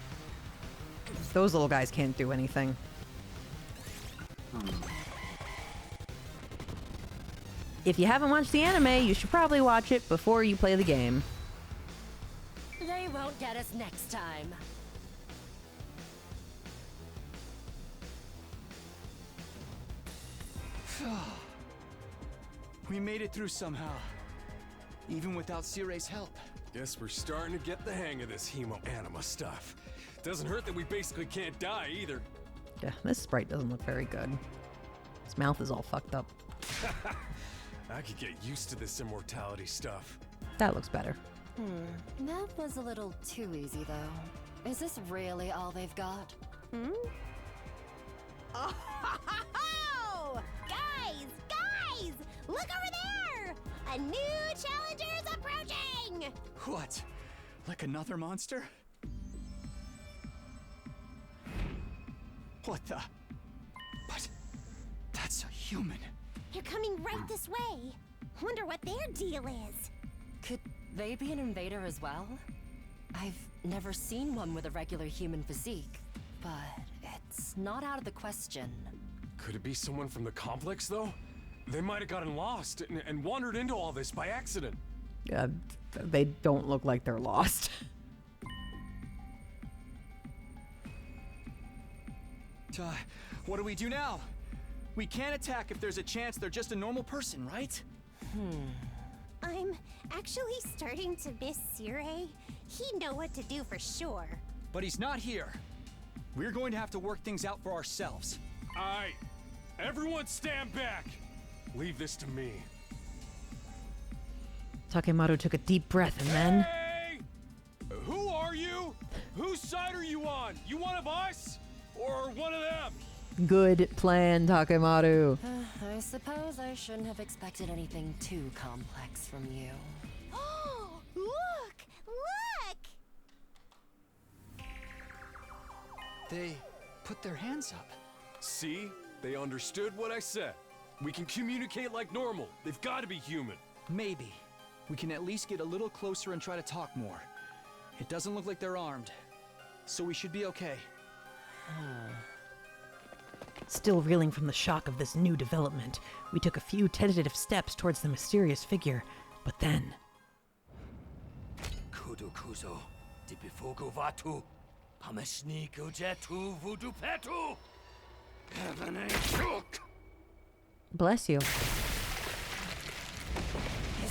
Those little guys can't do anything. If you haven't watched the anime, you should probably watch it before you play the game. They won't get us next time. We made it through somehow. even without Sire's help. Guess we're starting to get the hang of this hemo-anima stuff. Doesn't hurt that we basically can't die either. Yeah, this sprite doesn't look very good. His mouth is all fucked up. I could get used to this immortality stuff. That looks better. That was a little too easy, though. Is this really all they've got? Oh! Guys! Look over there! A new challenger's approaching! What? Like another monster? What the? But that's a human. They're coming right this way. Wonder what their deal is. Could they be an invader as well? I've never seen one with a regular human physique, but it's not out of the question. Could it be someone from the complex, though? They might have gotten lost and wandered into all this by accident. They don't look like they're lost. What do we do now? We can't attack if there's a chance they're just a normal person, right? I'm actually starting to miss Sire. He'd know what to do for sure. But he's not here. We're going to have to work things out for ourselves. Alright, everyone stand back. Leave this to me. Takemaru took a deep breath and then... Hey! Who are you? Whose side are you on? You one of us? Or one of them? Good plan, Takemaru. I suppose I shouldn't have expected anything too complex from you. Oh, look! They put their hands up. See? They understood what I said. We can communicate like normal. They've got to be human. Maybe. We can at least get a little closer and try to talk more. It doesn't look like they're armed. So we should be okay. Still reeling from the shock of this new development, we took a few tentative steps towards the mysterious figure, but then... Kudukuzo, dipifugu vatu, pamashniku jetu vudu petu. Bless you. Is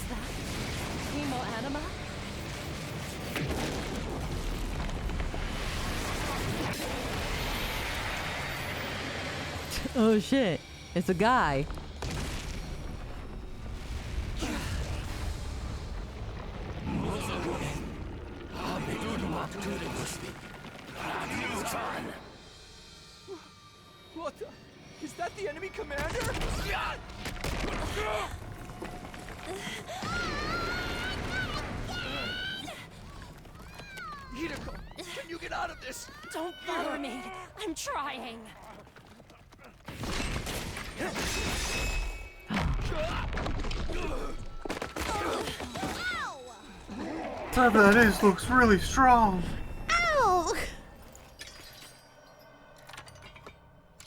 that hemo-anima? Oh shit, it's a guy. What the? Is that the enemy commander? Hideko, can you get out of this? Don't bother me. I'm trying. Whatever that is looks really strong. Ow!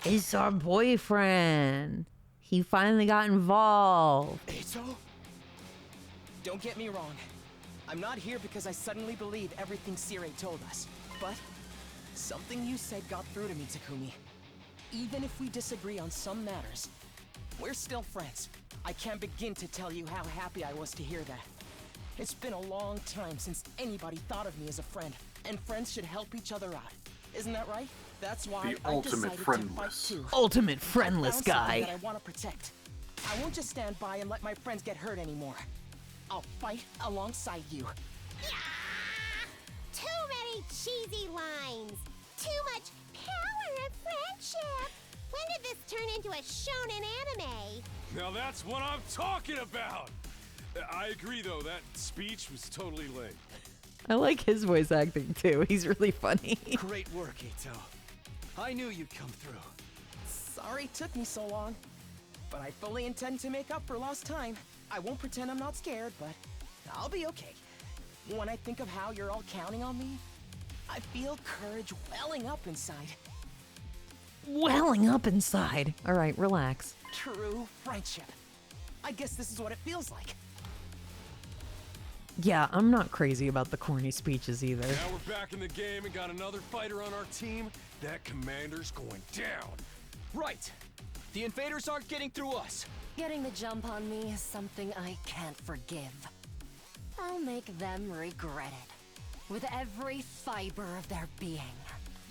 It's our boyfriend. He finally got involved. Eito? Don't get me wrong. I'm not here because I suddenly believe everything Sire told us. But something you said got through to me, Takumi. Even if we disagree on some matters, we're still friends. I can't begin to tell you how happy I was to hear that. It's been a long time since anybody thought of me as a friend, and friends should help each other out. Isn't that right? That's why The I ultimate decided friendless. to fight too. Ultimate I friendless found something guy. that I want to protect. I won't just stand by and let my friends get hurt anymore. I'll fight alongside you. Too many cheesy lines. Too much power of friendship. When did this turn into a shonen anime? Now that's what I'm talking about! I agree, though. That speech was totally lame. I like his voice acting too. He's really funny. Great work, Eito. I knew you'd come through. Sorry it took me so long, but I fully intend to make up for lost time. I won't pretend I'm not scared, but I'll be okay. When I think of how you're all counting on me, I feel courage welling up inside. Welling up inside. All right, relax. True friendship. I guess this is what it feels like. Yeah, I'm not crazy about the corny speeches either. Now we're back in the game and got another fighter on our team. That commander's going down. Right. The invaders aren't getting through us. Getting the jump on me is something I can't forgive. I'll make them regret it. With every fiber of their being.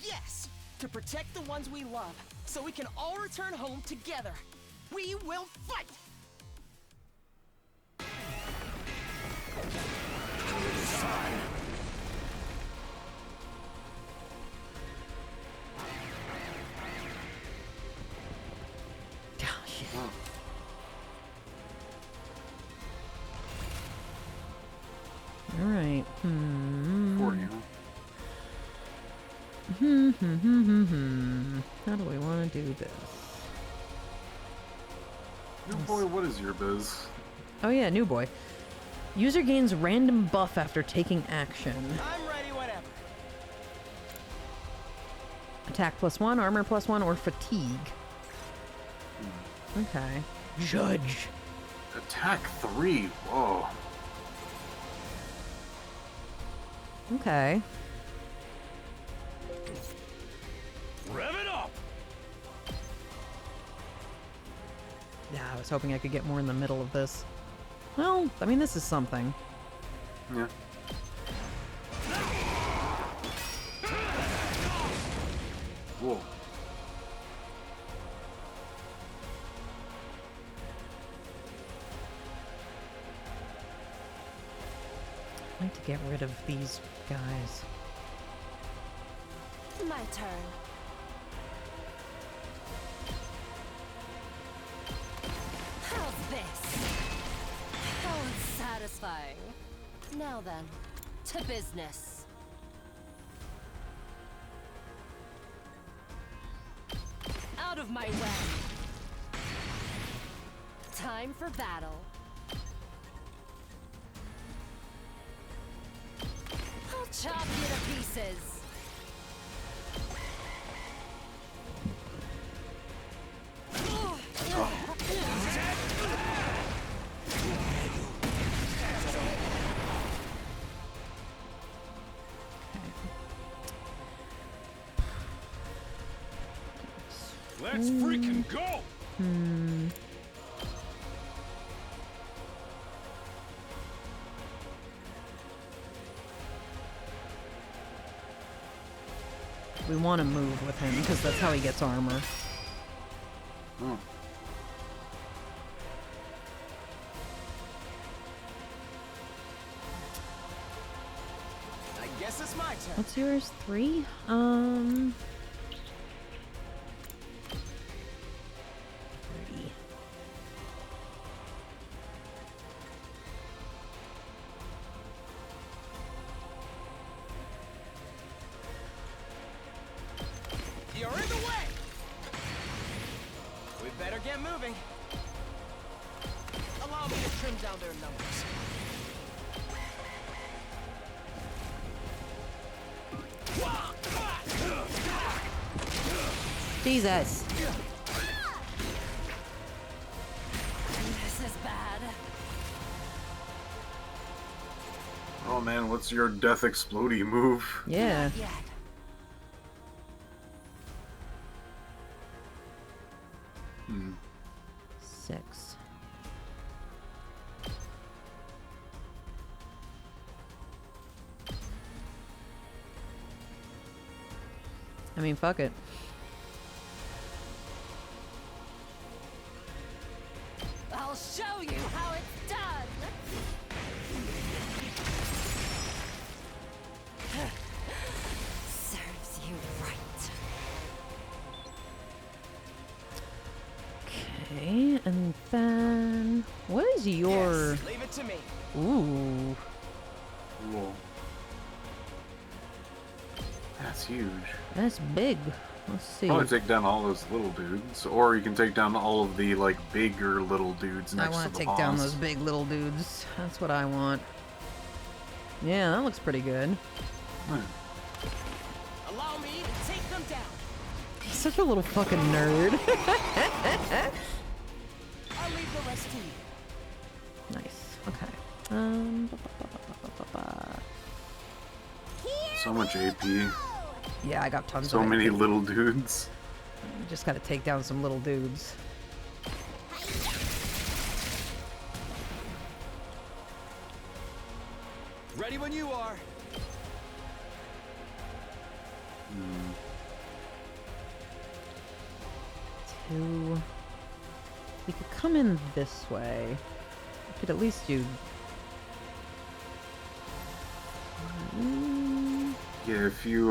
Yes! To protect the ones we love, so we can all return home together. We will fight! Oh, shit. All right. 40, huh? How do we want to do this? New boy, what is your biz? Oh yeah, new boy. User gains random buff after taking action. I'm ready, whatever. Attack +1, armor +1, or fatigue. Okay. Judge. Attack 3. Whoa. Okay. Rev it up! Yeah, I was hoping I could get more in the middle of this. Well, I mean, this is something. Yeah. Whoa. I'd like to get rid of these guys. My turn. How's this? How unsatisfying. Now then, to business. Out of my way. Time for battle. I'll chop you to pieces. Let's freaking go! We want to move with him because that's how he gets armor. Oh. I guess it's my turn. What's yours? 3? You're in the way! We better get moving. Allow me to trim down their numbers. Jesus. This is bad. Oh man, what's your death explodey move? Yeah. Not yet. Hmm. 6. I mean, fuck it. I'll show you how it's done. Serves you right. Okay, and then what is your? Yes, leave it to me. Ooh. Cool. That's huge. That's big. Let's see. Probably take down all those little dudes, or you can take down all of the like bigger little dudes next I want to to the take down boss. those big little dudes. That's what I want. Yeah, that looks pretty good. Allow me to take them down. He's such a little fucking nerd. I'll leave the rest to you. Nice. Okay. So much AP. Yeah, I got tons So of many IP. little dudes. Just gotta take down some little dudes. Ready when you are. Two. We could come in this way. We could at least do. Yeah, if you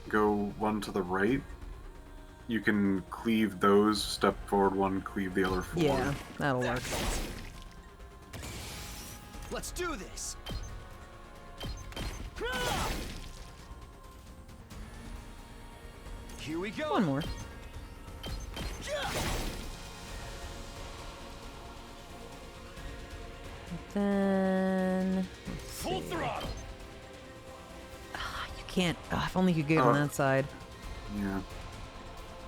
go one to the right, you can cleave those, step forward one, cleave the other forward. Yeah, that'll work. Let's do this. Here we go. One more. Then full throttle. You can't. If only you could get on that side. Yeah.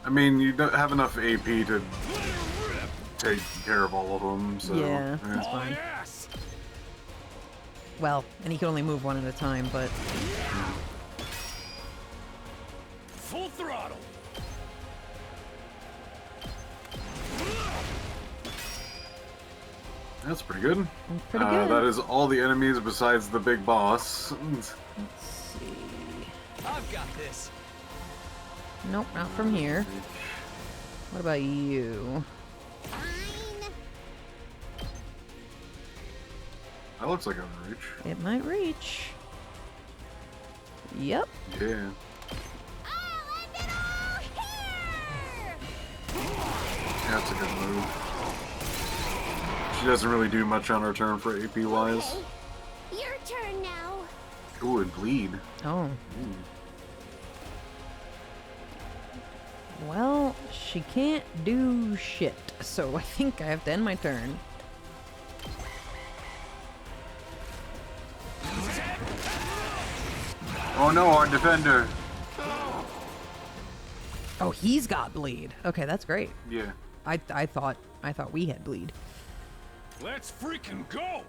I mean, you don't have enough AP to take care of all of them, so... Yeah, that's fine. Well, and he can only move one at a time, but... Full throttle. That's pretty good. Pretty good. That is all the enemies besides the big boss. Let's see... I've got this. Nope, not from here. What about you? That looks like a reach. It might reach. Yep. Yeah. That's a good move. She doesn't really do much on her turn for AP wise. Okay. Your turn now. Ooh, and bleed. Oh. Ooh. Well, she can't do shit, so I think I have to end my turn. Oh no, our defender. Oh, he's got bleed. Okay, that's great. Yeah. I thought we had bleed. Let's freaking go.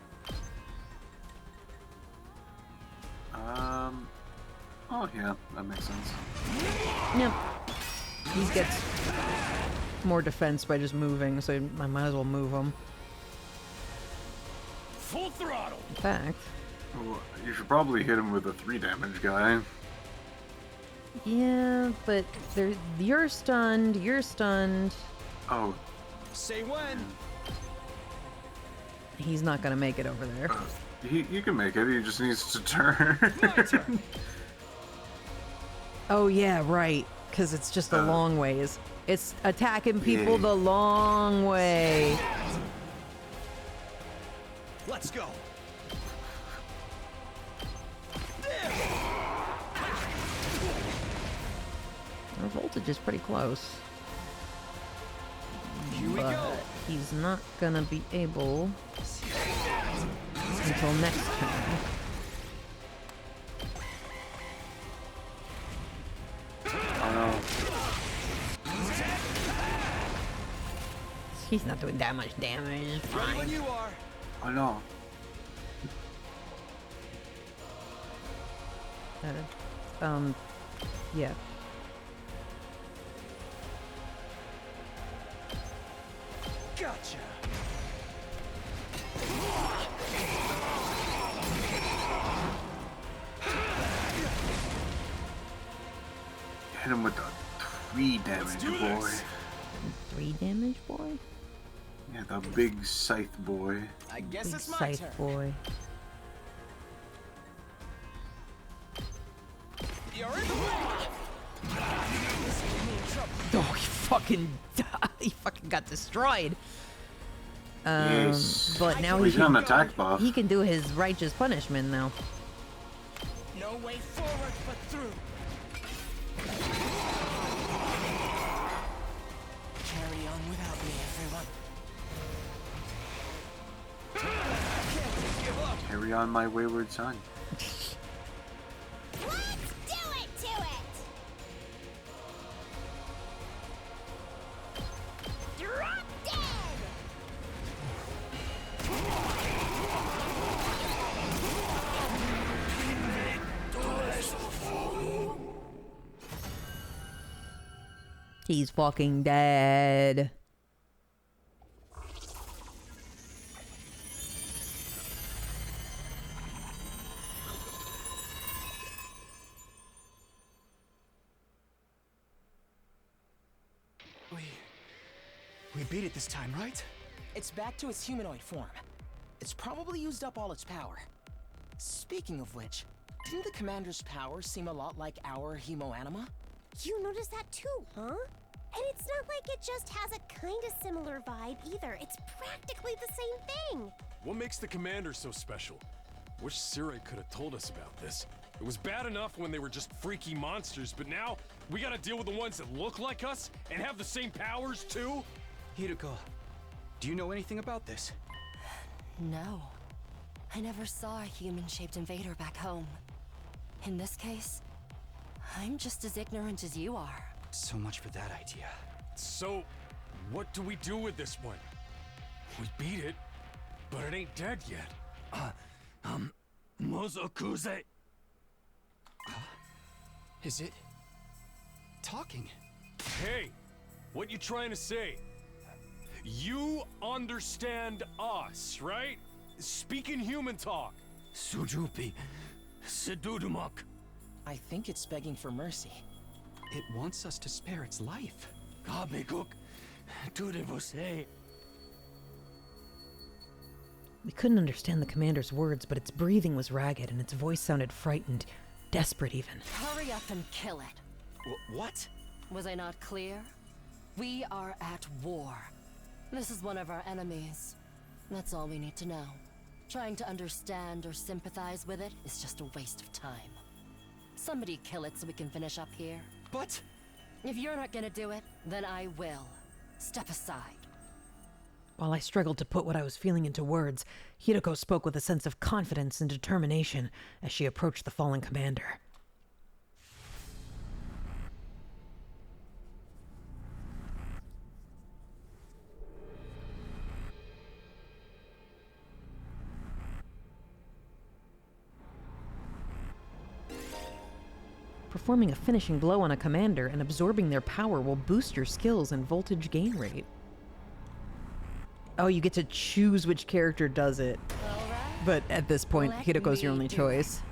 Oh yeah, that makes sense. Yep. He gets more defense by just moving, so I might as well move him. Full throttle. In fact. Well, you should probably hit him with a 3 damage guy. Yeah, but you're stunned. You're stunned. Oh. Say when. He's not gonna make it over there. He can make it. He just needs to turn. Oh yeah, right. Because it's just a long ways. It's attacking people the long way. Let's go. Our voltage is pretty close. Here we go. He's not gonna be able until next turn. He's not doing that much damage. Ready when you are. I know. Yeah. Gotcha. Hit him with the 3 damage, boy. 3 damage, boy? Yeah, the big scythe boy. I guess Big it's my scythe turn. boy. You're in the way. Oh, he fucking got destroyed. Yes. But now Well, he he's got can, an attack buff. he can do his righteous punishment now. No way forward but through. Carry on without me, everyone. Carry on, my wayward son. Let's do it to it. Drop dead. He's fucking dead. beat it this time, right? It's back to its humanoid form. It's probably used up all its power. Speaking of which, didn't the commander's powers seem a lot like our hemoanima? You noticed that too, huh? And it's not like it just has a kind of similar vibe either. It's practically the same thing. What makes the commander so special? Wish Sirai could have told us about this. It was bad enough when they were just freaky monsters, but now we gotta deal with the ones that look like us and have the same powers too? Hideko, do you know anything about this? No. I never saw a human-shaped invader back home. In this case, I'm just as ignorant as you are. So much for that idea. So, what do we do with this one? We beat it, but it ain't dead yet. Mozokuze. Is it talking? Hey, what you trying to say? You understand us, right? Speaking human talk. Sujupi. Sedudumak. I think it's begging for mercy. It wants us to spare its life. We couldn't understand the commander's words, but its breathing was ragged and its voice sounded frightened, desperate even. Hurry up and kill it. What? Was I not clear? We are at war. This is one of our enemies. That's all we need to know. Trying to understand or sympathize with it is just a waste of time. Somebody kill it so we can finish up here. But... If you're not gonna do it, then I will. Step aside. While I struggled to put what I was feeling into words, Hideko spoke with a sense of confidence and determination as she approached the fallen commander. Performing a finishing blow on a commander and absorbing their power will boost your skills and voltage gain rate. Oh, you get to choose which character does it. But at this point, Hideko's your only choice.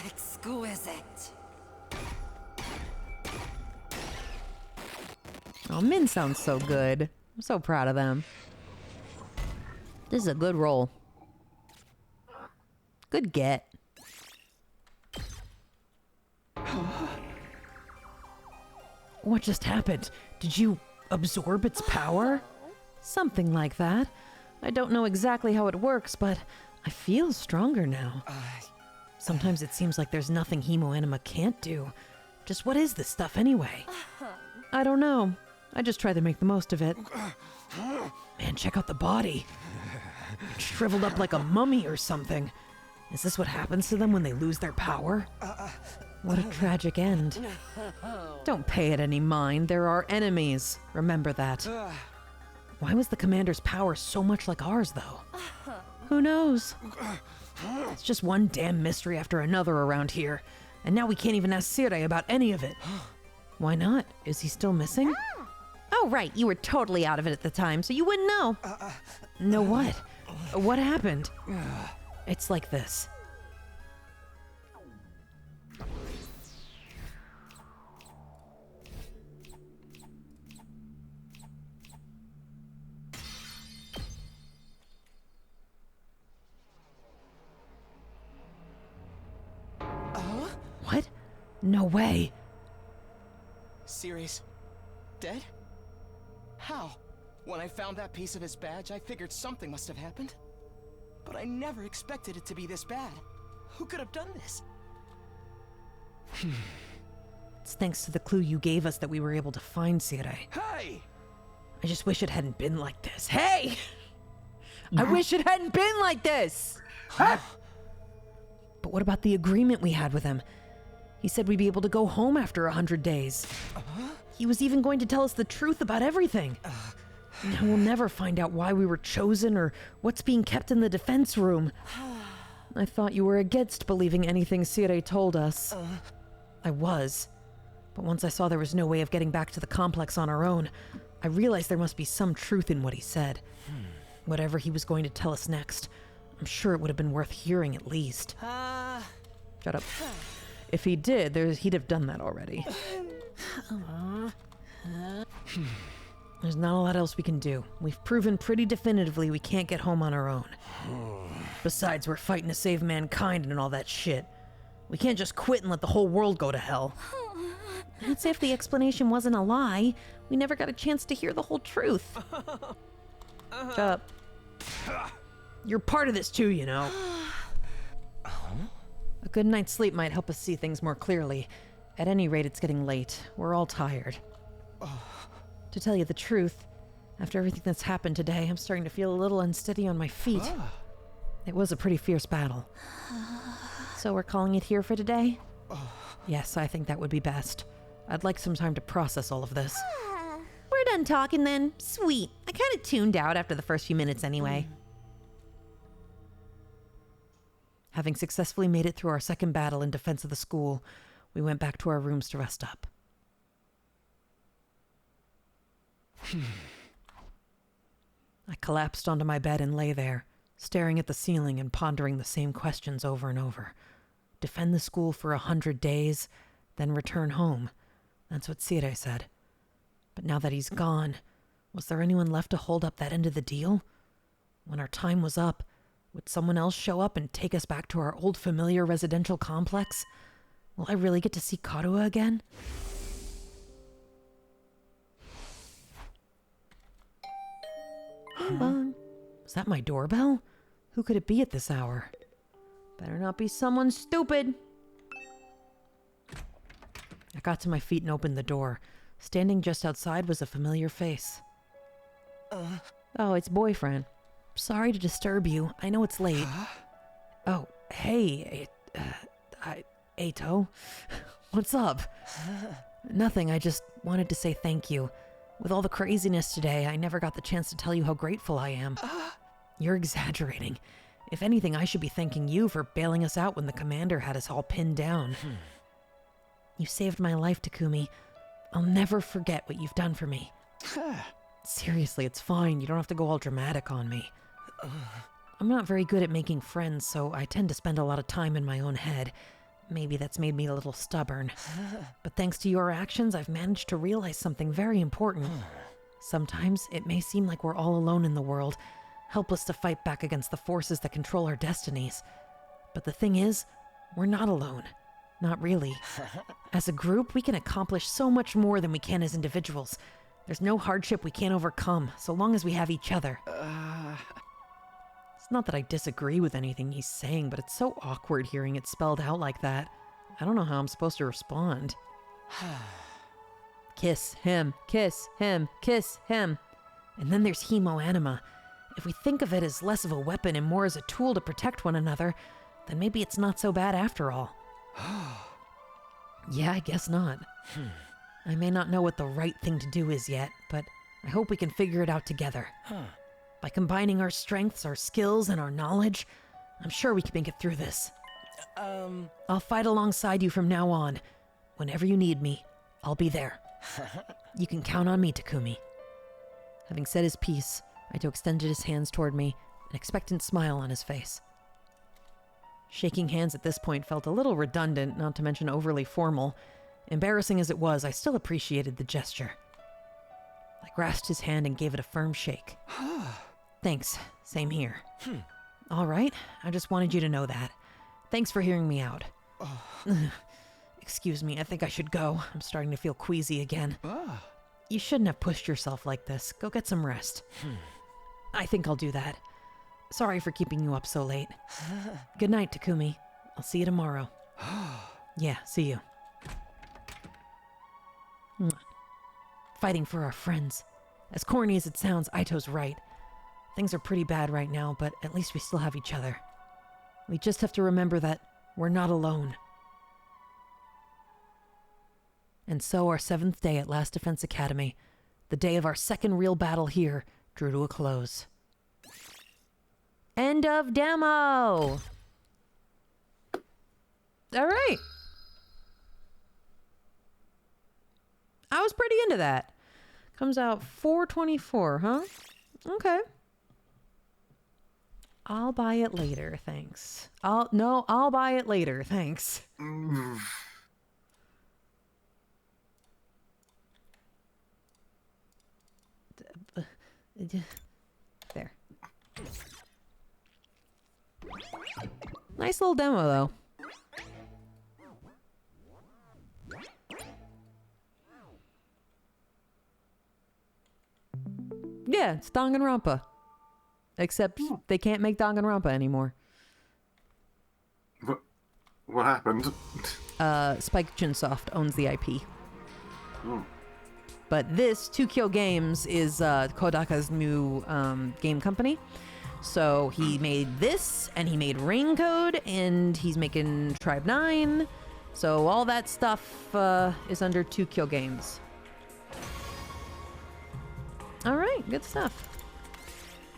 Exquisite. Oh, Min sounds so good. I'm so proud of them. This is a good roll. Good get. What just happened? Did you absorb its power? Something like that. I don't know exactly how it works, but I feel stronger now. Sometimes it seems like there's nothing hemoanima can't do. Just what is this stuff anyway? I don't know. I just try to make the most of it. Man, check out the body. It's shriveled up like a mummy or something. Is this what happens to them when they lose their power? What a tragic end. Don't pay it any mind. There are enemies. Remember that. Why was the commander's power so much like ours, though? Who knows? It's just one damn mystery after another around here. And now we can't even ask Sirai about any of it. Why not? Is he still missing? Oh, right. You were totally out of it at the time, so you wouldn't know. Know what? What happened? It's like this. What? No way. Siri's dead? How? When I found that piece of his badge, I figured something must have happened. But I never expected it to be this bad. Who could have done this? It's thanks to the clue you gave us that we were able to find Sirai. Hey! I just wish it hadn't been like this. Hey! I wish it hadn't been like this! But what about the agreement we had with him? He said we'd be able to go home after 100 days. He was even going to tell us the truth about everything. Now we'll never find out why we were chosen or what's being kept in the defense room. I thought you were against believing anything Sirai told us. I was. But once I saw there was no way of getting back to the complex on our own, I realized there must be some truth in what he said. Whatever he was going to tell us next, I'm sure it would have been worth hearing at least. Shut up. If he did, he'd have done that already. There's not a lot else we can do. We've proven pretty definitively we can't get home on our own. Besides, we're fighting to save mankind and all that shit. We can't just quit and let the whole world go to hell. That's if the explanation wasn't a lie. We never got a chance to hear the whole truth. Shut up. You're part of this too, you know. A good night's sleep might help us see things more clearly. At any rate, it's getting late. We're all tired. To tell you the truth, after everything that's happened today, I'm starting to feel a little unsteady on my feet. It was a pretty fierce battle. So we're calling it here for today? Yes, I think that would be best. I'd like some time to process all of this. We're done talking then. Sweet. I kind of tuned out after the first few minutes anyway. Having successfully made it through our second battle in defense of the school, we went back to our rooms to rest up. I collapsed onto my bed and lay there, staring at the ceiling and pondering the same questions over and over. Defend the school for 100 days, then return home. That's what Sire said. But now that he's gone, was there anyone left to hold up that end of the deal? When our time was up, would someone else show up and take us back to our old familiar residential complex? Will I really get to see Karua again? Was that my doorbell? Who could it be at this hour? Better not be someone stupid. I got to my feet and opened the door. Standing just outside was a familiar face. Oh, it's boyfriend. Sorry to disturb you. I know it's late. Oh, hey, Ato. What's up? Nothing, I just wanted to say thank you. With all the craziness today, I never got the chance to tell you how grateful I am. You're exaggerating. If anything, I should be thanking you for bailing us out when the commander had us all pinned down. You saved my life, Takumi. I'll never forget what you've done for me. Seriously, it's fine. You don't have to go all dramatic on me. I'm not very good at making friends, so I tend to spend a lot of time in my own head. Maybe that's made me a little stubborn. But thanks to your actions, I've managed to realize something very important. Sometimes it may seem like we're all alone in the world, helpless to fight back against the forces that control our destinies. But the thing is, we're not alone. Not really. As a group, we can accomplish so much more than we can as individuals. There's no hardship we can't overcome, so long as we have each other. It's not that I disagree with anything he's saying, but it's so awkward hearing it spelled out like that. I don't know how I'm supposed to respond. Kiss him, kiss him, kiss him. And then there's hemoanima. If we think of it as less of a weapon and more as a tool to protect one another, then maybe it's not so bad after all. Yeah, I guess not. I may not know what the right thing to do is yet, but I hope we can figure it out together. By combining our strengths, our skills, and our knowledge, I'm sure we can make it through this. I'll fight alongside you from now on. Whenever you need me, I'll be there. You can count on me, Takumi. Having said his piece, Aito extended his hands toward me, an expectant smile on his face. Shaking hands at this point felt a little redundant, not to mention overly formal. Embarrassing as it was, I still appreciated the gesture. I grasped his hand and gave it a firm shake. Thanks. Same here. All right. I just wanted you to know that. Thanks for hearing me out. Excuse me, I think I should go. I'm starting to feel queasy again. You shouldn't have pushed yourself like this. Go get some rest. I think I'll do that. Sorry for keeping you up so late. Good night, Takumi. I'll see you tomorrow. Yeah, see you. Fighting for our friends. As corny as it sounds, Aito's right. Things are pretty bad right now, but at least we still have each other. We just have to remember that we're not alone. And so our 7th day at Last Defense Academy, the day of our second real battle here, drew to a close. End of demo! All right. I was pretty into that. Comes out 4/24, huh? Okay. I'll buy it later, thanks. I'll buy it later, thanks. There. Nice little demo, though. Yeah, it's Danganronpa. Except they can't make Danganronpa anymore. What happened? Spike Chunsoft owns the IP. Oh. But this, 2Kill Games, is Kodaka's new game company. So he made this, and he made Rain Code, and he's making Tribe 9. So all that stuff is under 2Kill Games. All right, good stuff.